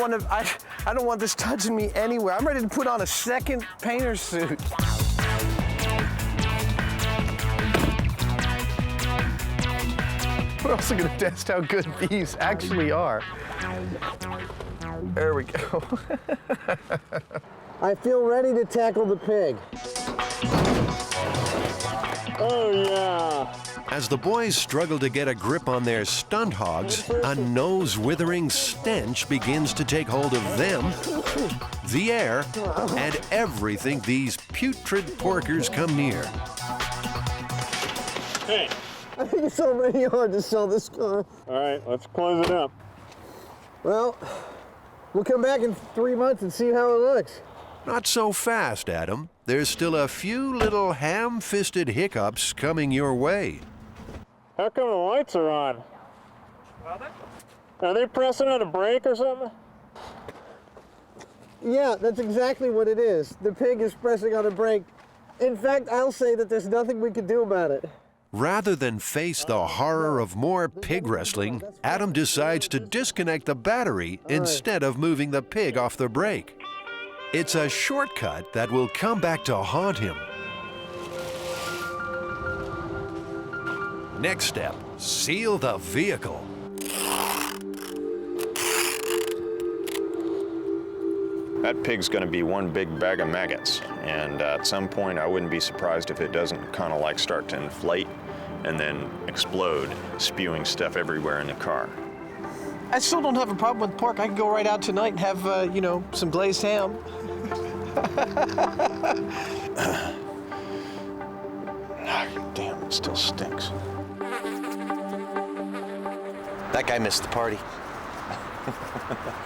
don't want this touching me anywhere. I'm ready to put on a second painter's suit. We're also gonna test how good these actually are. There we go. I feel ready to tackle the pig. Oh, yeah. As the boys struggle to get a grip on their stunt hogs, a nose-withering stench begins to take hold of them, the air, and everything these putrid porkers come near. Hey. I think it's already hard to sell this car. All right, let's close it up. Well, we'll come back in 3 months and see how it looks. Not so fast, Adam. There's still a few little ham-fisted hiccups coming your way. How come the lights are on? Are they pressing on a brake or something? Yeah, that's exactly what it is. The pig is pressing on a brake. In fact, I'll say that there's nothing we can do about it. Rather than face the horror of more pig wrestling, Adam decides to disconnect the battery instead of moving the pig off the brake. It's a shortcut that will come back to haunt him. Next step, seal the vehicle. That pig's going to be one big bag of maggots, and at some point I wouldn't be surprised if it doesn't kind of like start to inflate and then explode, spewing stuff everywhere in the car. I still don't have a problem with pork. I can go right out tonight and have, some glazed ham. Damn, it still stinks. That guy missed the party.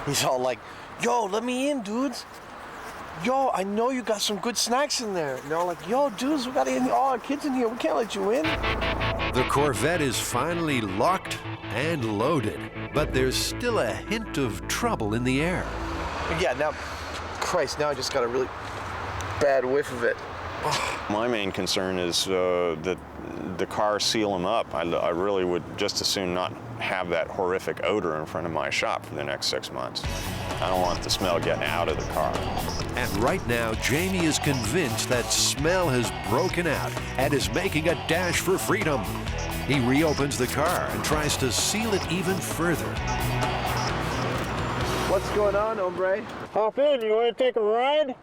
He's all like, yo, let me in, dudes. Yo, I know you got some good snacks in there. And they're all like, yo, dudes, we got all our kids in here. We can't let you in. The Corvette is finally locked and loaded, but there's still a hint of trouble in the air. Yeah, now, Christ, now I just got a really bad whiff of it. My main concern is that the cars seal them up. I really would just as soon not have that horrific odor in front of my shop for the next 6 months. I don't want the smell getting out of the car. And right now, Jamie is convinced that smell has broken out and is making a dash for freedom. He reopens the car and tries to seal it even further. What's going on, hombre? Hop in, you want to take a ride?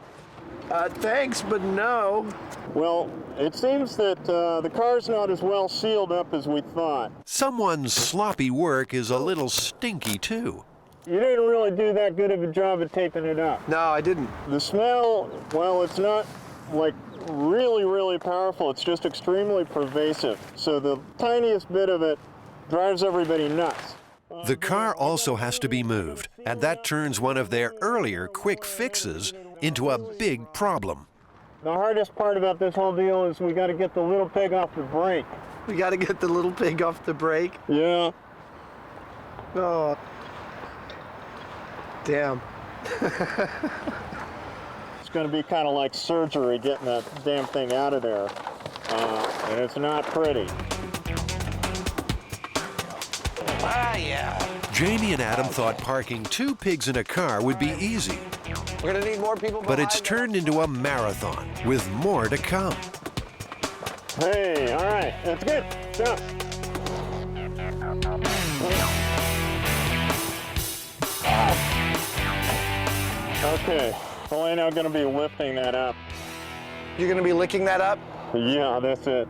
Thanks, but no. Well, it seems that the car's not as well sealed up as we thought. Someone's sloppy work is a little stinky, too. You didn't really do that good of a job of taping it up. No, I didn't. The smell, well, it's not like really, really powerful. It's just extremely pervasive. So the tiniest bit of it drives everybody nuts. The car also has to be moved, and that turns one of their earlier quick fixes into a big problem. The hardest part about this whole deal is we got to get the little pig off the brake. We got to get the little pig off the brake? Yeah. Oh. Damn. It's going to be kind of like surgery getting that damn thing out of there. And it's not pretty. Ah, yeah. Jamie and Adam thought parking 2 pigs in a car would be easy. We're going to need more people. But it's turned into a marathon with more to come. Hey, all right, that's good. Stop. Okay, Elena, I'm going to be lifting that up. You're going to be licking that up? Yeah, that's it.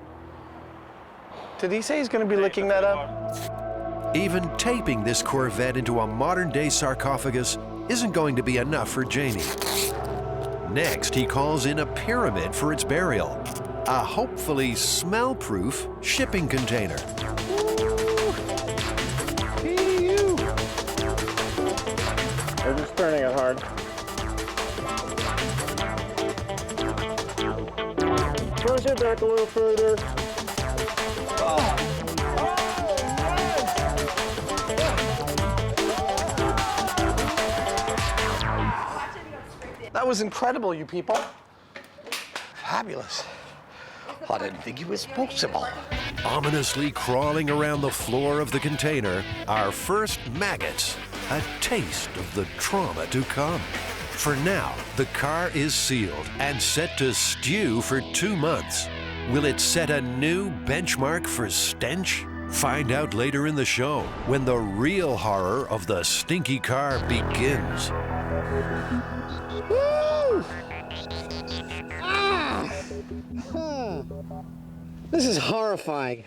Did he say he's going to be licking that up? Even taping this Corvette into a modern-day sarcophagus isn't going to be enough for Jamie. Next, he calls in a pyramid for its burial, a hopefully smell-proof shipping container. We're just turning it hard. Push it back a little further. That was incredible, you people. Fabulous. I didn't think it was possible. Ominously crawling around the floor of the container are first maggots, a taste of the trauma to come. For now, the car is sealed and set to stew for 2 months. Will it set a new benchmark for stench? Find out later in the show when the real horror of the stinky car begins. Woo! This is horrifying.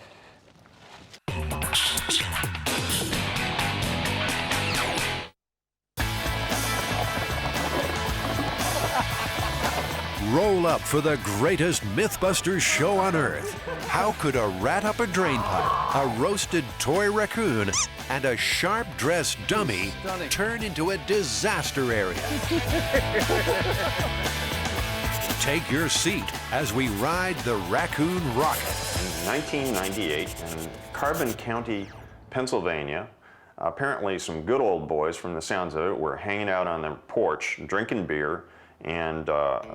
Roll up for the greatest MythBusters show on Earth. How could a rat up a drain pipe, a roasted toy raccoon, and a sharp-dressed dummy turn into a disaster area? Take your seat as we ride the Raccoon rocket. In 1998, in Carbon County, Pennsylvania, apparently some good old boys, from the sounds of it, were hanging out on their porch, drinking beer, and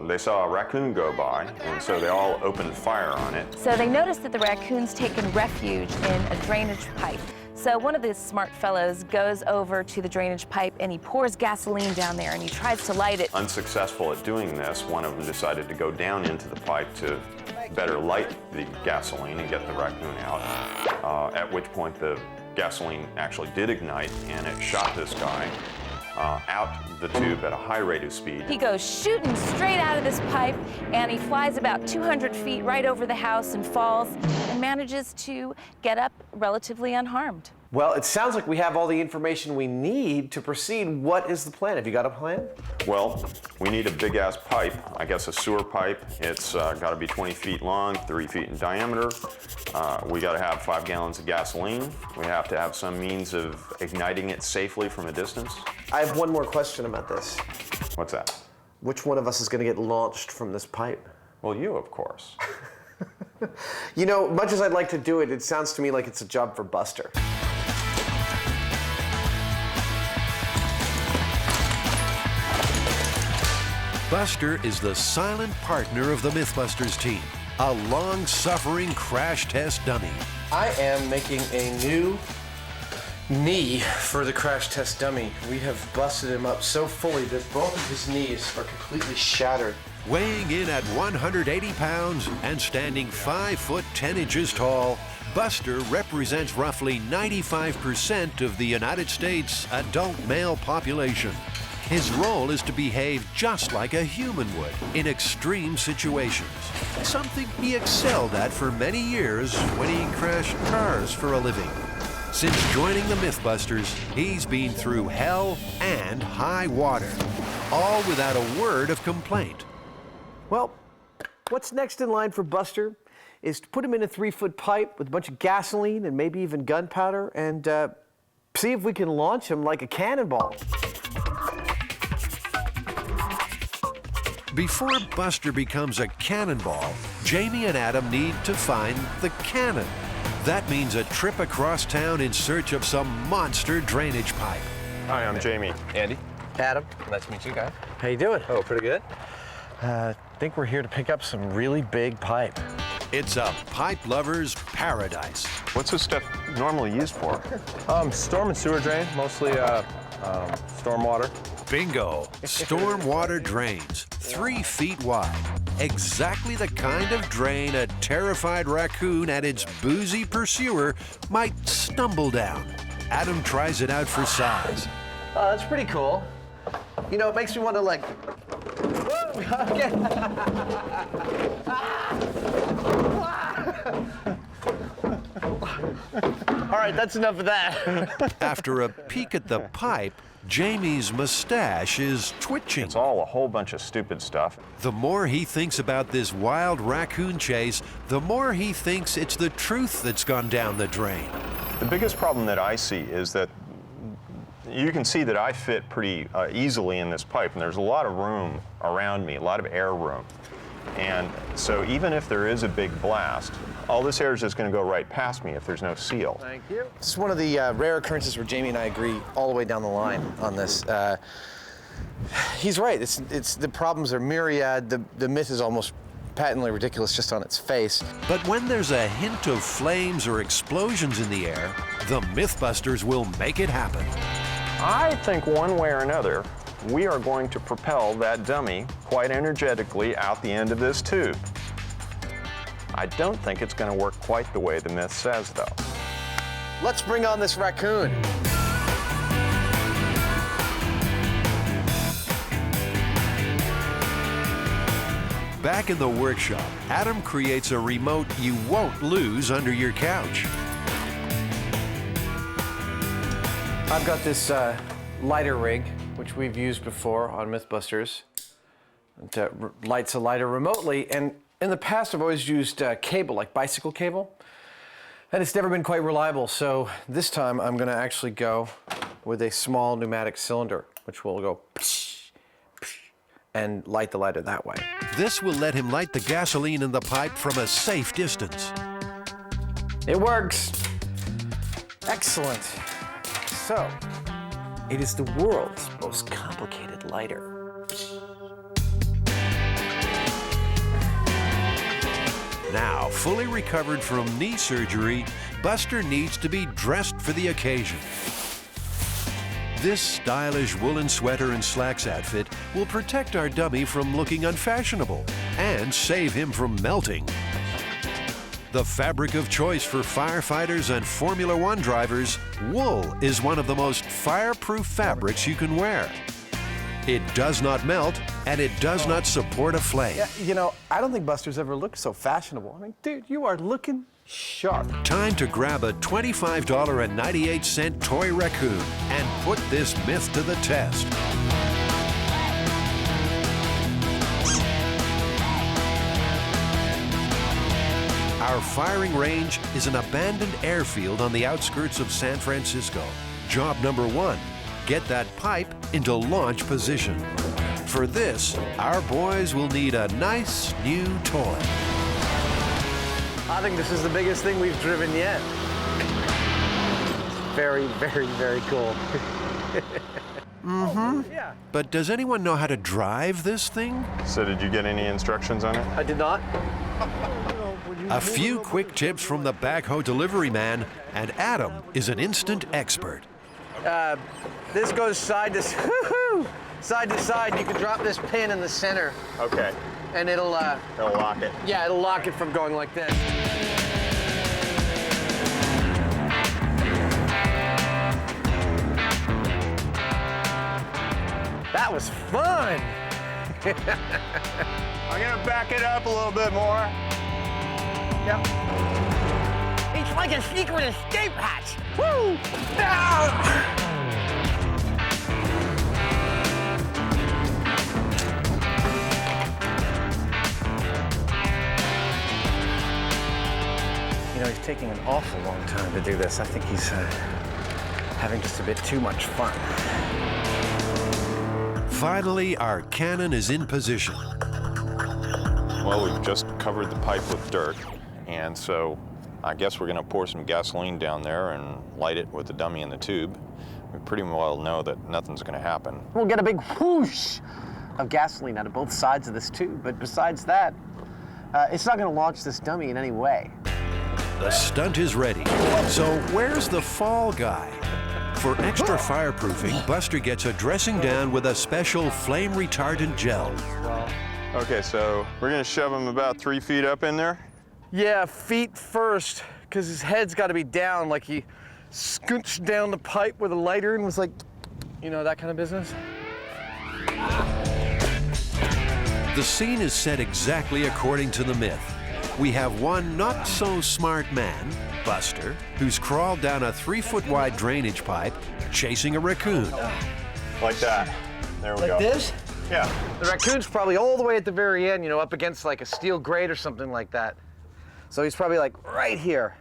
they saw a raccoon go by, and so they all opened fire on it. So they noticed that the raccoon's taken refuge in a drainage pipe. So one of the smart fellows goes over to the drainage pipe and he pours gasoline down there and he tries to light it. Unsuccessful at doing this, one of them decided to go down into the pipe to better light the gasoline and get the raccoon out, at which point the gasoline actually did ignite and it shot this guy out the tube at a high rate of speed. He goes shooting straight out of this pipe and he flies about 200 feet right over the house and falls. and manages to get up relatively unharmed. Well, it sounds like we have all the information we need to proceed. What is the plan? Have you got a plan? Well, we need a big-ass pipe, I guess a sewer pipe. It's got to be 20 feet long, 3 feet in diameter. We got to have 5 gallons of gasoline. We have to have some means of igniting it safely from a distance. I have one more question about this. What's that? Which one of us is going to get launched from this pipe? Well, you, of course. You know, much as I'd like to do it, it sounds to me like it's a job for Buster. Buster is the silent partner of the MythBusters team, a long-suffering crash test dummy. I am making a new knee for the crash test dummy. We have busted him up so fully that both of his knees are completely shattered. Weighing in at 180 pounds and standing 5 foot 10 inches tall, Buster represents roughly 95% of the United States adult male population. His role is to behave just like a human would in extreme situations, something he excelled at for many years when he crashed cars for a living. Since joining the MythBusters, he's been through hell and high water, all without a word of complaint. Well, what's next in line for Buster is to put him in a 3-foot pipe with a bunch of gasoline and maybe even gunpowder and see if we can launch him like a cannonball. Before Buster becomes a cannonball, Jamie and Adam need to find the cannon. That means a trip across town in search of some monster drainage pipe. Hi, I'm Jamie. Andy. Adam. Nice to meet you guys. How you doing? Oh, pretty good. I think we're here to pick up some really big pipe. It's a pipe lover's paradise. What's this stuff normally used for? Storm and sewer drain, mostly stormwater. Bingo! Stormwater drains, 3 feet wide. Exactly the kind of drain a terrified raccoon and its boozy pursuer might stumble down. Adam tries it out for size. Oh, that's pretty cool. You know, it makes me want to like... All right, that's enough of that. After a peek at the pipe, Jamie's mustache is twitching. It's all a whole bunch of stupid stuff. The more he thinks about this wild raccoon chase, the more he thinks it's the truth that's gone down the drain. The biggest problem that I see is that you can see that I fit pretty easily in this pipe, and there's a lot of room around me, a lot of air room. And so even if there is a big blast, all this air is just going to go right past me if there's no seal. Thank you. This is one of the rare occurrences where Jamie and I agree all the way down the line on this. He's right. It's the problems are myriad. The myth is almost patently ridiculous just on its face. But when there's a hint of flames or explosions in the air, the MythBusters will make it happen. I think one way or another, we are going to propel that dummy quite energetically out the end of this tube. I don't think it's going to work quite the way the myth says, though. Let's bring on this raccoon. Back in the workshop, Adam creates a remote you won't lose under your couch. I've got this lighter rig, which we've used before on MythBusters. It lights a lighter remotely, and in the past I've always used cable, like bicycle cable, and it's never been quite reliable, so this time I'm going to actually go with a small pneumatic cylinder, which will go and light the lighter that way. This will let him light the gasoline in the pipe from a safe distance. It works. Excellent. So, it is the world's most complicated lighter. Now, fully recovered from knee surgery, Buster needs to be dressed for the occasion. This stylish woolen sweater and slacks outfit will protect our dummy from looking unfashionable and save him from melting. The fabric of choice for firefighters and Formula One drivers, wool is one of the most fireproof fabrics you can wear. It does not melt and it does not support a flame. Yeah, you know, I don't think Buster's ever looked so fashionable. I mean, dude, you are looking sharp. Time to grab a $25.98 toy raccoon and put this myth to the test. Our firing range is an abandoned airfield on the outskirts of San Francisco. Job number 1, get that pipe into launch position. For this, our boys will need a nice new toy. I think this is the biggest thing we've driven yet. Very, very, very cool. Yeah. But does anyone know how to drive this thing? So did you get any instructions on it? I did not. A few quick tips from the backhoe delivery man, and Adam is an instant expert. This goes side to side to side. You can drop this pin in the center. Okay. And it'll lock it. Yeah, it'll lock it from going like this. That was fun. I'm gonna back it up a little bit more. Yep. It's like a secret escape hatch. Woo! Ah! You know, he's taking an awful long time to do this. I think he's having just a bit too much fun. Finally, our cannon is in position. Well, we've just covered the pipe with dirt, and so I guess we're going to pour some gasoline down there and light it with the dummy in the tube. We pretty well know that nothing's going to happen. We'll get a big whoosh of gasoline out of both sides of this tube, but besides that, it's not going to launch this dummy in any way. The stunt is ready. So where's the fall guy? For extra fireproofing, Buster gets a dressing down with a special flame retardant gel. Okay, so we're gonna shove him about 3 feet up in there? Yeah, feet first, because his head's got to be down, like he scooched down the pipe with a lighter and was like, you know, that kind of business. The scene is set exactly according to the myth. We have one not-so-smart man, Buster, who's crawled down a 3-foot-wide drainage pipe, chasing a raccoon. Like that. There we go. Like this? Yeah. The raccoon's probably all the way at the very end, you know, up against like a steel grate or something like that. So he's probably like right here,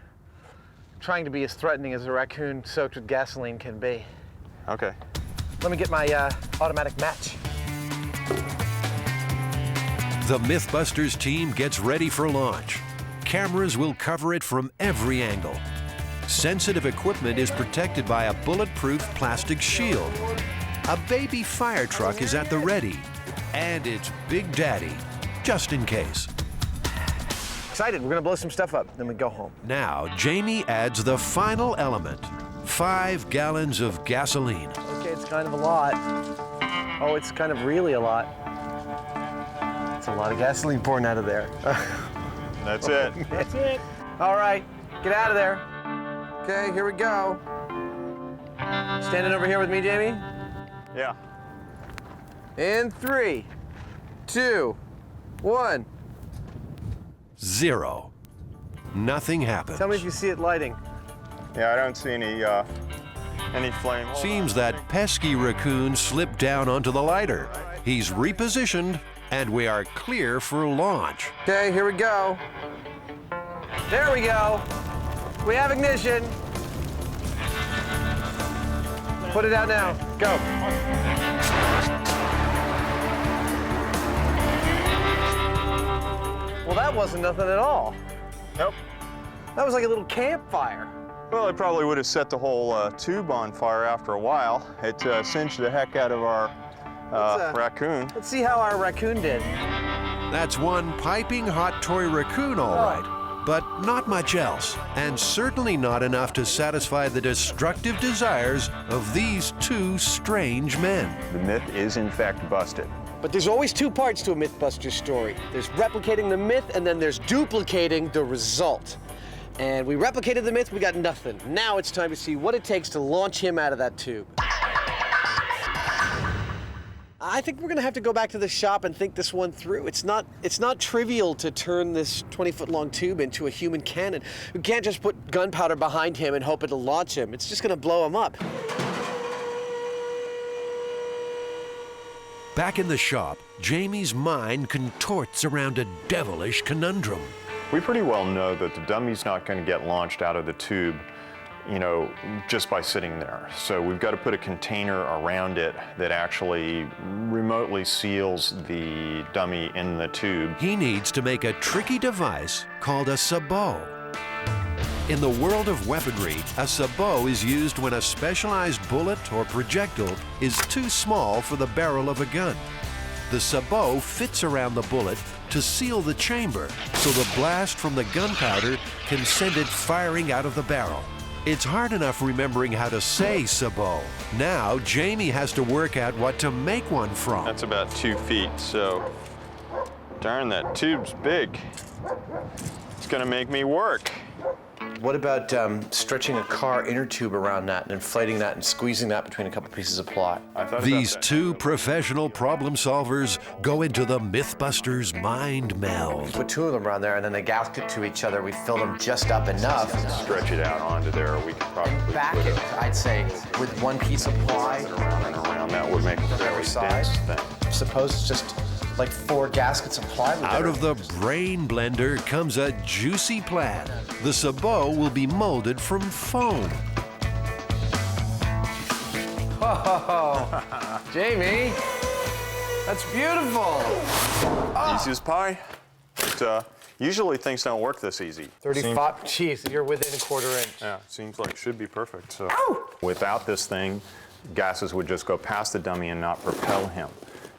trying to be as threatening as a raccoon soaked with gasoline can be. Okay. Let me get my automatic match. The MythBusters team gets ready for launch. Cameras will cover it from every angle. Sensitive equipment is protected by a bulletproof plastic shield. A baby fire truck is at the ready. And it's Big Daddy, just in case. Excited, we're gonna blow some stuff up, then we go home. Now, Jamie adds the final element, 5 gallons of gasoline. Okay, it's kind of a lot. Oh, it's kind of really a lot. It's a lot of gasoline pouring out of there. That's it. That's it. All right, get out of there. Okay, here we go. Standing over here with me, Jamie? Yeah. In 3, 2, 1. 0. Nothing happens. Tell me if you see it lighting. Yeah, I don't see any flame. Seems that pesky raccoon slipped down onto the lighter. He's repositioned, and we are clear for launch. Okay, here we go. There we go. We have ignition. Put it out now. Go. Well, that wasn't nothing at all. Nope. That was like a little campfire. Well, it probably would have set the whole tube on fire after a while. It singed the heck out of our raccoon. Let's see how our raccoon did. That's one piping hot toy raccoon, all right, but not much else, and certainly not enough to satisfy the destructive desires of these 2 strange men. The myth is in fact busted. But there's always 2 parts to a MythBusters story. There's replicating the myth, and then there's duplicating the result. And we replicated the myth, we got nothing. Now it's time to see what it takes to launch him out of that tube. I think we're gonna have to go back to the shop and think this one through. It's not trivial to turn this 20-foot long tube into a human cannon. We can't just put gunpowder behind him and hope it'll launch him. It's just gonna blow him up. Back in the shop, Jamie's mind contorts around a devilish conundrum. We pretty well know that the dummy's not going to get launched out of the tube, you know, just by sitting there. So we've got to put a container around it that actually remotely seals the dummy in the tube. He needs to make a tricky device called a sabot. In the world of weaponry, a sabot is used when a specialized bullet or projectile is too small for the barrel of a gun. The sabot fits around the bullet to seal the chamber so the blast from the gunpowder can send it firing out of the barrel. It's hard enough remembering how to say sabot. Now, Jamie has to work out what to make one from. That's about 2 feet, so darn, that tube's big. It's gonna make me work. What about stretching a car inner tube around that and inflating that and squeezing that between a couple pieces of ply? These two professional problem solvers go into the MythBusters mind meld. Put 2 of them around there and then they gasket to each other. We fill them just up enough. Stretch it out onto there. We could probably back it, I'd say, with 1 piece of ply. Around and around. That would make a very dense thing. Suppose it's just like 4 gaskets of plywood. Out of the brain blender comes a juicy plan. The sabot will be molded from foam. Oh, Jamie, that's beautiful. Easy as pie. But, usually things don't work this easy. 35, geez, you're within a 1/4 inch. Yeah, seems like it should be perfect. So without this thing, gases would just go past the dummy and not propel him.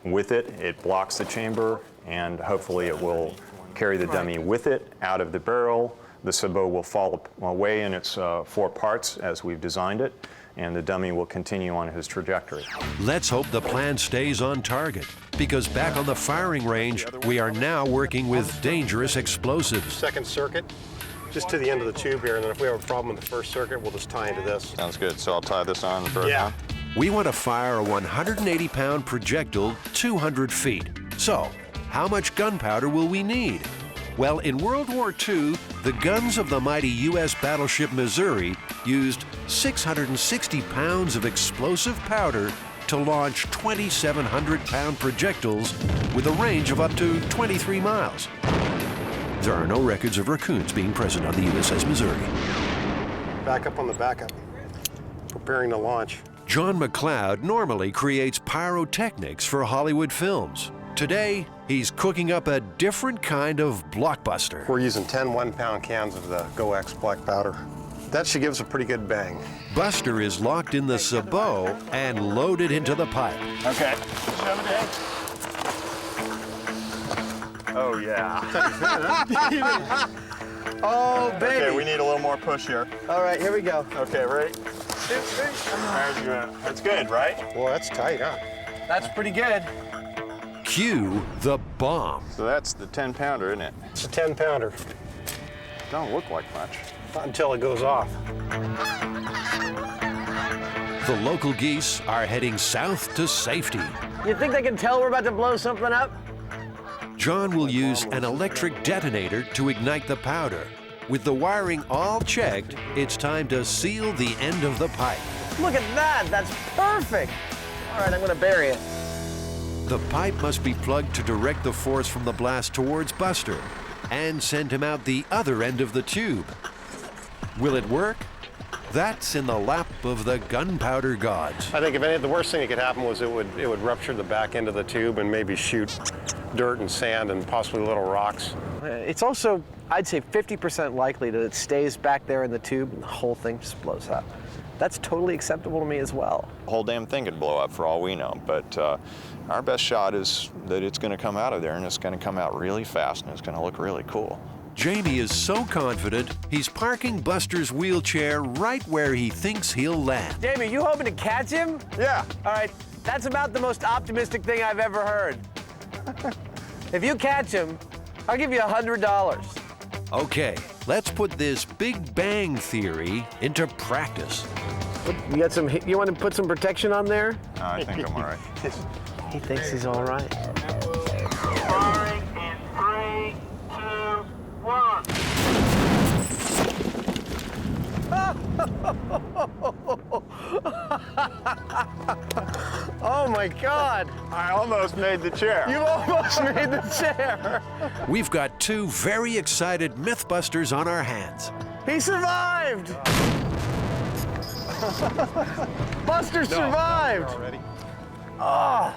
With it, it blocks the chamber, and hopefully it will carry the dummy with it out of the barrel. The sabot will fall away in its 4 parts as we've designed it, and the dummy will continue on his trajectory. Let's hope the plan stays on target, because back on the firing range, we are now working with dangerous explosives. Second circuit, just to the end of the tube here, and then if we have a problem with the first circuit, we'll just tie into this. Sounds good. So I'll tie this on the first one? We want to fire a 180-pound projectile 200 feet. So, how much gunpowder will we need? Well, in World War II, the guns of the mighty U.S. battleship Missouri used 660 pounds of explosive powder to launch 2,700-pound projectiles with a range of up to 23 miles. There are no records of Raccoons being present on the USS Missouri. Back up on the backup, preparing to launch. John McLeod normally creates pyrotechnics for Hollywood films. Today, he's cooking up a different kind of blockbuster. We're using 10 1-pound cans of the quacks black powder. That should give us a pretty good bang. Buster is locked in the sabot and loaded into the pipe. Okay. Oh, yeah. Oh, baby. Okay, we need a little more push here. All right, here we go. Okay, ready? That's good, right? Well, that's tight, huh? That's pretty good. Cue the bomb. So that's the 10-pounder, isn't it? It's a 10-pounder. Don't look like much. Not until it goes off. The local geese are heading south to safety. You think they can tell we're about to blow something up? John will use an electric detonator to ignite the powder. With the wiring all checked, it's time to seal the end of the pipe. Look at that, that's perfect. All right, I'm gonna bury it. The pipe must be plugged to direct the force from the blast towards Buster and send him out the other end of the tube. Will it work? That's in the lap of the gunpowder gods. I think the worst thing that could happen was it would rupture the back end of the tube and maybe shoot dirt and sand and possibly little rocks. It's also, I'd say, 50% likely that it stays back there in the tube and the whole thing just blows up. That's totally acceptable to me as well. The whole damn thing could blow up for all we know, but our best shot is that it's going to come out of there, and it's going to come out really fast, and it's going to look really cool. Jamie is so confident, he's parking Buster's wheelchair right where he thinks he'll land. Jamie, you hoping to catch him? Yeah. All right, that's about the most optimistic thing I've ever heard. If you catch him, I'll give you $100. Okay, let's put this Big Bang Theory into practice. You want to put some protection on there? I think I'm all right. He thinks he's all right. Firing in 3, 2, 1. Oh my God! I almost made the chair. You almost made the chair! We've got two very excited MythBusters on our hands. He survived! Buster survived! Ah!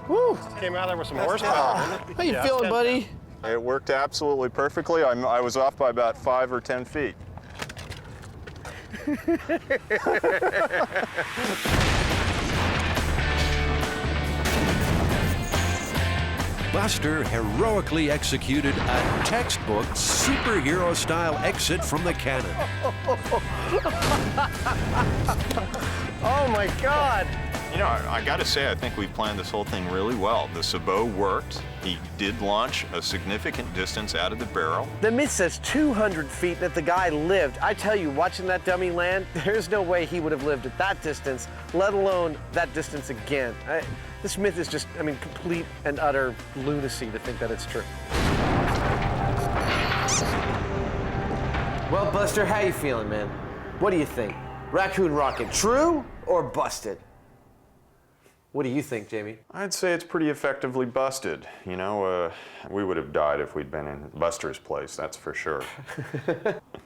Woo! Came out there with some horsepower, didn't it? How you feeling, buddy? It worked absolutely perfectly. I was off by about 5 or 10 feet. Buster heroically executed a textbook superhero-style exit from the cannon. Oh my God! You know, I gotta say, I think we planned this whole thing really well. The sabot worked. He did launch a significant distance out of the barrel. The myth says 200 feet that the guy lived. I tell you, watching that dummy land, there's no way he would have lived at that distance, let alone that distance again. This myth is just, I mean, complete and utter lunacy to think that it's true. Well, Buster, how you feeling, man? What do you think? Raccoon rocket, true or busted? What do you think, Jamie? I'd say it's pretty effectively busted. You know, we would have died if we'd been in Buster's place, that's for sure.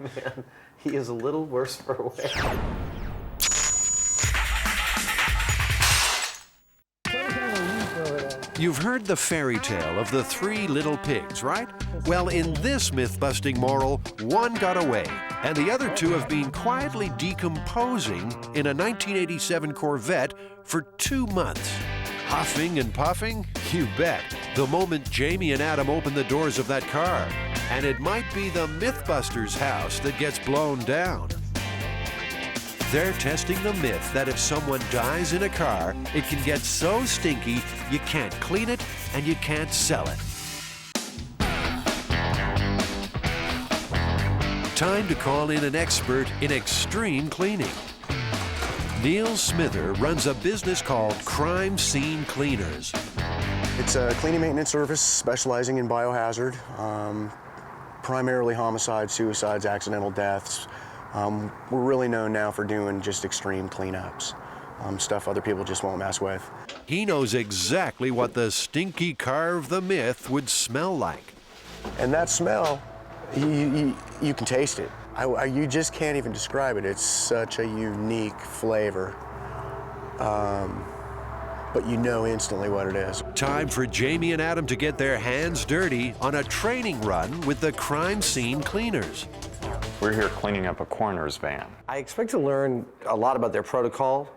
Man, he is a little worse for wear. You've heard the fairy tale of the 3 little pigs, right? Well, in this myth-busting moral, one got away, and the other 2 have been quietly decomposing in a 1987 Corvette for 2 months. Huffing and puffing? You bet. The moment Jamie and Adam open the doors of that car. And it might be the MythBusters house that gets blown down. They're testing the myth that if someone dies in a car, it can get so stinky you can't clean it and you can't sell it. Time to call in an expert in extreme cleaning. Neil Smither runs a business called Crime Scene Cleaners. It's a cleaning maintenance service specializing in biohazard, primarily homicides, suicides, accidental deaths. We're really known now for doing just extreme cleanups, stuff other people just won't mess with. He knows exactly what the stinky car of the myth would smell like. And that smell, you can taste it. You just can't even describe it. It's such a unique flavor, but you know instantly what it is. Time for Jamie and Adam to get their hands dirty on a training run with the Crime Scene Cleaners. We're here cleaning up a coroner's van. I expect to learn a lot about their protocol,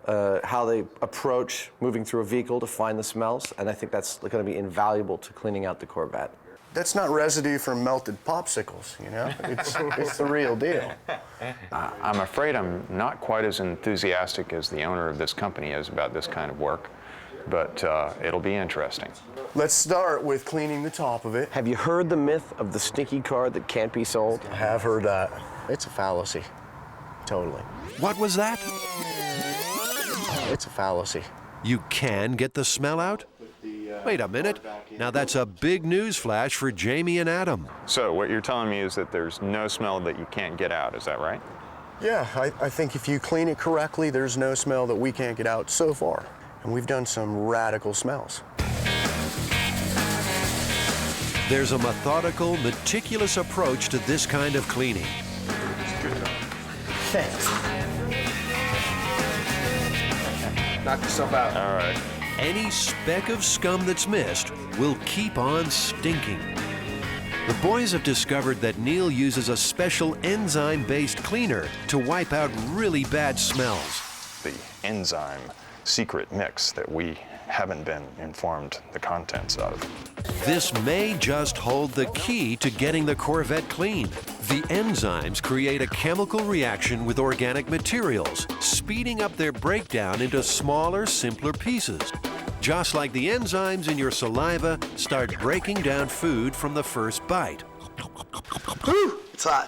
how they approach moving through a vehicle to find the smells, and I think that's going to be invaluable to cleaning out the Corvette. That's not residue from melted popsicles, you know? It's the real deal. I'm afraid I'm not quite as enthusiastic as the owner of this company is about this kind of work, but it'll be interesting. Let's start with cleaning the top of it. Have you heard the myth of the stinky car that can't be sold? I have heard that. It's a fallacy. Totally. What was that? It's a fallacy. You can get the smell out? Wait a minute. Now that's a big news flash for Jamie and Adam. So what you're telling me is that there's no smell that you can't get out, is that right? Yeah, I think if you clean it correctly, there's no smell that we can't get out so far. And we've done some radical smells. There's a methodical, meticulous approach to this kind of cleaning. Thanks. Knock yourself out. All right. Any speck of scum that's missed will keep on stinking. The boys have discovered that Neil uses a special enzyme-based cleaner to wipe out really bad smells. The enzyme secret mix that we haven't been informed the contents of. This may just hold the key to getting the Corvette clean. The enzymes create a chemical reaction with organic materials, speeding up their breakdown into smaller, simpler pieces. Just like the enzymes in your saliva start breaking down food from the first bite. Whew, it's hot.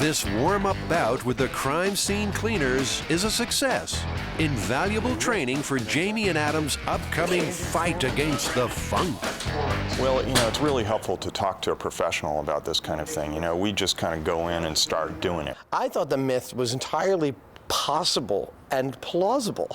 This warm-up bout with the crime scene cleaners is a success. Invaluable training for Jamie and Adam's upcoming fight against the funk. Well, it's really helpful to talk to a professional about this kind of thing. We just kind of go in and start doing it. I thought the myth was entirely possible and plausible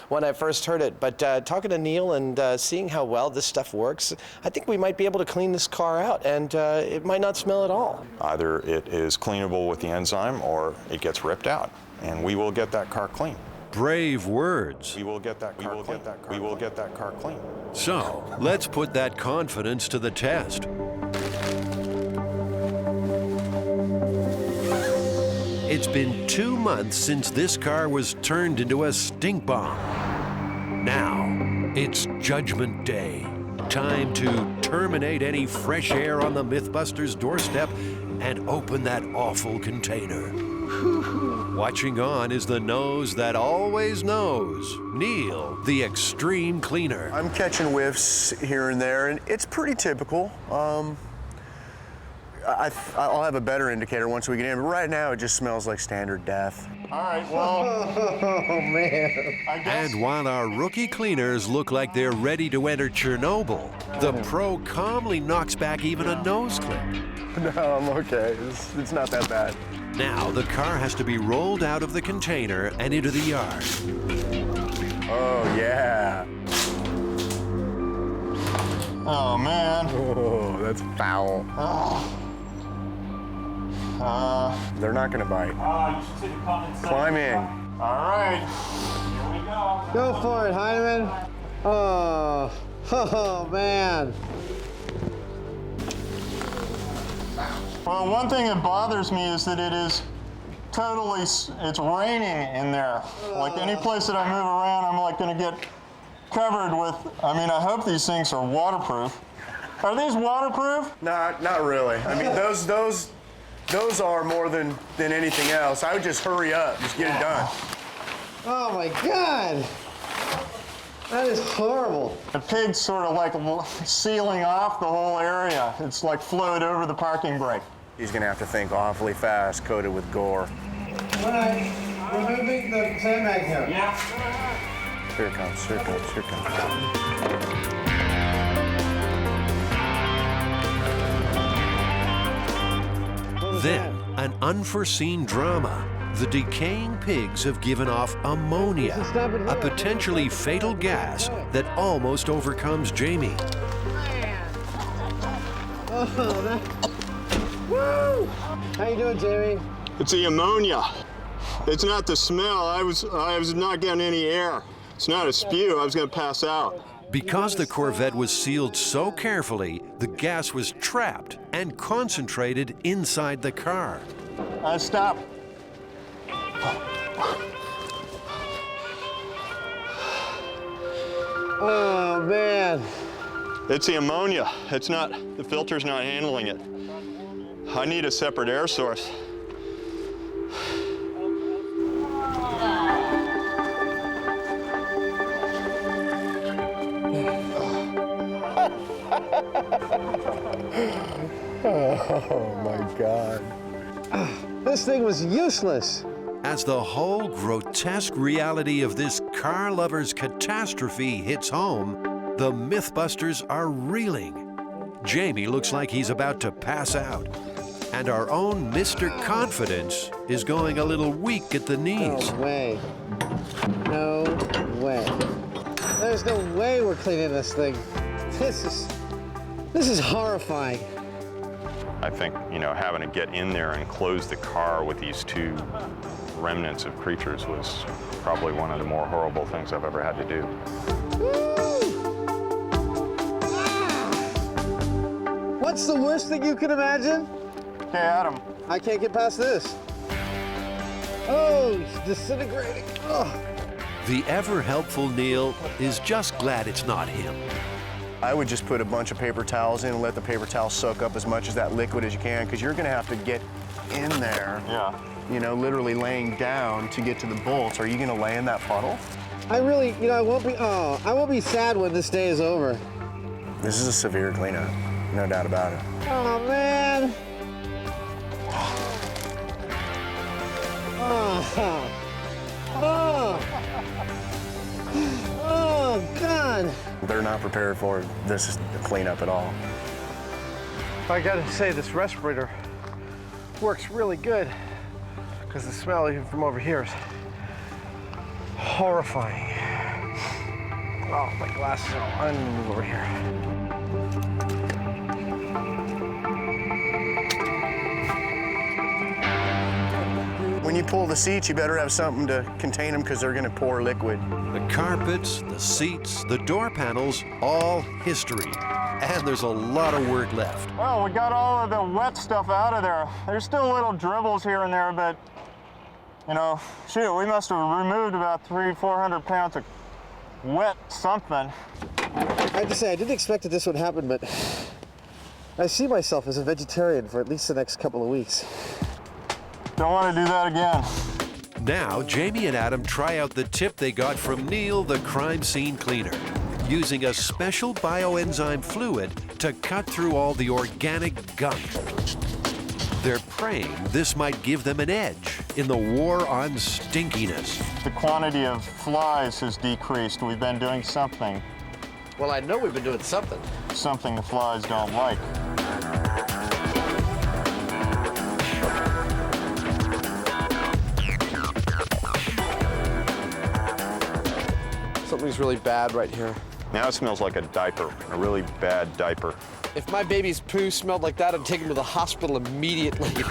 when I first heard it, but talking to Neil and seeing how well this stuff works, I think we might be able to clean this car out, and it might not smell at all. Either it is cleanable with the enzyme or it gets ripped out, and we will get that car clean. Brave words. We will get that car clean. We will get that car clean. So, let's put that confidence to the test. It's been 2 months since this car was turned into a stink bomb. Now, it's Judgment Day. Time to terminate any fresh air on the MythBusters doorstep and open that awful container. Watching on is the nose that always knows, Neil, the extreme cleaner. I'm catching whiffs here and there, and it's pretty typical. I'll have a better indicator once we get in, but right now it just smells like standard death. All right, well. Oh, man. And while our rookie cleaners look like they're ready to enter Chernobyl, the pro calmly knocks back even a nose clip. No, I'm okay. It's not that bad. Now the car has to be rolled out of the container and into the yard. Oh, yeah. Oh, man. Oh, that's foul. They're not going to bite. You should see the comments. Climb in. All right. Here we go. Go for it, Hyneman. Oh, man. Well, one thing that bothers me is that it's raining in there. Like any place that I move around, I'm like going to get covered with, I hope these things are waterproof. Are these waterproof? Not really. Those are more than anything else. I would just hurry up, just get it done. Oh my God. That is horrible. The pig's sort of like sealing off the whole area. It's like flowed over the parking brake. He's gonna have to think awfully fast, coated with gore. All right, we're moving the sandbag here. Yeah. Here it comes, here it comes, here it comes. Then, an unforeseen drama. The decaying pigs have given off ammonia, a potentially fatal gas that almost overcomes Jamie. Woo! How you doing, Jamie? It's the ammonia. It's not the smell. I was not getting any air. It's not a spew. I was going to pass out. Because the Corvette was sealed so carefully, the gas was trapped and concentrated inside the car. I stopped. Oh, man. It's the ammonia. It's not, the filter's not handling it. I need a separate air source. Oh my God. This thing was useless. As the whole grotesque reality of this car lover's catastrophe hits home, the MythBusters are reeling. Jamie looks like he's about to pass out. And our own Mr. Confidence is going a little weak at the knees. No way. No way. There's no way we're cleaning this thing. This is horrifying. I think, having to get in there and close the car with these two remnants of creatures was probably one of the more horrible things I've ever had to do. What's the worst thing you can imagine? Hey, Adam. I can't get past this. Oh, it's disintegrating. Oh. The ever-helpful Neil is just glad it's not him. I would just put a bunch of paper towels in and let the paper towels soak up as much of that liquid as you can, because you're going to have to get in there. Yeah. Literally laying down to get to the bolts. Are you going to lay in that puddle? I really, I won't be sad when this day is over. This is a severe cleanup, no doubt about it. Oh, man. prepared for this cleanup at all. I gotta say, this respirator works really good because the smell even from over here is horrifying. Oh, my glasses are on. I'm gonna move over here. When you pull the seats, you better have something to contain them because they're going to pour liquid. The carpets, the seats, the door panels, all history. And there's a lot of work left. Well, we got all of the wet stuff out of there. There's still little dribbles here and there, but, you know, shoot, we must have removed about 300-400 pounds of wet something. I have to say, I didn't expect that this would happen, but I see myself as a vegetarian for at least the next couple of weeks. Don't want to do that again. Now, Jamie and Adam try out the tip they got from Neil, the crime scene cleaner, using a special bioenzyme fluid to cut through all the organic gunk. They're praying this might give them an edge in the war on stinkiness. The quantity of flies has decreased. We've been doing something. Well, I know we've been doing something. Something the flies don't like. Something's really bad right here. Now it smells like a diaper, a really bad diaper. If my baby's poo smelled like that, I'd take him to the hospital immediately.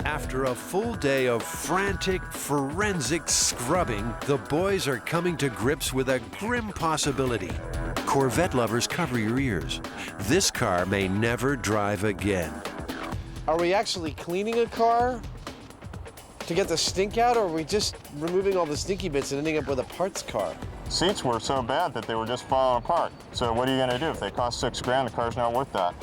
After a full day of frantic, forensic scrubbing, the boys are coming to grips with a grim possibility. Corvette lovers, cover your ears. This car may never drive again. Are we actually cleaning a car to get the stink out, or are we just removing all the stinky bits and ending up with a parts car? Seats were so bad that they were just falling apart. So what are you going to do? If they cost $6 grand, the car's not worth that.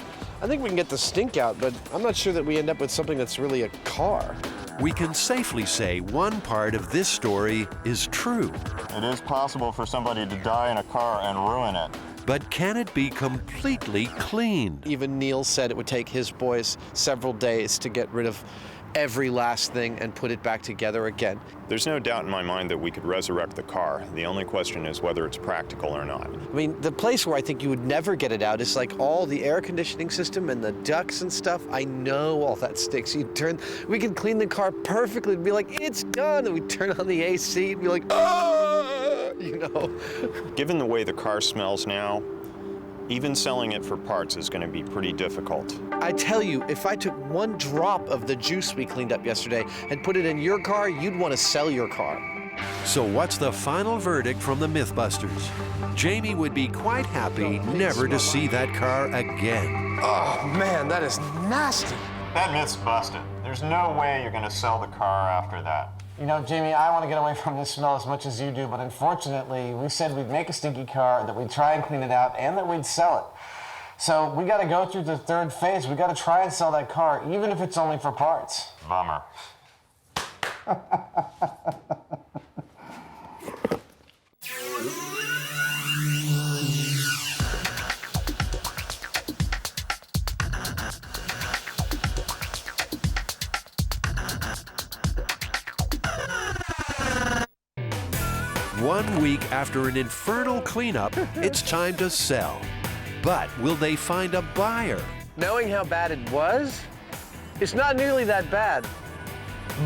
I think we can get the stink out, but I'm not sure that we end up with something that's really a car. We can safely say one part of this story is true. It is possible for somebody to die in a car and ruin it. But can it be completely cleaned? Even Neil said it would take his boys several days to get rid of every last thing and put it back together again. There's no doubt in my mind that we could resurrect the car. The only question is whether it's practical or not. I mean, the place where I think you would never get it out is like all the air conditioning system and the ducts and stuff. I know all that stinks. We could clean the car perfectly and be like, it's done. And we turn on the AC and be like, ah, you know. Given the way the car smells now, even selling it for parts is going to be pretty difficult. I tell you, if I took one drop of the juice we cleaned up yesterday and put it in your car, you'd want to sell your car. So what's the final verdict from the Mythbusters? Jamie would be quite happy never to see that car again. Oh man, that is nasty. That myth's busted. There's no way you're going to sell the car after that. You know, Jamie, I want to get away from this smell as much as you do, but unfortunately, we said we'd make a stinky car, that we'd try and clean it out, and that we'd sell it. So we got to go through the third phase. We got to try and sell that car, even if it's only for parts. Bummer. 1 week after an infernal cleanup, it's time to sell. But will they find a buyer? Knowing how bad it was, it's not nearly that bad.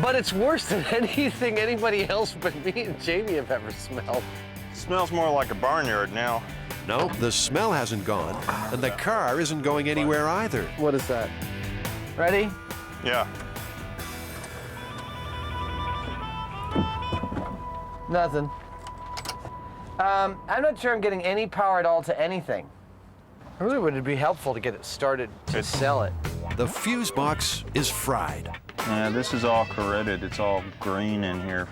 But it's worse than anything anybody else but me and Jamie have ever smelled. It smells more like a barnyard now. No, the smell hasn't gone, and the car isn't going anywhere either. What is that? Ready? Yeah. Nothing. I'm not sure I'm getting any power at all to anything. Really would it be helpful to get it started to sell it? The fuse box is fried. Yeah, this is all corroded. It's all green in here.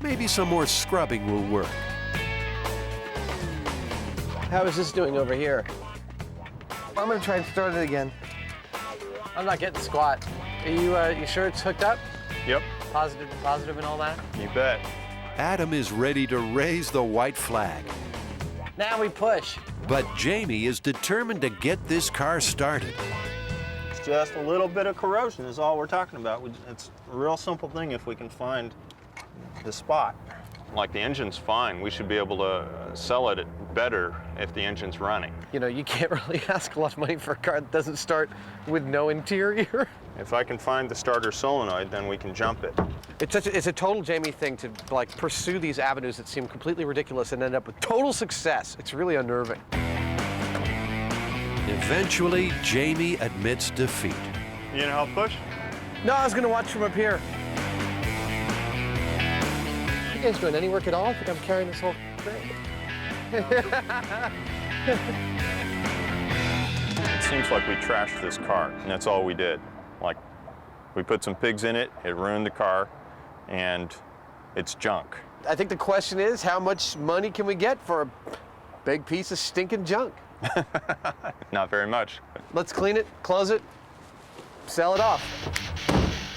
Maybe some more scrubbing will work. How is this doing over here? I'm gonna try and start it again. I'm not getting squat. Are you sure it's hooked up? Yep. Positive and all that? You bet. Adam is ready to raise the white flag. Now we push. But Jamie is determined to get this car started. It's just a little bit of corrosion is all we're talking about. It's a real simple thing if we can find the spot. Like the engine's fine. We should be able to sell it at better if the engine's running. You know, you can't really ask a lot of money for a car that doesn't start with no interior. If I can find the starter solenoid, then we can jump it. It's a total Jamie thing to like pursue these avenues that seem completely ridiculous and end up with total success. It's really unnerving. Eventually, Jamie admits defeat. You gonna help push? No, I was gonna watch from up here. You guys doing any work at all? I think I'm carrying this whole thing. It seems like we trashed this car, and that's all we did. Like, we put some pigs in it, it ruined the car, and it's junk. I think the question is, how much money can we get for a big piece of stinking junk? Not very much. Let's clean it, close it, sell it off.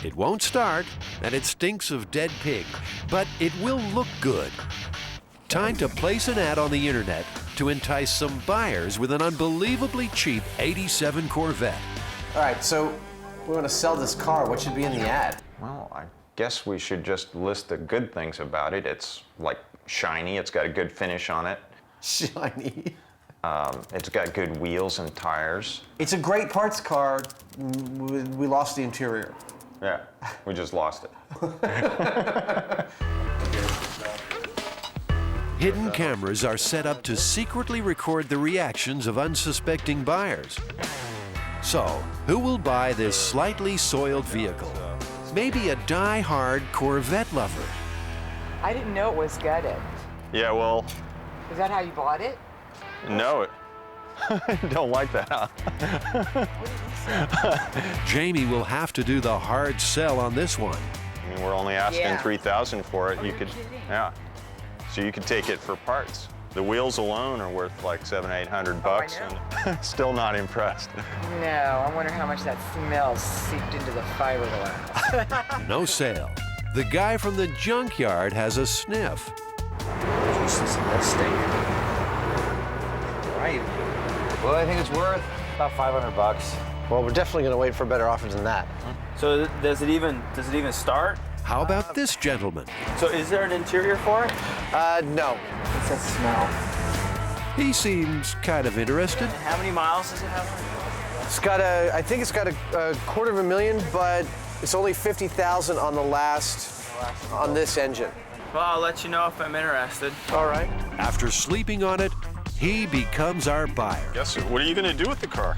It won't start, and it stinks of dead pig, but it will look good. Time to place an ad on the internet to entice some buyers with an unbelievably cheap '87 Corvette. All right, so we're gonna sell this car. What should be in the ad? Well, I guess we should just list the good things about it. It's like shiny, it's got a good finish on it. Shiny. It's got good wheels and tires. It's a great parts car. We lost the interior. Yeah, we just lost it. Hidden cameras are set up to secretly record the reactions of unsuspecting buyers. So, who will buy this slightly soiled vehicle? Maybe a die-hard Corvette lover. I didn't know it was gutted. Yeah, well... Is that how you bought it? No, don't like that, huh? Jamie will have to do the hard sell on this one. I mean, we're only asking Yeah. $3,000 for it. You could, yeah. So you could take it for parts. The wheels alone are worth like $700-800, and still not impressed. No, I wonder how much that smell seeped into the fiberglass. No sale. The guy from the junkyard has a sniff. Jesus, that stinks. Right. Well, I think it's worth about $500. Well, we're definitely going to wait for better offers than that. So does it even start? How about this gentleman? So is there an interior for it? No. What's that smell? He seems kind of interested. How many miles does it have? It's got I think it's got a $250,000, but it's only 50,000 on the on this engine. Well, I'll let you know if I'm interested. All right. After sleeping on it, he becomes our buyer. Yes, sir. What are you going to do with the car?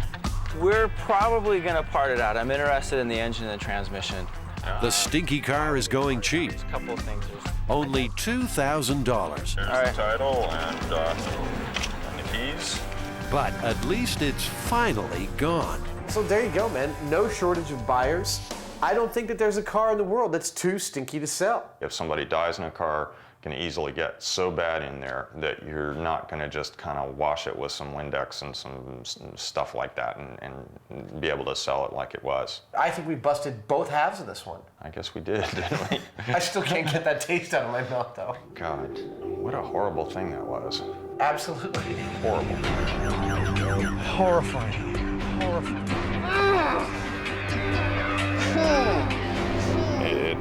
We're probably going to part it out. I'm interested in the engine and the transmission. The stinky car is going cheap. There's a couple of things. Only $2,000. There's the title and the keys. But at least it's finally gone. So there you go, man. No shortage of buyers. I don't think that there's a car in the world that's too stinky to sell. If somebody dies in a car, it can easily get so bad in there that you're not going to just kind of wash it with some Windex and some stuff like that and be able to sell it like it was. I think we busted both halves of this one. I guess we did, didn't we? I still can't get that taste out of my mouth, though. God, what a horrible thing that was. Absolutely. Horrible. Horrifying. Horrifying.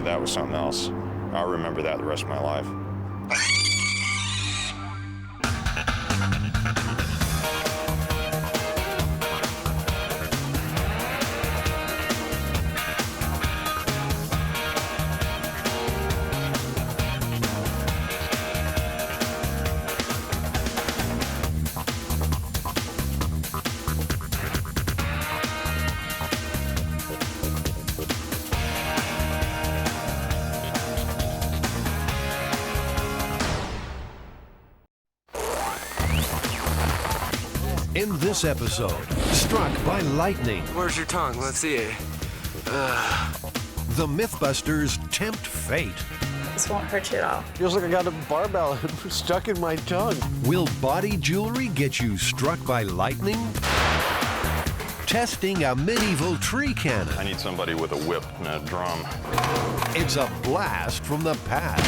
That was something else. I'll remember that the rest of my life. In this episode, struck by lightning. Where's your tongue? Let's see it. The MythBusters tempt fate. This won't hurt you at all. Feels like I got a barbell stuck in my tongue. Will body jewelry get you struck by lightning? Testing a medieval tree cannon. I need somebody with a whip and a drum. It's a blast from the past.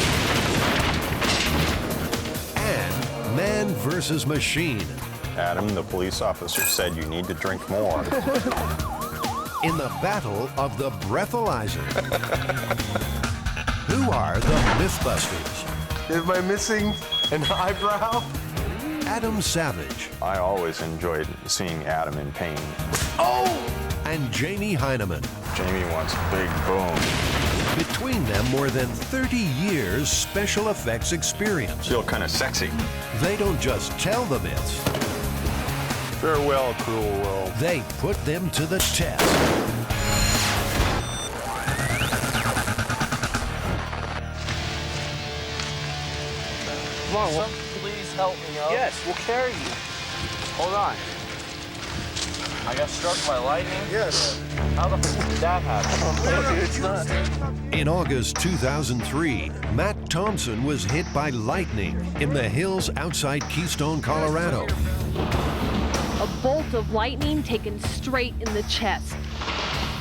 And man versus machine. Adam, the police officer, said you need to drink more. In the battle of the Breathalyzer. Who are the MythBusters? Am I missing an eyebrow? Adam Savage. I always enjoyed seeing Adam in pain. Oh! And Jamie Hyneman. Jamie wants a big boom. Between them, more than 30 years special effects experience. Feel kind of sexy. They don't just tell the myths. Farewell, cruel world. They put them to the test. Come on, please help me up. Yes, we'll carry you. Hold on. I got struck by lightning? Yes. How the f did that happen? In August 2003, Matt Thompson was hit by lightning in the hills outside Keystone, Colorado. A bolt of lightning taken straight in the chest.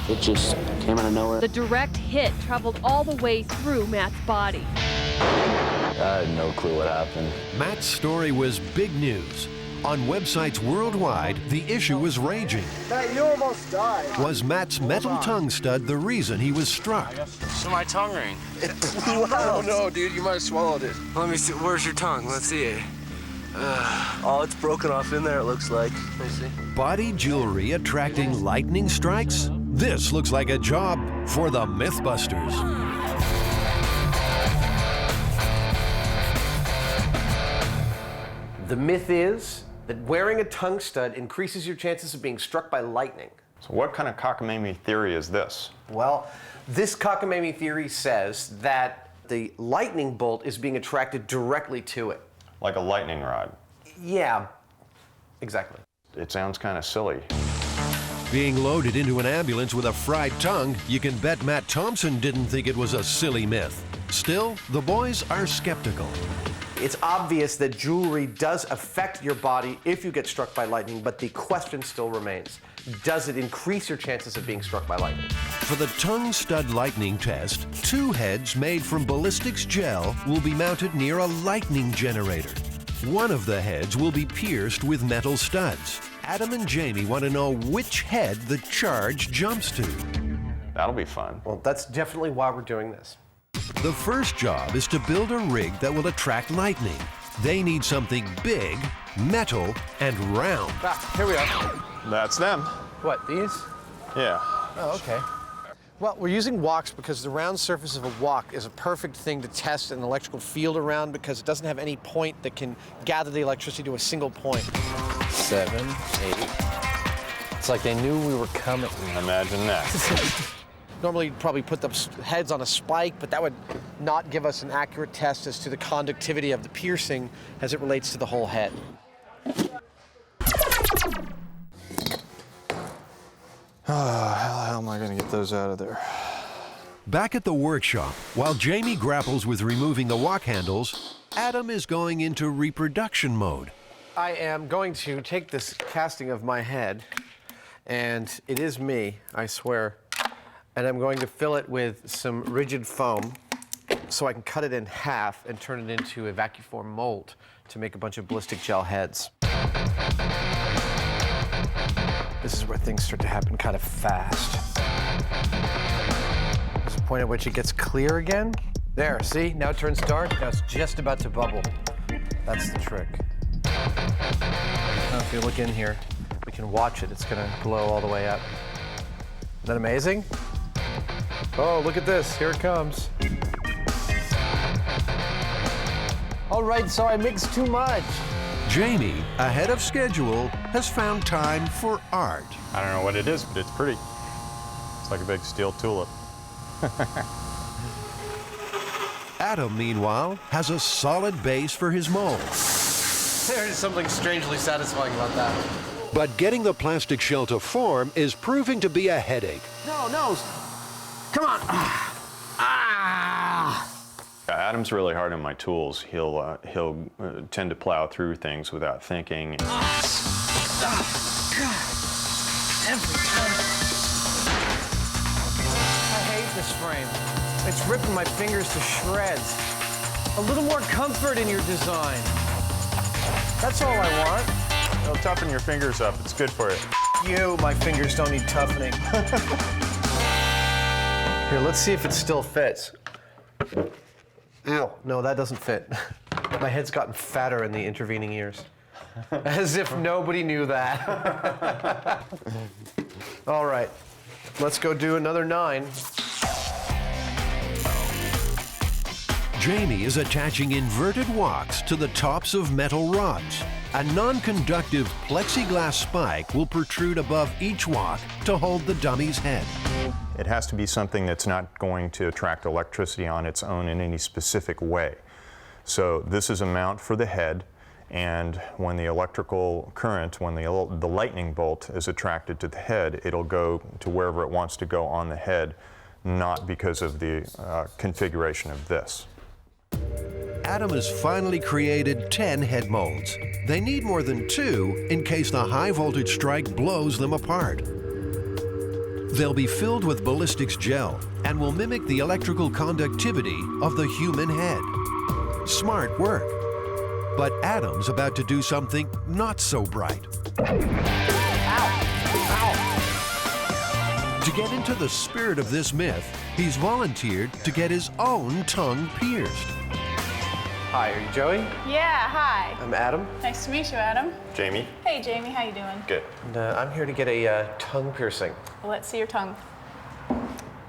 It just came out of nowhere. The direct hit traveled all the way through Matt's body. I had no clue what happened. Matt's story was big news. On websites worldwide, the issue was raging. Matt, you almost died. Was Matt's metal tongue stud the reason he was struck? So my tongue ring. I don't know, dude. You might have swallowed it. Let me see. Where's your tongue? Let's see it. Oh, it's broken off in there, it looks like. Let me see. Body jewelry attracting lightning strikes? This looks like a job for the MythBusters. The myth is that wearing a tongue stud increases your chances of being struck by lightning. So what kind of cockamamie theory is this? Well, this cockamamie theory says that the lightning bolt is being attracted directly to it. Like a lightning rod. Yeah, exactly. It sounds kind of silly. Being loaded into an ambulance with a fried tongue, you can bet Matt Thompson didn't think it was a silly myth. Still, the boys are skeptical. It's obvious that jewelry does affect your body if you get struck by lightning, but the question still remains. Does it increase your chances of being struck by lightning? For the tongue stud lightning test, 2 heads made from ballistics gel will be mounted near a lightning generator. One of the heads will be pierced with metal studs. Adam and Jamie want to know which head the charge jumps to. That'll be fun. Well, that's definitely why we're doing this. The first job is to build a rig that will attract lightning. They need something big, metal, and round. Ah, here we are. That's them. What, these? Yeah. Oh, okay. Well, we're using quacks because the round surface of a quack is a perfect thing to test an electrical field around because it doesn't have any point that can gather the electricity to a single point. 7, 8. It's like they knew we were coming. Imagine that. Normally, you'd probably put the heads on a spike, but that would not give us an accurate test as to the conductivity of the piercing as it relates to the whole head. How the hell am I going to get those out of there? Back at the workshop, while Jamie grapples with removing the quack handles, Adam is going into reproduction mode. I am going to take this casting of my head, and it is me, I swear, and I'm going to fill it with some rigid foam so I can cut it in half and turn it into a vacuform mold to make a bunch of ballistic gel heads. This is where things start to happen kind of fast. There's a point at which it gets clear again. There, see? Now it turns dark. Now it's just about to bubble. That's the trick. Now if you look in here, we can watch it. It's gonna glow all the way up. Isn't that amazing? Oh, look at this. Here it comes. All right, so I mixed too much. Jamie, ahead of schedule, has found time for art. I don't know what it is, but it's pretty. It's like a big steel tulip. Adam, meanwhile, has a solid base for his mold. There is something strangely satisfying about that. But getting the plastic shell to form is proving to be a headache. No, no. Come on. Adam's really hard on my tools. He'll tend to plow through things without thinking. God. Every time. I hate this frame. It's ripping my fingers to shreds. A little more comfort in your design. That's all I want. It'll toughen your fingers up. It's good for you. You, my fingers don't need toughening. Here, let's see if it still fits. Ow, no, that doesn't fit. My head's gotten fatter in the intervening years. As if nobody knew that. All right, let's go do another 9. Jamie is attaching inverted quacks to the tops of metal rods. A non-conductive plexiglass spike will protrude above each quack to hold the dummy's head. It has to be something that's not going to attract electricity on its own in any specific way. So this is a mount for the head, and when the electrical current, when the lightning bolt is attracted to the head, it'll go to wherever it wants to go on the head, not because of the configuration of this. Adam has finally created 10 head molds. They need more than 2 in case the high voltage strike blows them apart. They'll be filled with ballistics gel and will mimic the electrical conductivity of the human head. Smart work. But Adam's about to do something not so bright. To get into the spirit of this myth, he's volunteered to get his own tongue pierced. Hi, are you Joey? Yeah, hi. I'm Adam. Nice to meet you, Adam. Jamie? Hey, Jamie, how you doing? Good. And, I'm here to get a tongue piercing. Well, let's see your tongue.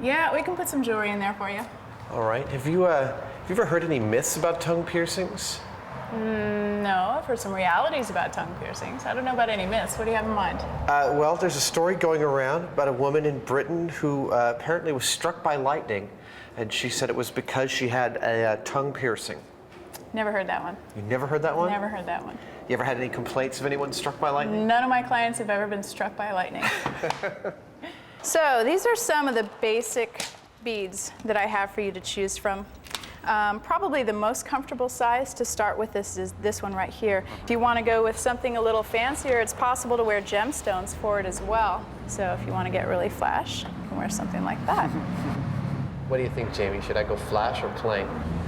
Yeah, we can put some jewelry in there for you. All right. Have you ever heard any myths about tongue piercings? No, I've heard some realities about tongue piercings. I don't know about any myths. What do you have in mind? Well, there's a story going around about a woman in Britain who apparently was struck by lightning, and she said it was because she had a tongue piercing. Never heard that one. You never heard that one? Never heard that one. You ever had any complaints of anyone struck by lightning? None of my clients have ever been struck by lightning. So these are some of the basic beads that I have for you to choose from. Probably the most comfortable size to start with is this one right here. If you want to go with something a little fancier, it's possible to wear gemstones for it as well. So if you want to get really flash, you can wear something like that. What do you think, Jamie? Should I go flash or plain?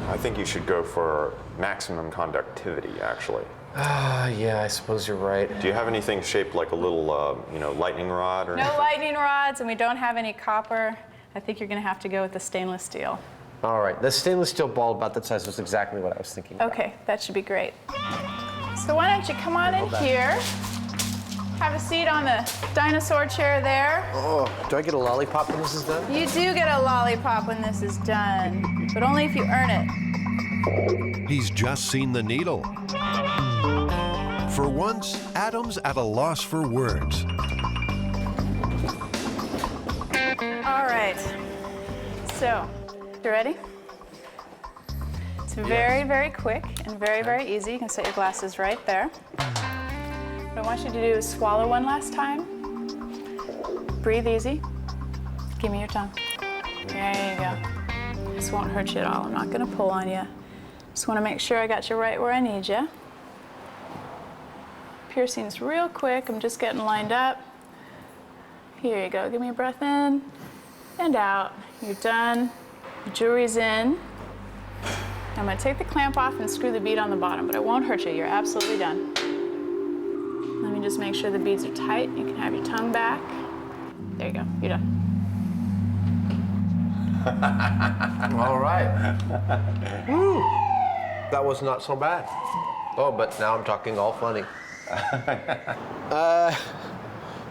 I think you should go for maximum conductivity, actually. Yeah, I suppose you're right. Do you have anything shaped like a little, lightning rod or anything? No lightning rods, and we don't have any copper. I think you're going to have to go with the stainless steel. All right, the stainless steel ball about that size was exactly what I was thinking about. Okay, that should be great. So why don't you come on in here, have a seat on the dinosaur chair there. Oh, do I get a lollipop when this is done? You do get a lollipop when this is done, but only if you earn it. He's just seen the needle. For once, Adam's at a loss for words. All right, so, you ready? It's very, very quick and very, very easy. You can set your glasses right there. What I want you to do is swallow one last time. Breathe easy. Give me your tongue. There you go. This won't hurt you at all. I'm not gonna pull on you. Just wanna make sure I got you right where I need you. Piercing's real quick. I'm just getting lined up. Here you go. Give me a breath in and out. You're done. The jewelry's in. I'm gonna take the clamp off and screw the bead on the bottom, but it won't hurt you. You're absolutely done. Let me just make sure the beads are tight. You can have your tongue back. There you go. You're done. All right. Woo. That was not so bad. Oh, but now I'm talking all funny.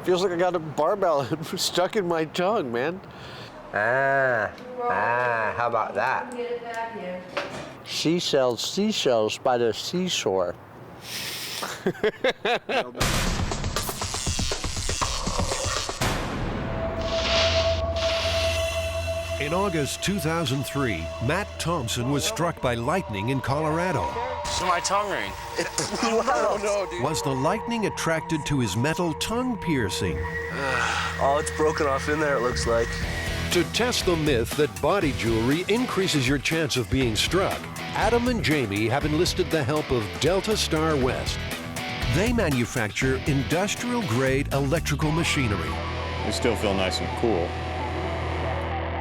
Feels like I got a barbell stuck in my tongue, man. How about that? She sells seashells by the seashore. In August 2003, Matt Thompson was struck by lightning in Colorado. So my tongue ring. No, dude. Was the lightning attracted to his metal tongue piercing? Oh, it's broken off in there, it looks like. To test the myth that body jewelry increases your chance of being struck, Adam and Jamie have enlisted the help of Delta Star West. They manufacture industrial-grade electrical machinery. We still feel nice and cool.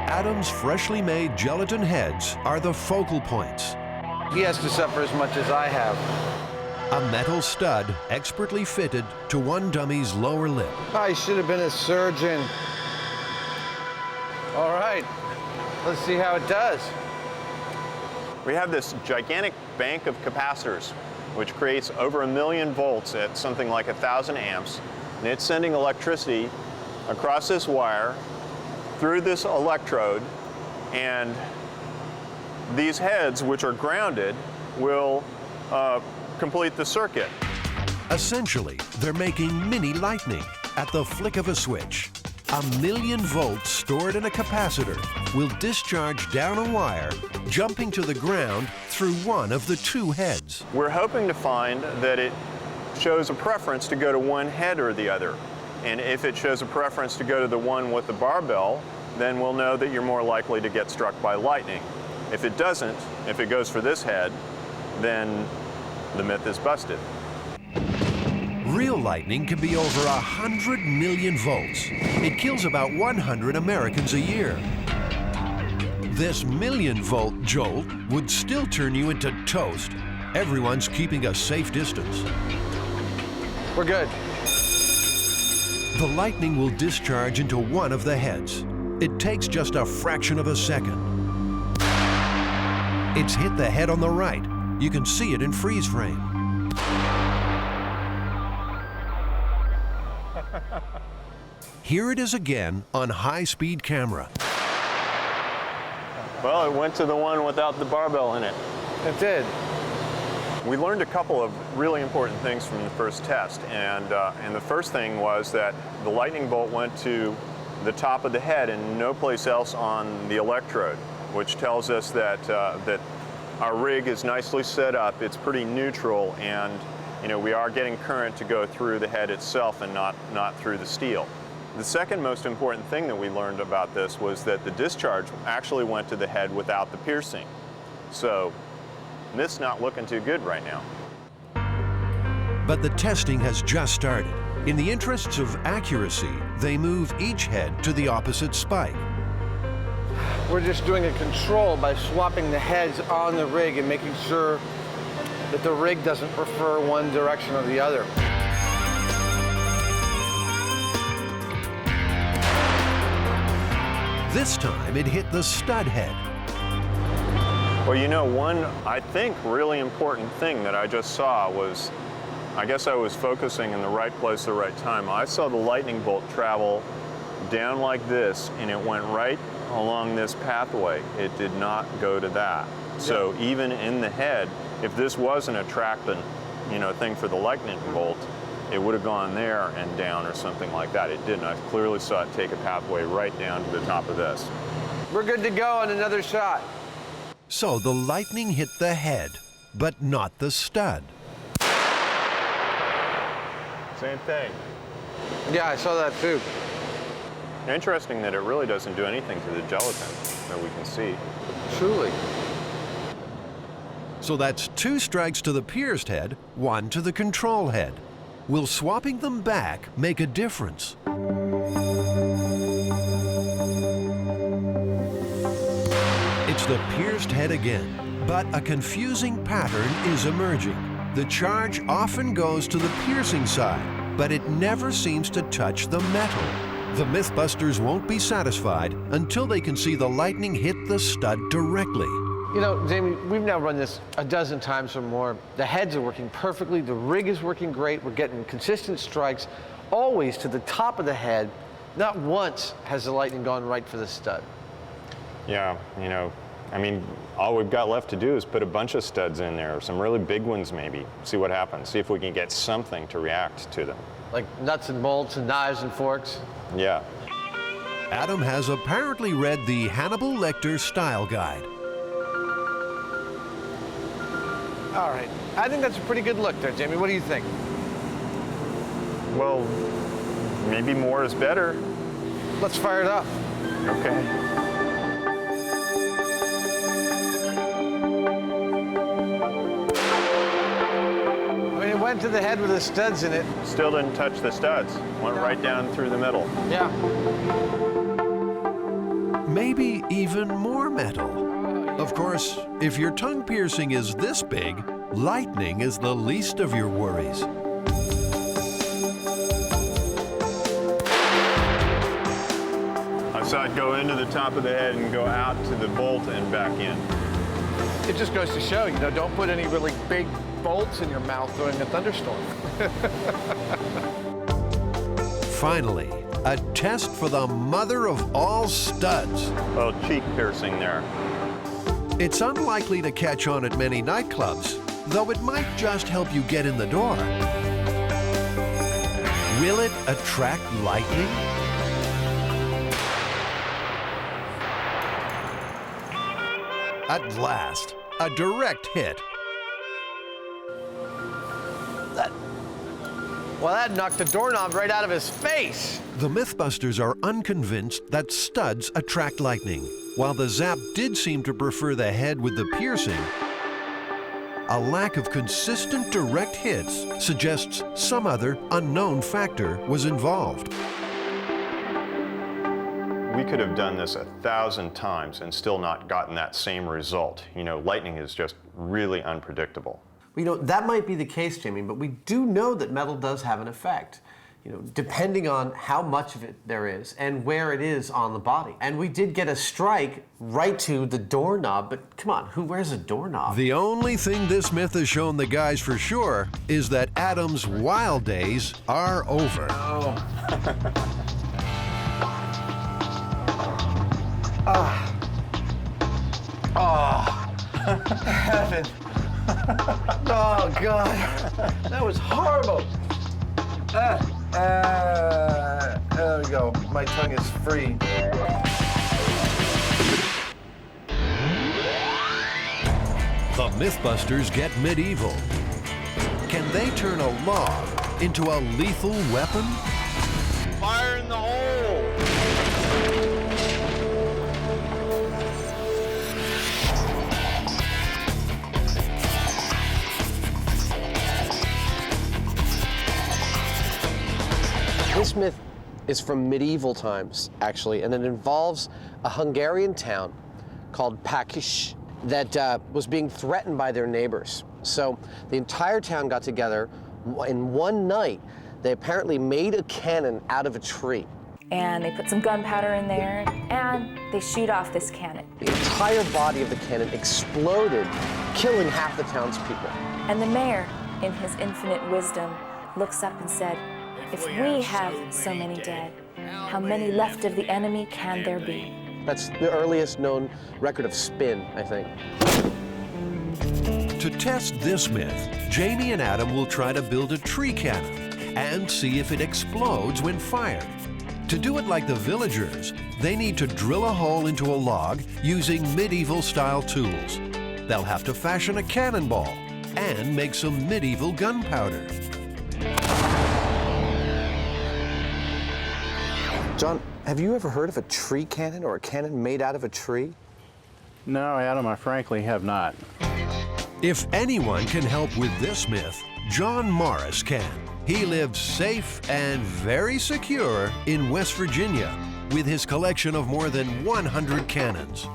Adam's freshly made gelatin heads are the focal points. He has to suffer as much as I have. A metal stud expertly fitted to one dummy's lower lip. I should have been a surgeon. All right, let's see how it does. We have this gigantic bank of capacitors which creates over 1 million volts at something like 1,000 amps, and it's sending electricity across this wire through this electrode, and these heads, which are grounded, will complete the circuit. Essentially, they're making mini lightning at the flick of a switch. 1 million volts stored in a capacitor will discharge down a wire, jumping to the ground through one of the 2 heads. We're hoping to find that it shows a preference to go to one head or the other. And if it shows a preference to go to the one with the barbell, then we'll know that you're more likely to get struck by lightning. If it doesn't, if it goes for this head, then the myth is busted. Real lightning can be over 100 million volts. It kills about 100 Americans a year. This 1 million volt jolt would still turn you into toast. Everyone's keeping a safe distance. We're good. The lightning will discharge into one of the heads. It takes just a fraction of a second. It's hit the head on the right. You can see it in freeze frame. Here it is again on high-speed camera. Well, it went to the one without the barbell in it. It did. We learned a couple of really important things from the first test, and the first thing was that the lightning bolt went to the top of the head and no place else on the electrode, which tells us that that our rig is nicely set up. It's pretty neutral, and we are getting current to go through the head itself and not through the steel. The second most important thing that we learned about this was that the discharge actually went to the head without the piercing. So this not looking too good right now. But the testing has just started. In the interests of accuracy, they move each head to the opposite spike. We're just doing a control by swapping the heads on the rig and making sure that the rig doesn't prefer one direction or the other. This time it hit the stud head. Well, one, I think, really important thing that I just saw was, I guess I was focusing in the right place at the right time. I saw the lightning bolt travel down like this, and it went right along this pathway. It did not go to that. So even in the head, if this wasn't a trapping, thing for the lightning bolt, it would have gone there and down or something like that. It didn't. I clearly saw it take a pathway right down to the top of this. We're good to go on another shot. So the lightning hit the head, but not the stud. Same thing. Yeah, I saw that too. Interesting that it really doesn't do anything to the gelatin that we can see. Truly. So that's 2 strikes to the pierced head, 1 to the control head. Will swapping them back make a difference? It's the pierced head again, but a confusing pattern is emerging. The charge often goes to the piercing side, but it never seems to touch the metal. The MythBusters won't be satisfied until they can see the lightning hit the stud directly. Jamie, we've now run this a dozen times or more. The heads are working perfectly. The rig is working great. We're getting consistent strikes, always to the top of the head. Not once has the lightning gone right for the stud. Yeah, all we've got left to do is put a bunch of studs in there, some really big ones maybe, see what happens, see if we can get something to react to them. Like nuts and bolts and knives and forks? Yeah. Adam has apparently read the Hannibal Lecter style guide. All right, I think that's a pretty good look there, Jamie. What do you think? Well, maybe more is better. Let's fire it up. Okay. It went to the head with the studs in it. Still didn't touch the studs. Went right down through the middle. Yeah. Maybe even more metal. Of course, if your tongue piercing is this big, lightning is the least of your worries. I saw it go into the top of the head and go out to the bolt and back in. It just goes to show, you know, don't put any really big bolts in your mouth during a thunderstorm. Finally, a test for the mother of all studs. Well, cheek piercing there. It's unlikely to catch on at many nightclubs, though it might just help you get in the door. Will it attract lightning? At last, a direct hit. Well, that knocked the doorknob right out of his face. The Mythbusters are unconvinced that studs attract lightning. While the Zap did seem to prefer the head with the piercing, a lack of consistent direct hits suggests some other unknown factor was involved. We could have done this 1,000 times and still not gotten that same result. You know, lightning is just really unpredictable. You know, that might be the case, Jamie, but we do know that metal does have an effect, you know, depending on how much of it there is and where it is on the body. And we did get a strike right to the doorknob, but come on, who wears a doorknob? The only thing this myth has shown the guys for sure is that Adam's wild days are over. Oh. Heaven. Oh, God. That was horrible. There we go. My tongue is free. The Mythbusters get medieval. Can they turn a log into a lethal weapon? Fire in the hole! This myth is from medieval times, actually, and it involves a Hungarian town called Pakish that was being threatened by their neighbors. So the entire town got together in one night. They apparently made a cannon out of a tree. And they put some gunpowder in there, and they shoot off this cannon. The entire body of the cannon exploded, killing half the townspeople. And the mayor, in his infinite wisdom, looks up and said, "If we have so many dead, how many left of the enemy can there be?" That's the earliest known record of spin, I think. To test this myth, Jamie and Adam will try to build a tree cannon and see if it explodes when fired. To do it like the villagers, they need to drill a hole into a log using medieval-style tools. They'll have to fashion a cannonball and make some medieval gunpowder. John, have you ever heard of a tree cannon or a cannon made out of a tree? No, Adam, I frankly have not. If anyone can help with this myth, John Morris can. He lives safe and very secure in West Virginia with his collection of more than 100 cannons.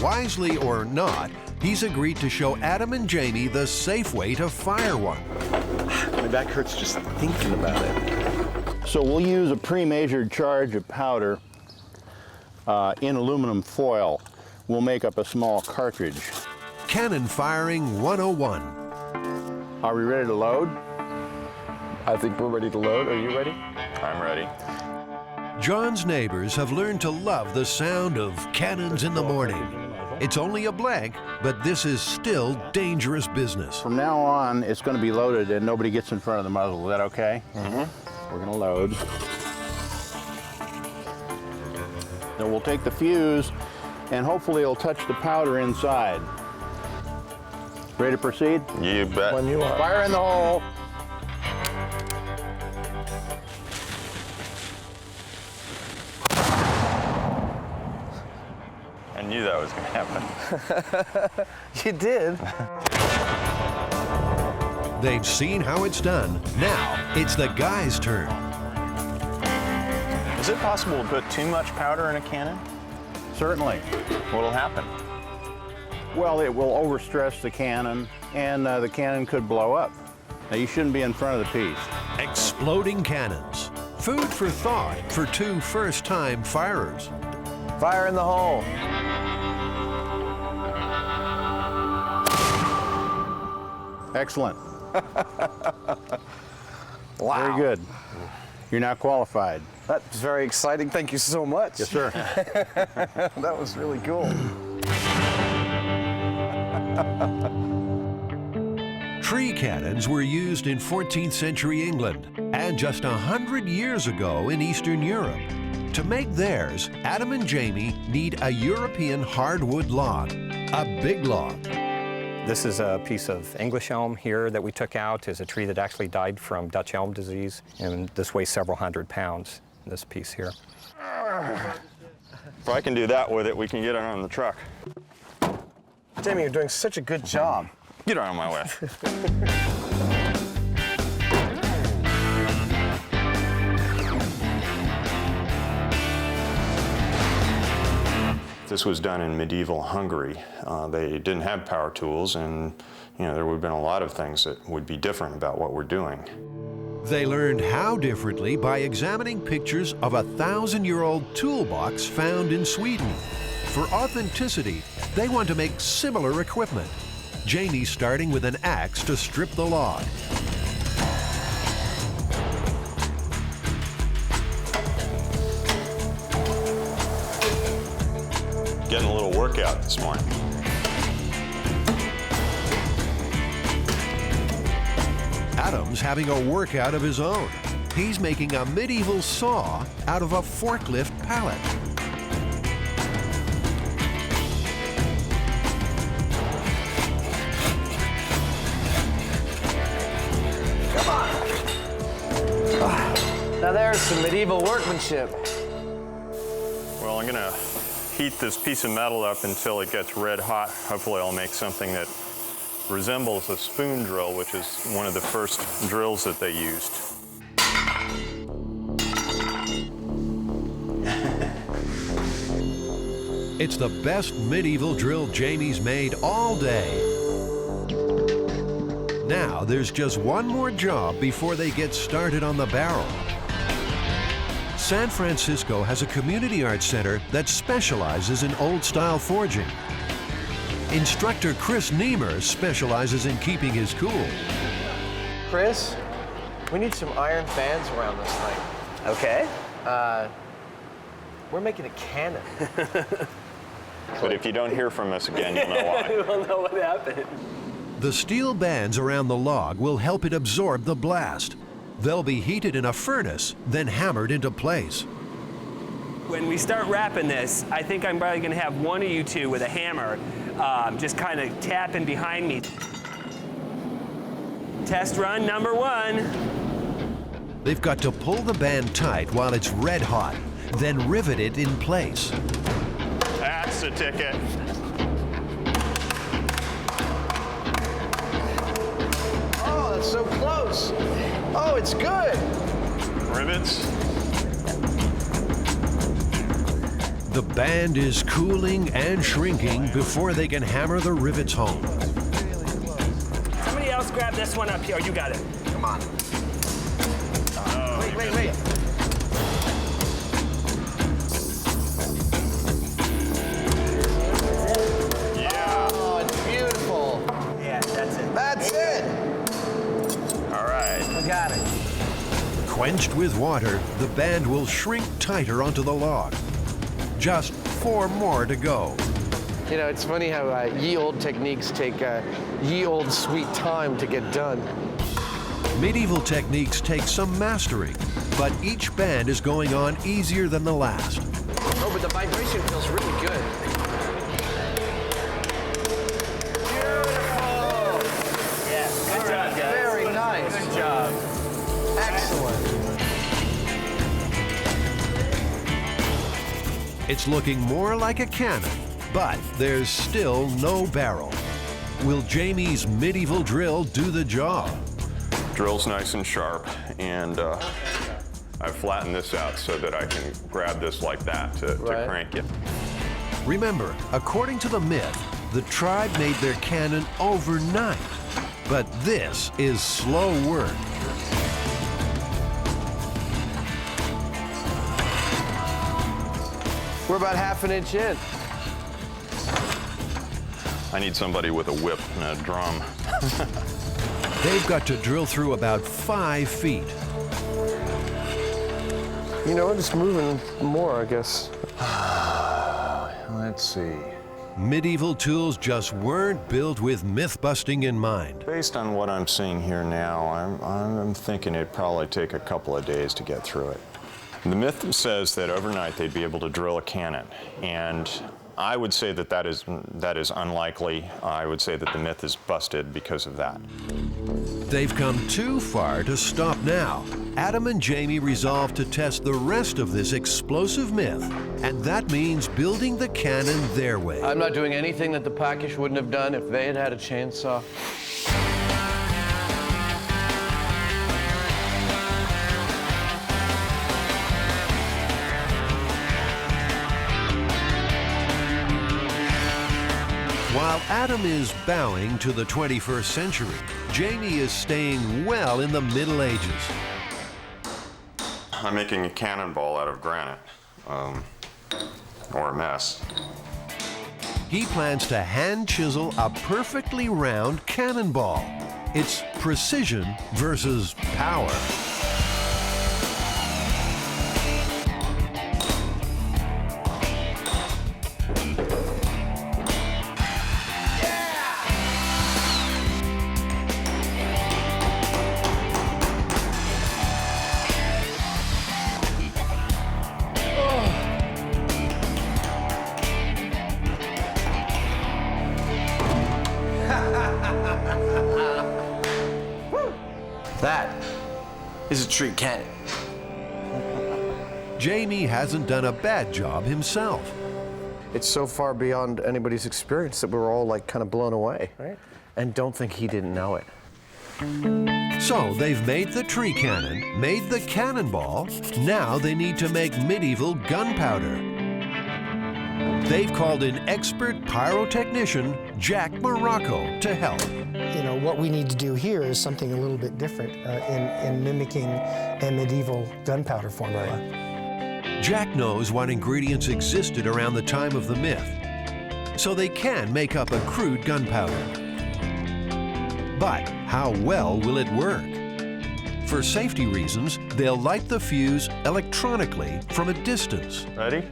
Wisely or not, he's agreed to show Adam and Jamie the safe way to fire one. My back hurts just thinking about it. So we'll use a pre-measured charge of powder in aluminum foil. We'll make up a small cartridge. Cannon Firing 101. Are we ready to load? I think we're ready to load. Are you ready? I'm ready. John's neighbors have learned to love the sound of cannons in the morning. It's only a blank, but this is still dangerous business. From now on, it's going to be loaded and nobody gets in front of the muzzle. Is that okay? Mm-hmm. We're going to load. Then we'll take the fuse and hopefully it'll touch the powder inside. Ready to proceed? You bet. When you are. Fire in the hole. I knew that was going to happen. You did. They've seen how it's done. Now, it's the guys' turn. Is it possible to put too much powder in a cannon? Certainly. What'll happen? Well, it will overstress the cannon, and the cannon could blow up. Now, you shouldn't be in front of the piece. Exploding cannons. Food for thought for two first-time firers. Fire in the hole. Excellent. Wow. Very good. You're now qualified. That's very exciting. Thank you so much. Yes, sir. That was really cool. Tree cannons were used in 14th century England and just 100 years ago in Eastern Europe. To make theirs, Adam and Jamie need a European hardwood log, a big log. This is a piece of English elm here that we took out. Is a tree that actually died from Dutch elm disease, and this weighs several hundred pounds, this piece here. If I can do that with it, we can get it on the truck. Jamie, you're doing such a good job. Get out of my way. This was done in medieval Hungary. They didn't have power tools, and there would have been a lot of things that would be different about what we're doing. They learned how differently by examining pictures of a 1,000-year-old toolbox found in Sweden. For authenticity, they want to make similar equipment. Jamie's starting with an axe to strip the log. Getting a little workout this morning. Adam's having a workout of his own. He's making a medieval saw out of a forklift pallet. Come on. Now there's some medieval workmanship. Well, I'm gonna heat this piece of metal up until it gets red hot. Hopefully I'll make something that resembles a spoon drill, which is one of the first drills that they used. It's the best medieval drill Jamie's made all day. Now there's just one more job before they get started on the barrel. San Francisco has a community arts center that specializes in old-style forging. Instructor Chris Niemer specializes in keeping his cool. Chris, we need some iron fans around this thing. Okay. We're making a cannon. But if you don't hear from us again, you'll know why. We'll know what happened. The steel bands around the log will help it absorb the blast. They'll be heated in a furnace, then hammered into place. When we start wrapping this, I think I'm probably gonna have one of you two with a hammer just kind of tapping behind me. Test run number 1. They've got to pull the band tight while it's red hot, then rivet it in place. That's the ticket. Oh, that's so close. Oh, it's good. Rivets. The band is cooling and shrinking before they can hammer the rivets home. Somebody else grab this one up here. You got it. Come on. Oh, wait. Yeah. Oh, it's beautiful. Yeah, that's it. That's it. All right. We got it. Quenched with water, the band will shrink tighter onto the log. Just 4 more to go. You know, it's funny how ye old techniques take ye old sweet time to get done. Medieval techniques take some mastering, but each band is going on easier than the last. Oh, but the vibration feels really good. Yeah, good job, guys. Very nice. Good job. Excellent. It's looking more like a cannon, but there's still no barrel. Will Jamie's medieval drill do the job? Drill's nice and sharp, and I've flattened this out so that I can grab this like that to crank it. Remember, according to the myth, the tribe made their cannon overnight. But this is slow work. We're about ½ inch in. I need somebody with a whip and a drum. They've got to drill through about 5 feet. You know, we're just moving more, I guess. Let's see. Medieval tools just weren't built with myth busting in mind. Based on what I'm seeing here now, I'm thinking it'd probably take a couple of days to get through it. The myth says that overnight they'd be able to drill a cannon, and I would say that is unlikely. I would say that the myth is busted because of that. They've come too far to stop now. Adam and Jamie resolve to test the rest of this explosive myth, and that means building the cannon their way. I'm not doing anything that the Packish wouldn't have done if they had had a chainsaw. While Adam is bowing to the 21st century, Jamie is staying well in the Middle Ages. I'm making a cannonball out of granite, or a mess. He plans to hand chisel a perfectly round cannonball. It's precision versus power. That is a tree cannon. Jamie hasn't done a bad job himself. It's so far beyond anybody's experience that we're all like kind of blown away. Right. And don't think he didn't know it. So they've made the tree cannon, made the cannonball. Now they need to make medieval gunpowder. They've called in expert pyrotechnician Jack Morocco to help. You know, what we need to do here is something a little bit different in mimicking a medieval gunpowder formula. Jack knows what ingredients existed around the time of the myth, so they can make up a crude gunpowder. But how well will it work? For safety reasons, they'll light the fuse electronically from a distance. Ready?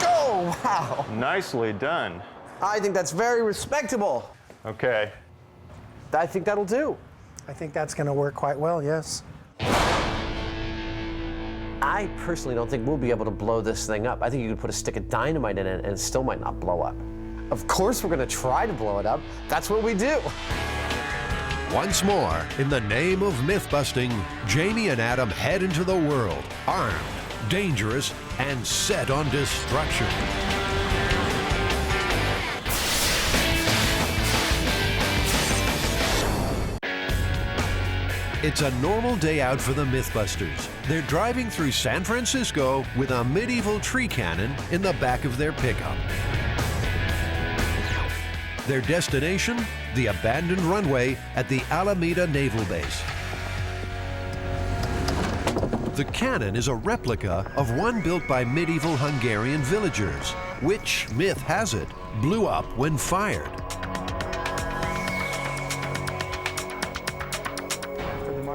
Oh, wow. Nicely done. I think that's very respectable. Okay. I think that'll do. I think that's going to work quite well, yes. I personally don't think we'll be able to blow this thing up. I think you could put a stick of dynamite in it and it still might not blow up. Of course we're going to try to blow it up. That's what we do. Once more, in the name of myth busting, Jamie and Adam head into the world, armed, dangerous, and set on destruction. It's a normal day out for the Mythbusters. They're driving through San Francisco with a medieval tree cannon in the back of their pickup. Their destination? The abandoned runway at the Alameda Naval Base. The cannon is a replica of one built by medieval Hungarian villagers, which, myth has it, blew up when fired.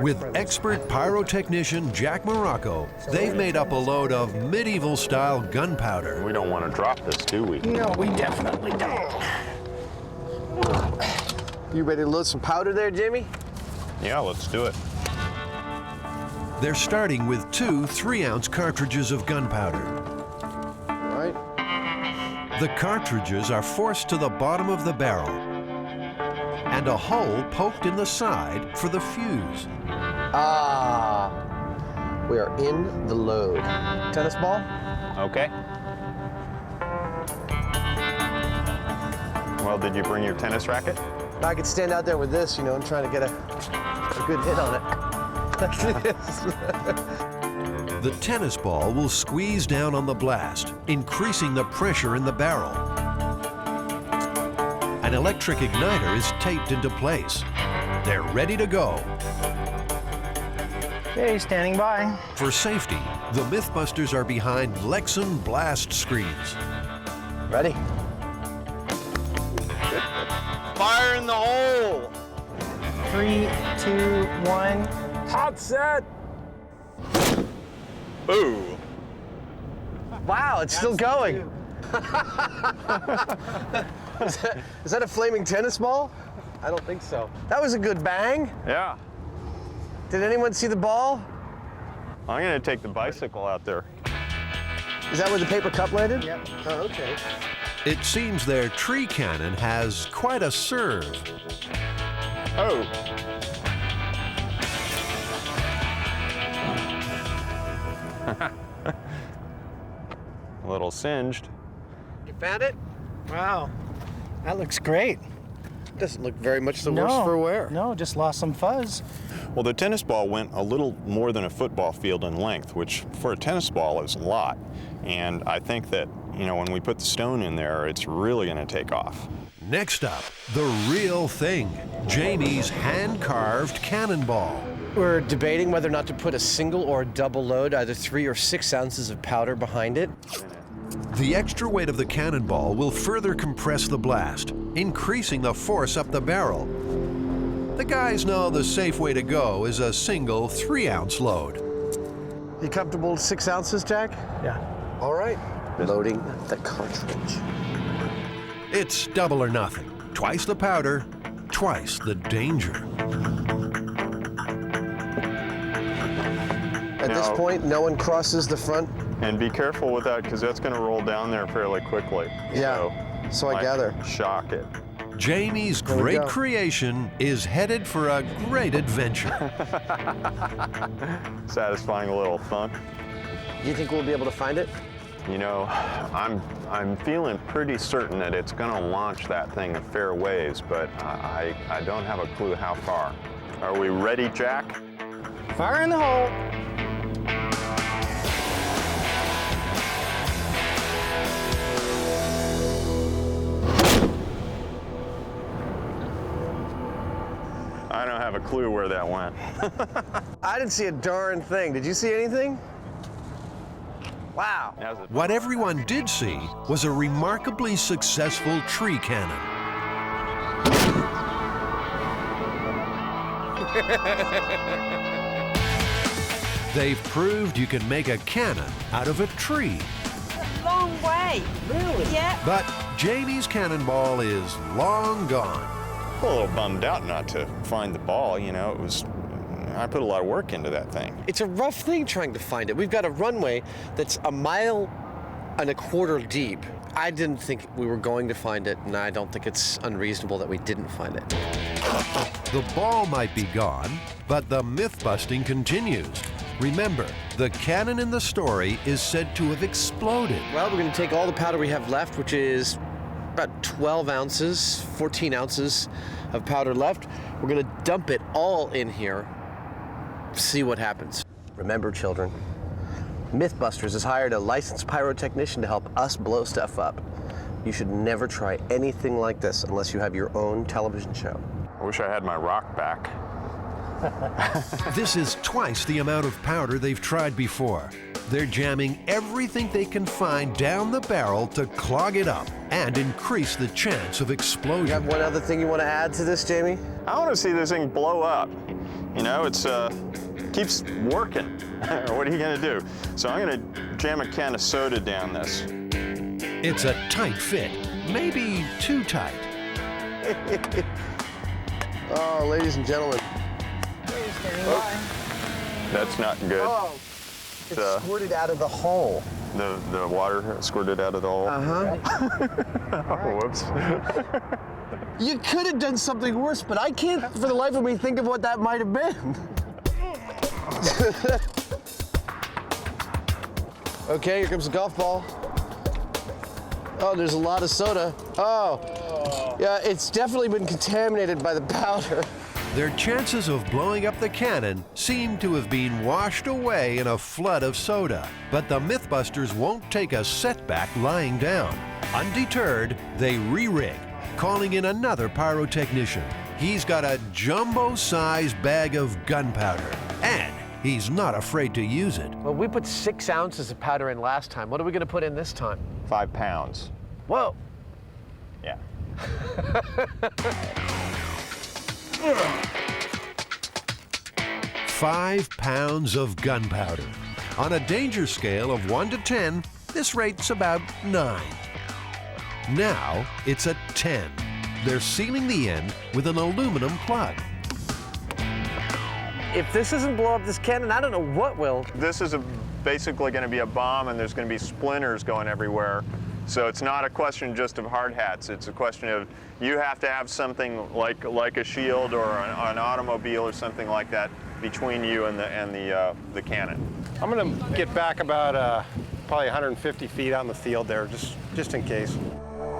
With expert pyrotechnician Jack Morocco, they've made up a load of medieval-style gunpowder. We don't want to drop this, do we? No, we definitely don't. You ready to load some powder there, Jamie? Yeah, let's do it. They're starting with 2 3-ounce cartridges of gunpowder. All right. The cartridges are forced to the bottom of the barrel, and a hole poked in the side for the fuse. Ah, we are in the load. Tennis ball? Okay. Well, did you bring your tennis racket? I could stand out there with this, you know, and try to get a good hit on it. Like this. The tennis ball will squeeze down on the blast, increasing the pressure in the barrel. An electric igniter is taped into place. They're ready to go. Okay, standing by. For safety, the MythBusters are behind Lexan blast screens. Ready? Fire in the hole! 3, 2, 1. Hot set! Boo! Wow, it's still going. Is that a flaming tennis ball? I don't think so. That was a good bang. Yeah. Did anyone see the ball? I'm going to take the bicycle out there. Is that where the paper cup landed? Yep. Oh, okay. It seems their tree cannon has quite a serve. Oh. A little singed. You found it? Wow. That looks great. Doesn't look very much the worse for wear. No, just lost some fuzz. Well, the tennis ball went a little more than a football field in length, which for a tennis ball is a lot. And I think that, you know, when we put the stone in there, it's really going to take off. Next up, the real thing, Jamie's hand-carved cannonball. We're debating whether or not to put a single or a double load, either 3 or 6 ounces of powder behind it. The extra weight of the cannonball will further compress the blast, increasing the force up the barrel. The guys know the safe way to go is a single 3-ounce load. You comfortable with 6 ounces, Jack? Yeah. All right. Loading the cartridge. It's double or nothing. Twice the powder, twice the danger. At this point, no one crosses the front? And be careful with that, because that's going to roll down there fairly quickly. Yeah, so I gather. Shock it. Jamie's great creation is headed for a great adventure. Satisfying little thunk. Do you think we'll be able to find it? You know, I'm feeling pretty certain that it's going to launch that thing a fair ways, but I don't have a clue how far. Are we ready, Jack? Fire in the hole. I don't have a clue where that went. I didn't see a darn thing. Did you see anything? Wow. What everyone did see was a remarkably successful tree cannon. They've proved you can make a cannon out of a tree. A long way. Really? Yeah. But Jamie's cannonball is long gone. A little bummed out not to find the ball, you know, I put a lot of work into that thing. It's a rough thing trying to find it. We've got a runway that's 1.25 miles deep. I didn't think we were going to find it, and I don't think it's unreasonable that we didn't find it. The ball might be gone, but the myth-busting continues. Remember, the cannon in the story is said to have exploded. Well, we're going to take all the powder we have left, which is about 12 ounces, 14 ounces of powder left. We're going to dump it all in here, see what happens. Remember, children, MythBusters has hired a licensed pyrotechnician to help us blow stuff up. You should never try anything like this unless you have your own television show. I wish I had my rock back. This is twice the amount of powder they've tried before. They're jamming everything they can find down the barrel to clog it up and increase the chance of explosion. You have one other thing you want to add to this, Jamie? I want to see this thing blow up. You know, it's keeps working. What are you going to do? So I'm going to jam a can of soda down this. It's a tight fit, maybe too tight. Oh, ladies and gentlemen. That's not good. Oh, it squirted out of the hole. The water squirted out of the hole? Oh, whoops. You could have done something worse, but I can't for the life of me think of what that might have been. Okay, here comes the golf ball. Oh, there's a lot of soda. Oh, yeah, it's definitely been contaminated by the powder. Their chances of blowing up the cannon seem to have been washed away in a flood of soda. But the MythBusters won't take a setback lying down. Undeterred, they re-rig, calling in another pyrotechnician. He's got a jumbo-sized bag of gunpowder, and he's not afraid to use it. Well, we put 6 ounces of powder in last time. What are we going to put in this time? 5 pounds. Whoa. Yeah. 5 pounds of gunpowder. On a danger scale of 1 to 10, this rate's about 9. Now it's a 10. They're sealing the end with an aluminum plug. If this doesn't blow up this cannon, I don't know what will. This is basically going to be a bomb, and there's going to be splinters going everywhere. So it's not a question just of hard hats. It's a question of you have to have something like a shield or an automobile or something like that between you and the cannon. I'm going to get back about probably 150 feet out in the field there, just in case.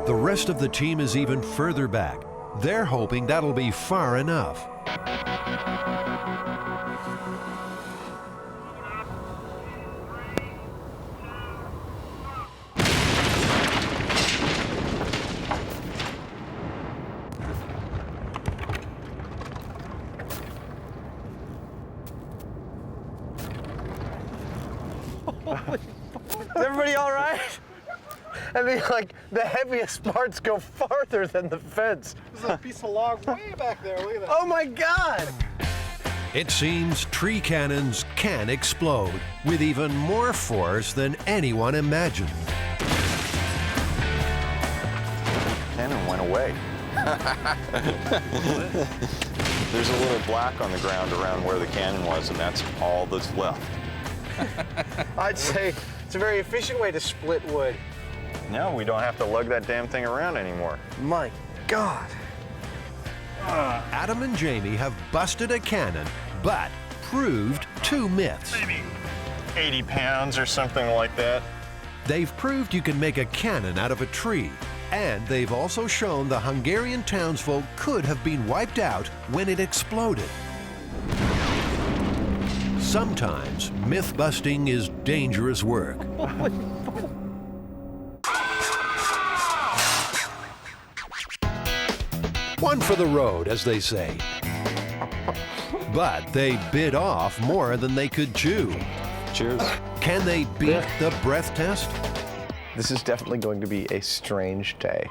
The rest of the team is even further back. They're hoping that'll be far enough. Is everybody all right? I mean, like, the heaviest parts go farther than the fence. There's a piece of log way back there. Look at that. Oh, my God! It seems tree cannons can explode with even more force than anyone imagined. Cannon went away. There's a little black on the ground around where the cannon was, and that's all that's left. I'd say it's a very efficient way to split wood. No, we don't have to lug that damn thing around anymore. My God. Adam and Jamie have busted a cannon, but proved 2 myths. Maybe 80 pounds or something like that. They've proved you can make a cannon out of a tree, and they've also shown the Hungarian townsfolk could have been wiped out when it exploded. Sometimes myth-busting is dangerous work. One for the road, as they say. But they bit off more than they could chew. Cheers. Can they beat the breath test? This is definitely going to be a strange day.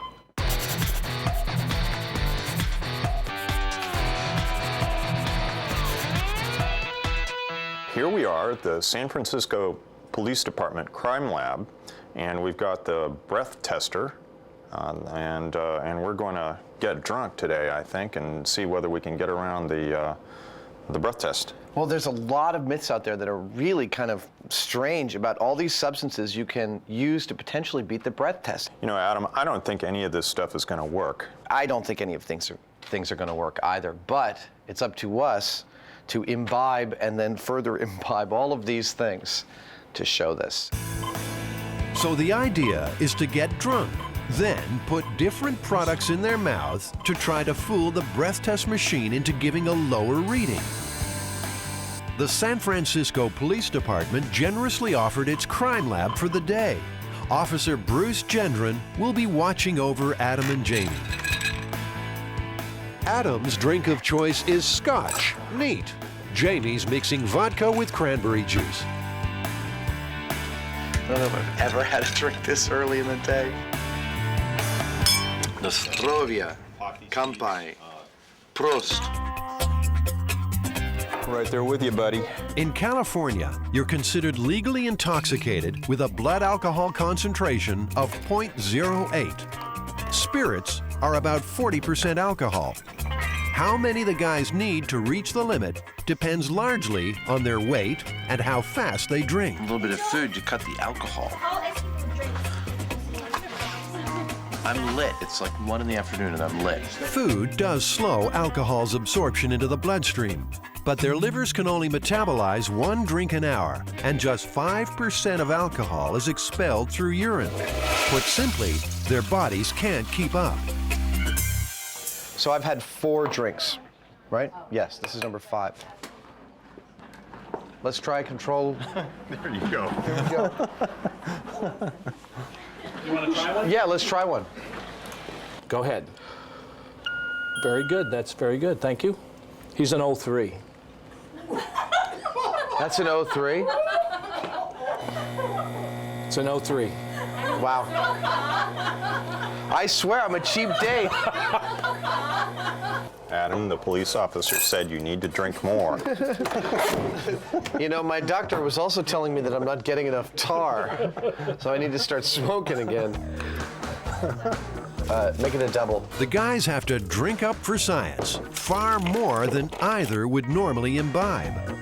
Here we are at the San Francisco Police Department Crime Lab, and we've got the breath tester, and we're going to get drunk today, I think, and see whether we can get around the breath test. Well, there's a lot of myths out there that are really kind of strange about all these substances you can use to potentially beat the breath test. You know, Adam, I don't think any of this stuff is going to work. I don't think any of things are going to work either, but it's up to us to imbibe and then further imbibe all of these things to show this. So the idea is to get drunk, then put different products in their mouths to try to fool the breath test machine into giving a lower reading. The San Francisco Police Department generously offered its crime lab for the day. Officer Bruce Gendron will be watching over Adam and Jamie. Adam's drink of choice is scotch. Neat. Jamie's mixing vodka with cranberry juice. I don't know if I've ever had a drink this early in the day. Nostrovia, Kampai, Prost. Right there with you, buddy. In California, you're considered legally intoxicated with a blood alcohol concentration of 0.08. Spirits are about 40% alcohol. How many the guys need to reach the limit depends largely on their weight and how fast they drink. A little bit of food to cut the alcohol. I'm lit. It's like 1 in the afternoon and I'm lit. Food does slow alcohol's absorption into the bloodstream, but their livers can only metabolize 1 drink an hour, and just 5% of alcohol is expelled through urine. Put simply, their bodies can't keep up. So I've had 4 drinks, right? Yes, this is number 5. Let's try control. There you go. Here we go. You want to try one? Yeah, let's try one. Go ahead. Very good. That's very good. Thank you. He's an 03. That's an 03? It's an 03. Wow. I swear I'm a cheap date. Adam, the police officer said you need to drink more. You know, my doctor was also telling me that I'm not getting enough tar, so I need to start smoking again. Make it a double. The guys have to drink up for science, far more than either would normally imbibe.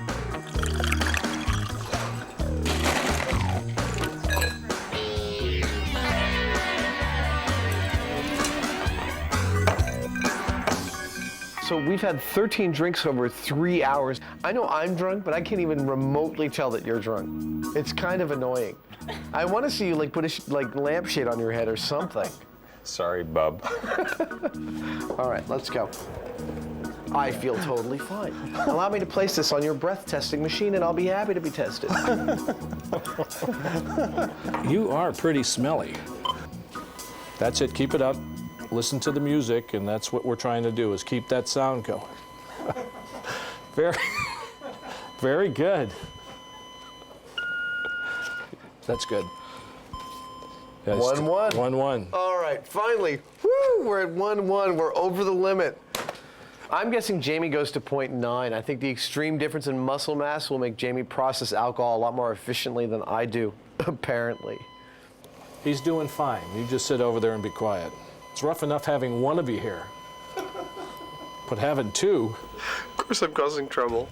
So we've had 13 drinks over 3 hours. I know I'm drunk, but I can't even remotely tell that you're drunk. It's kind of annoying. I want to see you like put a lampshade on your head or something. Sorry, bub. All right, let's go. I feel totally fine. Allow me to place this on your breath testing machine and I'll be happy to be tested. You are pretty smelly. That's it, keep it up. Listen to the music, and that's what we're trying to do, is keep that sound going. Very, very good. That's good. 1-1. 1-1. All right, finally. Woo, we're at 1-1. We're over the limit. I'm guessing Jamie goes to 0.9. I think the extreme difference in muscle mass will make Jamie process alcohol a lot more efficiently than I do, apparently. He's doing fine. You just sit over there and be quiet. It's rough enough having one of you here, but having two. Of course I'm causing trouble.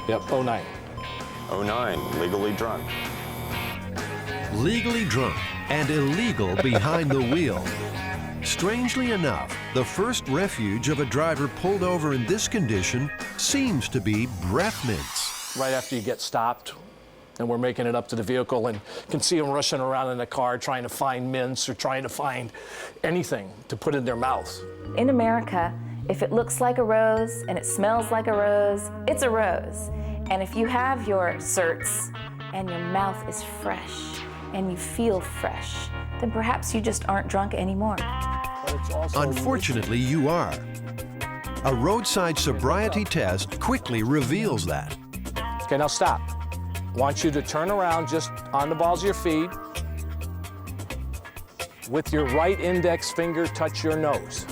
Yep, 09. 09, legally drunk. Legally drunk and illegal behind the wheel. Strangely enough, the first refuge of a driver pulled over in this condition seems to be breath mints. Right after you get stopped, and we're making it up to the vehicle, and can see them rushing around in the car trying to find mints or trying to find anything to put in their mouth. In America, if it looks like a rose and it smells like a rose, it's a rose. And if you have your certs and your mouth is fresh and you feel fresh, then perhaps you just aren't drunk anymore. Unfortunately, you are. A roadside sobriety test quickly reveals that. Okay, now stop. I want you to turn around just on the balls of your feet. With your right index finger, touch your nose.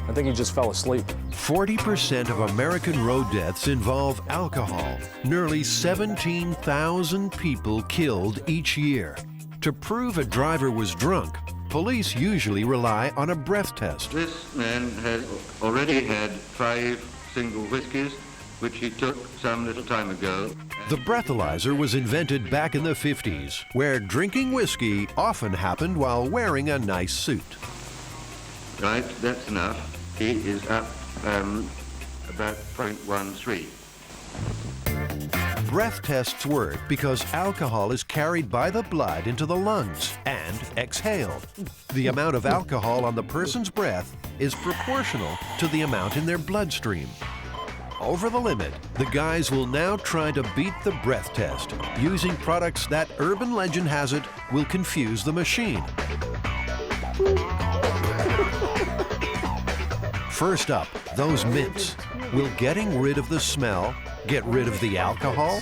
I think you just fell asleep. 40% of American road deaths involve alcohol. Nearly 17,000 people killed each year. To prove a driver was drunk, police usually rely on a breath test. This man had already had 5 single whiskeys, which he took some little time ago. The breathalyzer was invented back in the 50s, where drinking whiskey often happened while wearing a nice suit. Right, that's enough. He is up about 0.13. Breath tests work because alcohol is carried by the blood into the lungs and exhaled. The amount of alcohol on the person's breath is proportional to the amount in their bloodstream. Over the limit, the guys will now try to beat the breath test using products that, urban legend has it, will confuse the machine. First up, those mints. Will getting rid of the smell get rid of the alcohol?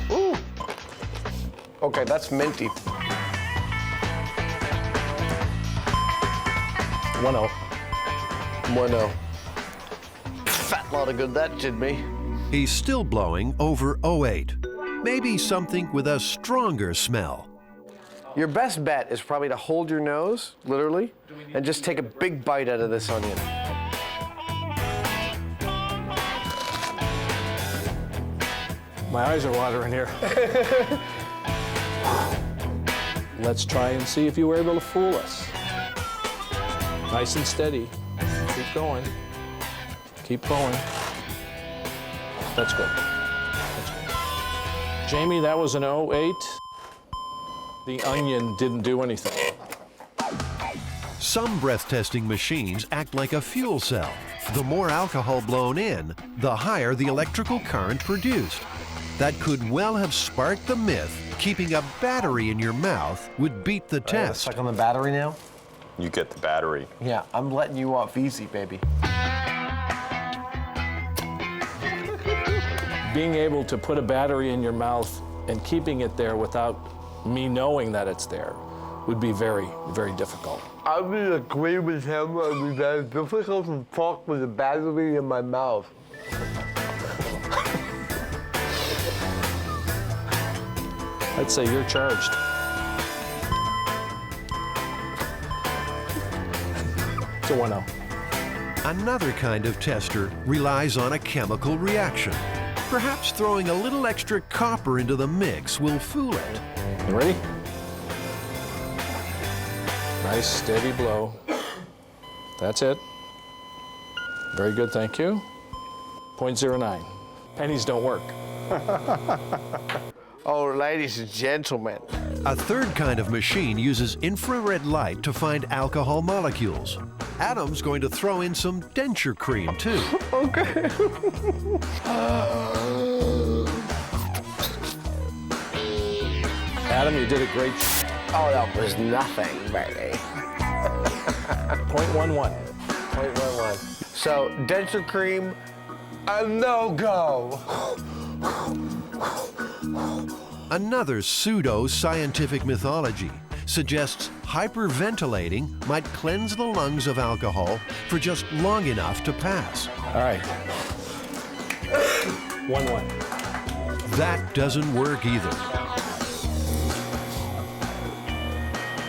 Ooh. Okay, that's minty. 1-0. 1-0. Fat lot of good that did me. He's still blowing over 08. Maybe something with a stronger smell. Your best bet is probably to hold your nose, literally, and just take a big bite out of this onion. My eyes are watering here. Let's try and see if you were able to fool us. Nice and steady. Keep going. Keep going. That's good. That's good. Jamie, that was an 08. The onion didn't do anything. Some breath testing machines act like a fuel cell. The more alcohol blown in, the higher the electrical current produced. that could well have sparked the myth keeping a battery in your mouth would beat the test. Stuck on the battery now? You get the battery. Yeah, I'm letting you off easy, baby. Being able to put a battery in your mouth and keeping it there without me knowing that it's there would be very, very difficult. I would agree with him. It would be very difficult to talk with a battery in my mouth. I'd say you're charged. It's a 1-0. Another kind of tester relies on a chemical reaction. Perhaps throwing a little extra copper into the mix will fool it. You ready? Nice, steady blow. That's it. Very good, thank you. 0.09. Pennies don't work. Oh, ladies and gentlemen. A third kind of machine uses infrared light to find alcohol molecules. Adam's going to throw in some denture cream, too. Okay. Adam, you did a great Oh, that was nothing, baby. 0.11. 0.11. So, denture cream, a no-go. Another pseudo-scientific mythology suggests hyperventilating might cleanse the lungs of alcohol for just long enough to pass. All right. 1-1. That doesn't work either.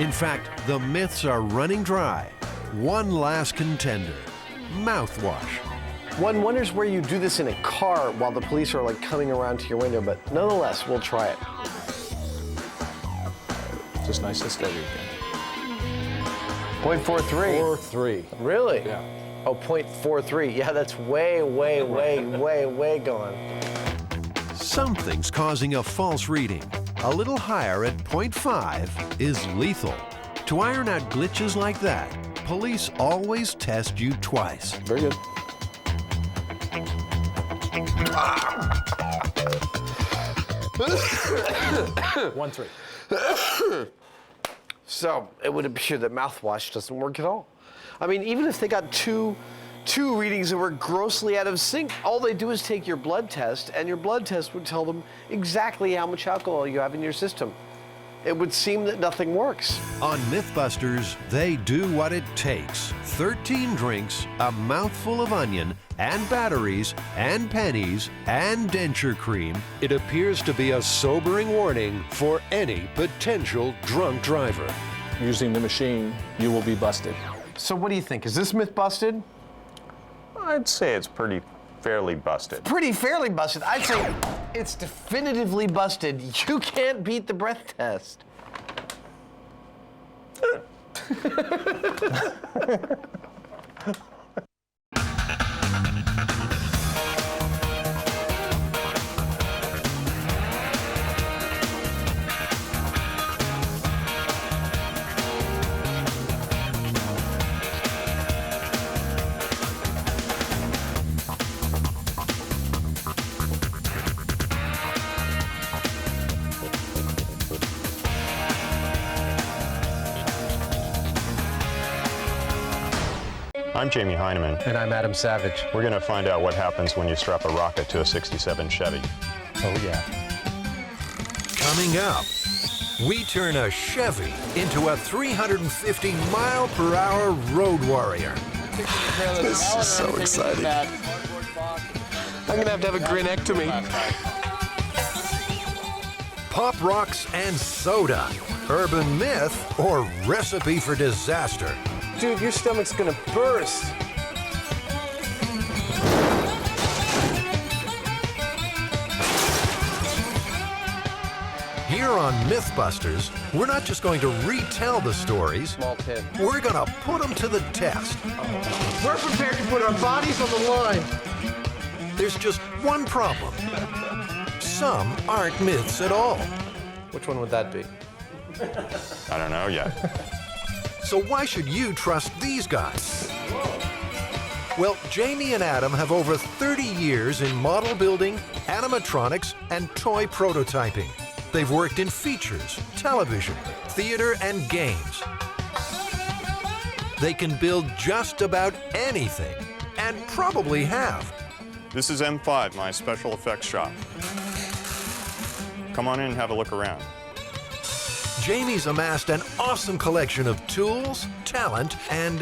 In fact, the myths are running dry. One last contender, mouthwash. One wonders where you do this in a car while the police are like coming around to your window, but nonetheless, we'll try it. Just nice and steady again. 0.43. 4.3. Really? Yeah. Oh, 0.43. Yeah, that's way, way, way, way, way gone. Something's causing a false reading. A little higher at 0.5 is lethal. To iron out glitches like that, police always test you twice. Very good. 1-3. So it would appear that mouthwash doesn't work at all. I mean, even if they got two readings that were grossly out of sync, all they do is take your blood test, and your blood test would tell them exactly how much alcohol you have in your system. It would seem that nothing works. On MythBusters, they do what it takes. 13 drinks, a mouthful of onion, and batteries, and pennies, and denture cream. It appears to be a sobering warning for any potential drunk driver. Using the machine, you will be busted. So what do you think? Is this myth busted? I'd say it's fairly busted. Pretty fairly busted. I'd say it's definitively busted. You can't beat the breath test. I'm Jamie Hyneman. And I'm Adam Savage. We're going to find out what happens when you strap a rocket to a 67 Chevy. Oh, yeah. Coming up, we turn a Chevy into a 350-mile-per-hour road warrior. This is so exciting. I'm going to have a grinectomy. Pop rocks and soda. Urban myth or recipe for disaster. Dude, your stomach's gonna burst. Here on MythBusters, we're not just going to retell the stories. Small pin. We're gonna put them to the test. We're prepared to put our bodies on the line. There's just one problem. Some aren't myths at all. Which one would that be? I don't know yet. So why should you trust these guys? Well, Jamie and Adam have over 30 years in model building animatronics, and toy prototyping. They've worked in features, television, theater, and games. They can build just about anything, and probably have. This is M5, my special effects shop. Come on in and have a look around. Jamie's amassed an awesome collection of tools, talent, and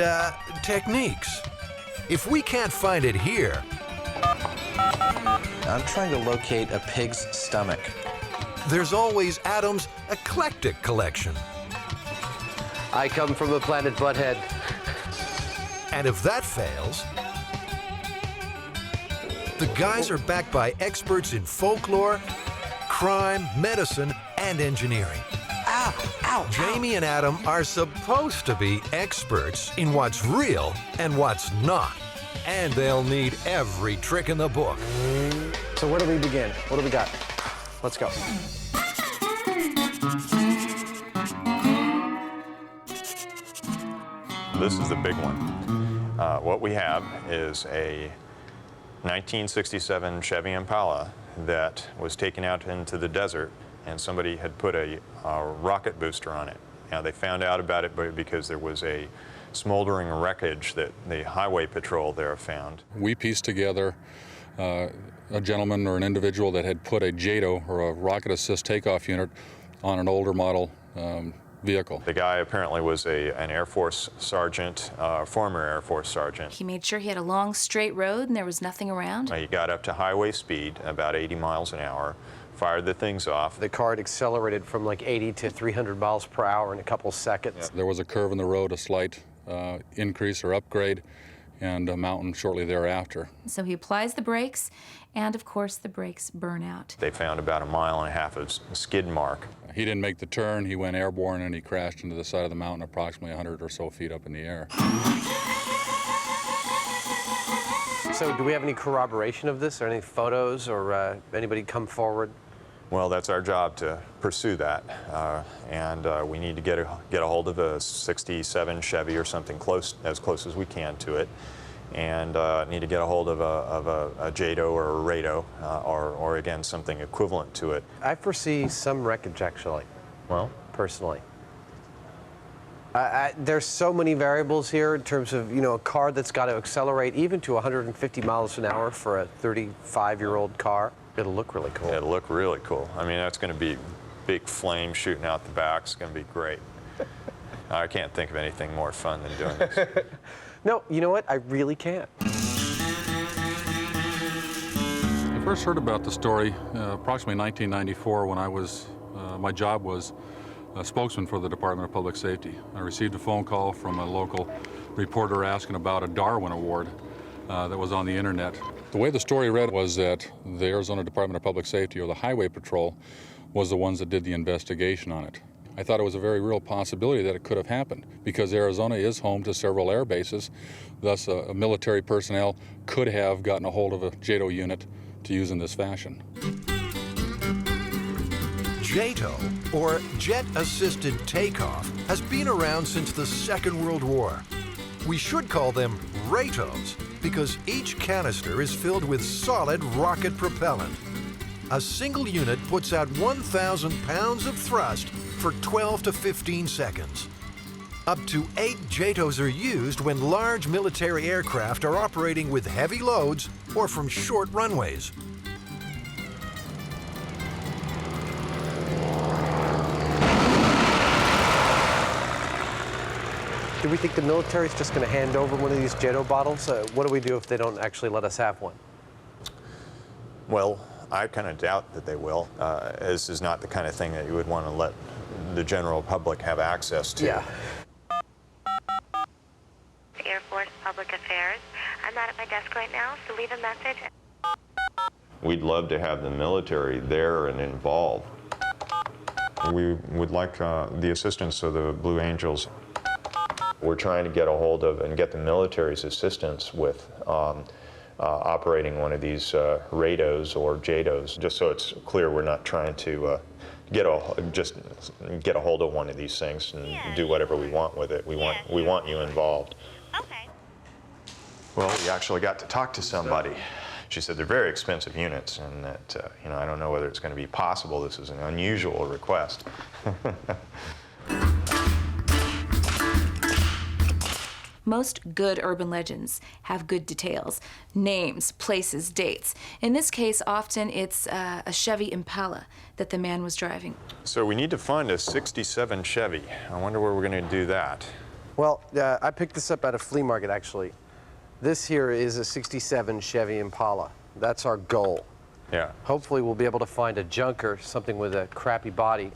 techniques. If we can't find it here, I'm trying to locate a pig's stomach. there's always Adam's eclectic collection. I come from the planet Butthead. And if that fails, the guys are backed by experts in folklore, crime, medicine, and engineering. Jamie and Adam are supposed to be experts in what's real and what's not. And they'll need every trick in the book. So where do we begin? What do we got? Let's go. This is the big one. What we have is a 1967 Chevy Impala that was taken out into the desert, and somebody had put a rocket booster on it. Now, they found out about it because there was a smoldering wreckage that the highway patrol there found. We pieced together a gentleman or an individual that had put a JATO, or a rocket assist takeoff unit, on an older model vehicle. The guy apparently was an Air Force sergeant, former Air Force sergeant. He made sure he had a long straight road and there was nothing around. He got up to highway speed, about 80 miles an hour, fired the things off. The car had accelerated from like 80 to 300 miles per hour in a couple seconds. Yeah. There was a curve in the road, a slight increase or upgrade, and a mountain shortly thereafter. So he applies the brakes, and of course the brakes burn out. They found about 1.5 miles of skid mark. He didn't make the turn, he went airborne, and he crashed into the side of the mountain approximately 100 or so feet up in the air. So do we have any corroboration of this, or any photos, or anybody come forward? Well, that's our job to pursue that, and we need to get a hold of a 67 Chevy or something as close as we can to it, and need to get a hold of a JATO or a RATO, or again something equivalent to it. I foresee some wreckage, actually. Well, personally, there's so many variables here in terms of, you know, a car that's got to accelerate even to 150 miles an hour for a 35-year-old car. It'll look really cool. It'll look really cool. I mean, that's going to be big flame shooting out the back. It's going to be great. I can't think of anything more fun than doing this. No, you know what? I really can't. I first heard about the story approximately 1994 when I was, my job was a spokesman for the Department of Public Safety. I received a phone call from a local reporter asking about a Darwin Award that was on the internet. The way the story read was that the Arizona Department of Public Safety, or the Highway Patrol, was the ones that did the investigation on it. I thought it was a very real possibility that it could have happened, because Arizona is home to several air bases. Thus, military personnel could have gotten a hold of a JATO unit to use in this fashion. JATO, or Jet Assisted Takeoff, has been around since the Second World War. We should call them RATOs, because each canister is filled with solid rocket propellant. A single unit puts out 1,000 pounds of thrust for 12 to 15 seconds. Up to 8 JATOs are used when large military aircraft are operating with heavy loads or from short runways. Do we think the military's just going to hand over one of these JATO bottles? What do we do if they don't actually let us have one? Well, I kind of doubt that they will. This is not the kind of thing that you would want to let the general public have access to. Yeah. Air Force Public Affairs. I'm not at my desk right now, so leave a message. We'd love to have the military there and involved. We would like the assistance of the Blue Angels. We're trying to get a hold of and get the military's assistance with operating one of these RATOs or JATOs, just so it's clear we're not trying to get a hold of one of these things and do whatever we want with it. We want you involved. Okay. Well, we actually got to talk to somebody. She said they're very expensive units, and that you know, I don't know whether it's going to be possible. This is an unusual request. Most good urban legends have good details, names, places, dates. In this case, often it's a Chevy Impala that the man was driving. So we need to find a 67 Chevy. I wonder where we're going to do that. Well, I picked this up at a flea market, actually. This here is a 67 Chevy Impala. That's our goal. Yeah. Hopefully we'll be able to find a junker, something with a crappy body.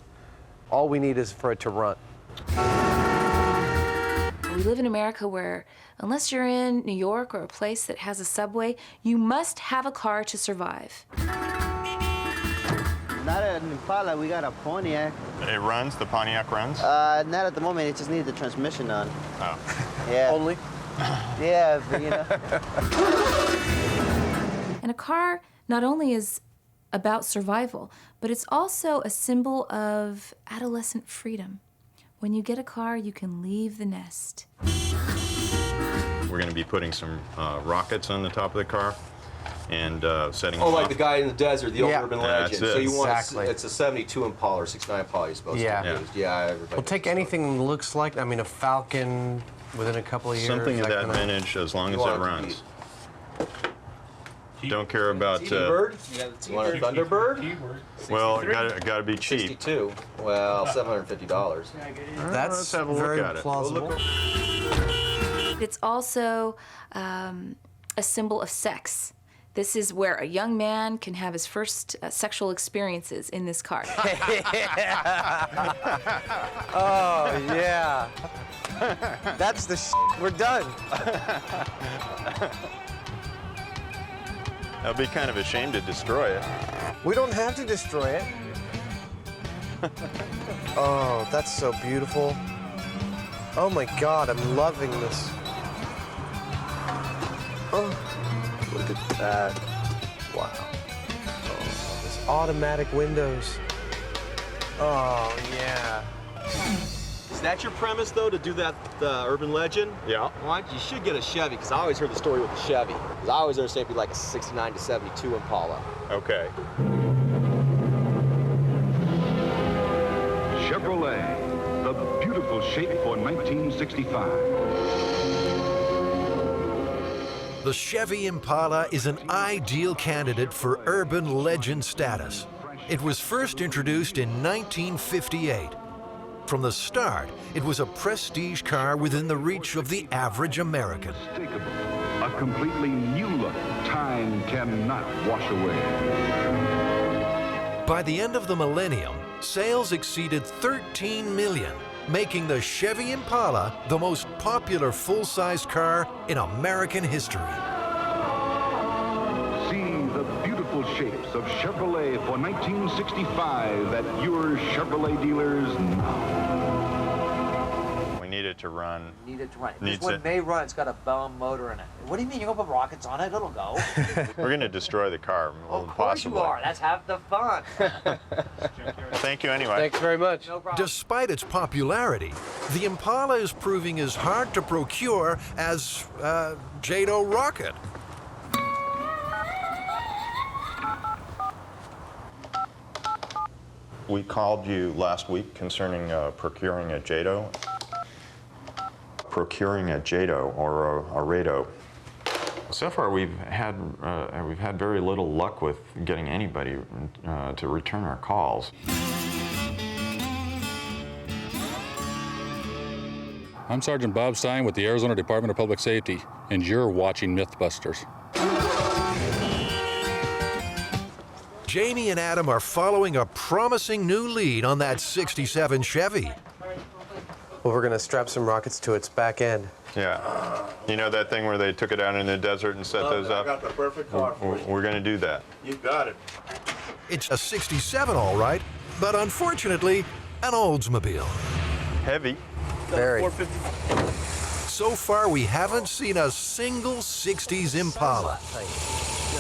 All we need is for it to run. We live in America where, unless you're in New York or a place that has a subway, you must have a car to survive. Not an Impala, we got a Pontiac. It runs? The Pontiac runs? Not at the moment, it just needed the transmission on. Oh. Yeah. Only? Yeah, but you know. And a car not only is about survival, but it's also a symbol of adolescent freedom. When you get a car, you can leave the nest. We're going to be putting some rockets on the top of the car and setting them like off. the guy in the desert, the old urban legend. That's it. So you want Exactly. it's a 72 Impala or 69 Impala you're supposed to use. Yeah, everybody. We'll take anything that looks like, I mean, a Falcon within a couple of years. Something of that kind vintage, as long as You it want it to runs. Don't care about. T-Bird? You want a Thunderbird? Well, it got to be cheap. 62. Well, $750. That's let's have a very look at it. plausible. It's also a symbol of sex. This is where a young man can have his first sexual experiences in this car. Oh, yeah. That's the we're done. I'll be kind of ashamed to destroy it. We don't have to destroy it. Oh, that's so beautiful. Oh my God, I'm loving this. Oh, look at that. Wow. Oh, this automatic windows. Oh, yeah. Is that your premise, though, to do that urban legend? Yeah. Why? You should get a Chevy, because I always heard the story with the Chevy. Because I always understand it'd be like a 69 to 72 Impala. Okay. Chevrolet, the beautiful shape for 1965. The Chevy Impala is an ideal candidate for urban legend status. It was first introduced in 1958. From the start, it was a prestige car within the reach of the average American. A completely new look time cannot wash away. By the end of the millennium, sales exceeded 13 million, making the Chevy Impala the most popular full-size car in American history. See the beautiful shapes of Chevrolet for 1965 at your Chevrolet dealers now. We need it to run. Need it to run. Needs This one it. may run. It's got a bomb motor in it. What do you mean? You're gonna put rockets on it? It'll go. We're going to destroy the car. Of course you are. That's half the fun. Thank you anyway. Thanks very much. No problem. Despite its popularity, the Impala is proving as hard to procure as Jado rocket. We called you last week concerning procuring a Jado. Procuring a Jado or a Rado. So far, we've had very little luck with getting anybody to return our calls. I'm Sergeant Bob Stein with the Arizona Department of Public Safety, and you're watching MythBusters. Jamie and Adam are following a promising new lead on that 67 Chevy. Well, we're gonna strap some rockets to its back end. Yeah. You know that thing where they took it out in the desert and set those up? I got the perfect car for you. We're going to do that. You got it. It's a 67, all right, but unfortunately, an Oldsmobile. Heavy. Very. So far, we haven't seen a single 60s Impala.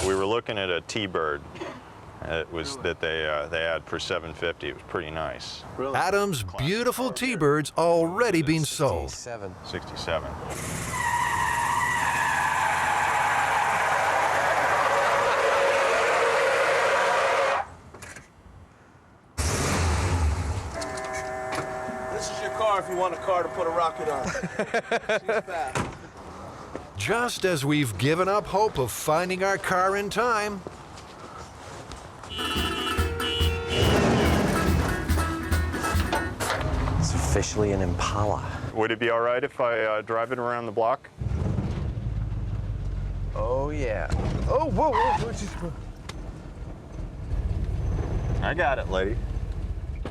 We were looking at a T-Bird. It was that they had for $750. It was pretty nice. Adam's beautiful T-Bird's already been sold. 67. car if you want a car to put a rocket on. She's fast. Just as we've given up hope of finding our car in time, it's officially an Impala. Would it be all right if I drive it around the block? Oh, yeah. Oh, whoa, whoa. I got it, lady.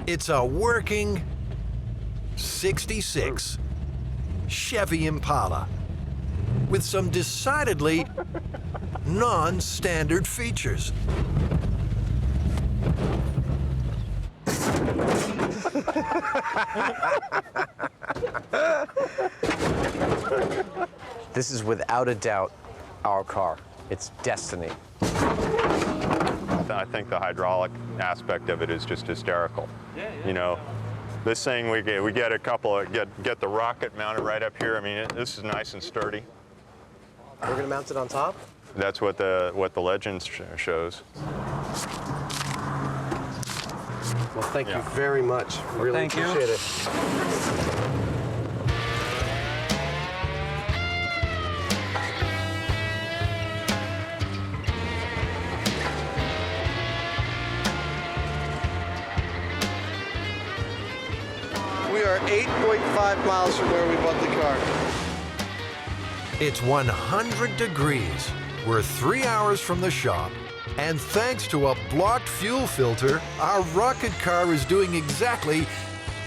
it's a working 66 Chevy Impala with some decidedly non-standard features. This is without a doubt our car. It's destiny. I think the hydraulic aspect of it is just hysterical. You know, this thing we get a couple of get the rocket mounted right up here. I mean, this is nice and sturdy. We're gonna mount it on top? That's what the legend shows. Well, thank you very much. Really appreciate it. We are 8.5 miles from where we bought the car. It's 100 degrees. We're 3 hours from the shop. And thanks to a blocked fuel filter, our rocket car is doing exactly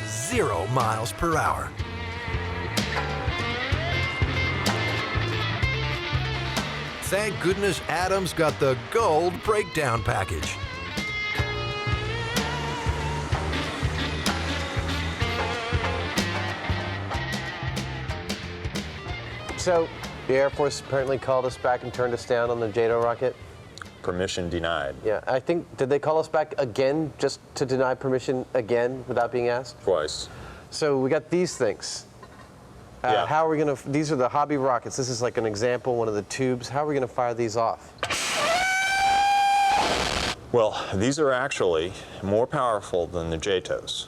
0 miles per hour. Thank goodness Adam's got the gold breakdown package. So, the Air Force apparently called us back and turned us down on the JATO rocket? Permission denied. Yeah, I think, did they call us back again just to deny permission again without being asked? Twice. So we got these things. Yeah. How are we gonna, these are the hobby rockets. This is like an example, one of the tubes. How are we gonna fire these off? Well, these are actually more powerful than the JATOs.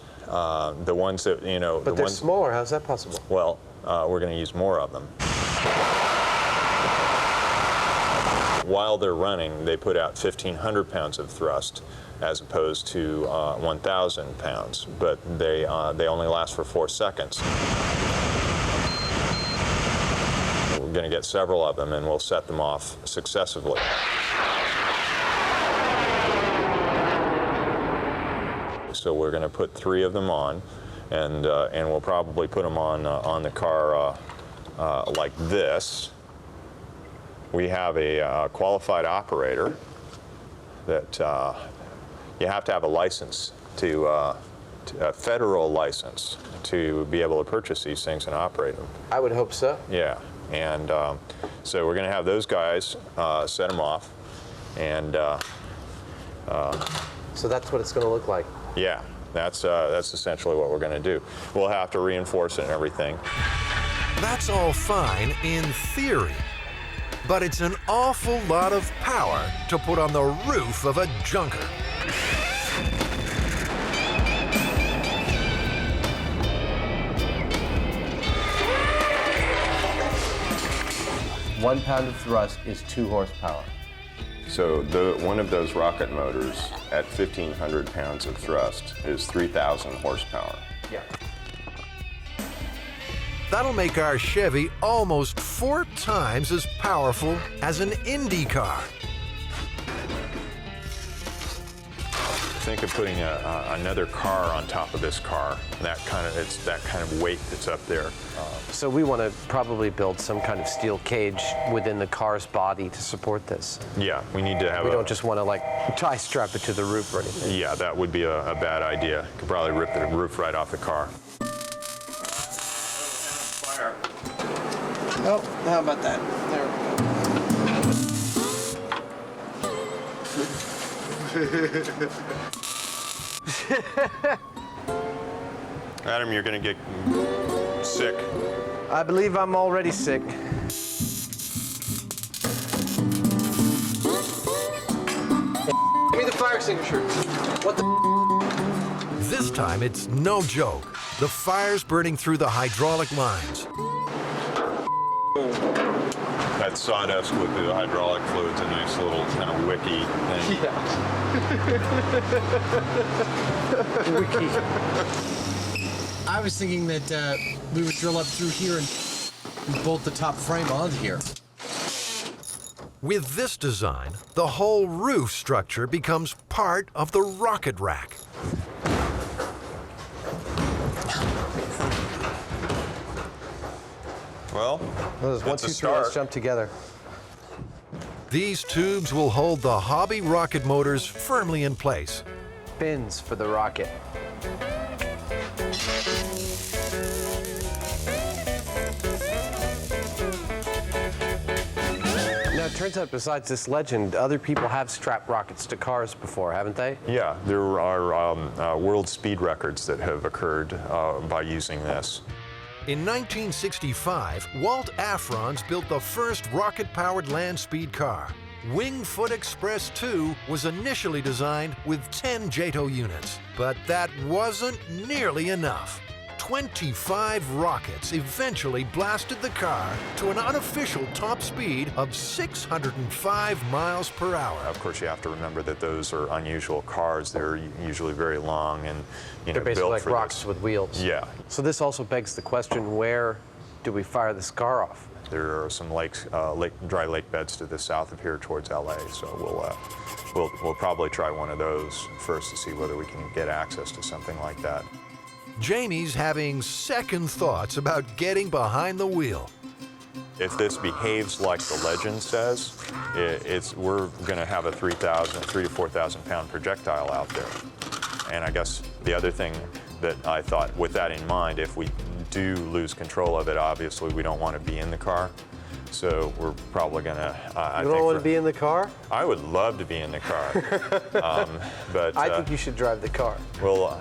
The ones that, you know. But they're smaller, how's that possible? Well, we're gonna use more of them. While they're running, they put out 1,500 pounds of thrust as opposed to 1,000 pounds, but they only last for 4 seconds. We're going to get several of them, and we'll set them off successively. So we're going to put 3 of them on, and we'll probably put them on the car like this. We have a qualified operator that you have to have a license a federal license to be able to purchase these things and operate them. I would hope so. Yeah, and so we're going to have those guys set them off, and so that's what it's going to look like. Yeah, that's essentially what we're going to do. We'll have to reinforce it and everything. That's all fine in theory. But it's an awful lot of power to put on the roof of a junker. One pound of thrust is 2 horsepower. So one of those rocket motors at 1,500 pounds of thrust is 3,000 horsepower. Yeah. That'll make our Chevy almost 4 times as powerful as an Indy car. Think of putting another car on top of this car. It's that kind of weight that's up there. So we want to probably build some kind of steel cage within the car's body to support this. Yeah, we need to have. We don't just want to like tie strap it to the roof or anything. Yeah, that would be a bad idea. Could probably rip the roof right off the car. Oh, how about that? There we go. Adam, you're going to get sick. I believe I'm already sick. Give me the fire extinguisher. What the? This time it's no joke. The fire's burning through the hydraulic lines. That sawdust with the hydraulic fluid's a nice little kind of wicky thing. Yeah. Wiki. I was thinking that we would drill up through here and bolt the top frame onto here. With this design, the whole roof structure becomes part of the rocket rack. Well, those 1, 2, 3, let's jump together. These tubes will hold the hobby rocket motors firmly in place. Fins for the rocket. Now, it turns out, besides this legend, other people have strapped rockets to cars before, haven't they? Yeah, there are world speed records that have occurred by using this. In 1965, Walt Afrons built the first rocket-powered land speed car. Wingfoot Express 2 was initially designed with 10 JATO units, but that wasn't nearly enough. 25 rockets eventually blasted the car to an unofficial top speed of 605 miles per hour. Of course, you have to remember that those are unusual cars. They're usually very long and they're basically built like for rocks this. with wheels. Yeah. So this also begs the question, where do we fire this car off? There are some lakes, dry lake beds to the south of here towards LA, so we'll probably try one of those first to see whether we can get access to something like that. Jamie's having second thoughts about getting behind the wheel. If this behaves like the legend says, we're going to have a 3,000 to 4,000 pound projectile out there. And I guess the other thing that I thought, with that in mind, if we do lose control of it, obviously we don't want to be in the car. So we're probably going to... You don't want to be in the car? I would love to be in the car. But I think you should drive the car. Well,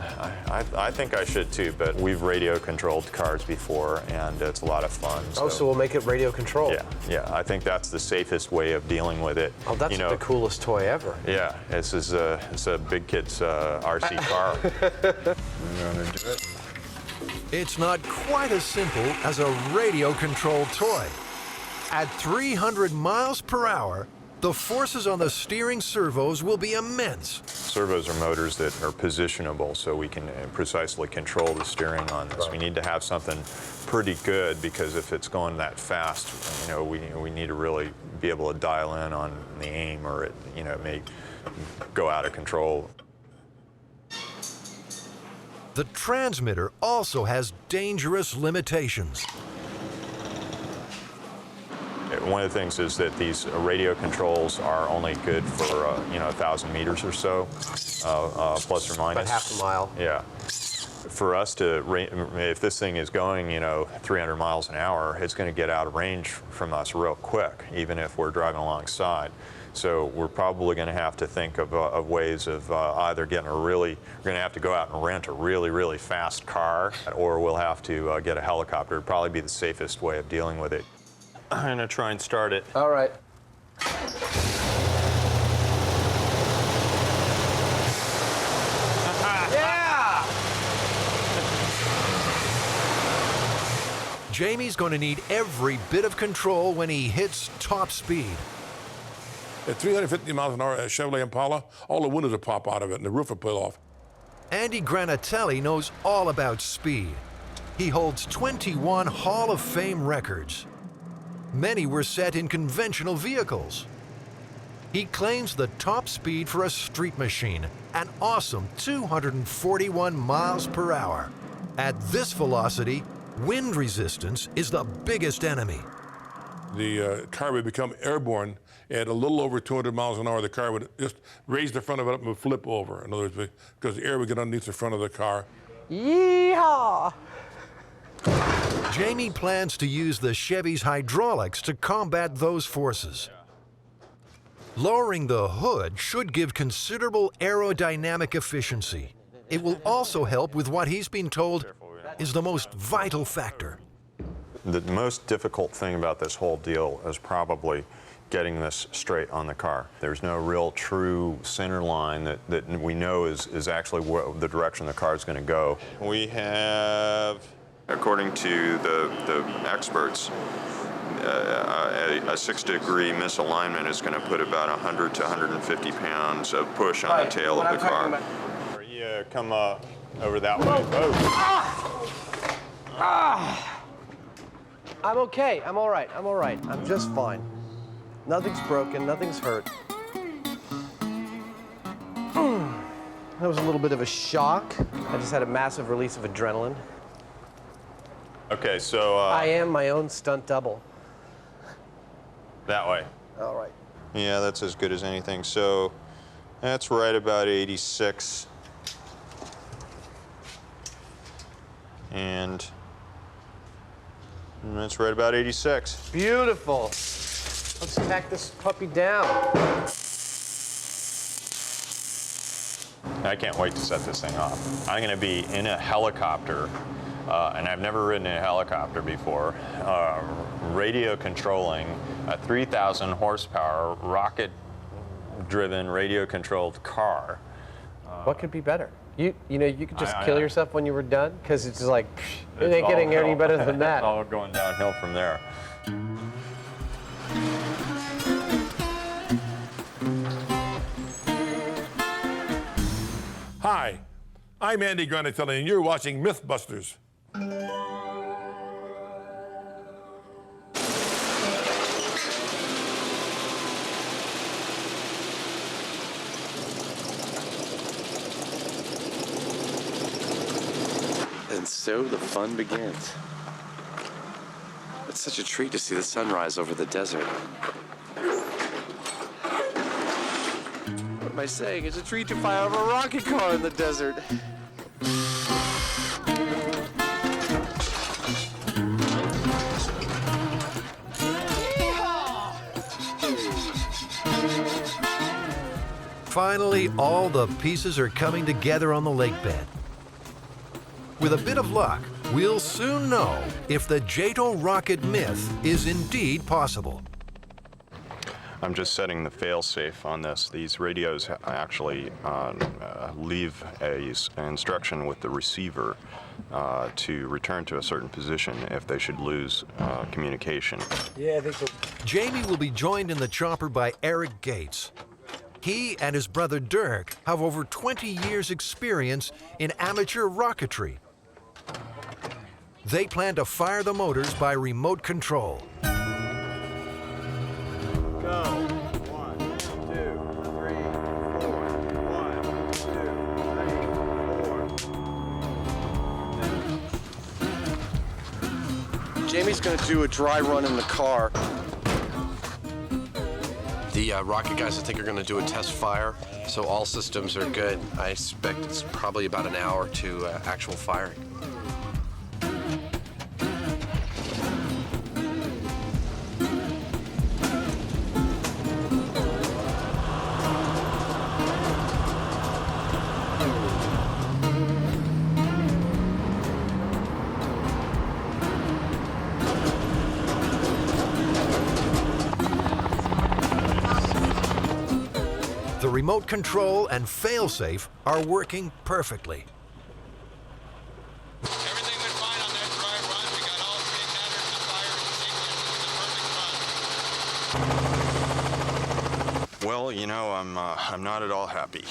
I think I should too, but we've radio-controlled cars before, and it's a lot of fun. Oh, so we'll make it radio-controlled? Yeah, I think that's the safest way of dealing with it. Oh, that's the coolest toy ever. Yeah, it's a big kid's RC car. You want to do it? It's not quite as simple as a radio-controlled toy. At 300 miles per hour, the forces on the steering servos will be immense. Servos are motors that are positionable, so we can precisely control the steering on this. Right. We need to have something pretty good, because if it's going that fast, we need to really be able to dial in on the aim, or it may go out of control. The transmitter also has dangerous limitations. One of the things is that these radio controls are only good for 1,000 meters or so, plus or minus. About half a mile. Yeah. For us to, if this thing is going 300 miles an hour, it's going to get out of range from us real quick, even if we're driving alongside. So we're probably going to have to think of ways of either getting we're going to have to go out and rent a really, really fast car, or we'll have to get a helicopter. It'd probably be the safest way of dealing with it. I'm going to try and start it. All right. Yeah! Jamie's going to need every bit of control when he hits top speed. At 350 miles an hour, a Chevrolet Impala, all the windows will pop out of it and the roof will pull off. Andy Granatelli knows all about speed. He holds 21 Hall of Fame records. Many were set in conventional vehicles. He claims the top speed for a street machine, an awesome 241 miles per hour. At this velocity, wind resistance is the biggest enemy. The car would become airborne at a little over 200 miles an hour. The car would just raise the front of it up and would flip over. In other words, because the air would get underneath the front of the car. Yeehaw! Jamie plans to use the Chevy's hydraulics to combat those forces. Lowering the hood should give considerable aerodynamic efficiency. It will also help with what he's been told is the most vital factor. The most difficult thing about this whole deal is probably getting this straight on the car. There's no real true center line that we know is actually the direction the car is going to go. We have, according to the experts, a 6-degree misalignment is going to put about 100 to 150 pounds of push on the tail of the car. You come over that way. I'm okay. I'm all right. I'm all right. I'm just fine. Nothing's broken. Nothing's hurt. That was a little bit of a shock. I just had a massive release of adrenaline. Okay, so... I am my own stunt double. That way. All right. Yeah, that's as good as anything. So that's right about 86. And that's right about 86. Beautiful. Let's tack this puppy down. I can't wait to set this thing off. I'm going to be in a helicopter, and I've never ridden in a helicopter before, radio controlling a 3,000 horsepower rocket-driven radio-controlled car. What could be better? You know, you could just kill yourself when you were done, because it's just like, it ain't getting any better than that. It's all going downhill from there. Hi, I'm Andy Granatelli, and you're watching MythBusters. And so the fun begins. It's such a treat to see the sunrise over the desert. What am I saying? It's a treat to fly over a rocket car in the desert. Finally, all the pieces are coming together on the lake bed. With a bit of luck, we'll soon know if the JATO rocket myth is indeed possible. I'm just setting the fail-safe on this. These radios actually leave an instruction with the receiver to return to a certain position if they should lose communication. Yeah, I think so. Jamie will be joined in the chopper by Eric Gates. He and his brother Dirk have over 20 years' experience in amateur rocketry. They plan to fire the motors by remote control. Go. 1, 2, 3, 4. 1, 2, 3, 4. Jamie's gonna do a dry run in the car. The rocket guys, I think, are going to do a test fire, so all systems are good. I expect it's probably about an hour to actual firing. The remote control and fail-safe are working perfectly. Everything went fine on that dry run. We got all 3 matters in the perfect run. Well, you know, I'm not at all happy.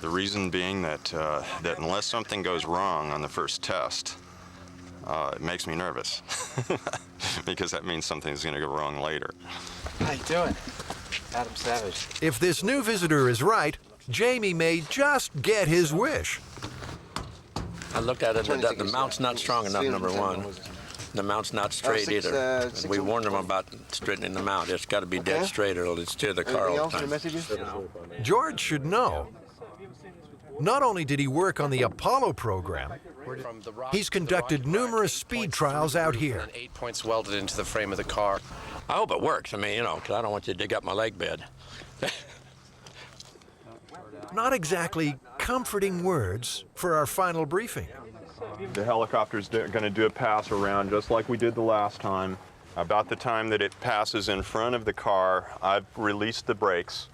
The reason being that that unless something goes wrong on the first test, it makes me nervous because that means something's going to go wrong later. How you doing? Adam Savage. If this new visitor is right, Jamie may just get his wish. I looked at it, the mount's not strong enough, number one. The mount's not straight either. We warned them about straightening the mount. It's got to be dead straight or it'll steer the car all the time. George should know. Not only did he work on the Apollo program, he's conducted numerous speed trials out here. 8 points welded into the frame of the car. I hope it works. I mean, you know, because I don't want you to dig up my leg bed. Not exactly comforting words for our final briefing. The helicopter's going to do a pass around just like we did the last time. About the time that it passes in front of the car, I've released the brakes,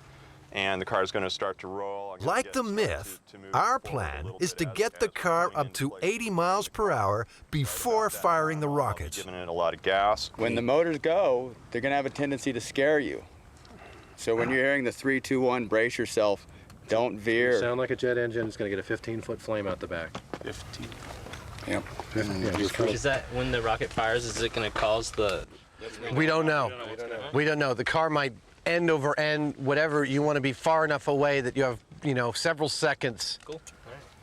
and the car is going to start to roll. Like the Myth, our plan is to get the car up to 80 miles per hour before firing the rockets. Giving it a lot of gas. When the motors go, they're going to have a tendency to scare you. So when you're hearing the 3, 2, 1, brace yourself, don't veer. Sound like a jet engine. It's going to get a 15-foot flame out the back. 15. Yep. Is that when the rocket fires, is it going to cause the... We don't know. We don't know. The car might end over end, whatever. You want to be far enough away that you have, you know, several seconds. Cool.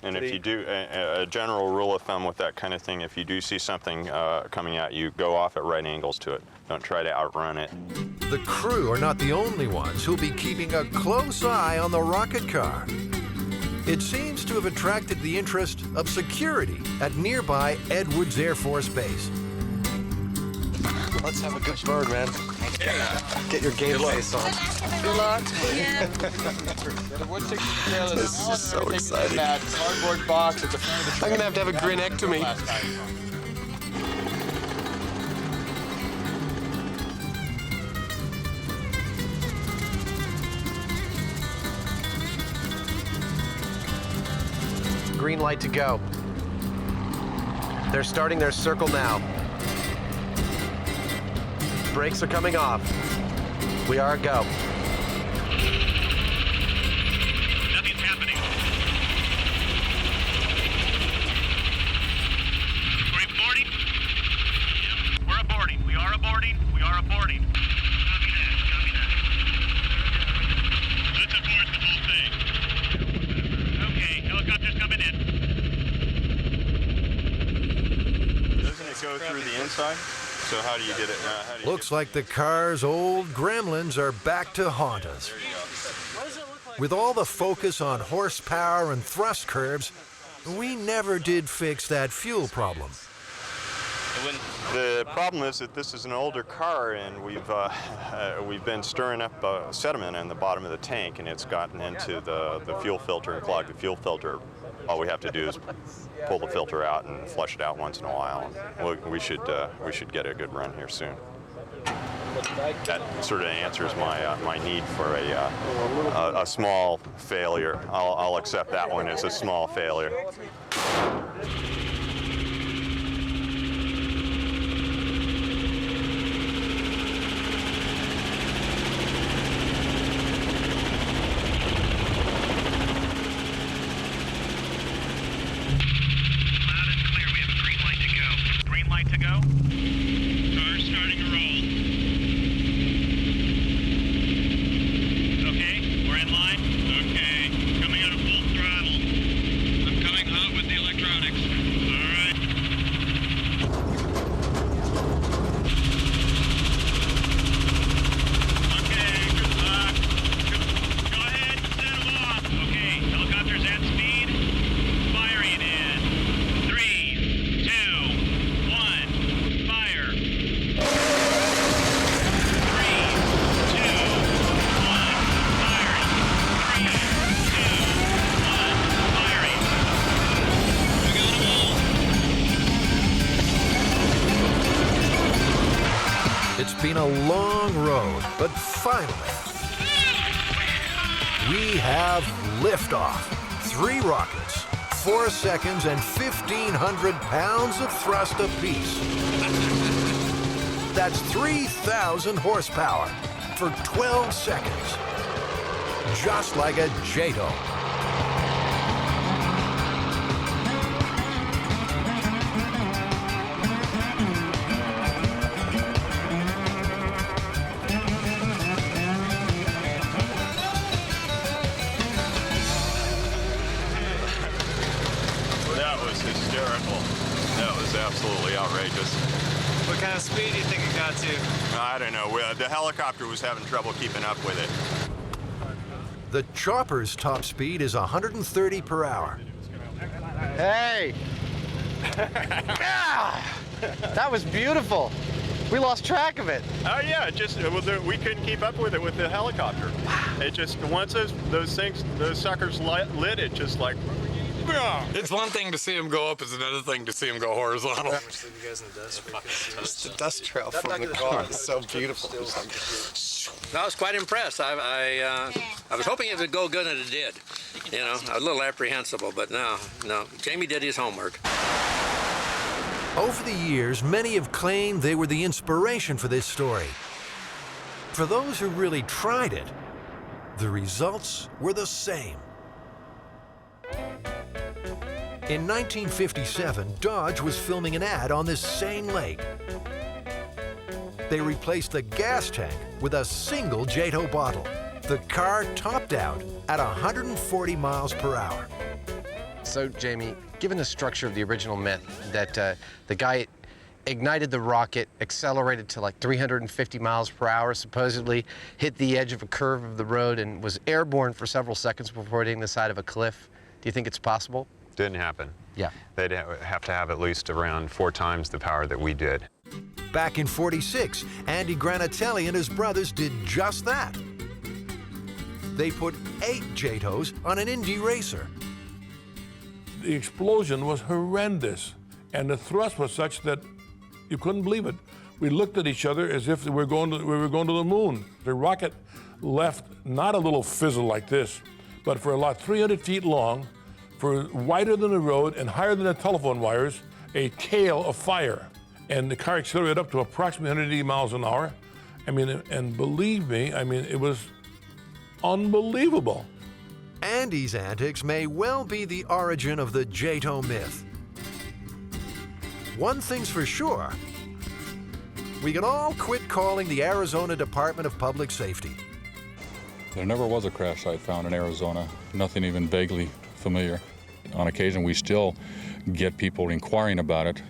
And if you do, a general rule of thumb with that kind of thing, if you do see something coming at you, go off at right angles to it. Don't try to outrun it. The crew are not the only ones who'll be keeping a close eye on the rocket car. It seems to have attracted the interest of security at nearby Edwards Air Force Base. Let's have a good bird, man. Yeah. Get your game face on. Good luck. Yeah. This is so exciting. Cardboard box at the front of the truck. I'm gonna have a grinectomy. Green light to go. They're starting their circle now. Brakes are coming off. We are a go. Nothing's happening. We're aborting? Yep, we're aborting. We are aborting. We are aborting. Copy that. Copy that. Let's abort the whole thing. Okay, helicopter's coming in. Doesn't it go through the inside? So how do you get it? Looks like the car's old gremlins are back to haunt us. With all the focus on horsepower and thrust curves, we never did fix that fuel problem. The problem is that this is an older car, and we've been stirring up sediment in the bottom of the tank, and it's gotten into the fuel filter and clogged the fuel filter. All we have to do is pull the filter out and flush it out once in a while. And we should get a good run here soon. That sort of answers my need for a small failure. I'll accept that one as a small failure. To go. Car's starting to roll. Okay, we're in line. Okay, coming out of full throttle. I'm coming hot with the electronics. All right. Okay, good luck. Go ahead and set them off. Okay, helicopters at speed. Firing in 3, 2, 1. Fire. 3, 2, 1, firing. 3, 2, 1, firing. We got them all. It's been a long road, but finally, we have liftoff. 3 rockets, 4 seconds, and 1,500 pounds of thrust apiece. That's 3,000 horsepower for 12 seconds. Just like a JATO. That was hysterical. That was absolutely outrageous. What kind of speed do you think it got to? I don't know. The helicopter was having trouble keeping up with it. The chopper's top speed is 130 per hour. Hey! Yeah! That was beautiful. We lost track of it. Oh yeah, we couldn't keep up with it with the helicopter. It just once those suckers lit, it just like It's one thing to see him go up, it's another thing to see him go horizontal. Leave you guys in the dust. Just the dust trail from the car is so beautiful. I was quite impressed. I was hoping it would go good, and it did. You know, a little apprehensible, but no. Jamie did his homework. Over the years, many have claimed they were the inspiration for this story. For those who really tried it, the results were the same. In 1957, Dodge was filming an ad on this same lake. They replaced the gas tank with a single JATO bottle. The car topped out at 140 miles per hour. So, Jamie, given the structure of the original myth that the guy ignited the rocket, accelerated to like 350 miles per hour, supposedly hit the edge of a curve of the road and was airborne for several seconds before hitting the side of a cliff, do you think it's possible? Didn't happen. Yeah. They'd have to have at least around 4 times the power that we did. Back in '46, Andy Granatelli and his brothers did just that. They put 8 JATOs on an Indy racer. The explosion was horrendous, and the thrust was such that you couldn't believe it. We looked at each other as if we were going to the moon. The rocket left not a little fizzle like this, but for a lot 300 feet long, for wider than the road and higher than the telephone wires, a tail of fire. And the car accelerated up to approximately 180 miles an hour. I mean, and believe me, I mean, it was unbelievable. Andy's antics may well be the origin of the JATO myth. One thing's for sure, we can all quit calling the Arizona Department of Public Safety. There never was a crash site found in Arizona, nothing even vaguely familiar. On occasion, we still get people inquiring about it,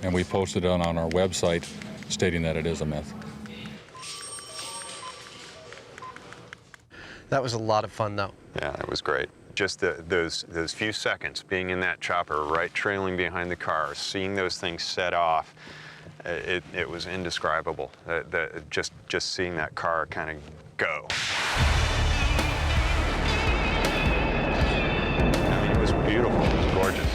and we posted it on our website stating that it is a myth. That was a lot of fun, though. Yeah, it was great. Just those few seconds being in that chopper, right trailing behind the car, seeing those things set off, it was indescribable. Just seeing that car kind of go. I mean, it was beautiful. It was gorgeous.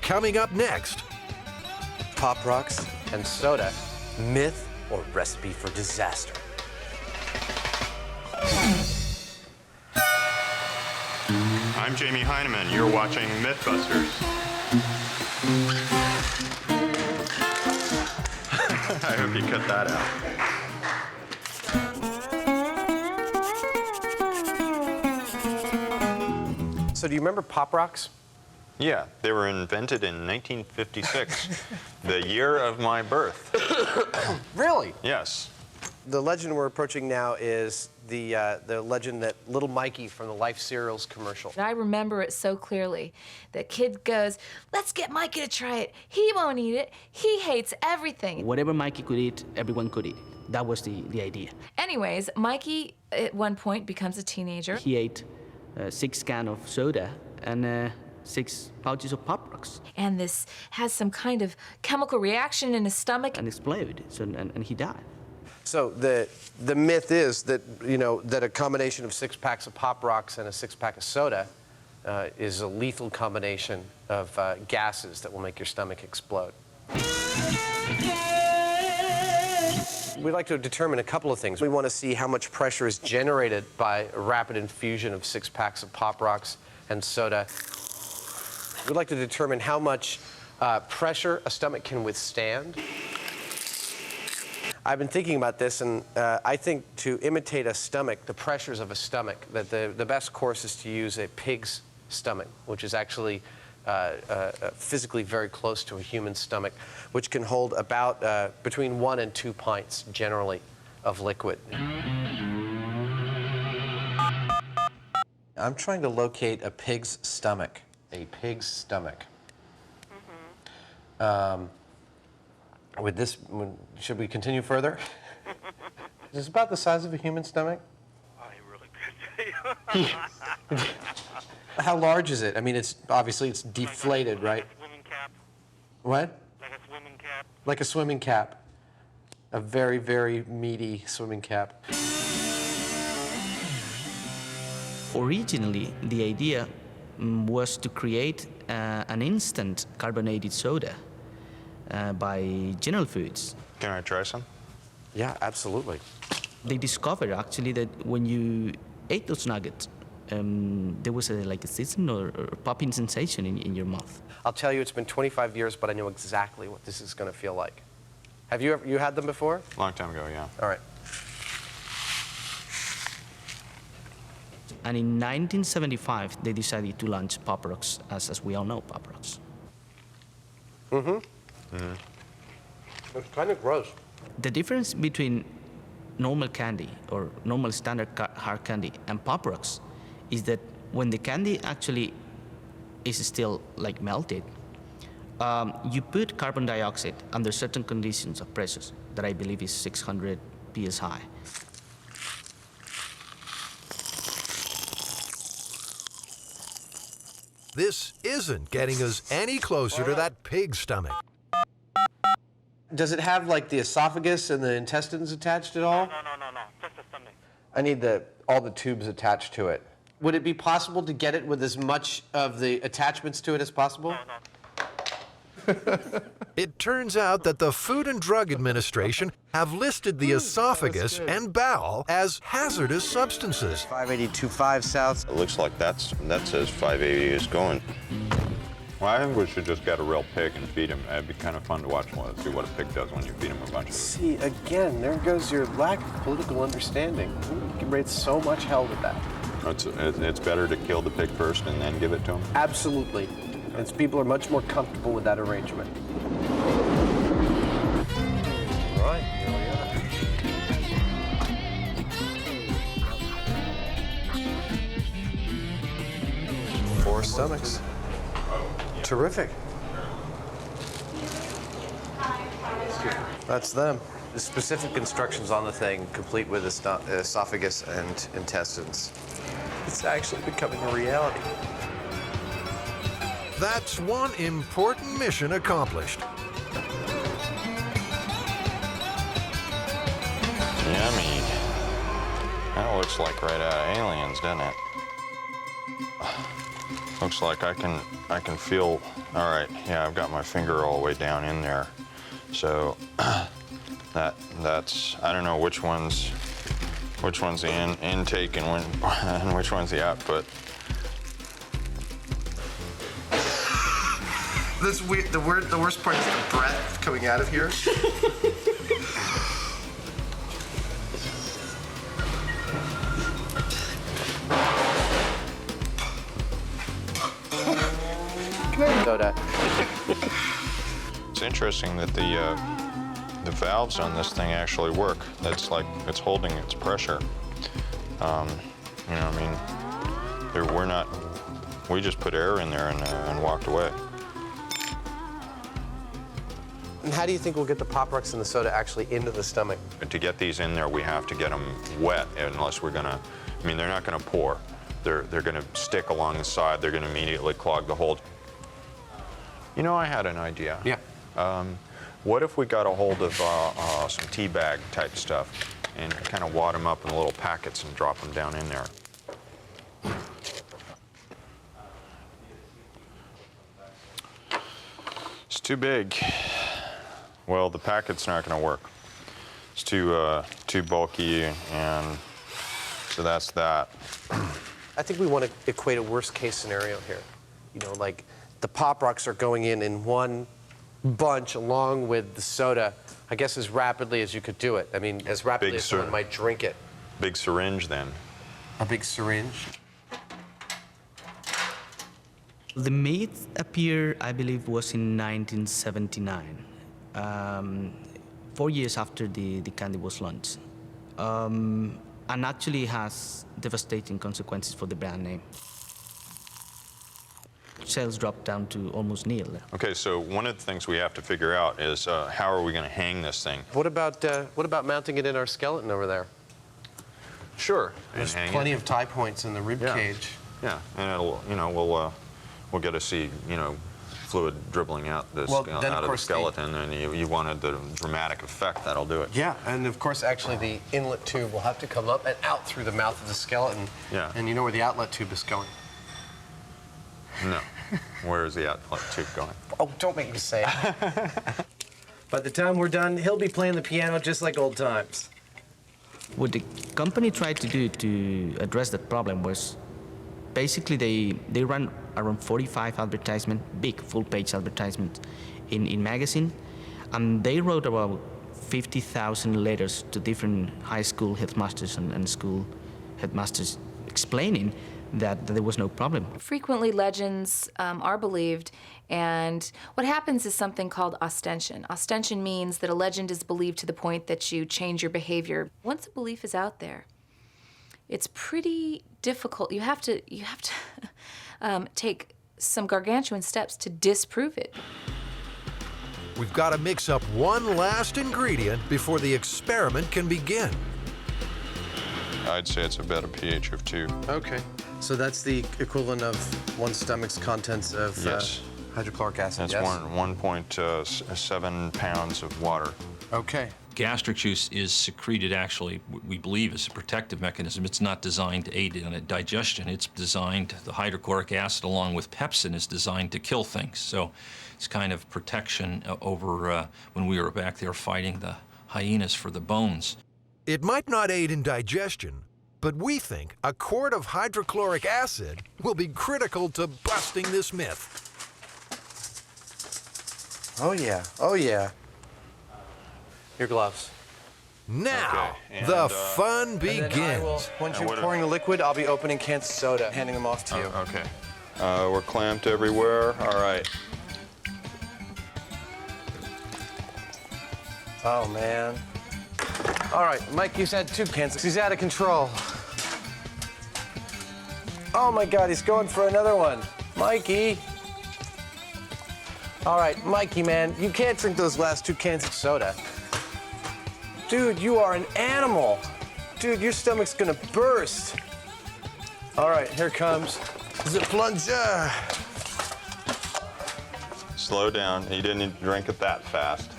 Coming up next, Pop Rocks and soda, myth or recipe for disaster. I'm Jamie Hyneman. You're watching MythBusters. I hope you cut that out. So do you remember Pop Rocks? Yeah, they were invented in 1956, the year of my birth. Really? Yes. The legend we're approaching now is the legend that little Mikey from the Life Cereals commercial. I remember it so clearly. The kid goes, "Let's get Mikey to try it. He won't eat it. He hates everything." Whatever Mikey could eat, everyone could eat. That was the idea. Anyways, Mikey at one point becomes a teenager. He ate 6 cans of soda and 6 pouches of Pop Rocks. And this has some kind of chemical reaction in his stomach. And exploded, and he died. So the myth is that, you know, that a combination of 6 packs of Pop Rocks and a 6-pack of soda is a lethal combination of gases that will make your stomach explode. We'd like to determine a couple of things. We want to see how much pressure is generated by a rapid infusion of 6 packs of Pop Rocks and soda. We'd like to determine how much pressure a stomach can withstand. I've been thinking about this, and I think to imitate a stomach, the pressures of a stomach, that the best course is to use a pig's stomach, which is actually physically very close to a human stomach, which can hold about between 1 and 2 pints, generally, of liquid. I'm trying to locate a pig's stomach. A pig's stomach. Should we continue further? Is this about the size of a human stomach? I really couldn't tell you. How large is it? I mean, it's deflated, right? Like a swimming cap. What? Like a swimming cap. Like a swimming cap. A very, very meaty swimming cap. Originally, the idea was to create an instant carbonated soda by General Foods. Can I try some? Yeah, absolutely. They discovered actually that when you ate those nuggets, there was like a sizzling or popping sensation in your mouth. I'll tell you, it's been 25 years, but I know exactly what this is going to feel like. Have you had them before? Long time ago, yeah. All right. And in 1975, they decided to launch Pop Rocks, as we all know Pop Rocks. It's kind of gross. The difference between normal candy or normal standard hard candy and Pop Rocks is that when the candy actually is still like melted, you put carbon dioxide under certain conditions of pressures that I believe is 600 psi. This isn't getting us any closer to that pig's stomach. Does it have like the esophagus and the intestines attached at all? No, just the stomach. I need all the tubes attached to it. Would it be possible to get it with as much of the attachments to it as possible? No. It turns out that the Food and Drug Administration have listed the esophagus and bowel as hazardous substances. 582.5 south. It looks like that says 580 is going. Well, I think we should just get a real pig and feed him. It'd be kind of fun to watch see what a pig does when you feed him a bunch of it. See, again, there goes your lack of political understanding. You can raise so much hell with that. It's better to kill the pig first and then give it to him? Absolutely. And people are much more comfortable with that arrangement. All right, here we are. 4 stomachs. Terrific. That's them. The specific instructions on the thing, complete with esophagus and intestines. It's actually becoming a reality. That's one important mission accomplished. Yummy. That looks like right out of Aliens, doesn't it? Looks like I can feel. All right, yeah, I've got my finger all the way down in there. So that's I don't know which one's the intake and which one's the output. The worst part is the breath coming out of here. Soda. It's interesting that the valves on this thing actually work. That's like it's holding its pressure. We just put air in there and walked away. And how do you think we'll get the Pop Rocks and the soda actually into the stomach? To get these in there, we have to get them wet, unless we're gonna. I mean, they're not gonna pour. They're gonna stick along the side. They're gonna immediately clog the hole. You know, I had an idea. Yeah. What if we got a hold of some tea bag type stuff and kind of wad them up in little packets and drop them down in there? It's too big. Well, the packet's not going to work. It's too bulky, and so that's that. I think we want to equate a worst case scenario here. You know, like the Pop Rocks are going in one bunch along with the soda, I guess as rapidly as you could do it. I mean, as rapidly as someone might drink it. Big syringe then. A big syringe? The myth appeared, I believe, was in 1979, 4 years after the candy was launched, and actually has devastating consequences for the brand name. Sales dropped down to almost nil. Okay, so one of the things we have to figure out is how are we going to hang this thing? What about mounting it in our skeleton over there? Sure. There's plenty of tie points in the rib cage. Yeah, and it'll, we'll get to see, fluid dribbling out, out of the skeleton, and you wanted the dramatic effect, that'll do it. Yeah, and of course, actually, the inlet tube will have to come up and out through the mouth of the skeleton. Yeah. And you know where the outlet tube is going? No. Where is the outlet tube going? Oh, don't make me say it. By the time we're done, he'll be playing the piano just like old times. What the company tried to do to address that problem was basically they ran around 45 advertisements, big full-page advertisements in magazine, and they wrote about 50,000 letters to different high school headmasters and school headmasters explaining that there was no problem. Frequently, legends are believed, and what happens is something called ostension. Ostension means that a legend is believed to the point that you change your behavior. Once a belief is out there, it's pretty difficult. You have to take some gargantuan steps to disprove it. We've got to mix up one last ingredient before the experiment can begin. I'd say it's about a pH of 2. Okay. So that's the equivalent of one stomach's contents of hydrochloric acid, That's 1.7 pounds of water. Okay. Gastric juice is secreted, actually, we believe, as a protective mechanism. It's not designed to aid in digestion. It's designed, the hydrochloric acid along with pepsin is designed to kill things. So it's kind of protection over when we were back there fighting the hyenas for the bones. It might not aid in digestion, but we think a quart of hydrochloric acid will be critical to busting this myth. Oh, yeah. Oh, yeah. Your gloves. Now, the fun begins. Once you're pouring the liquid, I'll be opening cans of soda, handing them off to you. Okay. We're clamped everywhere. All right. Oh, man. All right, Mike, he's had 2 cans. He's out of control. Oh, my God, he's going for another one. Mikey. All right, Mikey, man, you can't drink those last 2 cans of soda. Dude, you are an animal. Dude, your stomach's gonna burst. All right, here comes the plunger. Slow down. You didn't drink it that fast.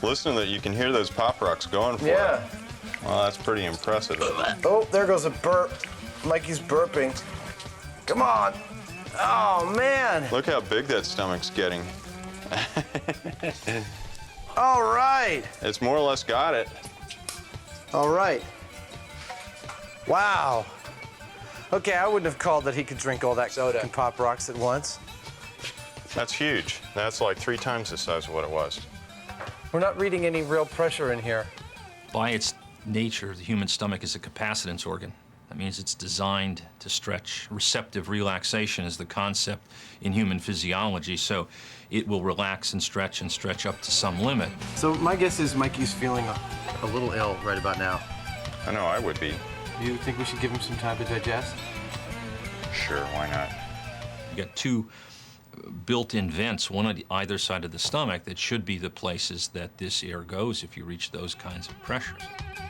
Listen to that. You can hear those pop rocks going for it. Well, that's pretty impressive. Oh, there goes a burp. Mikey's burping. Come on. Oh, man. Look how big that stomach's getting. All right. It's more or less got it. All right. Wow. Okay, I wouldn't have called that he could drink all that soda and pop rocks at once. That's huge. That's like 3 times the size of what it was. We're not reading any real pressure in here. By its nature, the human stomach is a capacitance organ. That means it's designed to stretch. Receptive relaxation is the concept in human physiology, so it will relax and stretch up to some limit. So my guess is Mikey's feeling a little ill right about now. I know I would be. Do you think we should give him some time to digest? Sure, why not? You got 2 built-in vents, one on either side of the stomach, that should be the places that this air goes if you reach those kinds of pressures.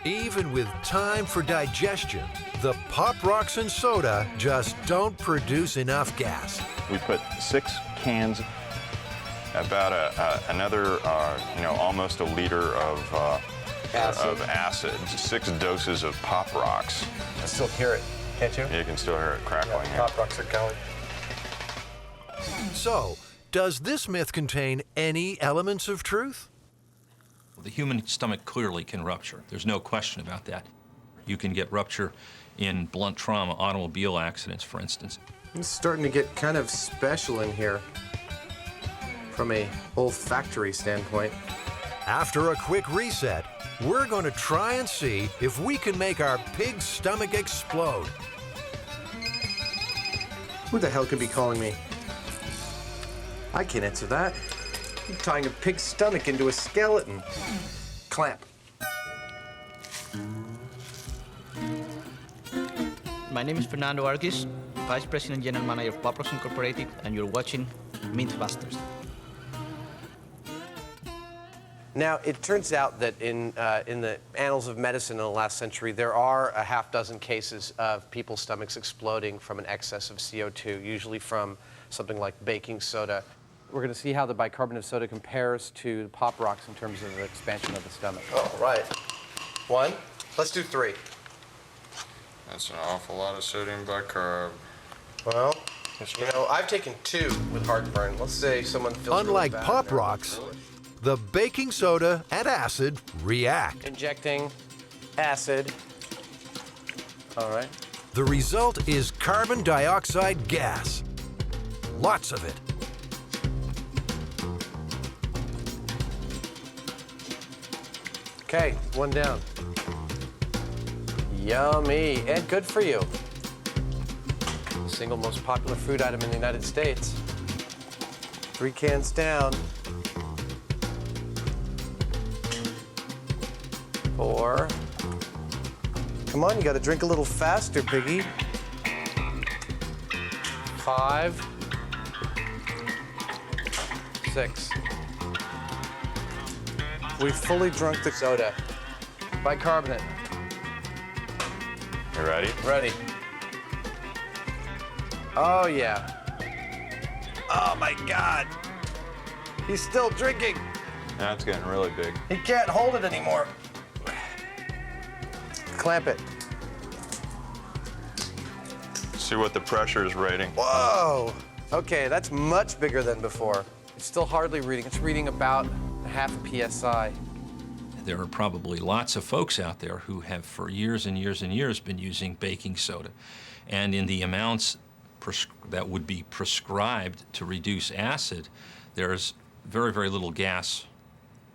Even with time for digestion, the pop rocks and soda just don't produce enough gas. We put 6 cans, about another, almost a liter of acid, 6 doses of pop rocks. I can still hear it, can't you? You can still hear it crackling. Yeah, pop rocks are going. So, does this myth contain any elements of truth? The human stomach clearly can rupture. There's no question about that. You can get rupture in blunt trauma, automobile accidents, for instance. It's starting to get kind of special in here from a olfactory standpoint. After a quick reset, we're going to try and see if we can make our pig's stomach explode. Who the hell could be calling me? I can't answer that. I'm tying a pig's stomach into a skeleton. Clamp. My name is Fernando Arguis, Vice President and General Manager of MythBusters Incorporated, and you're watching MythBusters. Now, it turns out that in the annals of medicine in the last century, there are a half dozen cases of people's stomachs exploding from an excess of CO2, usually from something like baking soda. We're going to see how the bicarbonate of soda compares to Pop Rocks in terms of the expansion of the stomach. Oh, right. 1. Let's do 3. That's an awful lot of sodium bicarb. Well, you know, I've taken 2 with heartburn. Let's say someone feels Unlike really bad Pop and Rocks, the baking soda and acid react. injecting acid. All right. The result is carbon dioxide gas. Lots of it. Okay, 1 down. Yummy, and good for you. The single most popular food item in the United States. 3 cans down. 4. Come on, you gotta drink a little faster, Piggy. 5. 6. We've fully drunk the soda. Bicarbonate. You ready? Ready. Oh, yeah. Oh, my God. He's still drinking. That's getting really big. He can't hold it anymore. Clamp it. See what the pressure is rating. Whoa. Okay, that's much bigger than before. It's still hardly reading. It's reading about half a PSI. There are probably lots of folks out there who have for years and years and years been using baking soda. And in the amounts that would be prescribed to reduce acid, there's very, very little gas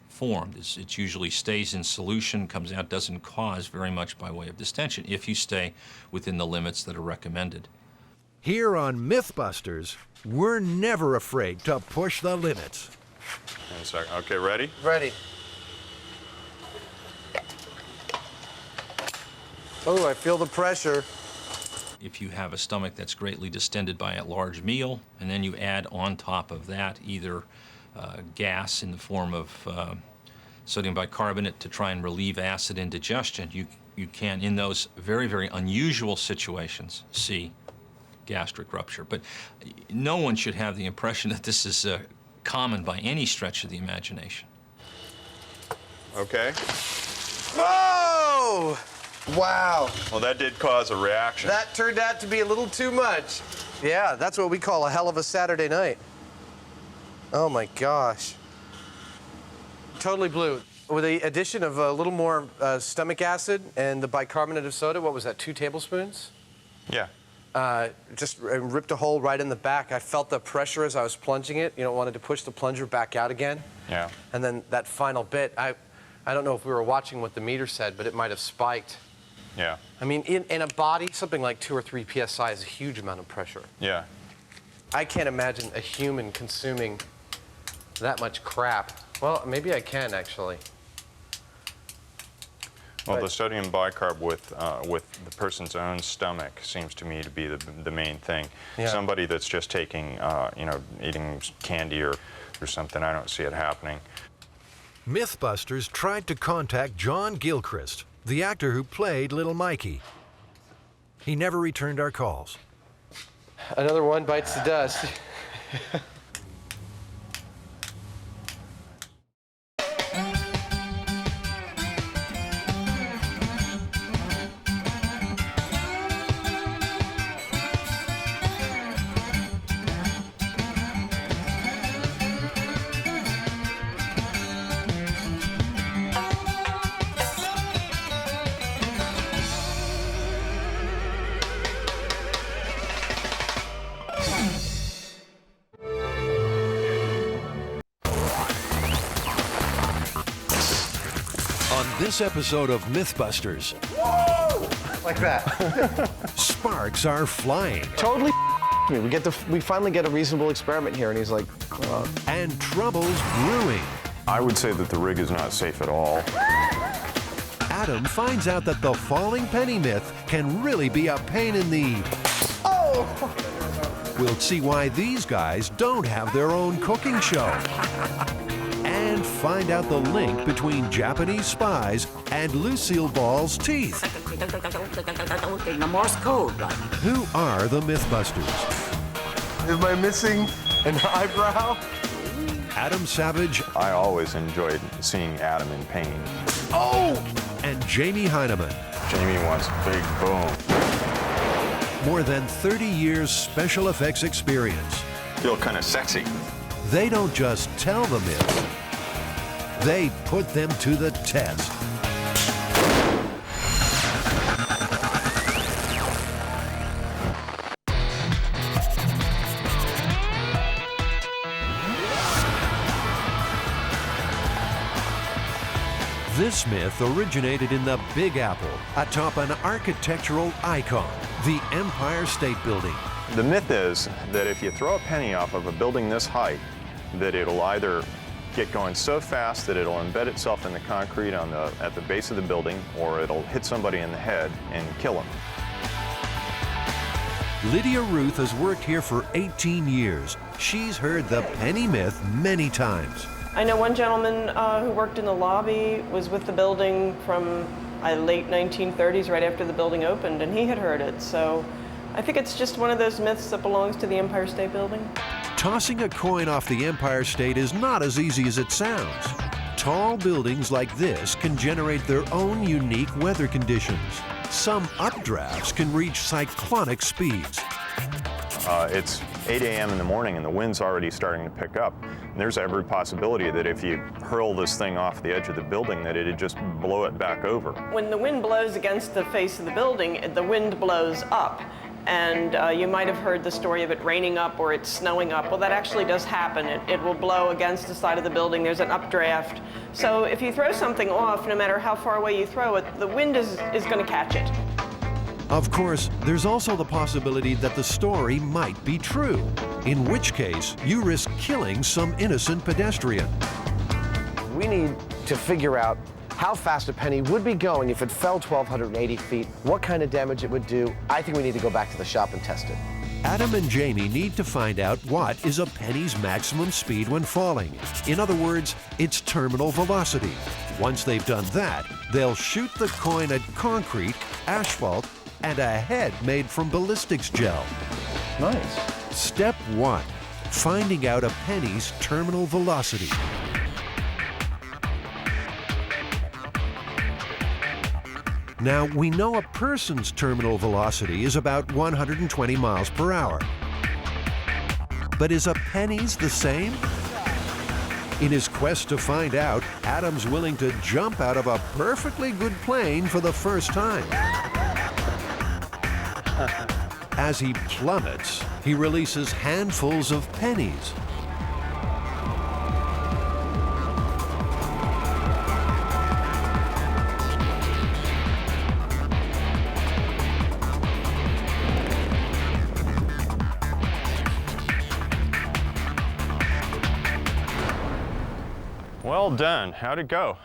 formed. It usually stays in solution, comes out, doesn't cause very much by way of distension if you stay within the limits that are recommended. Here on MythBusters, we're never afraid to push the limits. 1 second. Okay, ready? Ready. Oh, I feel the pressure. If you have a stomach that's greatly distended by a large meal, and then you add on top of that either gas in the form of sodium bicarbonate to try and relieve acid indigestion, you can, in those very, very unusual situations, see gastric rupture. But no one should have the impression that this is common by any stretch of the imagination. Okay. Whoa! Wow. Well, that did cause a reaction. That turned out to be a little too much. Yeah, that's what we call a hell of a Saturday night. Oh my gosh. Totally blue. With the addition of a little more stomach acid and the bicarbonate of soda, what was that, 2 tablespoons? Yeah. Just ripped a hole right in the back. I felt the pressure as I was plunging it. You know, wanted to push the plunger back out again. Yeah. And then that final bit, I don't know if we were watching what the meter said, but it might have spiked. Yeah. I mean, in a body, something like 2 or 3 PSI is a huge amount of pressure. Yeah. I can't imagine a human consuming that much crap. Well, maybe I can, actually. Well, the sodium bicarb with the person's own stomach seems to me to be the main thing. Yeah. Somebody that's just taking, you know, eating candy or something, I don't see it happening. MythBusters tried to contact John Gilchrist, the actor who played Little Mikey. He never returned our calls. Another one bites the dust. On this episode of MythBusters, Like that. sparks are flying. Totally me. We finally get a reasonable experiment here, and he's like, and trouble's brewing. I would say that the rig is not safe at all. Adam finds out that the falling penny myth can really be a pain in the... Oh! We'll see why these guys don't have their own cooking show. And find out the link between Japanese spies and Lucille Ball's teeth. The Morse code, right? Who are the MythBusters? Am I missing an eyebrow? Adam Savage. I always enjoyed seeing Adam in pain. Oh! And Jamie Hyneman. Jamie wants a big boom. More than 30 years special effects experience. Feel kind of sexy. They don't just tell the myths, they put them to the test. This myth originated in the Big Apple, atop an architectural icon, the Empire State Building. The myth is that if you throw a penny off of a building this height, that it'll either get going so fast that it'll embed itself in the concrete at the base of the building, or it'll hit somebody in the head and kill them. Lydia Ruth has worked here for 18 years. She's heard the penny myth many times. I know one gentleman who worked in the lobby was with the building from late 1930s, right after the building opened, and he had heard it. So I think it's just one of those myths that belongs to the Empire State Building. Tossing a coin off the Empire State is not as easy as it sounds. Tall buildings like this can generate their own unique weather conditions. Some updrafts can reach cyclonic speeds. It's 8 a.m. in the morning and the wind's already starting to pick up. And there's every possibility that if you hurl this thing off the edge of the building, that it'd just blow it back over. When the wind blows against the face of the building, the wind blows up. And you might have heard the story of it raining up or it's snowing up. Well, that actually does happen. It will blow against the side of the building. There's an updraft. So if you throw something off, no matter how far away you throw it, the wind is going to catch it. Of course, there's also the possibility that the story might be true, in which case you risk killing some innocent pedestrian. We need to figure out how fast a penny would be going if it fell 1,280 feet, what kind of damage it would do. I think we need to go back to the shop and test it. Adam and Jamie need to find out what is a penny's maximum speed when falling. In other words, its terminal velocity. Once they've done that, they'll shoot the coin at concrete, asphalt, and a head made from ballistics gel. Nice. Step 1, finding out a penny's terminal velocity. Now, we know a person's terminal velocity is about 120 miles per hour. But is a penny's the same? In his quest to find out, Adam's willing to jump out of a perfectly good plane for the first time. As he plummets, he releases handfuls of pennies. Well done. How'd it go?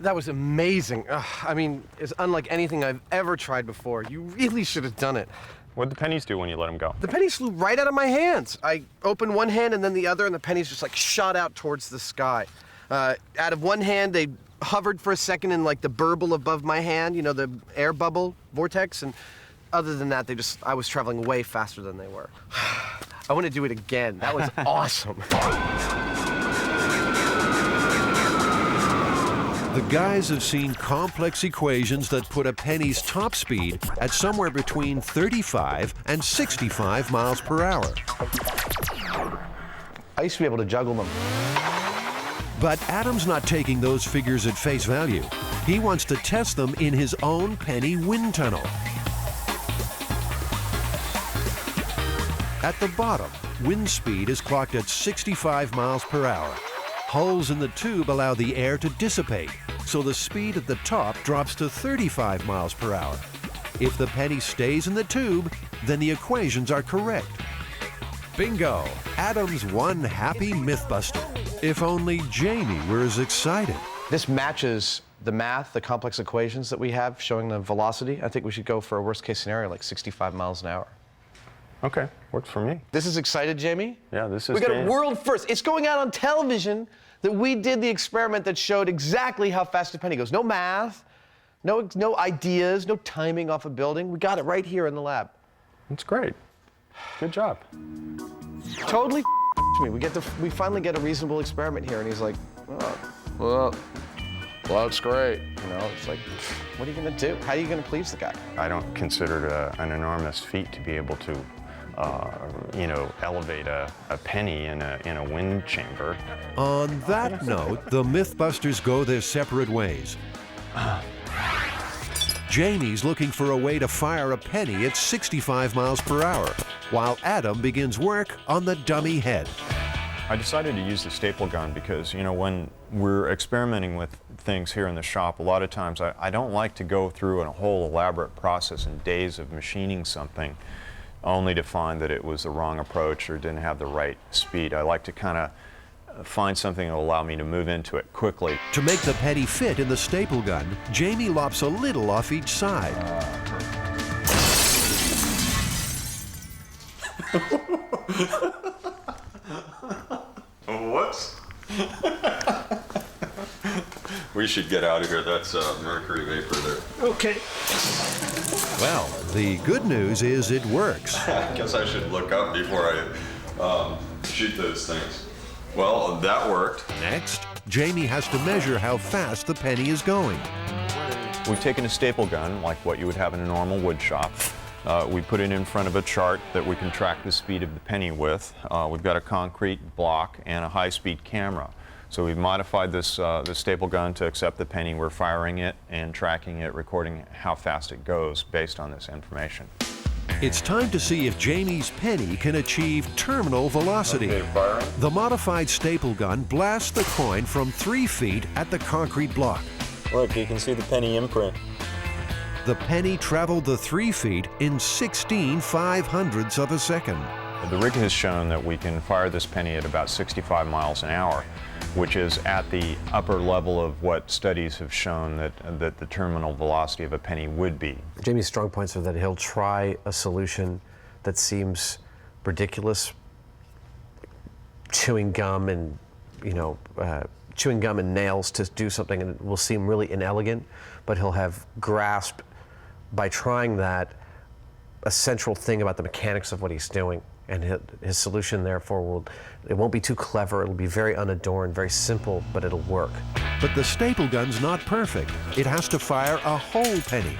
That was amazing. I mean, it's unlike anything I've ever tried before. You really should have done it. What'd the pennies do when you let them go? The pennies flew right out of my hands. I opened one hand and then the other, and the pennies just like shot out towards the sky. Out of one hand, they hovered for a second in like the burble above my hand, you know, the air bubble vortex, and other than that, I was traveling way faster than they were. I want to do it again. That was awesome. The guys have seen complex equations that put a penny's top speed at somewhere between 35 and 65 miles per hour. I used to be able to juggle them. But Adam's not taking those figures at face value. He wants to test them in his own penny wind tunnel. At the bottom, wind speed is clocked at 65 miles per hour. Holes in the tube allow the air to dissipate, so the speed at the top drops to 35 miles per hour. If the penny stays in the tube, then the equations are correct. Bingo! Adam's one happy Mythbuster. If only Jamie were as excited. This matches the math, the complex equations that we have showing the velocity. I think we should go for a worst case scenario, like 65 miles an hour. Okay, works for me. This is excited, Jamie? Yeah, this is. We got a world first. It's going out on television that we did the experiment that showed exactly how fast a penny goes. No math, no ideas, no timing off a building. We got it right here in the lab. That's great. Good job. Totally me. We finally get a reasonable experiment here, and he's like, oh, well, that's great. You know, it's like, what are you gonna do? How are you gonna please the guy? I don't consider it an enormous feat to be able to, you know, elevate a penny in a wind chamber. On that note, the Mythbusters go their separate ways. Jamie's looking for a way to fire a penny at 65 miles per hour, while Adam begins work on the dummy head. I decided to use the staple gun because, you know, when we're experimenting with things here in the shop, a lot of times I don't like to go through a whole elaborate process and days of machining something only to find that it was the wrong approach or didn't have the right speed. I like to kind of find something that will allow me to move into it quickly. To make the penny fit in the staple gun, Jamie lops a little off each side. Whoops. We should get out of here. That's mercury vapor there. Okay. Well, the good news is it works. I guess I should look up before I shoot those things. Well, that worked. Next, Jamie has to measure how fast the penny is going. We've taken a staple gun, like what you would have in a normal wood shop. We put it in front of a chart that we can track the speed of the penny with. We've got a concrete block and a high-speed camera. So we've modified this staple gun to accept the penny. We're firing it and tracking it, recording how fast it goes based on this information. It's time to see if Jamie's penny can achieve terminal velocity. Okay, firing. The modified staple gun blasts the coin from 3 feet at the concrete block. Look, you can see the penny imprint. The penny traveled the 3 feet in 16/500ths of a second. The rig has shown that we can fire this penny at about 65 miles an hour, which is at the upper level of what studies have shown that the terminal velocity of a penny would be. Jamie's strong points are that he'll try a solution that seems ridiculous, chewing gum and, you know, chewing gum and nails to do something, and it will seem really inelegant, but he'll have grasped by trying that a central thing about the mechanics of what he's doing. And his solution, therefore, it won't be too clever. It'll be very unadorned, very simple, but it'll work. But the staple gun's not perfect. It has to fire a whole penny.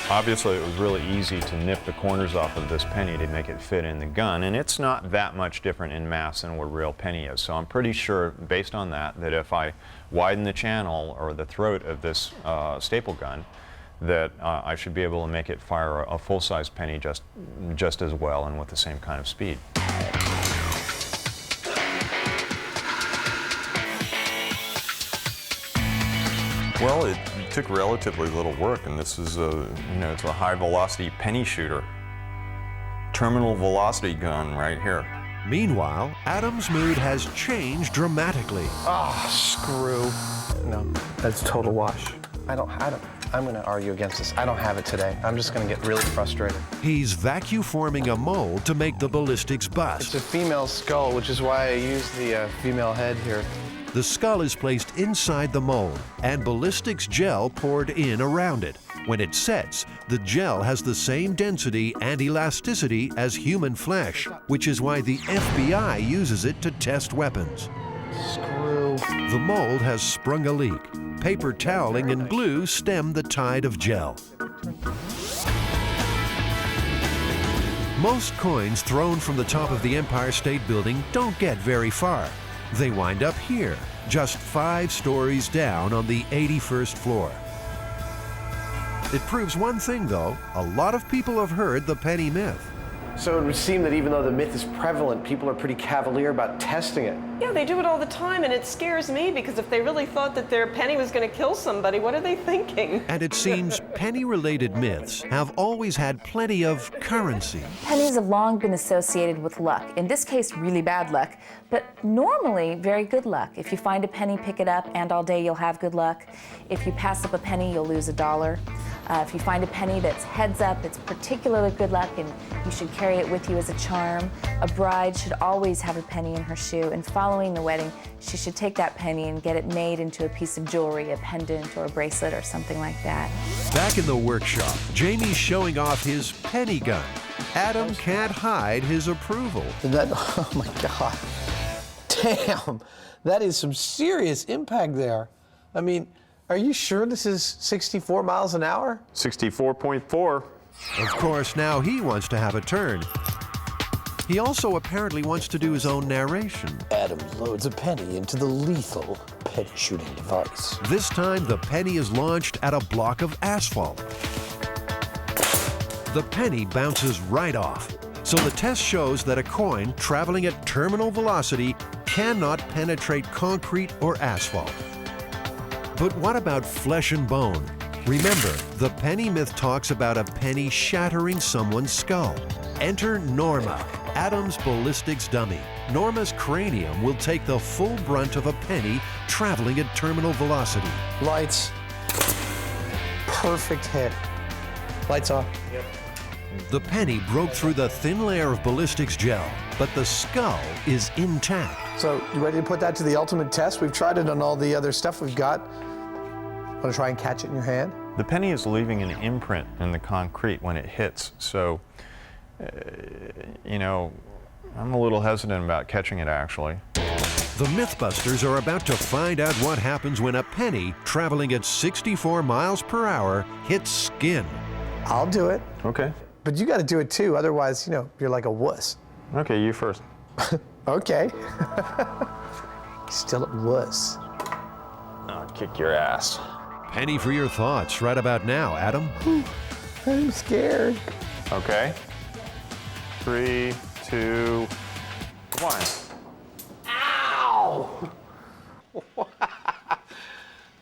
Obviously, it was really easy to nip the corners off of this penny to make it fit in the gun, and it's not that much different in mass than what a real penny is. So I'm pretty sure, based on that if I widen the channel or the throat of this staple gun, that I should be able to make it fire a full-size penny just as well and with the same kind of speed. Well, it took relatively little work, and this is it's a high-velocity penny shooter. Terminal velocity gun right here. Meanwhile, Adam's mood has changed dramatically. Oh, screw. No, that's total wash. I'm going to argue against this. I don't have it today. I'm just going to get really frustrated. He's vacuum forming a mold to make the ballistics bust. It's a female skull, which is why I use the female head here. The skull is placed inside the mold and ballistics gel poured in around it. When it sets, the gel has the same density and elasticity as human flesh, which is why the FBI uses it to test weapons. Screw. The mold has sprung a leak. Paper toweling and glue stem the tide of gel. Most coins thrown from the top of the Empire State Building don't get very far. They wind up here, just 5 stories down on the 81st floor. It proves one thing, though. A lot of people have heard the penny myth. So it would seem that even though the myth is prevalent, people are pretty cavalier about testing it. Yeah, they do it all the time, and it scares me because if they really thought that their penny was going to kill somebody, what are they thinking? And it seems penny-related myths have always had plenty of currency. Pennies have long been associated with luck. In this case, really bad luck, but normally very good luck. If you find a penny, pick it up, and all day you'll have good luck. If you pass up a penny, you'll lose $1. If you find a penny that's heads up, it's particularly good luck, and you should carry it with you as a charm. A bride should always have a penny in her shoe, and following the wedding, she should take that penny and get it made into a piece of jewelry, a pendant or a bracelet or something like that. Back in the workshop, Jamie's showing off his penny gun. Adam can't hide his approval. Oh my God. Damn, that is some serious impact there. I mean, are you sure this is 64 miles an hour? 64.4. Of course, now he wants to have a turn. He also apparently wants to do his own narration. Adam loads a penny into the lethal penny shooting device. This time, the penny is launched at a block of asphalt. The penny bounces right off. So the test shows that a coin traveling at terminal velocity cannot penetrate concrete or asphalt. But what about flesh and bone? Remember, the penny myth talks about a penny shattering someone's skull. Enter Norma, Adam's ballistics dummy. Norma's cranium will take the full brunt of a penny traveling at terminal velocity. Lights. Perfect hit. Lights off. Yep. The penny broke through the thin layer of ballistics gel, but the skull is intact. So, you ready to put that to the ultimate test? We've tried it on all the other stuff we've got. Want to try and catch it in your hand? The penny is leaving an imprint in the concrete when it hits, so, you know, I'm a little hesitant about catching it, actually. The MythBusters are about to find out what happens when a penny traveling at 64 miles per hour hits skin. I'll do it. Okay. But you got to do it too, otherwise, you know, you're like a wuss. Okay, you first. Okay. Still a wuss. I'll kick your ass. Penny for your thoughts right about now, Adam. I'm scared. Okay. 3, 2, 1. Ow!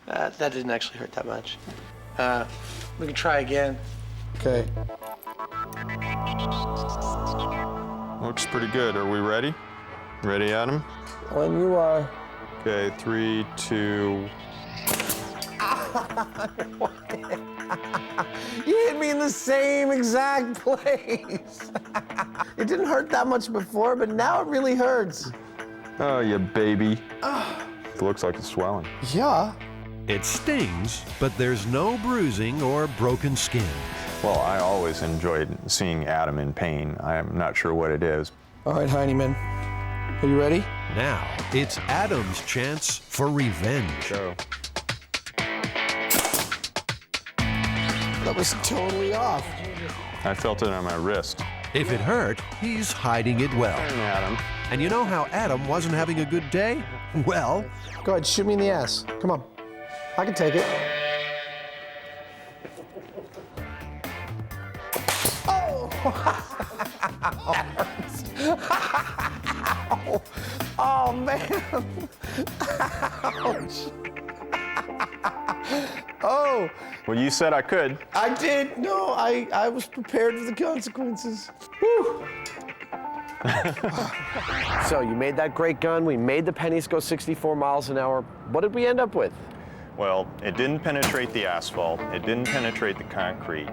That didn't actually hurt that much. We can try again. Okay. Looks pretty good. Are we ready? Ready, Adam? When you are. Okay, 3, 2. You hit me in the same exact place. It didn't hurt that much before, but now it really hurts. Oh, you baby. It looks like it's swelling. Yeah. It stings, but there's no bruising or broken skin. Well, I always enjoyed seeing Adam in pain. I'm not sure what it is. All right, Hyneman. Are you ready? Now, it's Adam's chance for revenge. Go. That was totally off. I felt it on my wrist. If it hurt, he's hiding it well. Adam. And you know how Adam wasn't having a good day? Well, go ahead, shoot me in the ass. Come on. I can take it. Oh! That hurts. Oh, man. Ouch. Oh. Well, you said I could. I did. No, I was prepared for the consequences. Whew. So you made that great gun. We made the pennies go 64 miles an hour. What did we end up with? Well, it didn't penetrate the asphalt. It didn't penetrate the concrete.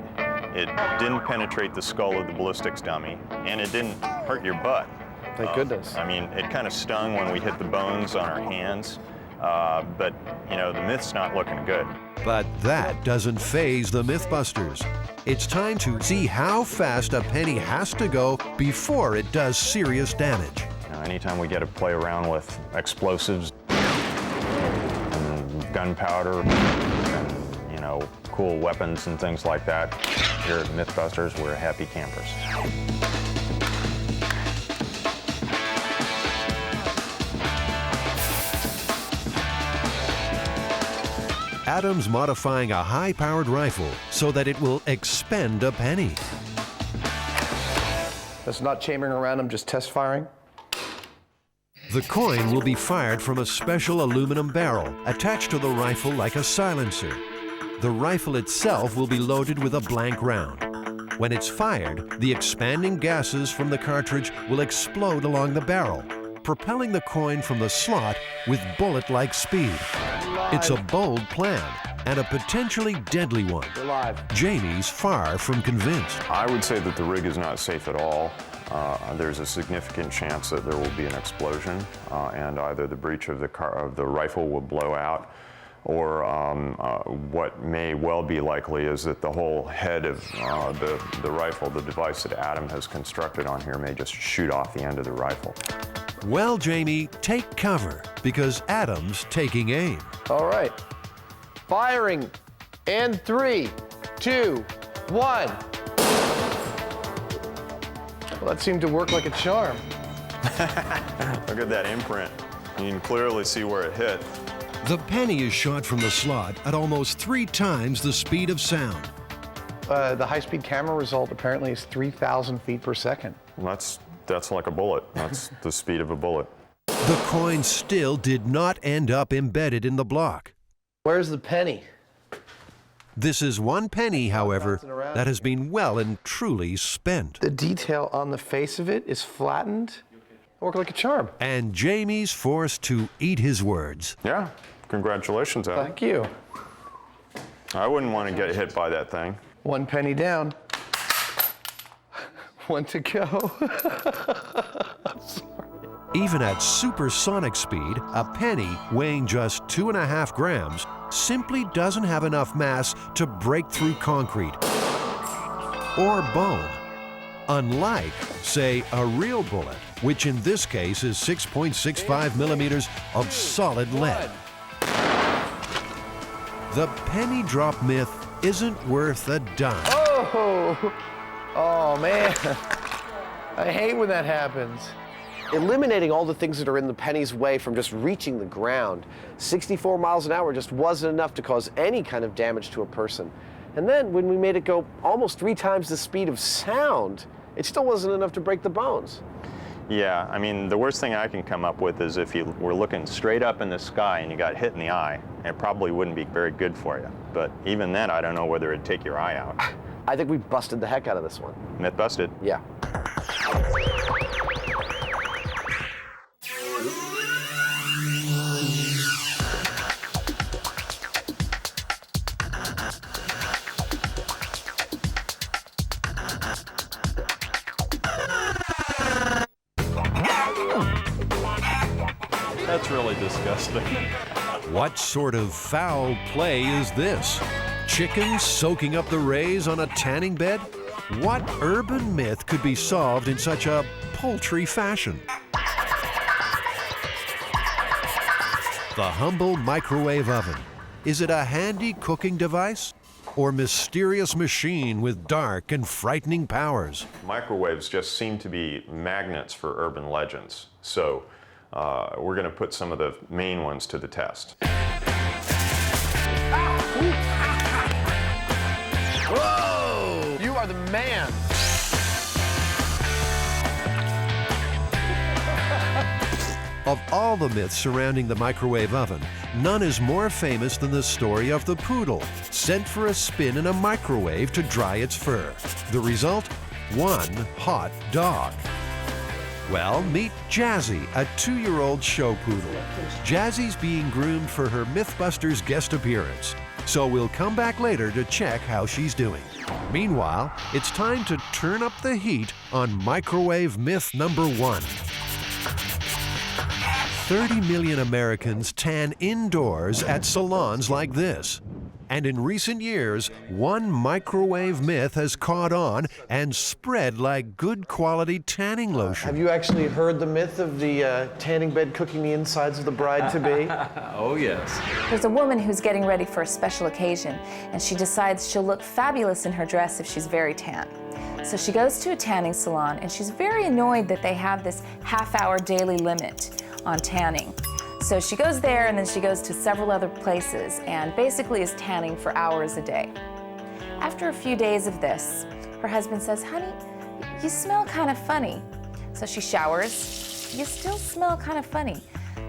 It didn't penetrate the skull of the ballistics dummy. And it didn't hurt your butt. Thank goodness. I mean, it kind of stung when we hit the bones on our hands. But, you know, the myth's not looking good. But that doesn't faze the MythBusters. It's time to see how fast a penny has to go before it does serious damage. You know, anytime we get to play around with explosives and gunpowder and, you know, cool weapons and things like that, here at MythBusters, we're happy campers. Adam's modifying a high-powered rifle so that it will expend a penny. That's not chambering around, I'm just test firing. The coin will be fired from a special aluminum barrel attached to the rifle like a silencer. The rifle itself will be loaded with a blank round. When it's fired, the expanding gases from the cartridge will explode along the barrel, propelling the coin from the slot with bullet-like speed. It's a bold plan and a potentially deadly one. We're live. Jamie's far from convinced. I would say that the rig is not safe at all. There's a significant chance that there will be an explosion and either the breech of the rifle will blow out or what may well be likely is that the whole head of the rifle, the device that Adam has constructed on here, may just shoot off the end of the rifle. Well, Jamie, take cover, because Adam's taking aim. All right. Firing. And 3, 2, 1. Well, that seemed to work like a charm. Look at that imprint. You can clearly see where it hit. The penny is shot from the slot at almost 3 times the speed of sound. The high-speed camera result apparently is 3,000 feet per second. That's like a bullet. That's the speed of a bullet. The coin still did not end up embedded in the block. Where's the penny? This is one penny, however, that has been well and truly spent. The detail on the face of it is flattened. Work like a charm. And Jamie's forced to eat his words. Yeah, congratulations, Adam. Thank you. I wouldn't want to get hit by that thing. 1 penny down. 1 to go. Even at supersonic speed, a penny weighing just 2.5 grams simply doesn't have enough mass to break through concrete or bone. Unlike, say, a real bullet, which in this case is 6.65 millimeters of solid lead. The penny drop myth isn't worth a dime. Oh man, I hate when that happens. Eliminating all the things that are in the penny's way from just reaching the ground. 64 miles an hour just wasn't enough to cause any kind of damage to a person. And then when we made it go almost 3 times the speed of sound, it still wasn't enough to break the bones. Yeah, I mean, the worst thing I can come up with is if you were looking straight up in the sky and you got hit in the eye, it probably wouldn't be very good for you. But even then, I don't know whether it'd take your eye out. I think we busted the heck out of this one. Myth busted. Yeah. That's really disgusting. What sort of foul play is this? Chickens soaking up the rays on a tanning bed? What urban myth could be solved in such a paltry fashion? The humble microwave oven. Is it a handy cooking device? Or mysterious machine with dark and frightening powers? Microwaves just seem to be magnets for urban legends. So we're going to put some of the main ones to the test. Whoa! You are the man. Of all the myths surrounding the microwave oven, none is more famous than the story of the poodle, sent for a spin in a microwave to dry its fur. The result? One hot dog. Well, meet Jazzy, a 2-year-old show poodle. Jazzy's being groomed for her MythBusters guest appearance, so we'll come back later to check how she's doing. Meanwhile, it's time to turn up the heat on microwave myth number 1. 30 million Americans tan indoors at salons like this. And in recent years, one microwave myth has caught on and spread like good quality tanning lotion. Have you actually heard the myth of the tanning bed cooking the insides of the bride-to-be? Oh, yes. There's a woman who's getting ready for a special occasion, and she decides she'll look fabulous in her dress if she's very tan. So she goes to a tanning salon, and she's very annoyed that they have this half-hour daily limit on tanning. So she goes there, and then she goes to several other places, and basically is tanning for hours a day. After a few days of this, her husband says, "Honey, you smell kind of funny." So she showers. "You still smell kind of funny."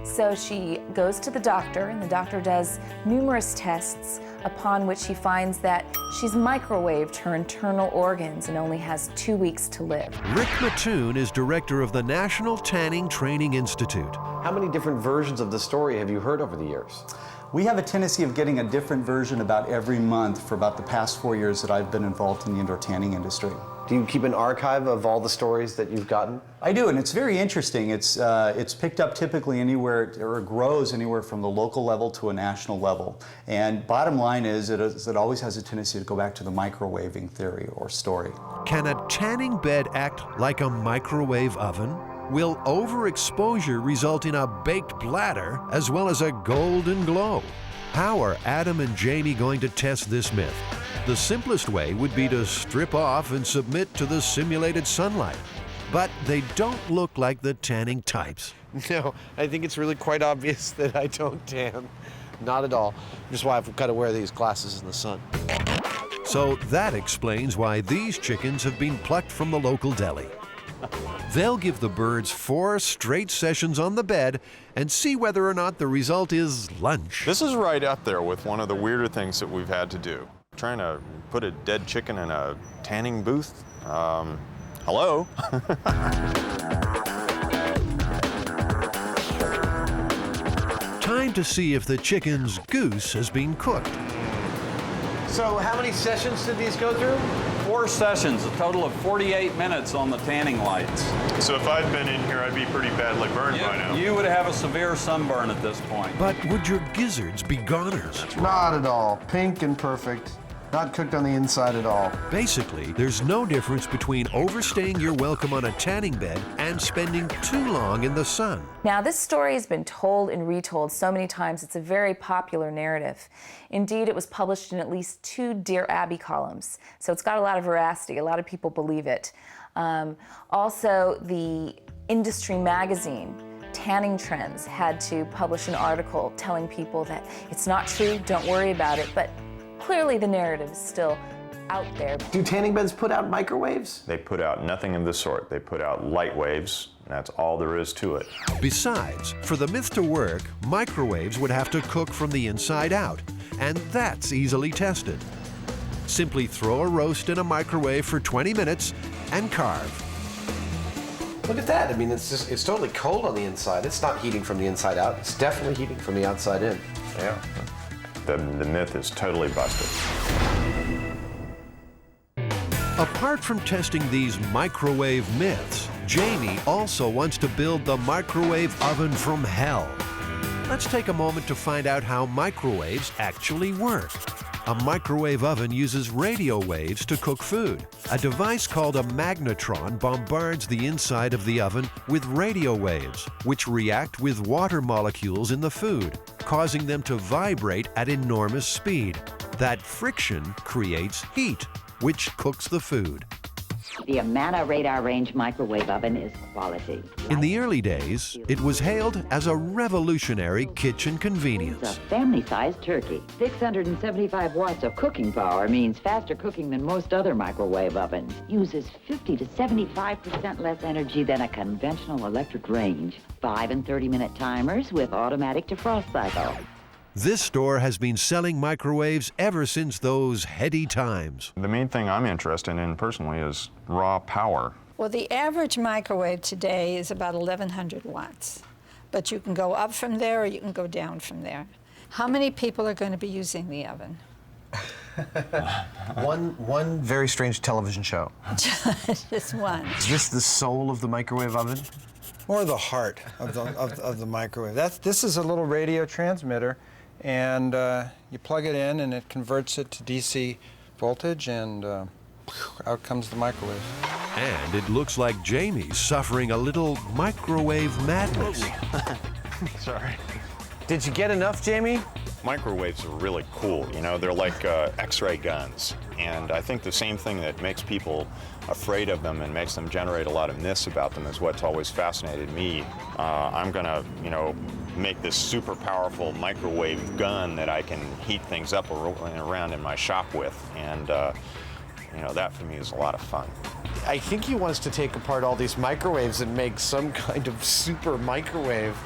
So she goes to the doctor, and the doctor does numerous tests, upon which he finds that she's microwaved her internal organs and only has 2 weeks to live. Rick Mattoon is director of the National Tanning Training Institute. How many different versions of the story have you heard over the years? We have a tendency of getting a different version about every month for about the past 4 years that I've been involved in the indoor tanning industry. Do you keep an archive of all the stories that you've gotten? I do, and it's very interesting. It's picked up typically anywhere, or it grows anywhere from the local level to a national level. And bottom line is, it always has a tendency to go back to the microwaving theory or story. Can a tanning bed act like a microwave oven? Will overexposure result in a baked bladder as well as a golden glow? How are Adam and Jamie going to test this myth? The simplest way would be to strip off and submit to the simulated sunlight. But they don't look like the tanning types. No, I think it's really quite obvious that I don't tan. Not at all. Just why I've got to wear these glasses in the sun. So that explains why these chickens have been plucked from the local deli. They'll give the birds 4 straight sessions on the bed and see whether or not the result is lunch. This is right up there with one of the weirder things that we've had to do. Trying to put a dead chicken in a tanning booth? Hello? Time to see if the chicken's goose has been cooked. So how many sessions did these go through? 4 sessions, a total of 48 minutes on the tanning lights. So if I'd been in here, I'd be pretty badly burned by now. You would have a severe sunburn at this point. But would your gizzards be goners? Not at all. Pink and perfect. Not cooked on the inside at all. Basically, there's no difference between overstaying your welcome on a tanning bed and spending too long in the sun. Now, this story has been told and retold so many times, it's a very popular narrative. Indeed, it was published in at least 2 Dear Abby columns, so it's got a lot of veracity. A lot of people believe it. Also, the industry magazine, Tanning Trends, had to publish an article telling people that it's not true, don't worry about it, but clearly the narrative is still out there. Do tanning beds put out microwaves? They put out nothing of the sort. They put out light waves, and that's all there is to it. Besides, for the myth to work, microwaves would have to cook from the inside out, and that's easily tested. Simply throw a roast in a microwave for 20 minutes and carve. Look at that. I mean, it's totally cold on the inside. It's not heating from the inside out. It's definitely heating from the outside in. Yeah. The myth is totally busted. Apart from testing these microwave myths, Jamie also wants to build the microwave oven from hell. Let's take a moment to find out how microwaves actually work. A microwave oven uses radio waves to cook food. A device called a magnetron bombards the inside of the oven with radio waves, which react with water molecules in the food, causing them to vibrate at enormous speed. That friction creates heat, which cooks the food. The Amana radar range microwave oven is quality. In the early days, it was hailed as a revolutionary kitchen convenience. It's a family-sized turkey. 675 watts of cooking power means faster cooking than most other microwave ovens. Uses 50 to 75% less energy than a conventional electric range. 5 and 30-minute timers with automatic defrost cycle. This store has been selling microwaves ever since those heady times. The main thing I'm interested in personally is raw power. Well, the average microwave today is about 1,100 watts. But you can go up from there or you can go down from there. How many people are going to be using the oven? One very strange television show. Just one. Is this the soul of the microwave oven? More the heart of the microwave. This is a little radio transmitter, and you plug it in and it converts it to DC voltage, and out comes the microwave. And it looks like Jamie's suffering a little microwave madness. Sorry. Did you get enough, Jamie? Microwaves are really cool. You know, they're like X-ray guns. And I think the same thing that makes people afraid of them and makes them generate a lot of myths about them is what's always fascinated me. I'm gonna, make this super powerful microwave gun that I can heat things up around in my shop with. And, that for me is a lot of fun. I think he wants to take apart all these microwaves and make some kind of super microwave.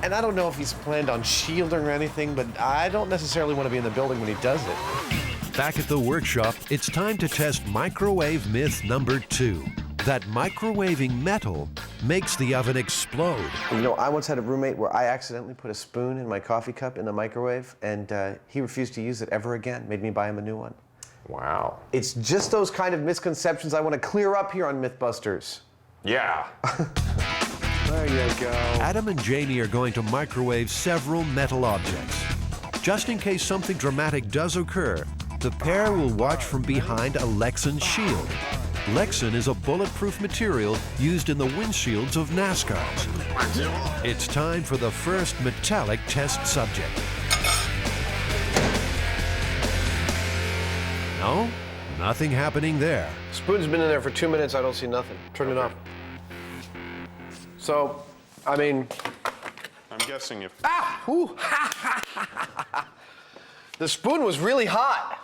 And I don't know if he's planned on shielding or anything, but I don't necessarily want to be in the building when he does it. Back at the workshop, it's time to test microwave myth number 2. That microwaving metal makes the oven explode. I once had a roommate where I accidentally put a spoon in my coffee cup in the microwave, and he refused to use it ever again. Made me buy him a new one. Wow. It's just those kind of misconceptions I want to clear up here on MythBusters. Yeah. There you go. Adam and Jamie are going to microwave several metal objects. Just in case something dramatic does occur, the pair will watch from behind a Lexan shield. Lexan is a bulletproof material used in the windshields of NASCARs. It's time for the first metallic test subject. No, nothing happening there. Spoon's been in there for 2 minutes. I don't see nothing. Turn it off. So, I mean... I'm guessing if... Ah! Ooh. The spoon was really hot.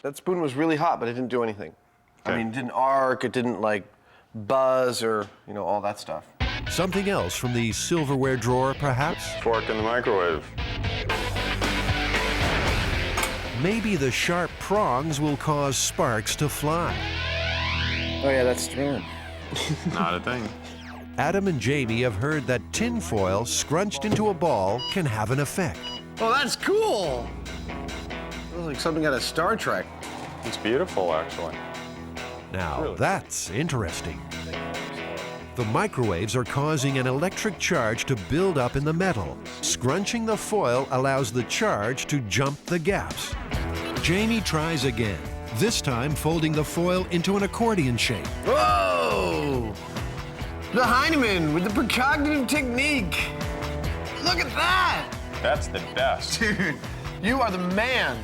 That spoon was really hot, but it didn't do anything. Okay. I mean, it didn't arc, it didn't, like, buzz or, you know, all that stuff. Something else from the silverware drawer, perhaps? Fork in the microwave. Maybe the sharp prongs will cause sparks to fly. Oh yeah, that's true. Not a thing. Adam and Jamie have heard that tin foil scrunched into a ball can have an effect. Oh, that's cool! Looks like something out of Star Trek. It's beautiful, actually. Now, Really? that's interesting. The microwaves are causing an electric charge to build up in the metal. Scrunching the foil allows the charge to jump the gaps. Jamie tries again, this time folding the foil into an accordion shape. Whoa! The Hyneman with the precognitive technique. Look at that! That's the best. Dude, you are the man.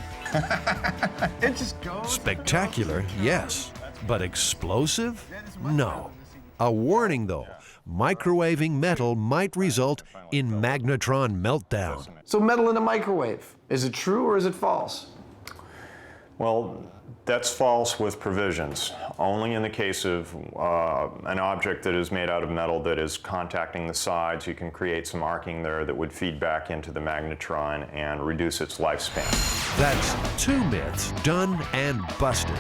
It just goes. Spectacular, yes, but explosive? No. A warning though, microwaving metal might result in magnetron meltdown. So metal in a microwave, is it true or is it false? Well, that's false with provisions. Only in the case of an object that is made out of metal that is contacting the sides, you can create some arcing there that would feed back into the magnetron and reduce its lifespan. That's 2 myths done and busted.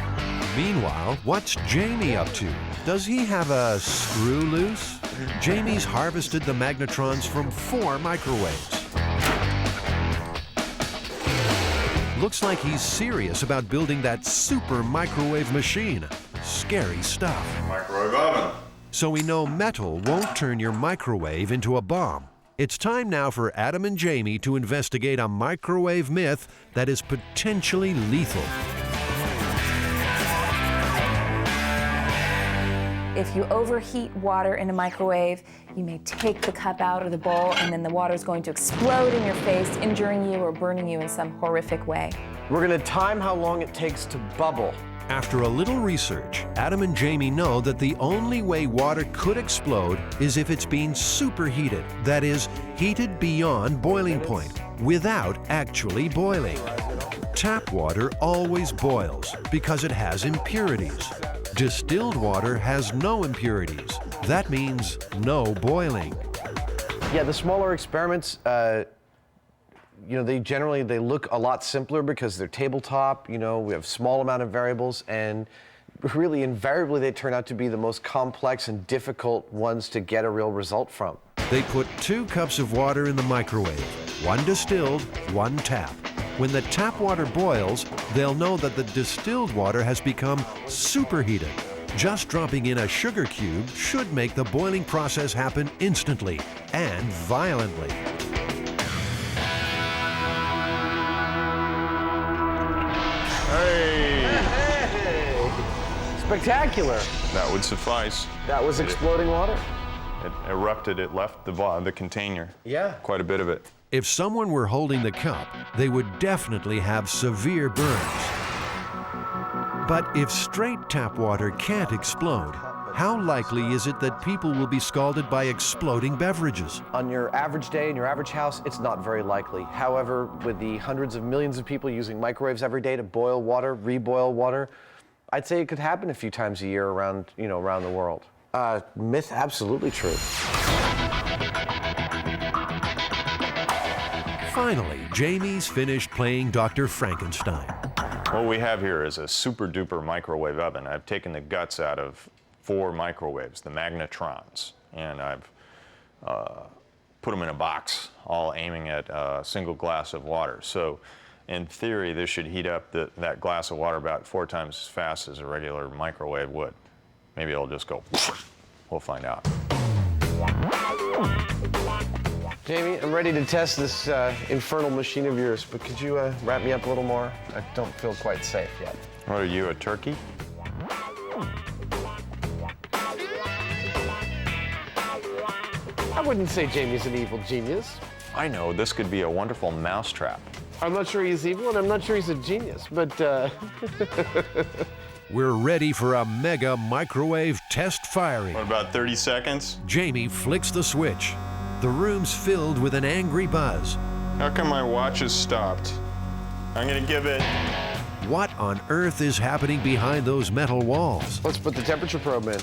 Meanwhile, what's Jamie up to? Does he have a screw loose? Jamie's harvested the magnetrons from 4 microwaves. Looks like he's serious about building that super microwave machine. Scary stuff. Microwave oven. So we know metal won't turn your microwave into a bomb. It's time now for Adam and Jamie to investigate a microwave myth that is potentially lethal. If you overheat water in a microwave, you may take the cup out of the bowl and then the water is going to explode in your face, injuring you or burning you in some horrific way. We're gonna time how long it takes to bubble. After a little research, Adam and Jamie know that the only way water could explode is if it's being superheated, that is, heated beyond boiling point, without actually boiling. Tap water always boils because it has impurities. Distilled water has no impurities. That means no boiling. Yeah, the smaller experiments, you know, they look a lot simpler because they're tabletop, you know, we have small amount of variables, and really invariably they turn out to be the most complex and difficult ones to get a real result from. They put 2 cups of water in the microwave, 1 distilled, 1 tap. When the tap water boils, they'll know that the distilled water has become superheated. Just dropping in a sugar cube should make the boiling process happen instantly and violently. Hey! Spectacular. That would suffice. That was exploding water? It erupted, it left the container. Yeah. Quite a bit of it. If someone were holding the cup, they would definitely have severe burns. But if straight tap water can't explode, how likely is it that people will be scalded by exploding beverages? On your average day in your average house, it's not very likely. However, with the hundreds of millions of people using microwaves every day to boil water, reboil water, I'd say it could happen a few times a year around, you know, around the world. Myth, absolutely true. Finally, Jamie's finished playing Dr. Frankenstein. What we have here is a super duper microwave oven. I've taken the guts out of 4 microwaves, the magnetrons, and I've put them in a box, all aiming at a single glass of water. So In theory, this should heat up that glass of water about 4 times as fast as a regular microwave would. Maybe it'll just go, we'll find out. Jamie, I'm ready to test this infernal machine of yours, but could you wrap me up a little more? I don't feel quite safe yet. What are you, a turkey? I wouldn't say Jamie's an evil genius. I know, this could be a wonderful mousetrap. I'm not sure he's evil, and I'm not sure he's a genius, but We're ready for a mega microwave test firing. What, about 30 seconds? Jamie flicks the switch. The room's filled with an angry buzz. How come my watch has stopped? I'm gonna give it... What on earth is happening behind those metal walls? Let's put the temperature probe in.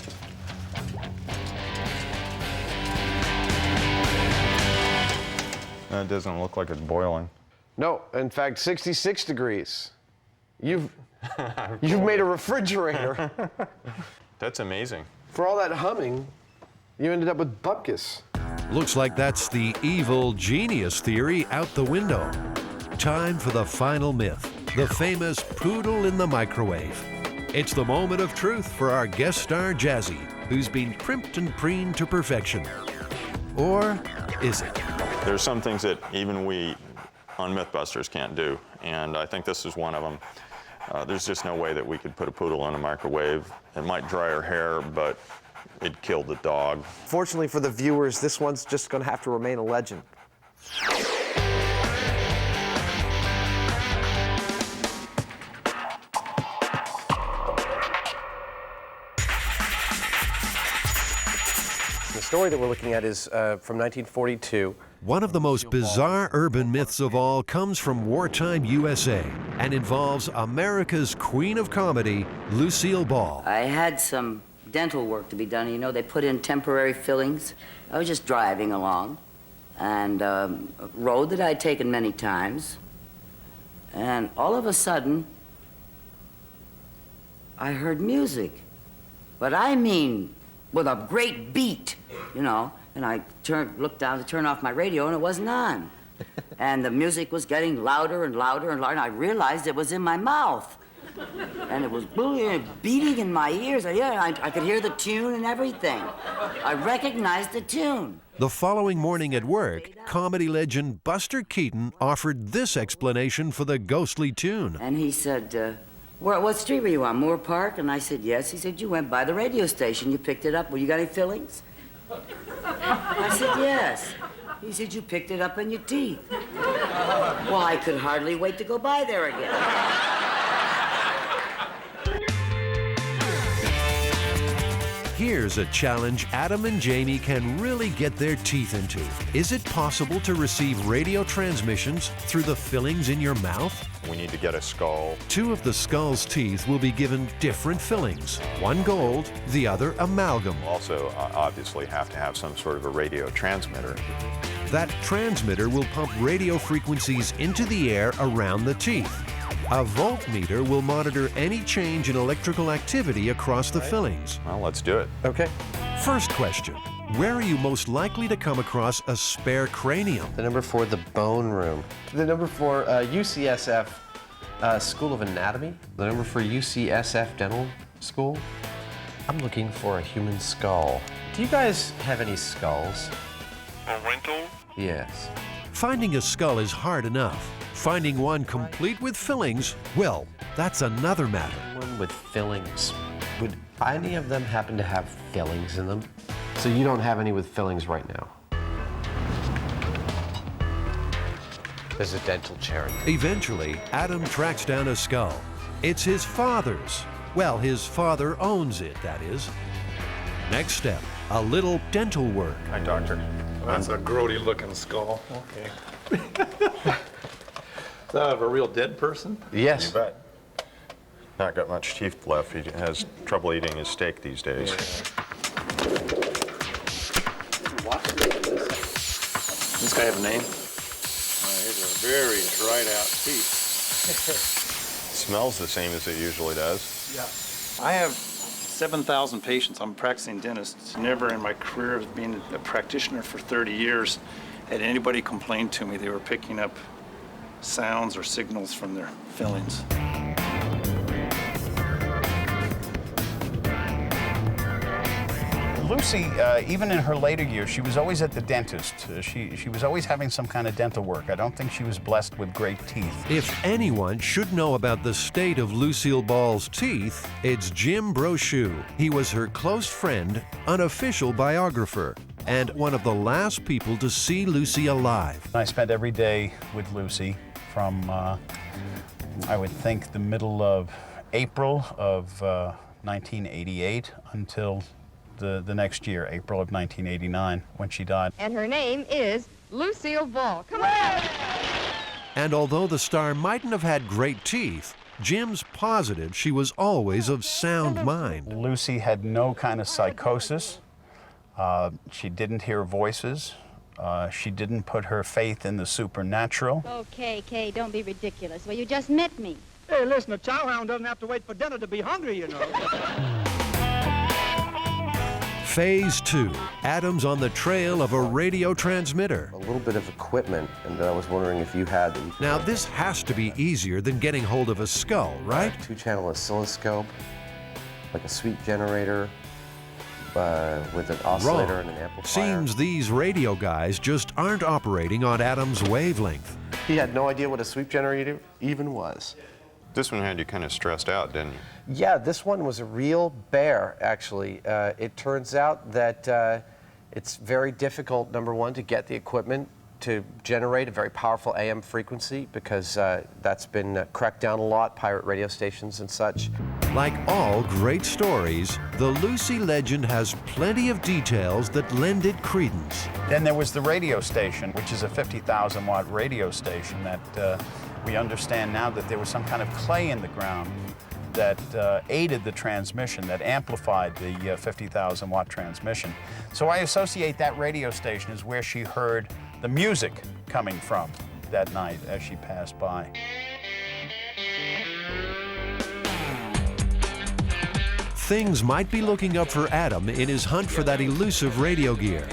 That doesn't look like it's boiling. No, in fact, 66 degrees. You've made a refrigerator. That's amazing. For all that humming, you ended up with bupkis. Looks like that's the evil genius theory out the window. Time for the final myth, the famous poodle in the microwave. It's the moment of truth for our guest star Jazzy, who's been primped and preened to perfection. Or is it? There's some things that even we on MythBusters can't do, and I think this is one of them. There's just no way that we could put a poodle in a microwave. It might dry her hair, but it'd kill the dog. Fortunately for the viewers, this one's just going to have to remain a legend. The story that we're looking at is from 1942. One of the most bizarre urban myths of all comes from wartime USA and involves America's queen of comedy, Lucille Ball. I had some dental work to be done. You know, they put in temporary fillings. I was just driving along, and a road that I'd taken many times, and all of a sudden, I heard music. But I mean, with a great beat, you know. And I looked down to turn off my radio, and it wasn't on. And the music was getting louder and louder and louder, and I realized it was in my mouth. And it was beating in my ears. I could hear the tune and everything. I recognized the tune. The following morning at work, comedy legend Buster Keaton offered this explanation for the ghostly tune. And he said, what street were you on, Moore Park? And I said, yes. He said, you went by the radio station. You picked it up. Well, you got any fillings? I said, yes. He said, you picked it up in your teeth. Well, I could hardly wait to go by there again. Here's a challenge Adam and Jamie can really get their teeth into. Is it possible to receive radio transmissions through the fillings in your mouth? We need to get a skull. 2 of the skull's teeth will be given different fillings. One gold, the other amalgam. Also, obviously have to have some sort of a radio transmitter. That transmitter will pump radio frequencies into the air around the teeth. A voltmeter will monitor any change in electrical activity across the fillings. Well, let's do it. Okay. First question. Where are you most likely to come across a spare cranium? The number 4, the bone room. The number 4, UCSF School of Anatomy. The number 4, UCSF Dental School. I'm looking for a human skull. Do you guys have any skulls? A rental? Yes. Finding a skull is hard enough. Finding one complete with fillings, well, that's another matter. One with fillings. Would any of them happen to have fillings in them? So you don't have any with fillings right now? There's a dental charity. Eventually, Adam tracks down a skull. It's his father's. Well, his father owns it, that is. Next step, a little dental work. Hi, doctor. That's a grody-looking skull. Okay. Is that of a real dead person? Yes. You bet. Not got much teeth left. He has trouble eating his steak these days. This guy have a name? He's a very dried out teeth. Smells the same as it usually does. Yeah. I have 7,000 patients. I'm a practicing dentist. Never in my career of being a practitioner for 30 years had anybody complain to me they were picking up sounds or signals from their fillings. Lucy, even in her later years, she was always at the dentist. She was always having some kind of dental work. I don't think she was blessed with great teeth. If anyone should know about the state of Lucille Ball's teeth, it's Jim Brochu. He was her close friend, unofficial biographer, and one of the last people to see Lucy alive. I spent every day with Lucy from, I would think, the middle of April of 1988 until the next year, April of 1989, when she died. And her name is Lucille Ball. Come on! And although the star mightn't have had great teeth, Jim's positive she was always of sound mind. Lucy had no kind of psychosis. She didn't hear voices. She didn't put her faith in the supernatural. Okay, Kay, don't be ridiculous. Well, you just met me. Hey, listen, a chowhound doesn't have to wait for dinner to be hungry, you know. Phase 2, Adam's on the trail of a radio transmitter. A little bit of equipment, and I was wondering if you had them. Now, this has to be easier than getting hold of a skull, right? 2-channel oscilloscope, like a sweep generator, with an oscillator and an amplifier. Seems these radio guys just aren't operating on Adam's wavelength. He had no idea what a sweep generator even was. This one had you kind of stressed out, didn't you? Yeah, this one was a real bear, actually. It turns out that it's very difficult, number one, to get the equipment to generate a very powerful AM frequency, because that's been cracked down a lot, pirate radio stations and such. Like all great stories, the Lucy legend has plenty of details that lend it credence. Then there was the radio station, which is a 50,000-watt radio station that we understand now that there was some kind of clay in the ground that aided the transmission, that amplified the 50,000-watt transmission. So I associate that radio station as where she heard the music coming from that night as she passed by. Things might be looking up for Adam in his hunt for that elusive radio gear.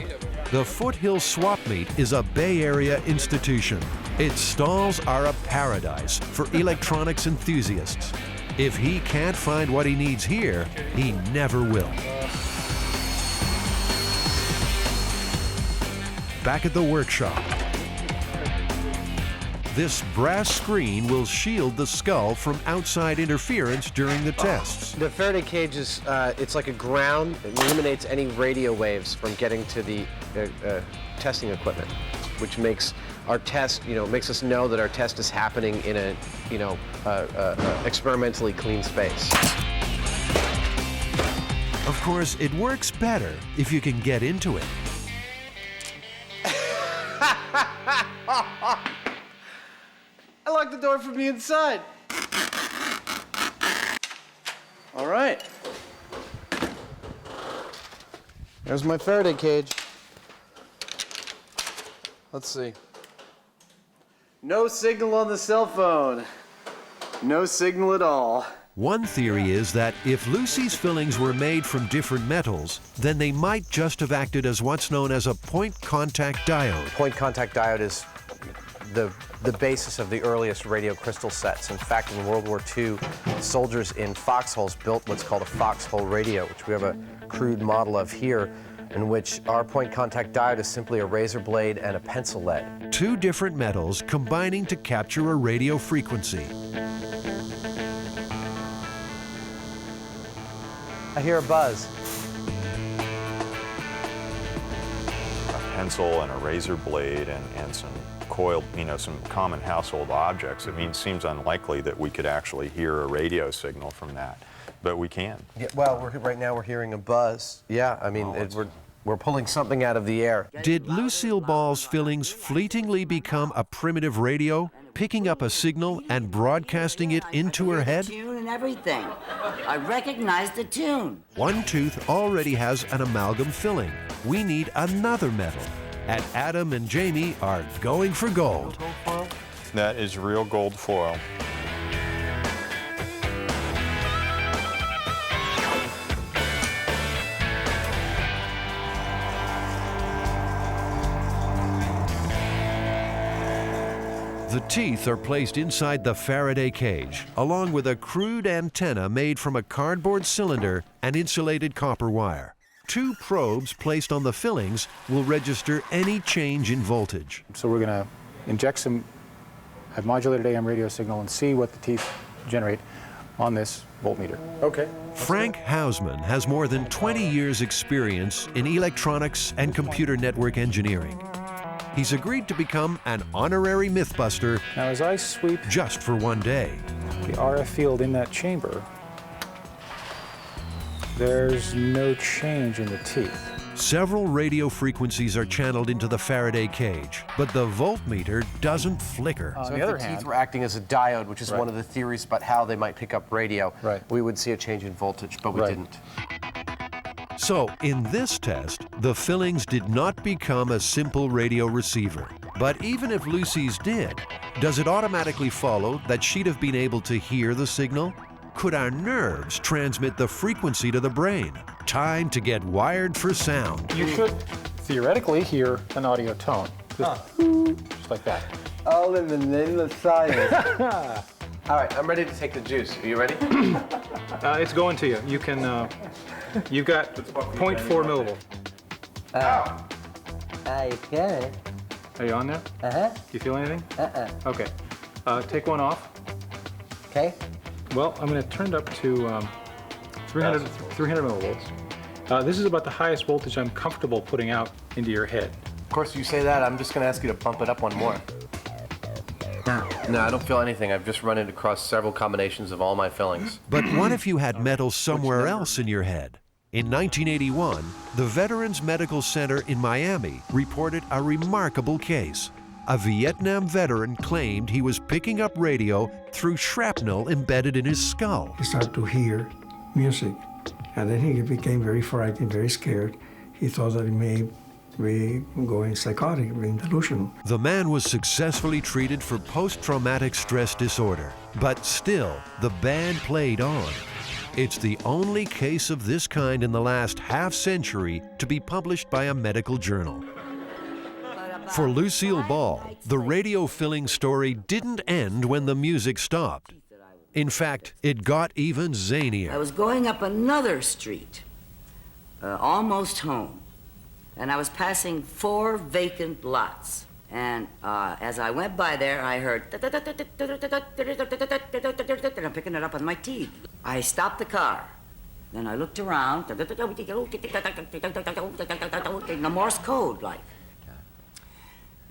The Foothill Swap Meet is a Bay Area institution. Its stalls are a paradise for electronics enthusiasts. If he can't find what he needs here, he never will. Back at the workshop, this brass screen will shield the skull from outside interference during the tests. The Faraday cage is, it's like a ground. It eliminates any radio waves from getting to the testing equipment, which makes our test, makes us know that our test is happening in a, experimentally clean space. Of course, it works better if you can get into it. I locked the door from the inside. All right. There's my Faraday cage. Let's see. No signal on the cell phone. No signal at all. One theory is that if Lucy's fillings were made from different metals, then they might just have acted as what's known as a point contact diode. Point contact diode is the basis of the earliest radio crystal sets. In fact, in World War II, soldiers in foxholes built what's called a foxhole radio, which we have a crude model of here, in which our point contact diode is simply a razor blade and a pencil lead. Two different metals combining to capture a radio frequency. I hear a buzz. A pencil and a razor blade and some coiled, some common household objects. It seems unlikely that we could actually hear a radio signal from that, but we can. Yeah, well, right now we're hearing a buzz. Yeah, we're pulling something out of the air. Did Lucille Ball's fillings fleetingly become a primitive radio, picking up a signal and broadcasting it into her head? Tune and everything. I recognize the tune. One tooth already has an amalgam filling. We need another metal. And Adam and Jamie are going for gold. That is real gold foil. The teeth are placed inside the Faraday cage, along with a crude antenna made from a cardboard cylinder and insulated copper wire. 2 probes placed on the fillings will register any change in voltage. So we're going to inject a modulated AM radio signal and see what the teeth generate on this voltmeter. Okay. Frank Hausman has more than 20 years' experience in electronics and computer network engineering. He's agreed to become an honorary Mythbuster now, as I sweep just for one day. the RF field in that chamber, there's no change in the teeth. Several radio frequencies are channeled into the Faraday cage, but the voltmeter doesn't flicker. So if the teeth were acting as a diode, which is one of the theories about how they might pick up radio, we would see a change in voltage, but we didn't. So, in this test, the fillings did not become a simple radio receiver. But even if Lucy's did, does it automatically follow that she'd have been able to hear the signal? Could our nerves transmit the frequency to the brain? Time to get wired for sound. You should theoretically hear an audio tone. Just like that. All in the name of science. All right, I'm ready to take the juice. Are you ready? It's going to you. You can, you've got 0.4 millivolts. Okay. Are you on there? Uh-huh. Do you feel anything? Uh-uh. Okay. Take one off. Okay. Well, I'm going to turn it up to 300 millivolts. This is about the highest voltage I'm comfortable putting out into your head. Of course, you say that, I'm just going to ask you to bump it up one more. No, I don't feel anything. I've just run it across several combinations of all my fillings. But what if you had metal somewhere else in your head? In 1981, the Veterans Medical Center in Miami reported a remarkable case. A Vietnam veteran claimed he was picking up radio through shrapnel embedded in his skull. He started to hear music, and then he became very frightened, very scared. He thought that he may be going psychotic, being delusional. The man was successfully treated for post-traumatic stress disorder, but still, the band played on. It's the only case of this kind in the last half-century to be published by a medical journal. For Lucille Ball, the radio filling story didn't end when the music stopped. In fact, it got even zanier. I was going up another street, almost home, and I was passing 4 vacant lots. And as I went by there, I heard, and I'm picking it up with my teeth. I stopped the car. Then I looked around, the Morse code, like.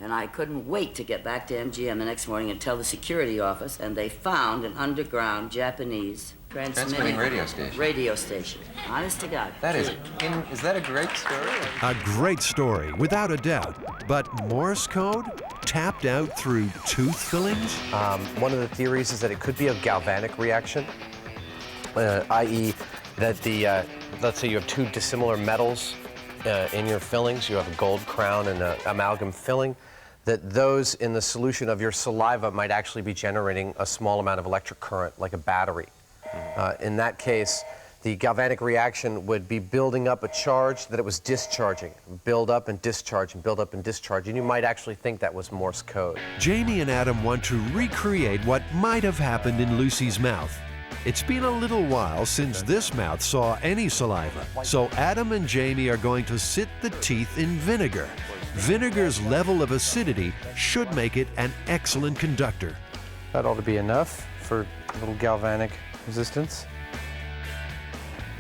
And I couldn't wait to get back to MGM the next morning and tell the security office, and they found an underground Japanese transmitting radio station. Honest to God. Is that a great story? A great story, without a doubt. But Morse code? Tapped out through tooth fillings? One of the theories is that it could be a galvanic reaction, i.e. that the, let's say you have 2 dissimilar metals in your fillings. You have a gold crown and an amalgam filling, that those in the solution of your saliva might actually be generating a small amount of electric current, like a battery. In that case, the galvanic reaction would be building up a charge that it was discharging. Build up and discharge and build up and discharge. And you might actually think that was Morse code. Jamie and Adam want to recreate what might have happened in Lucy's mouth. It's been a little while since this mouth saw any saliva, so Adam and Jamie are going to sit the teeth in vinegar. Vinegar's level of acidity should make it an excellent conductor. That ought to be enough for a little galvanic resistance.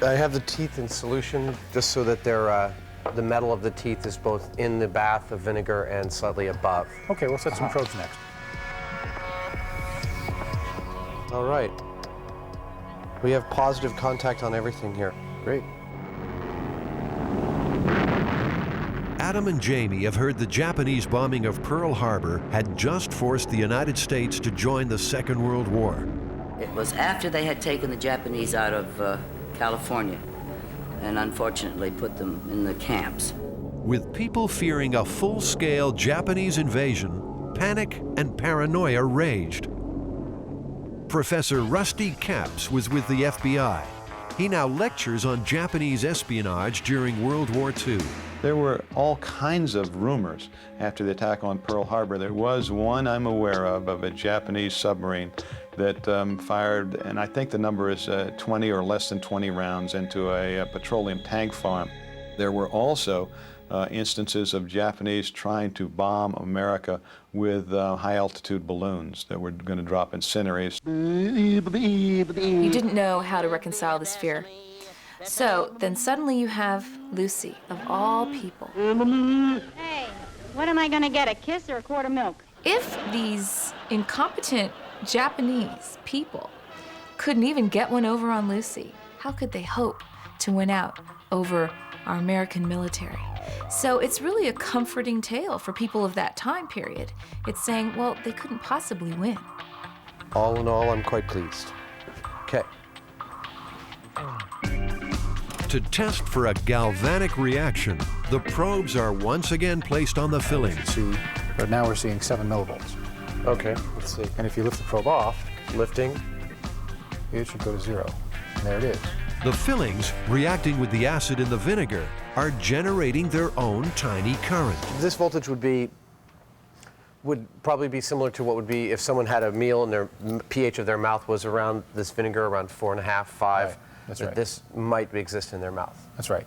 I have the teeth in solution just so that they're, the metal of the teeth is both in the bath of vinegar and slightly above. Okay, we'll set some probes next. All right. We have positive contact on everything here. Great. Adam and Jamie have heard the Japanese bombing of Pearl Harbor had just forced the United States to join the Second World War. It was after they had taken the Japanese out of California and unfortunately put them in the camps. With people fearing a full-scale Japanese invasion, panic and paranoia raged. Professor Rusty Capps was with the FBI. He now lectures on Japanese espionage during World War II. There were all kinds of rumors after the attack on Pearl Harbor. There was one I'm aware of a Japanese submarine that fired, and I think the number is 20 or less than 20 rounds into a petroleum tank farm. There were also instances of Japanese trying to bomb America with high-altitude balloons that were going to drop incendiaries. You didn't know how to reconcile this fear. So then suddenly you have Lucy, of all people. Hey, what am I gonna get, a kiss or a quart of milk? If these incompetent Japanese people couldn't even get one over on Lucy, how could they hope to win out over our American military? So it's really a comforting tale for people of that time period. It's saying, well, they couldn't possibly win. All in all, I'm quite pleased. Okay. To test for a galvanic reaction, the probes are once again placed on the fillings. But now we're seeing 7 millivolts. Okay, let's see. And if you lift the probe off, Lifting. it should go to 0. And there it is. The fillings, reacting with the acid in the vinegar, are generating their own tiny current. This voltage would probably be similar to what would be if someone had a meal and their pH of their mouth was around this vinegar around 4.5, 5. Right. That's right. This might exist in their mouth. That's right.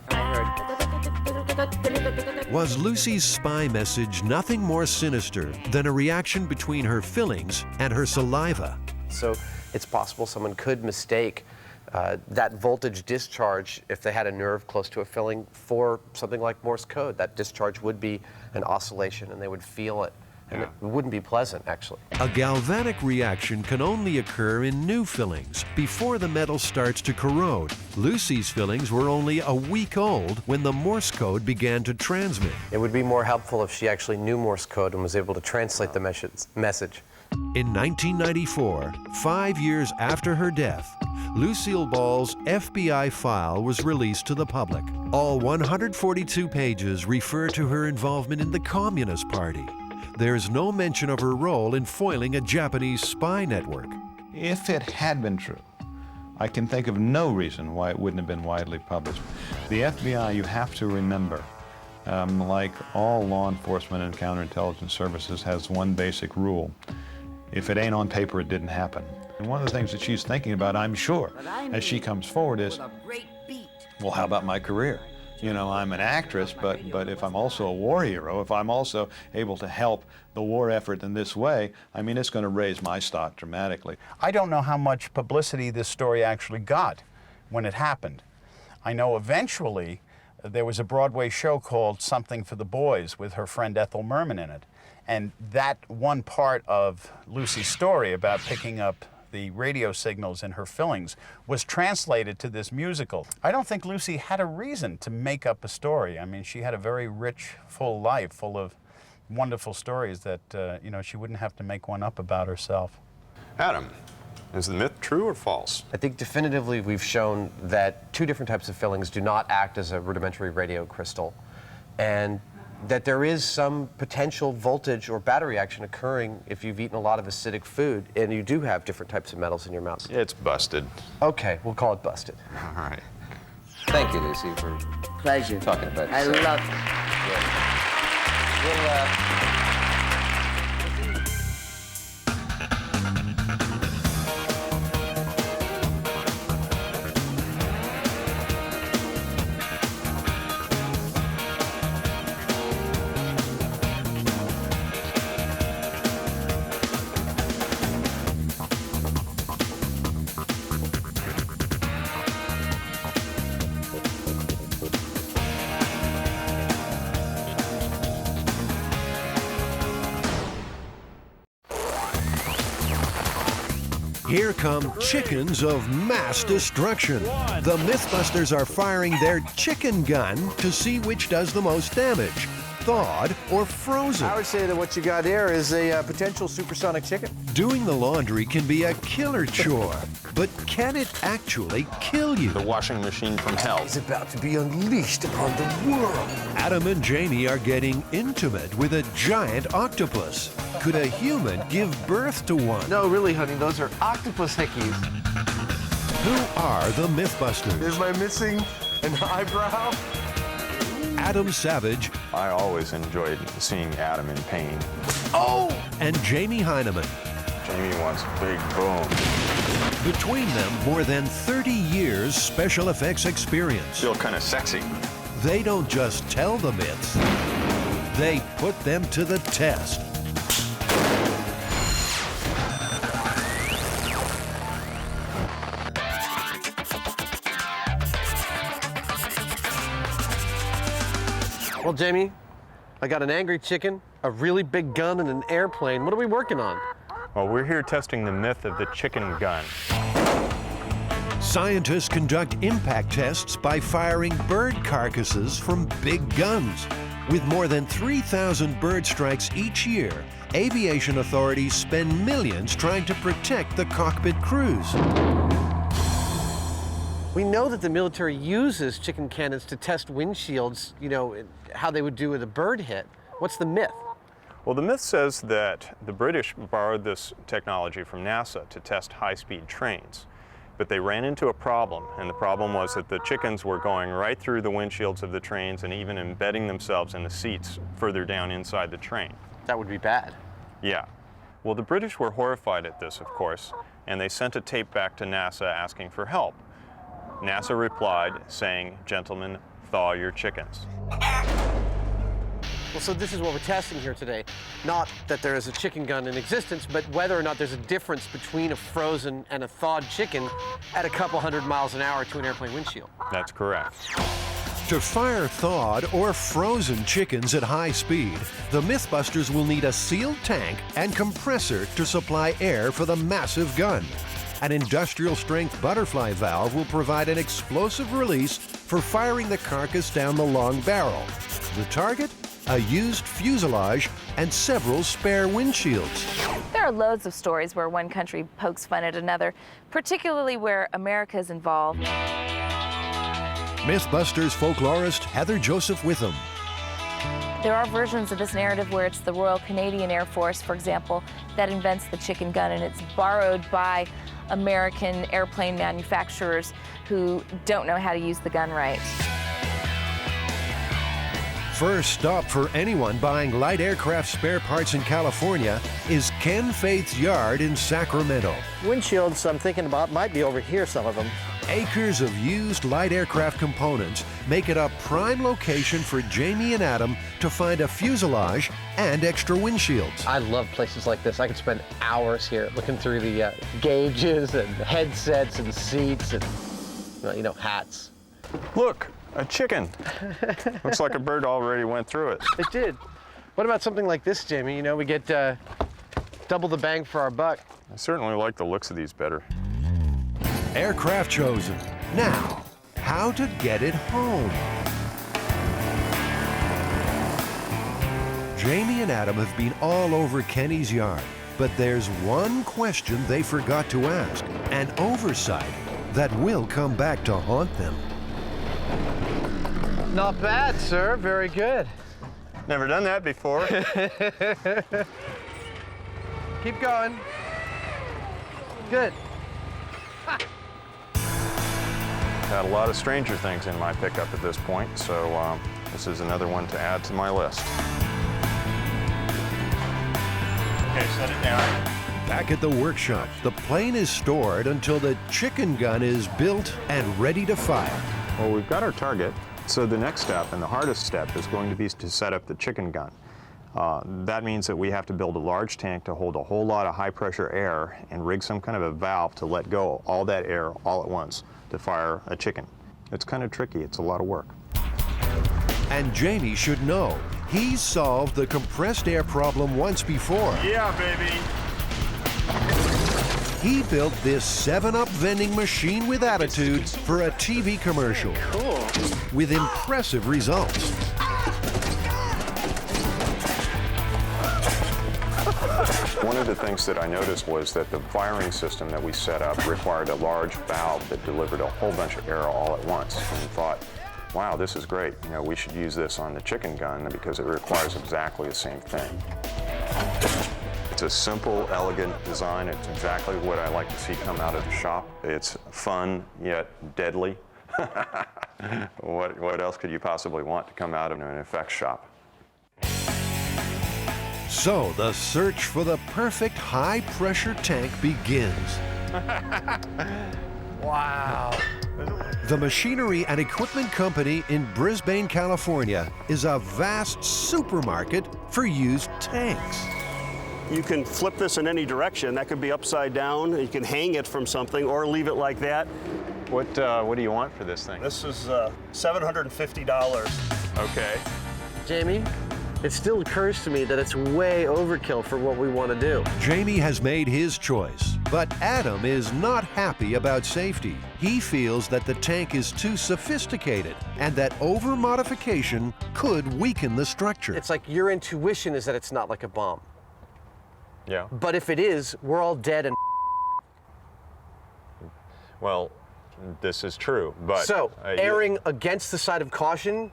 Was Lucy's spy message nothing more sinister than a reaction between her fillings and her saliva? So it's possible someone could mistake that voltage discharge, if they had a nerve close to a filling, for something like Morse code. That discharge would be an oscillation and they would feel it. And it wouldn't be pleasant, actually. A galvanic reaction can only occur in new fillings before the metal starts to corrode. Lucy's fillings were only a week old when the Morse code began to transmit. It would be more helpful if she actually knew Morse code and was able to translate the message. In 1994, 5 years after her death, Lucille Ball's FBI file was released to the public. All 142 pages refer to her involvement in the Communist Party. There's no mention of her role in foiling a Japanese spy network. If it had been true, I can think of no reason why it wouldn't have been widely published. The FBI, you have to remember, like all law enforcement and counterintelligence services, has one basic rule. If it ain't on paper, it didn't happen. And one of the things that she's thinking about, I'm sure, as she comes forward is, well, how about my career? You know, I'm an actress, but if I'm also a war hero, if I'm also able to help the war effort in this way, I mean, it's going to raise my stock dramatically. I don't know how much publicity this story actually got when it happened. I know eventually there was a Broadway show called Something for the Boys with her friend Ethel Merman in it. And that one part of Lucy's story about picking up the radio signals in her fillings was translated to this musical. I don't think Lucy had a reason to make up a story. I mean, she had a very rich, full life, full of wonderful stories that, you know, she wouldn't have to make one up about herself. Adam, is the myth true or false? I think definitively we've shown that 2 different types of fillings do not act as a rudimentary radio crystal, and that there is some potential voltage or battery action occurring if you've eaten a lot of acidic food and you do have different types of metals in your mouth. It's busted. Okay, we'll call it busted. All right. Thank you, Lucy, for Pleasure. talking about I yourself. love it. Here come chickens of mass destruction. The MythBusters are firing their chicken gun to see which does the most damage, thawed or frozen. I would say that what you got there is a potential supersonic chicken. Doing the laundry can be a killer chore, but can it actually kill you? The washing machine from hell is about to be unleashed upon the world. Adam and Jamie are getting intimate with a giant octopus. Could a human give birth to one? No, really, honey, those are octopus hickeys. Who are the MythBusters? Am I missing an eyebrow? Adam Savage. I always enjoyed seeing Adam in pain. Oh! And Jamie Hyneman. Jamie wants a big boom. Between them, more than 30 years special effects experience. Feel kind of sexy. They don't just tell the myths, they put them to the test. Well, Jamie, I got an angry chicken, a really big gun, and an airplane. What are we working on? Well, we're here testing the myth of the chicken gun. Scientists conduct impact tests by firing bird carcasses from big guns. With more than 3,000 bird strikes each year, aviation authorities spend millions trying to protect the cockpit crews. We know that the military uses chicken cannons to test windshields, you know, how they would do with a bird hit. What's the myth? Well, the myth says that the British borrowed this technology from NASA to test high-speed trains. But they ran into a problem, and the problem was that the chickens were going right through the windshields of the trains and even embedding themselves in the seats further down inside the train. That would be bad. Yeah. Well, the British were horrified at this, of course, and they sent a tape back to NASA asking for help. NASA replied saying, "Gentlemen, thaw your chickens." Well, so this is what we're testing here today. Not that there is a chicken gun in existence, but whether or not there's a difference between a frozen and a thawed chicken at a couple 100 miles an hour to an airplane windshield. That's correct. To fire thawed or frozen chickens at high speed, the MythBusters will need a sealed tank and compressor to supply air for the massive gun. An industrial-strength butterfly valve will provide an explosive release for firing the carcass down the long barrel. The target? A used fuselage and several spare windshields. There are loads of stories where one country pokes fun at another, particularly where America is involved. MythBusters folklorist Heather Joseph Witham. There are versions of this narrative where it's the Royal Canadian Air Force, for example, that invents the chicken gun, and it's borrowed by American airplane manufacturers who don't know how to use the gun right. First stop for anyone buying light aircraft spare parts in California is Ken Faith's yard in Sacramento. Windshields I'm thinking about might be over here, some of them. Acres of used light aircraft components make it a prime location for Jamie and Adam to find a fuselage and extra windshields. I love places like this. I could spend hours here looking through the gauges and headsets and seats and, you know, hats. Look, a chicken. Looks like a bird already went through it. It did. What about something like this, Jamie? You know, we get double the bang for our buck. I certainly like the looks of these better. Aircraft chosen. Now, how to get it home. Jamie and Adam have been all over Kenny's yard, but there's one question they forgot to ask, an oversight that will come back to haunt them. Not bad, sir. Very good. Never done that before. Keep going. Good. Had a lot of Stranger Things in my pickup at this point, so this is another one to add to my list. Okay, set it down. Back at the workshop, the plane is stored until the chicken gun is built and ready to fire. Well, we've got our target, so the next step and the hardest step is going to be to set up the chicken gun. That means that we have to build a large tank to hold a whole lot of high-pressure air and rig some kind of a valve to let go all that air all at once to fire a chicken. It's kind of tricky. It's a lot of work. And Jamie should know. He's solved the compressed air problem once before. Yeah, baby. He built this 7-Up vending machine with attitude for a TV commercial. Cool. With impressive results. One of the things that I noticed was that the firing system that we set up required a large valve that delivered a whole bunch of air all at once. And we thought, wow, this is great. You know, we should use this on the chicken gun because it requires exactly the same thing. It's a simple, elegant design. It's exactly what I like to see come out of the shop. It's fun, yet deadly. What else could you possibly want to come out of an effects shop? So the search for the perfect high-pressure tank begins. Wow. The Machinery and Equipment Company in Brisbane, California is a vast supermarket for used tanks. You can flip this in any direction. That could be upside down. You can hang it from something or leave it like that. What do you want for this thing? This is $750. Okay. Jamie, it still occurs to me that it's way overkill for what we want to do. Jamie has made his choice, but Adam is not happy about safety. He feels that the tank is too sophisticated and that over-modification could weaken the structure. It's like your intuition is that it's not like a bomb. Yeah. But if it is, we're all dead and Well, this is true, but... So, erring against the side of caution,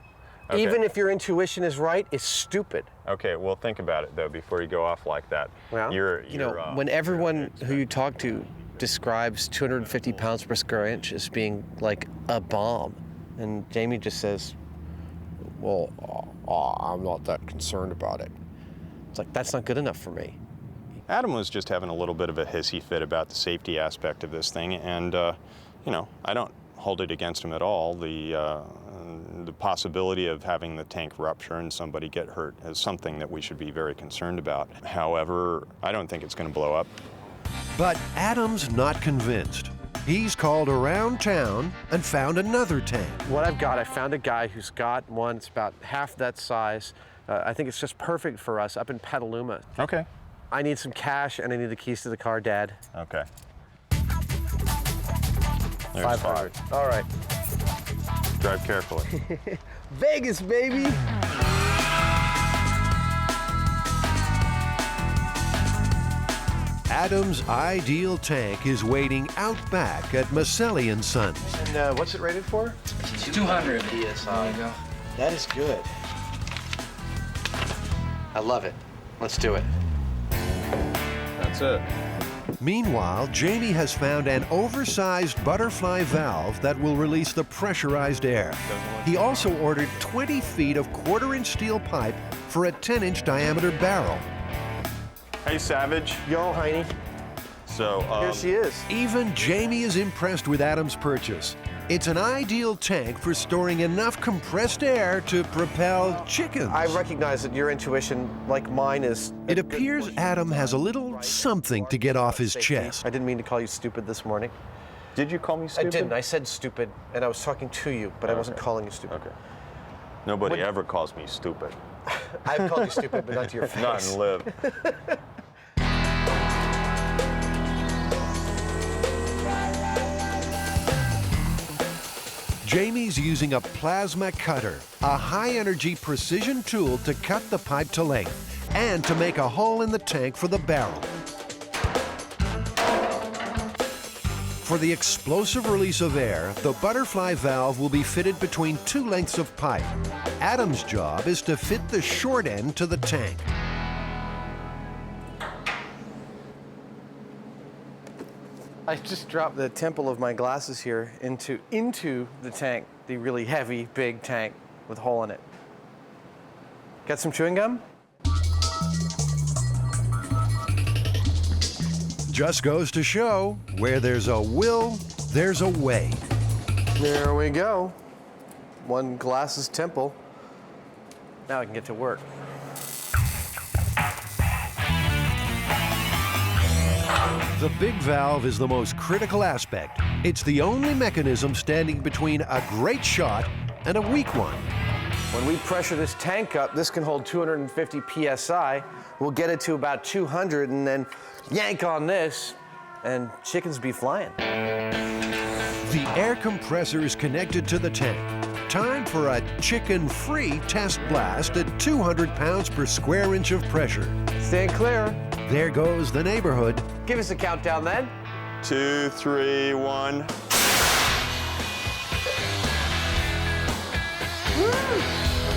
Okay. even if your intuition is right, is stupid. Okay, well, think about it, though, before you go off like that. Well, You know, when everyone who you talk to describes 250 pounds per square inch as being like a bomb, and Jamie just says, well, I'm not that concerned about it. It's like, that's not good enough for me. Adam was just having a little bit of a hissy fit about the safety aspect of this thing, and, you know, I don't hold it against him at all. The possibility of having the tank rupture and somebody get hurt is something that we should be very concerned about. However, I don't think it's going to blow up. But Adam's not convinced. He's called around town and found another tank. What I've got, I found a guy who's got one. It's about half that size. I think it's just perfect for us up in Petaluma. Okay. I need some cash and I need the keys to the car, Dad. Okay. 500. All right. Drive carefully. Vegas, baby! Adam's ideal tank is waiting out back at Maselli & Sons. And what's it rated for? 200 PSI. There you go. That is good. I love it. Let's do it. That's it. Meanwhile, Jamie has found an oversized butterfly valve that will release the pressurized air. He also ordered 20 feet of quarter-inch steel pipe for a 10-inch diameter barrel. Hey, Savage. Yo, Heine. So, Here she is. Even Jamie is impressed with Adam's purchase. It's an ideal tank for storing enough compressed air to propel chickens. I recognize that your intuition, like mine, is... It appears Adam has a little something to get off his chest. I didn't mean to call you stupid this morning. Did you call me stupid? I didn't. I said stupid, and I was talking to you, but I wasn't calling you stupid. Okay. Nobody ever calls me stupid. I've called you stupid, but not to your face. Not in live. Jamie's using a plasma cutter, a high-energy precision tool to cut the pipe to length and to make a hole in the tank for the barrel. For the explosive release of air, the butterfly valve will be fitted between two lengths of pipe. Adam's job is to fit the short end to the tank. I just dropped the temple of my glasses here into the tank, the really heavy, big tank with a hole in it. Got some chewing gum? Just goes to show, where there's a will, there's a way. There we go. One glasses temple. Now I can get to work. The big valve is the most critical aspect. It's the only mechanism standing between a great shot and a weak one. When we pressure this tank up, this can hold 250 PSI. We'll get it to about 200 and then yank on this, and chickens be flying. The air compressor is connected to the tank. Time for a chicken-free test blast at 200 pounds per square inch of pressure. Stand clear. There goes the neighborhood. Give us a countdown then. 2, 3, 1.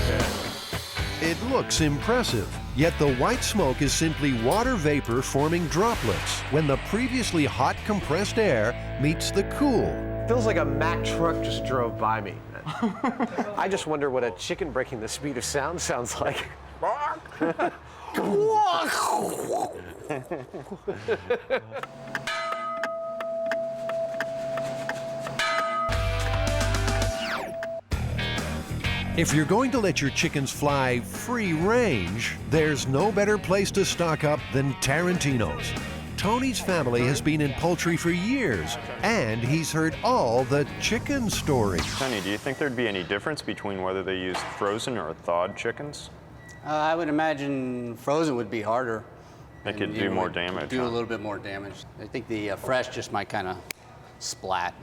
Okay. It looks impressive, yet the white smoke is simply water vapor forming droplets when the previously hot compressed air meets the cool. Feels like a Mack truck just drove by me. I just wonder what a chicken breaking the speed of sound sounds like. If you're going to let your chickens fly free range, there's no better place to stock up than Tarantino's. Tony's family has been in poultry for years, and he's heard all the chicken stories. Tony, do you think there'd be any difference between whether they use frozen or thawed chickens? I would imagine frozen would be harder. They could do more damage. Do a little bit more damage. I think the fresh just might kind of splat.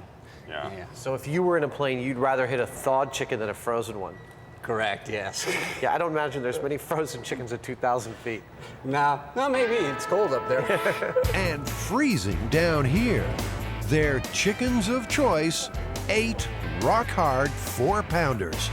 Yeah. So if you were in a plane, you'd rather hit a thawed chicken than a frozen one? Correct, yes. Yeah, I don't imagine there's many frozen chickens at 2,000 feet. No, maybe. It's cold up there. And freezing down here. Their chickens of choice, 8 rock-hard 4-pounders.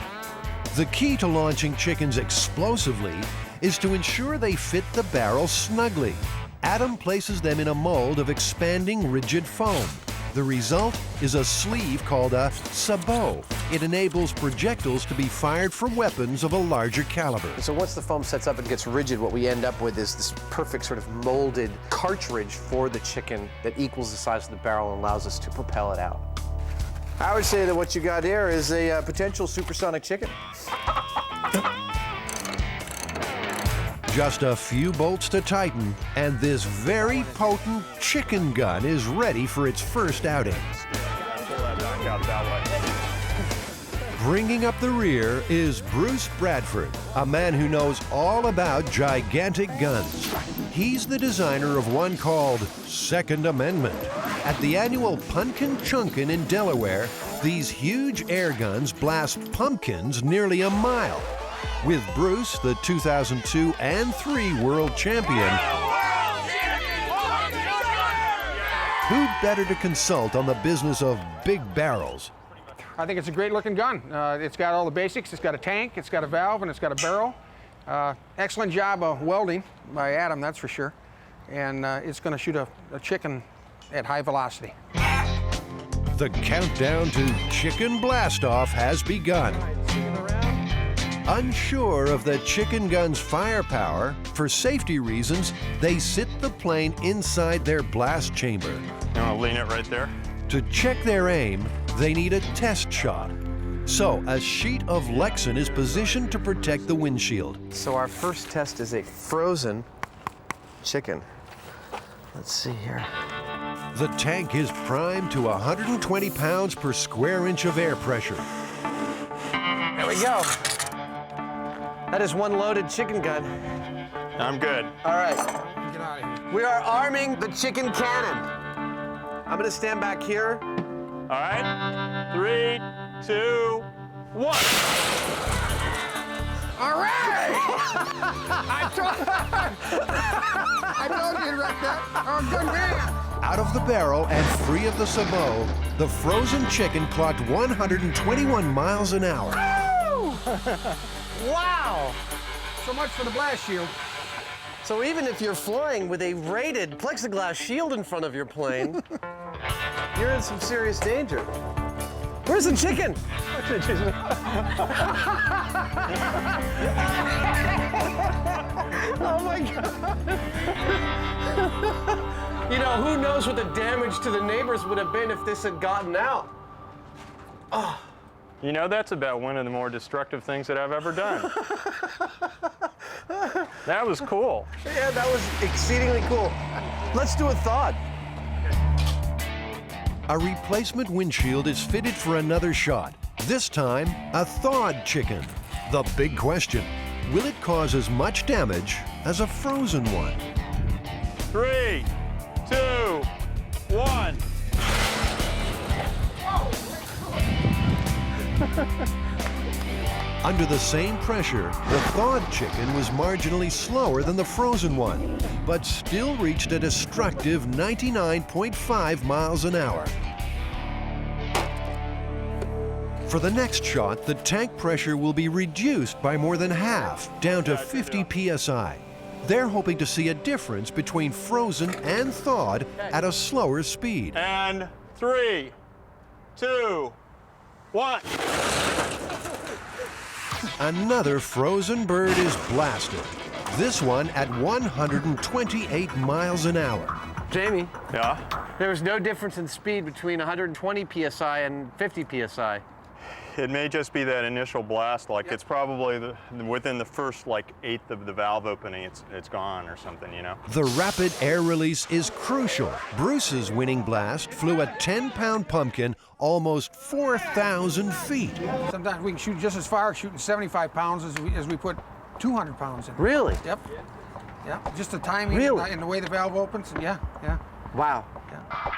The key to launching chickens explosively is to ensure they fit the barrel snugly. Adam places them in a mold of expanding rigid foam. The result is a sleeve called a sabot. It enables projectiles to be fired from weapons of a larger caliber. So once the foam sets up and gets rigid, what we end up with is this perfect sort of molded cartridge for the chicken that equals the size of the barrel and allows us to propel it out. I would say that what you got here is a potential supersonic chicken. Just a few bolts to tighten, and this very potent chicken gun is ready for its first outing. Bringing up the rear is Bruce Bradford, a man who knows all about gigantic guns. He's the designer of one called Second Amendment. At the annual Punkin Chunkin in Delaware, these huge air guns blast pumpkins nearly a mile. With Bruce, the 2002 and 3 world champion, who better to consult on the business of big barrels? I think it's a great looking gun. It's got all the basics. It's got a tank, it's got a valve, and it's got a barrel. Excellent job of welding by Adam, that's for sure. And it's going to shoot a chicken at high velocity. The countdown to chicken blastoff has begun. Unsure of the chicken gun's firepower, for safety reasons, they sit the plane inside their blast chamber. You want to lean it right there? To check their aim, they need a test shot. So a sheet of Lexan is positioned to protect the windshield. So our first test is a frozen chicken. Let's see here. The tank is primed to 120 pounds per square inch of air pressure. There we go. That is one loaded chicken gun. I'm good. All right. Get out of here. We are arming the chicken cannon. I'm going to stand back here. All right. 3, 2, 1. All right! I told you right there. Oh, good man. Out of the barrel and free of the sabot, the frozen chicken clocked 121 miles an hour. Wow! So much for the blast shield. So even if you're flying with a rated plexiglass shield in front of your plane, you're in some serious danger. Where's the chicken? Oh my God. You know, who knows what the damage to the neighbors would have been if this had gotten out. Oh. You know, that's about one of the more destructive things that I've ever done. That was cool. Yeah, that was exceedingly cool. Let's do a thawed. A replacement windshield is fitted for another shot. This time, a thawed chicken. The big question, will it cause as much damage as a frozen one? 3, 2, 1. Under the same pressure, the thawed chicken was marginally slower than the frozen one, but still reached a destructive 99.5 miles an hour. For the next shot, the tank pressure will be reduced by more than half, down to 50 psi. They're hoping to see a difference between frozen and thawed at a slower speed. And 3, 2, 1. Another frozen bird is blasted. This one at 128 miles an hour. Jamie. Yeah? There was no difference in speed between 120 psi and 50 psi. It may just be that initial blast, like it's probably within the first like eighth of the valve opening, it's gone or something, you know? The rapid air release is crucial. Bruce's winning blast flew a 10-pound pumpkin almost 4,000 feet. Sometimes we can shoot just as far, shooting 75 pounds as we put 200 pounds in. Really? Yep. Yeah, just the timing and the way the valve opens. Yeah. Wow. Yeah.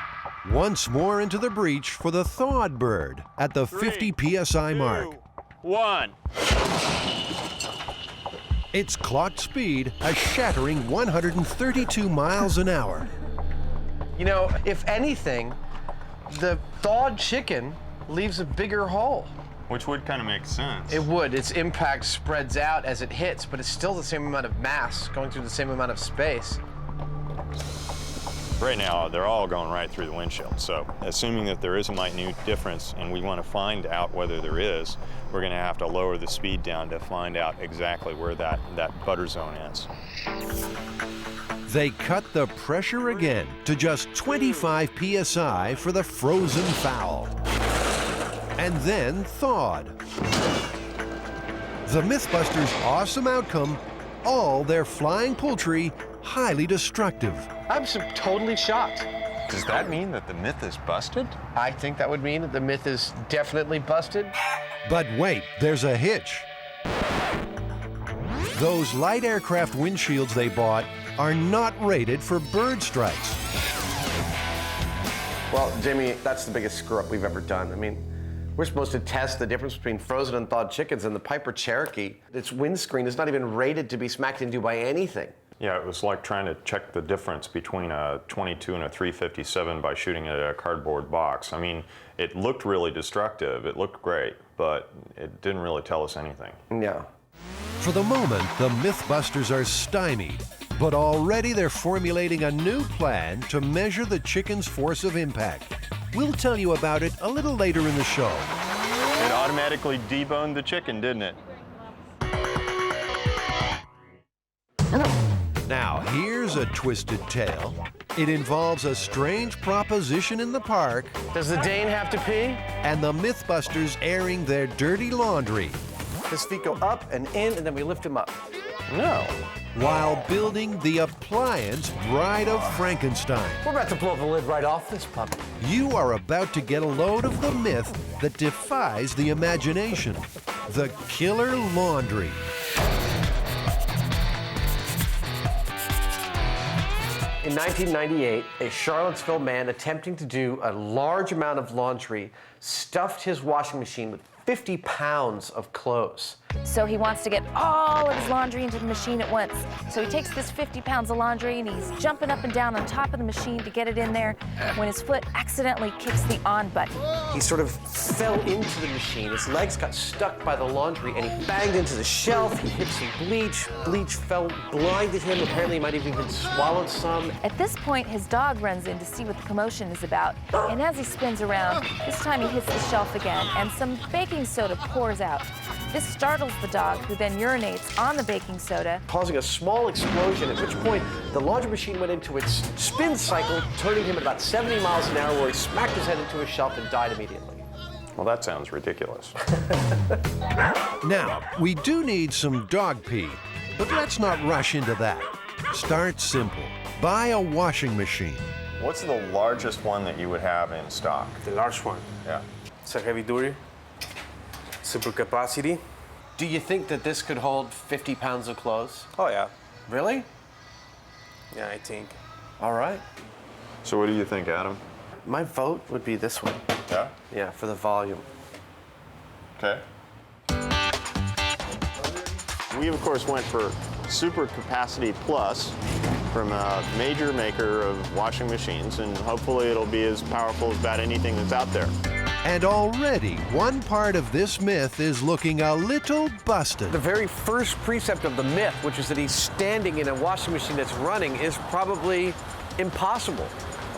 Once more into the breach for the thawed bird at the 50 psi mark. 1. Its clocked speed a shattering 132 miles an hour. You know, if anything, the thawed chicken leaves a bigger hole. Which would kind of make sense. It would. Its impact spreads out as it hits, but it's still the same amount of mass going through the same amount of space. Right now, they're all going right through the windshield. So assuming that there is a minute difference and we want to find out whether there is, we're going to have to lower the speed down to find out exactly where that butter zone is. They cut the pressure again to just 25 psi for the frozen fowl. And then thawed. The MythBusters' awesome outcome, all their flying poultry highly destructive. I'm totally shocked. Does that mean that the myth is busted? I think that would mean that the myth is definitely busted. But wait, there's a hitch. Those light aircraft windshields they bought are not rated for bird strikes. Well, Jamie, that's the biggest screw-up we've ever done. I mean, we're supposed to test the difference between frozen and thawed chickens, and the Piper Cherokee, its windscreen is not even rated to be smacked into by anything. Yeah, it was like trying to check the difference between a 22 and a 357 by shooting at a cardboard box. I mean, it looked really destructive. It looked great, but it didn't really tell us anything. Yeah. For the moment, the MythBusters are stymied, but already they're formulating a new plan to measure the chicken's force of impact. We'll tell you about it a little later in the show. It automatically deboned the chicken, didn't it? Now, here's a twisted tale. It involves a strange proposition in the park. Does the Dane have to pee? And the MythBusters airing their dirty laundry. His feet go up and in, and then we lift him up. No. While building the appliance Bride of Frankenstein. We're about to blow the lid right off this puppy. You are about to get a load of the myth that defies the imagination. The killer laundry. In 1998, a Charlottesville man attempting to do a large amount of laundry stuffed his washing machine with 50 pounds of clothes. So he wants to get all of his laundry into the machine at once. So he takes this 50 pounds of laundry and he's jumping up and down on top of the machine to get it in there when his foot accidentally kicks the on button. He sort of fell into the machine. His legs got stuck by the laundry and he banged into the shelf. He hit some bleach. Bleach blinded him. Apparently he might have even swallowed some. At this point, his dog runs in to see what the commotion is about. And as he spins around, this time he hits the shelf again and some baking soda pours out. This startles the dog, who then urinates on the baking soda, causing a small explosion, at which point the laundry machine went into its spin cycle, turning him at about 70 miles an hour, where he smacked his head into a shelf and died immediately. Well, that sounds ridiculous. Now, we do need some dog pee, but let's not rush into that. Start simple. Buy a washing machine. What's the largest one that you would have in stock? The large one. Yeah. It's a heavy duty, super capacity. Do you think that this could hold 50 pounds of clothes? Oh, yeah. Really? Yeah, I think. All right. So what do you think, Adam? My vote would be this one. Yeah? Yeah, for the volume. Okay. We, of course, went for Super Capacity Plus from a major maker of washing machines, and hopefully it'll be as powerful as about anything that's out there. And already, one part of this myth is looking a little busted. The very first precept of the myth, which is that he's standing in a washing machine that's running, is probably impossible.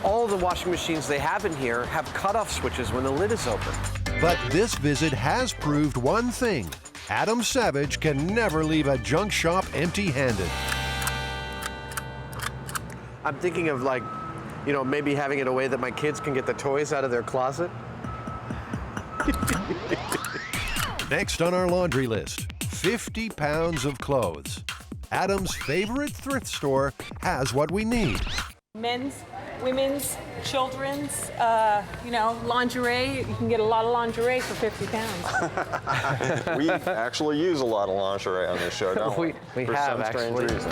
All the washing machines they have in here have cutoff switches when the lid is open. But this visit has proved one thing. Adam Savage can never leave a junk shop empty-handed. I'm thinking of, like, you know, maybe having it a way that my kids can get the toys out of their closet. Next on our laundry list, 50 pounds of clothes. Adam's favorite thrift store has what we need. Men's, women's, children's, you know, lingerie. You can get a lot of lingerie for 50 pounds. We actually use a lot of lingerie on this show, don't we? We For have, some strange actually. reason.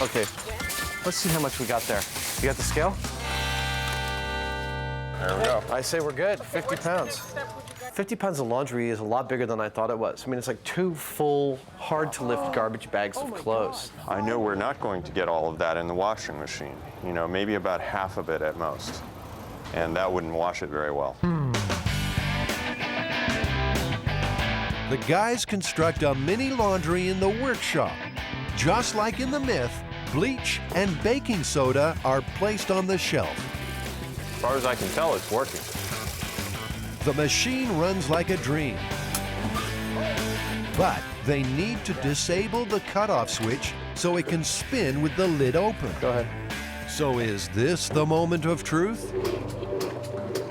Okay, let's see how much we got there. You got the scale? There we go. I say we're good, 50 pounds. 50 pounds of laundry is a lot bigger than I thought it was. I mean, it's like 2 full, hard-to-lift garbage bags of clothes. I know we're not going to get all of that in the washing machine. You know, maybe about half of it at most. And that wouldn't wash it very well. The guys construct a mini laundry in the workshop. Just like in the myth, bleach and baking soda are placed on the shelf. As far as I can tell, it's working. The machine runs like a dream. But they need to disable the cutoff switch so it can spin with the lid open. Go ahead. So is this the moment of truth?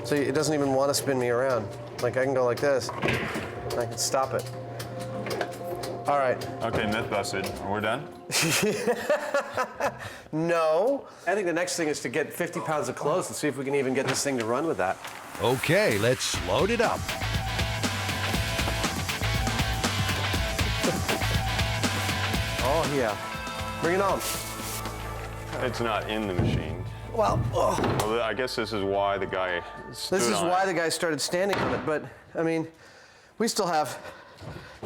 So it doesn't even want to spin me around. Like, I can go like this. I can stop it. All right. Okay, myth busted. We're done? No. I think the next thing is to get 50 pounds of clothes and see if we can even get this thing to run with that. Okay, let's load it up. Oh, yeah. Bring it on. It's not in the machine. Well, Well, I guess this is why the guy stood this is on why it. the guy started standing on it. But, I mean, we still have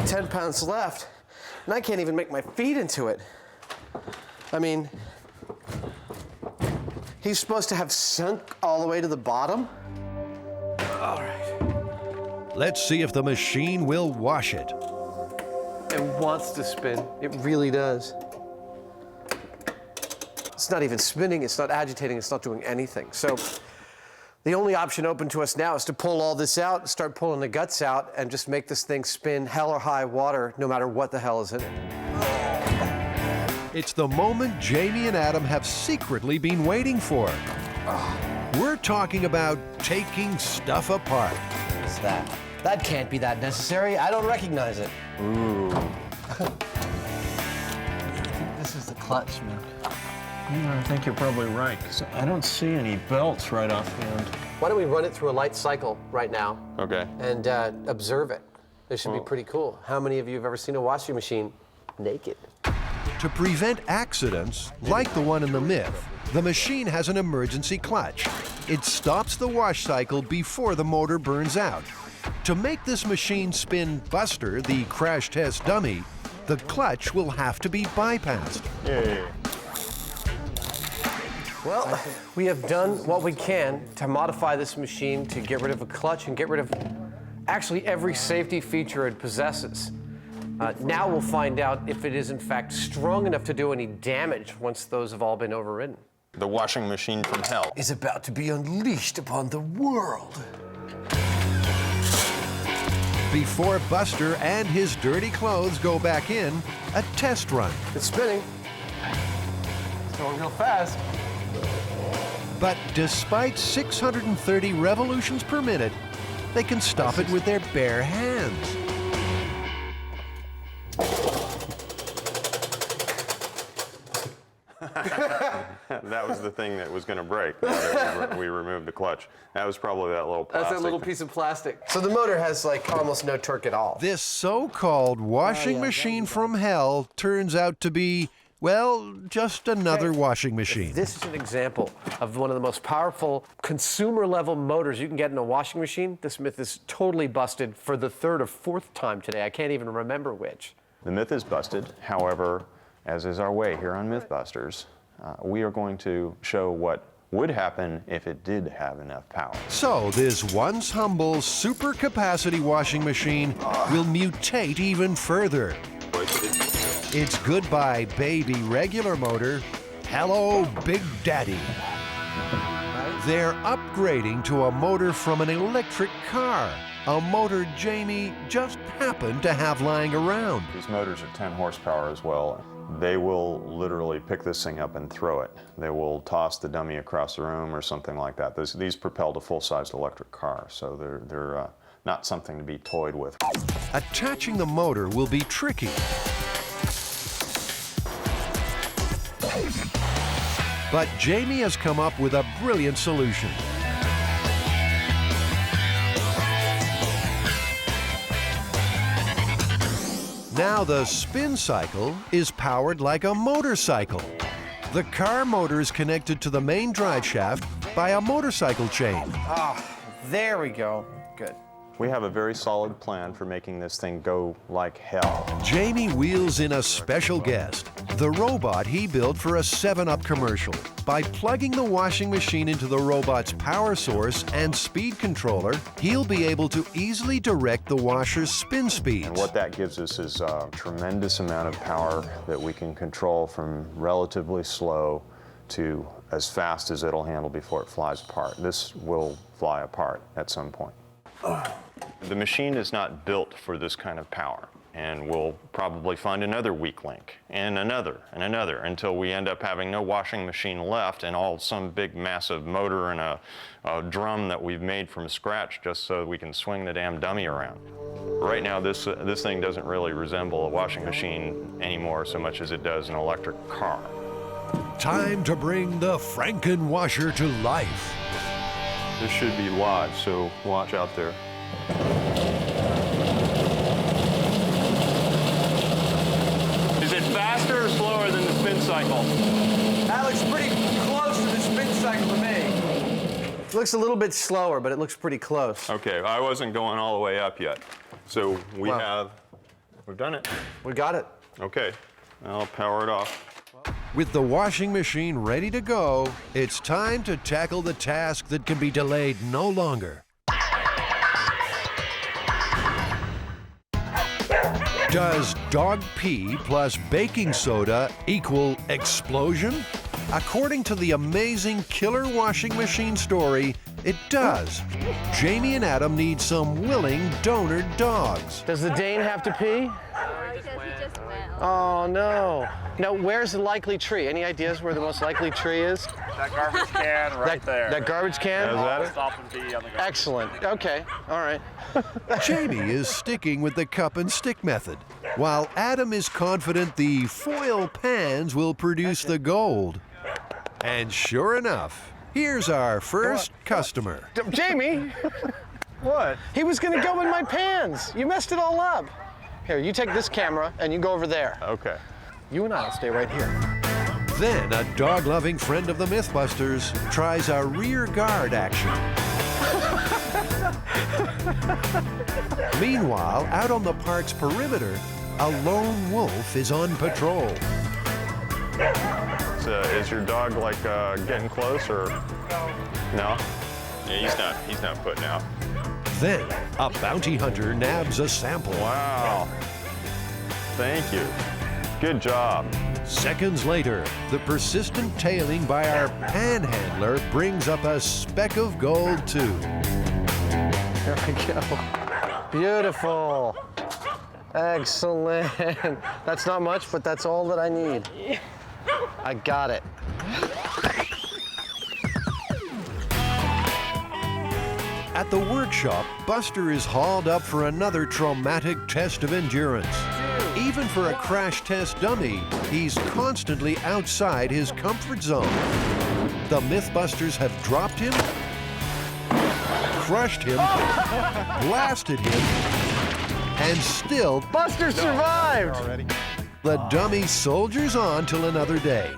10 pounds left, and I can't even make my feet into it. I mean, he's supposed to have sunk all the way to the bottom. All right. Let's see if the machine will wash it. It wants to spin. It really does. It's not even spinning, it's not agitating, it's not doing anything. So the only option open to us now is to pull all this out, start pulling the guts out, and just make this thing spin hell or high water, no matter what the hell is in it. It's the moment Jamie and Adam have secretly been waiting for. We're talking about taking stuff apart. What's that? That can't be that necessary. I don't recognize it. Ooh. This is the clutch, man. I think you're probably right, 'cause I don't see any belts right offhand. Why don't we run it through a light cycle right now Okay. and observe it? This should be pretty cool. How many of you have ever seen a washing machine naked? To prevent accidents, like the one in the myth, the machine has an emergency clutch. It stops the wash cycle before the motor burns out. To make this machine spin Buster, the crash test dummy, the clutch will have to be bypassed. Yeah. Well, we have done what we can to modify this machine to get rid of a clutch and get rid of actually every safety feature it possesses. Now we'll find out if it is in fact strong enough to do any damage once those have all been overridden. The washing machine from hell is about to be unleashed upon the world. Before Buster and his dirty clothes go back in, a test run. It's spinning. It's going real fast. But despite 630 revolutions per minute, they can stop it with their bare hands. That was the thing that was going to break. We removed the clutch. That was probably that little plastic. That's that little piece of plastic. So the motor has like almost no torque at all. This so-called washing machine from hell turns out to be, well, just another washing machine. This is an example of one of the most powerful consumer-level motors you can get in a washing machine. This myth is totally busted for the third or fourth time today. I can't even remember which. The myth is busted. However, as is our way here on MythBusters, we are going to show what would happen if it did have enough power. So this once humble super capacity washing machine will mutate even further. It's goodbye, baby regular motor. Hello, Big Daddy. They're upgrading to a motor from an electric car, a motor Jamie just happened to have lying around. These motors are 10 horsepower as well. They will literally pick this thing up and throw it. They will toss the dummy across the room or something like that. These propelled a full-sized electric car, so they're not something to be toyed with. Attaching the motor will be tricky. But Jamie has come up with a brilliant solution. Now the spin cycle is powered like a motorcycle. The car motor is connected to the main drive shaft by a motorcycle chain. Ah, there we go. Good. We have a very solid plan for making this thing go like hell. Jamie wheels in a special guest, the robot he built for a 7-Up commercial. By plugging the washing machine into the robot's power source and speed controller, he'll be able to easily direct the washer's spin speeds. And what that gives us is a tremendous amount of power that we can control from relatively slow to as fast as it'll handle before it flies apart. This will fly apart at some point. The machine is not built for this kind of power, and we'll probably find another weak link, and another, until we end up having no washing machine left and some big massive motor and a drum that we've made from scratch just so we can swing the damn dummy around. Right now, this thing doesn't really resemble a washing machine anymore so much as it does an electric car. Time to bring the Franken washer to life. This should be live, so watch out there. Is it faster or slower than the spin cycle? That looks pretty close to the spin cycle to me. It looks a little bit slower, but it looks pretty close. Okay, I wasn't going all the way up yet. So we've done it. We got it. Okay, I'll power it off. With the washing machine ready to go, it's time to tackle the task that can be delayed no longer. Does dog pee plus baking soda equal explosion? According to the amazing killer washing machine story, it does. Jamie and Adam need some willing donor dogs. Does the Dane have to pee? Oh, no. Now, where's the likely tree? Any ideas where the most likely tree is? That garbage can right there. That garbage can? Is that it? Stop and pee on the garbage. Excellent. Okay. All right. Jamie is sticking with the cup and stick method, while Adam is confident the foil pans will produce the gold. And sure enough, here's our first customer. Jamie! What? He was going to go in my pans. You messed it all up. Here, you take this camera and you go over there. Okay. You and I'll stay right here. Then a dog-loving friend of the MythBusters tries a rear guard action. Meanwhile, out on the park's perimeter, a lone wolf is on patrol. Is your dog like getting close or no? Yeah, he's not putting out. Then a bounty hunter nabs a sample. Wow. Thank you. Good job. Seconds later, the persistent tailing by our panhandler brings up a speck of gold too. There we go. Beautiful. Excellent. That's not much, but that's all that I need. I got it. At the workshop, Buster is hauled up for another traumatic test of endurance. Even for a crash test dummy, he's constantly outside his comfort zone. The MythBusters have dropped him, crushed him, blasted him, and still Buster survived! The dummy soldiers on till another day.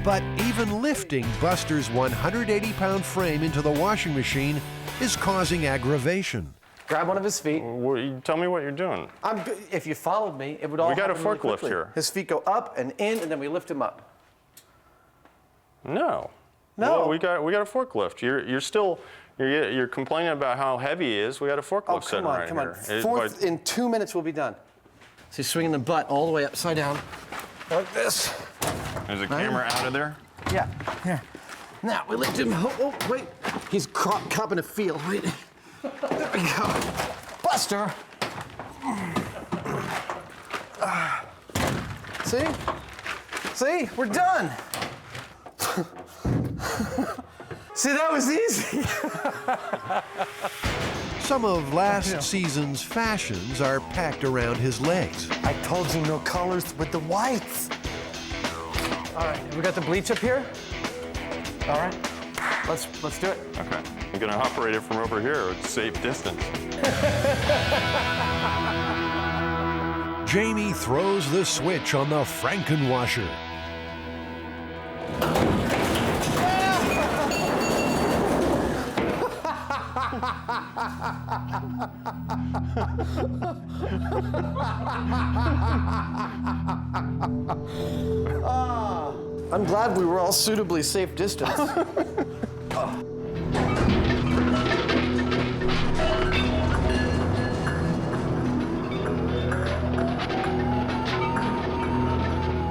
But even lifting Buster's 180-pound frame into the washing machine is causing aggravation. Grab one of his feet. Tell me what you're doing. If you followed me, it would all We got a happen really forklift quickly. here. His feet go up and in, and then we lift him up. No. No. Well, we got a forklift. You're complaining about how heavy he is. We got a forklift sitting right here. Come on. Fourth, in 2 minutes we'll be done. So he's swinging the butt all the way upside down, like this. Is the camera out of there? Yeah. Here. Now we lift him. Oh, wait. He's copping a feel. Wait. There we go. Buster. See? See? We're done. See, that was easy. Some of last season's fashions are packed around his legs. I told you no colors with the whites. All right, we got the bleach up here. All right, let's do it. Okay. I'm gonna operate it from over here at safe distance. Jamie throws the switch on the Frankenwasher. I'm glad we were all suitably safe distance.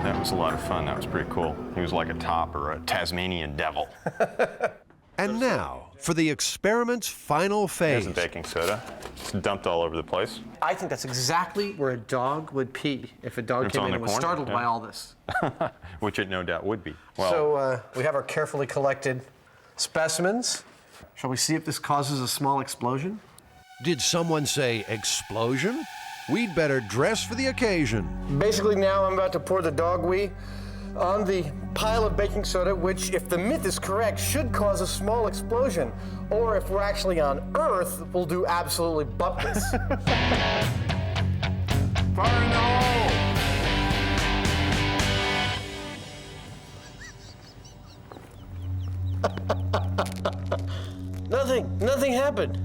That was a lot of fun. That was pretty cool. He was like a top or a Tasmanian devil. And now, for the experiment's final phase. There's the baking soda. It's dumped all over the place. I think that's exactly where a dog would pee if a dog came in and was startled by all this. Which it no doubt would be. Well, So we have our carefully collected specimens. Shall we see if this causes a small explosion? Did someone say explosion? We'd better dress for the occasion. Basically now I'm about to pour the dog wee on the pile of baking soda, which, if the myth is correct, should cause a small explosion. Or if we're actually on Earth, we'll do absolutely butt-less. Fire in the hole! Nothing happened.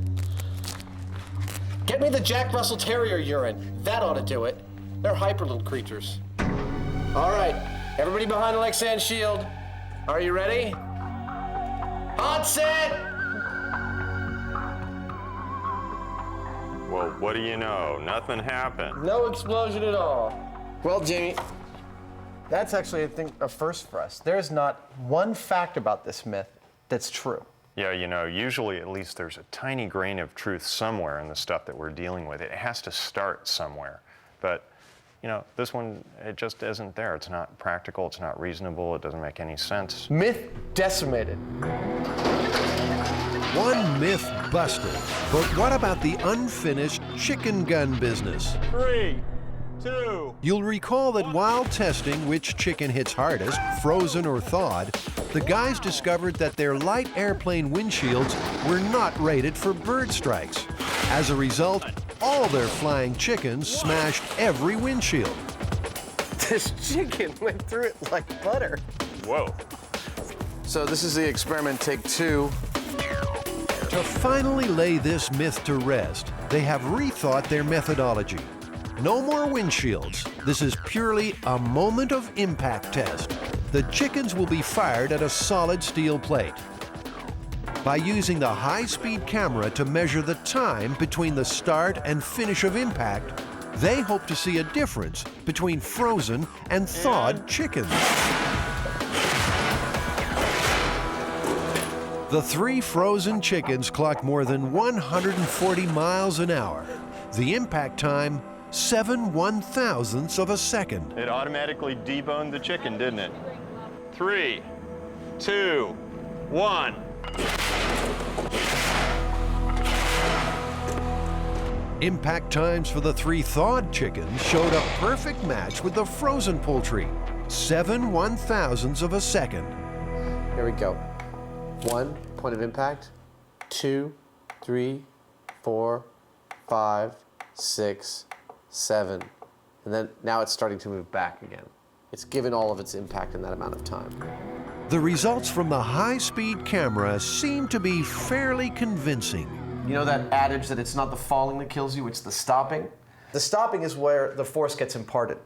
Get me the Jack Russell Terrier urine. That ought to do it. They're hyperloop creatures. All right, everybody behind the Lexan shield. Are you ready? Hot set! Well, what do you know? Nothing happened. No explosion at all. Well, Jamie, that's actually, I think, a first for us. There's not one fact about this myth that's true. Yeah, you know, usually at least there's a tiny grain of truth somewhere in the stuff that we're dealing with. It has to start somewhere. But, you know, this one, it just isn't there. It's not practical, it's not reasonable, it doesn't make any sense. Myth decimated. One myth busted. But what about the unfinished chicken gun business? 3, 2. You'll recall that while testing which chicken hits hardest, frozen or thawed, the guys discovered that their light airplane windshields were not rated for bird strikes. As a result, all their flying chickens smashed every windshield. This chicken went through it like butter. Whoa. So this is the experiment take 2. To finally lay this myth to rest, they have rethought their methodology. No more windshields. This is purely a moment of impact test. The chickens will be fired at a solid steel plate. By using the high-speed camera to measure the time between the start and finish of impact, they hope to see a difference between frozen and thawed chickens. The 3 frozen chickens clocked more than 140 miles an hour. The impact time, 7 1/1000ths of a second. It automatically deboned the chicken, didn't it? 3, 2, 1. Impact times for the 3 thawed chickens showed a perfect match with the frozen poultry, 7 1/1000ths of a second. Here we go. 1 point of impact, 2, 3, 4, 5, 6, 7. And then now it's starting to move back again. It's given all of its impact in that amount of time. The results from the high-speed camera seem to be fairly convincing. You know that adage that it's not the falling that kills you, it's the stopping? The stopping is where the force gets imparted.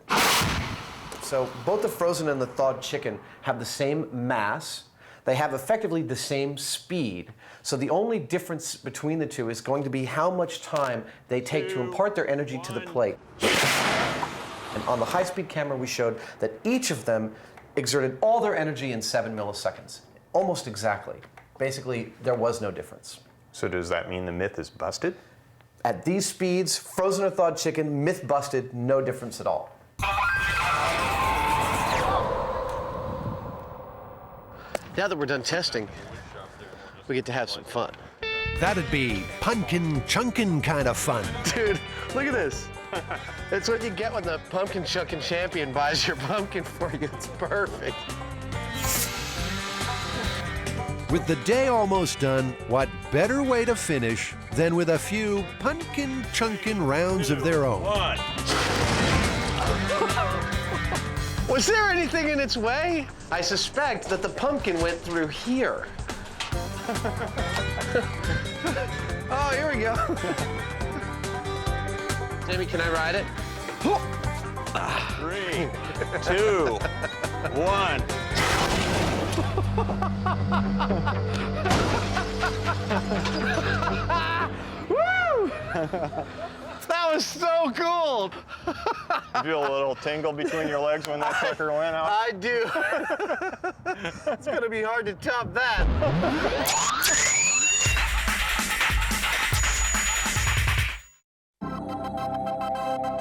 So both the frozen and the thawed chicken have the same mass, They have effectively the same speed. So the only difference between the two is going to be how much time they take to impart their energy to the plate. And on the high-speed camera, we showed that each of them exerted all their energy in 7 milliseconds, almost exactly. Basically, there was no difference. So does that mean the myth is busted? At these speeds, frozen or thawed chicken, myth busted, no difference at all. Now that we're done testing, we get to have some fun. That'd be pumpkin chunkin' kind of fun. Dude, look at this. It's what you get when the pumpkin chunkin' champion buys your pumpkin for you. It's perfect. With the day almost done, what better way to finish than with a few pumpkin chunkin' rounds of their own? Was there anything in its way? I suspect that the pumpkin went through here. Oh, here we go. Jamie, can I ride it? 3, 2, 1. Woo! That was so cool! You feel a little tingle between your legs when that sucker went out? I do. It's gonna be hard to top that.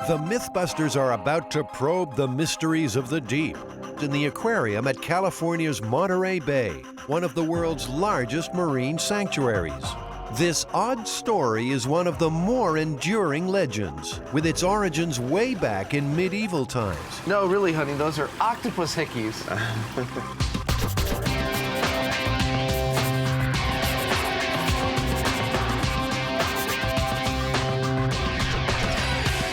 The MythBusters are about to probe the mysteries of the deep in the aquarium at California's Monterey Bay, one of the world's largest marine sanctuaries. This odd story is one of the more enduring legends, with its origins way back in medieval times. No, really, honey, those are octopus hickeys.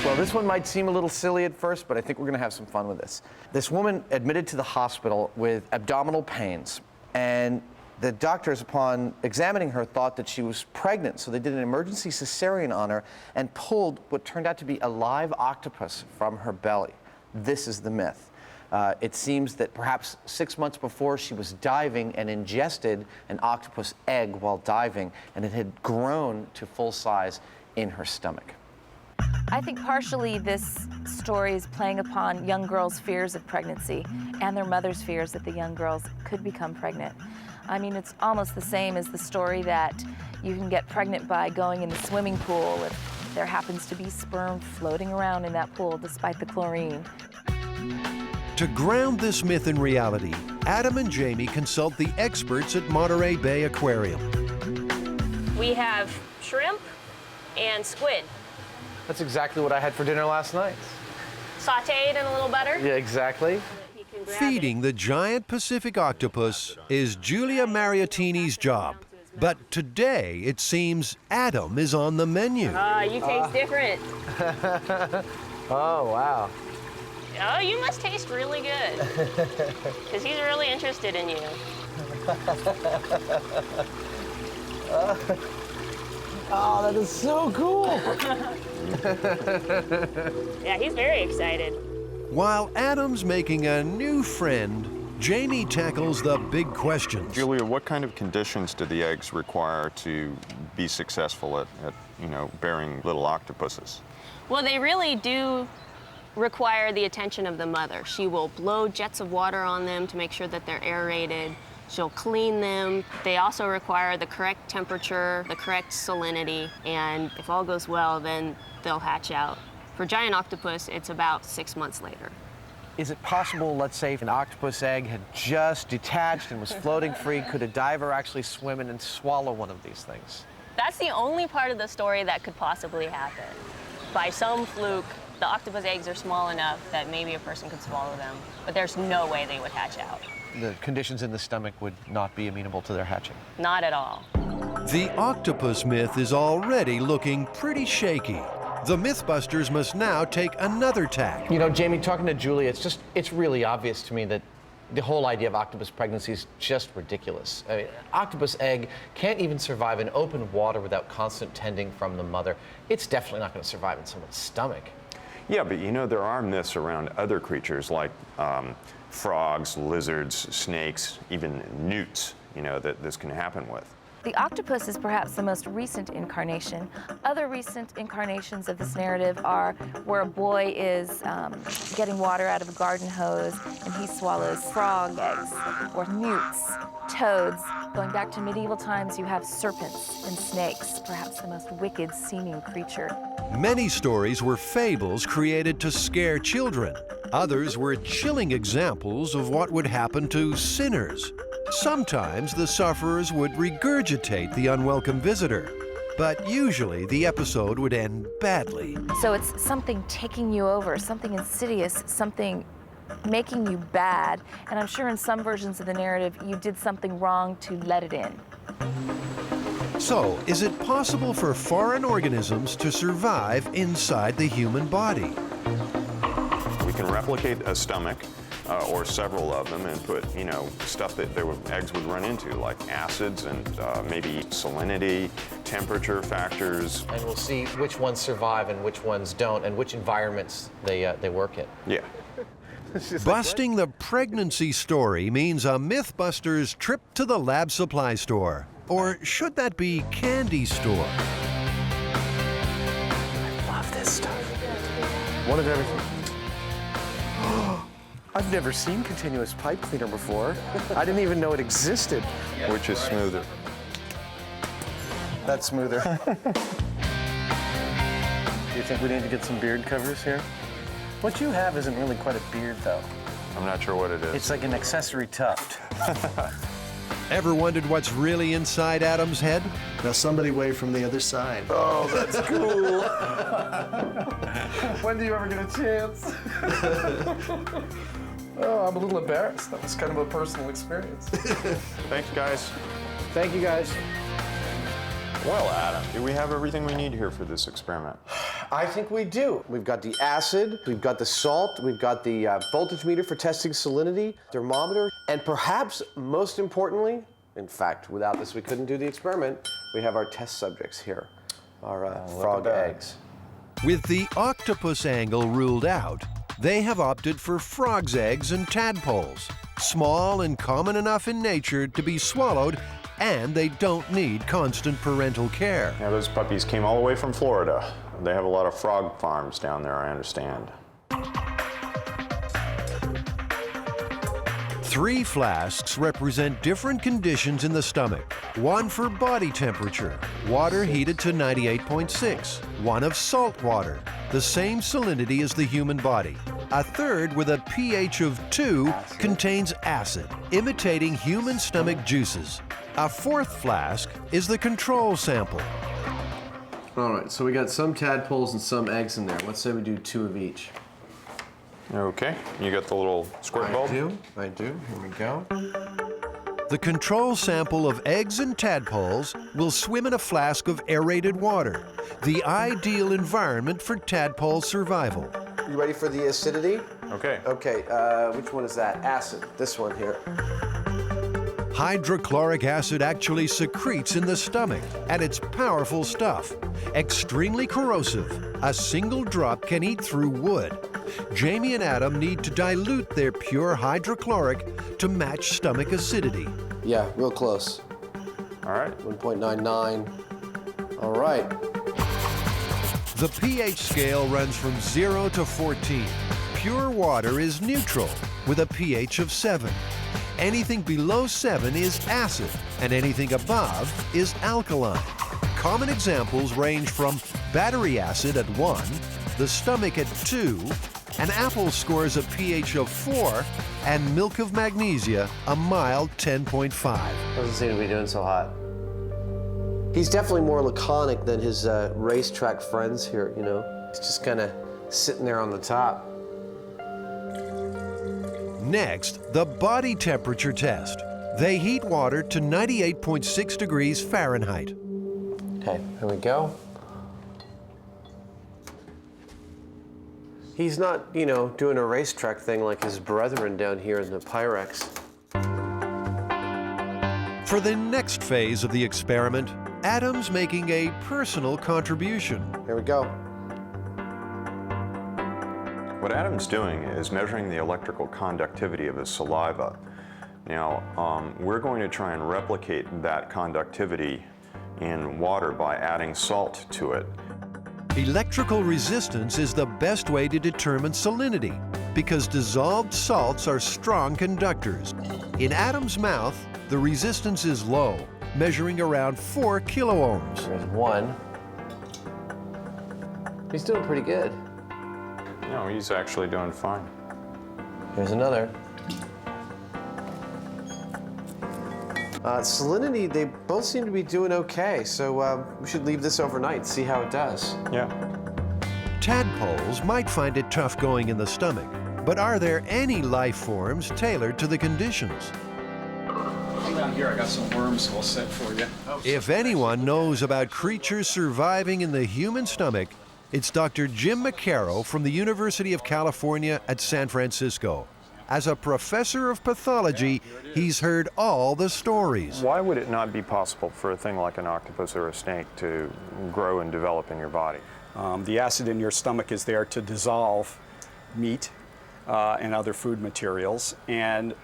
Well, this one might seem a little silly at first, but I think we're gonna have some fun with this. This woman admitted to the hospital with abdominal pains, and the doctors, upon examining her, thought that she was pregnant, so they did an emergency cesarean on her and pulled what turned out to be a live octopus from her belly. This is the myth. It seems that perhaps 6 months before, she was diving and ingested an octopus egg while diving, and it had grown to full size in her stomach. I think partially this story is playing upon young girls' fears of pregnancy and their mothers' fears that the young girls could become pregnant. I mean, it's almost the same as the story that you can get pregnant by going in the swimming pool if there happens to be sperm floating around in that pool despite the chlorine. To ground this myth in reality, Adam and Jamie consult the experts at Monterey Bay Aquarium. We have shrimp and squid. That's exactly what I had for dinner last night. Sauteed in a little butter. Yeah, exactly. Feeding the giant Pacific octopus is Julia Mariottini's job. But today, it seems Adam is on the menu. You taste different. Oh, wow. Oh, you must taste really good. Because he's really interested in you. Oh, that is so cool. Yeah, he's very excited. While Adam's making a new friend, Jamie tackles the big questions. Julia, what kind of conditions do the eggs require to be successful at bearing little octopuses? Well, they really do require the attention of the mother. She will blow jets of water on them to make sure that they're aerated. She'll clean them. They also require the correct temperature, the correct salinity, and if all goes well, then they'll hatch out. For giant octopus, it's about 6 months later. Is it possible, let's say, if an octopus egg had just detached and was floating free, could a diver actually swim in and swallow one of these things? That's the only part of the story that could possibly happen. By some fluke, the octopus eggs are small enough that maybe a person could swallow them, but there's no way they would hatch out. The conditions in the stomach would not be amenable to their hatching. Not at all. The octopus myth is already looking pretty shaky. The MythBusters must now take another tack. You know, Jamie, talking to Julia, it's really obvious to me that the whole idea of octopus pregnancy is just ridiculous. I mean, octopus egg can't even survive in open water without constant tending from the mother. It's definitely not going to survive in someone's stomach. Yeah, but there are myths around other creatures like frogs, lizards, snakes, even newts. you know, that this can happen with. The octopus is perhaps the most recent incarnation. Other recent incarnations of this narrative are where a boy is getting water out of a garden hose and he swallows frog eggs, or newts, toads. Going back to medieval times, you have serpents and snakes, perhaps the most wicked seeming creature. Many stories were fables created to scare children. Others were chilling examples of what would happen to sinners. Sometimes the sufferers would regurgitate the unwelcome visitor, but usually the episode would end badly. So it's something taking you over, something insidious, something making you bad, and I'm sure in some versions of the narrative you did something wrong to let it in. So, is it possible for foreign organisms to survive inside the human body? We can replicate a stomach or several of them and put, you know, stuff that eggs would run into, like acids and maybe salinity, temperature factors. And we'll see which ones survive and which ones don't, and which environments they work in. Yeah. Busting the pregnancy story means a MythBusters trip to the lab supply store. Or should that be candy store? I love this stuff. One of everything. I've never seen continuous pipe cleaner before. I didn't even know it existed. Which is smoother? That's smoother. Do you think we need to get some beard covers here? What you have isn't really quite a beard, though. I'm not sure what it is. It's like an accessory tuft. Ever wondered what's really inside Adam's head? Now somebody wave from the other side. Oh, that's cool. When do you ever get a chance? Oh, I'm a little embarrassed. That was kind of a personal experience. Thanks, guys. Thank you, guys. Well, Adam, do we have everything we need here for this experiment? I think we do. We've got the acid, we've got the salt, we've got the voltage meter for testing salinity, thermometer, and perhaps most importantly, in fact, without this we couldn't do the experiment, we have our test subjects here, our frog eggs. With the octopus angle ruled out, they have opted for frogs' eggs and tadpoles, small and common enough in nature to be swallowed, and they don't need constant parental care. Yeah, those puppies came all the way from Florida. They have a lot of frog farms down there, I understand. 3 flasks represent different conditions in the stomach. One for body temperature, water heated to 98.6. One of salt water, the same salinity as the human body. A third with a pH of 2 contains acid, imitating human stomach juices. A 4th flask is the control sample. All right, so we got some tadpoles and some eggs in there. Let's say we do 2 of each. Okay, you got the little squirt bulb? I do. Here we go. The control sample of eggs and tadpoles will swim in a flask of aerated water, the ideal environment for tadpole survival. You ready for the acidity? Okay. Okay, which one is that? Acid, this one here. Hydrochloric acid actually secretes in the stomach, and it's powerful stuff. Extremely corrosive. A single drop can eat through wood. Jamie and Adam need to dilute their pure hydrochloric to match stomach acidity. Yeah, real close. All right. 1.99. All right. The pH scale runs from 0 to 14. Pure water is neutral with a pH of 7. Anything below 7 is acid, and anything above is alkaline. Common examples range from battery acid at 1, the stomach at 2, an apple scores a pH of 4, and milk of magnesia a mild 10.5. Doesn't seem to be doing so hot. He's definitely more laconic than his racetrack friends here, you know. He's just kind of sitting there on the top. Next, the body temperature test. They heat water to 98.6 degrees Fahrenheit. Okay, here we go. He's not, you know, doing a racetrack thing like his brethren down here in the Pyrex. For the next phase of the experiment, Adam's making a personal contribution. Here we go. What Adam's doing is measuring the electrical conductivity of his saliva. Now, we're going to try and replicate that conductivity in water by adding salt to it. Electrical resistance is the best way to determine salinity because dissolved salts are strong conductors. In Adam's mouth, the resistance is low, measuring around 4 kiloohms. There's one. He's doing pretty good. No, he's actually doing fine. Here's another. Salinity, they both seem to be doing okay, so we should leave this overnight, see how it does. Yeah. Tadpoles might find it tough going in the stomach, but are there any life forms tailored to the conditions? Come down here, I got some worms all set for you. If anyone knows about creatures surviving in the human stomach, it's Dr. Jim McCarroll from the University of California at San Francisco. As a professor of pathology, he's heard all the stories. Why would it not be possible for a thing like an octopus or a snake to grow and develop in your body? The acid in your stomach is there to dissolve meat and other food materials, and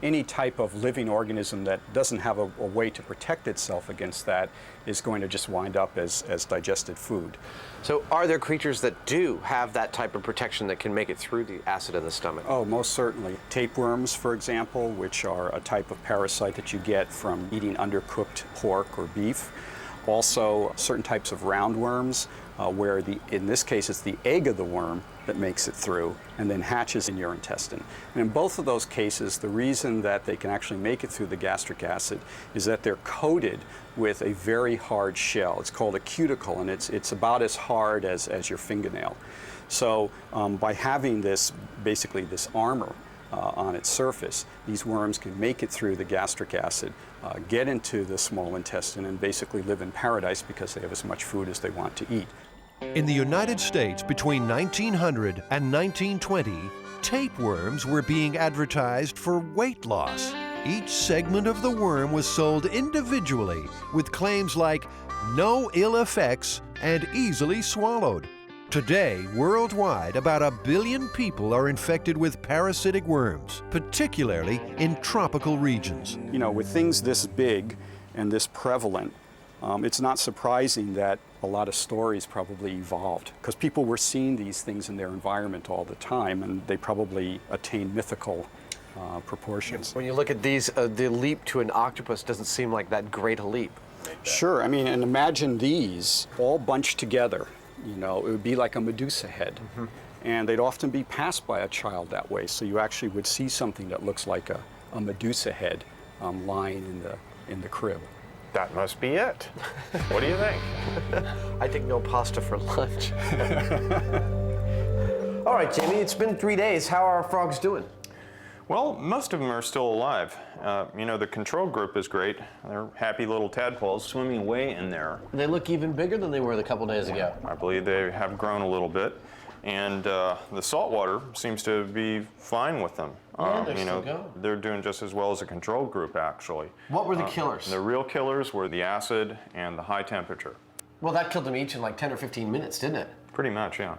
any type of living organism that doesn't have a way to protect itself against that is going to just wind up as digested food. So are there creatures that do have that type of protection that can make it through the acid in the stomach? Oh, most certainly. Tapeworms, for example, which are a type of parasite that you get from eating undercooked pork or beef. Also, certain types of roundworms, where in this case it's the egg of the worm that makes it through and then hatches in your intestine. And in both of those cases, the reason that they can actually make it through the gastric acid is that they're coated with a very hard shell. It's called a cuticle, and it's about as hard as your fingernail. So by having this, basically this armor on its surface, these worms can make it through the gastric acid, get into the small intestine, and basically live in paradise because they have as much food as they want to eat. In the United States, between 1900 and 1920, tapeworms were being advertised for weight loss. Each segment of the worm was sold individually with claims like no ill effects and easily swallowed. Today, worldwide, about 1 billion people are infected with parasitic worms, particularly in tropical regions. You know, with things this big and this prevalent, it's not surprising that a lot of stories probably evolved because people were seeing these things in their environment all the time, and they probably attained mythical proportions. When you look at these, the leap to an octopus doesn't seem like that great a leap. Sure, I mean, and imagine these all bunched together. You know, it would be like a Medusa head. Mm-hmm. And they'd often be passed by a child that way, so you actually would see something that looks like a Medusa head lying in the crib. That must be it. What do you think? I think no pasta for lunch. All right, Jamie, it's been 3 days. How are our frogs doing? Well, most of them are still alive. You know, the control group is great. They're happy little tadpoles swimming away in there. They look even bigger than they were a couple days ago. I believe they have grown a little bit. And the salt water seems to be fine with them. Yeah, they're you know, still going. They're doing just as well as a control group, actually. What were the killers? The real killers were the acid and the high temperature. Well, that killed them each in like 10 or 15 minutes, didn't it? Pretty much, yeah.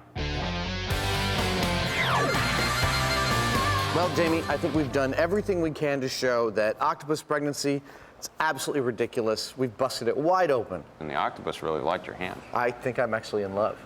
Well, Jamie, I think we've done everything we can to show that octopus pregnancy is absolutely ridiculous. We've busted it wide open. And the octopus really liked your hand. I think I'm actually in love.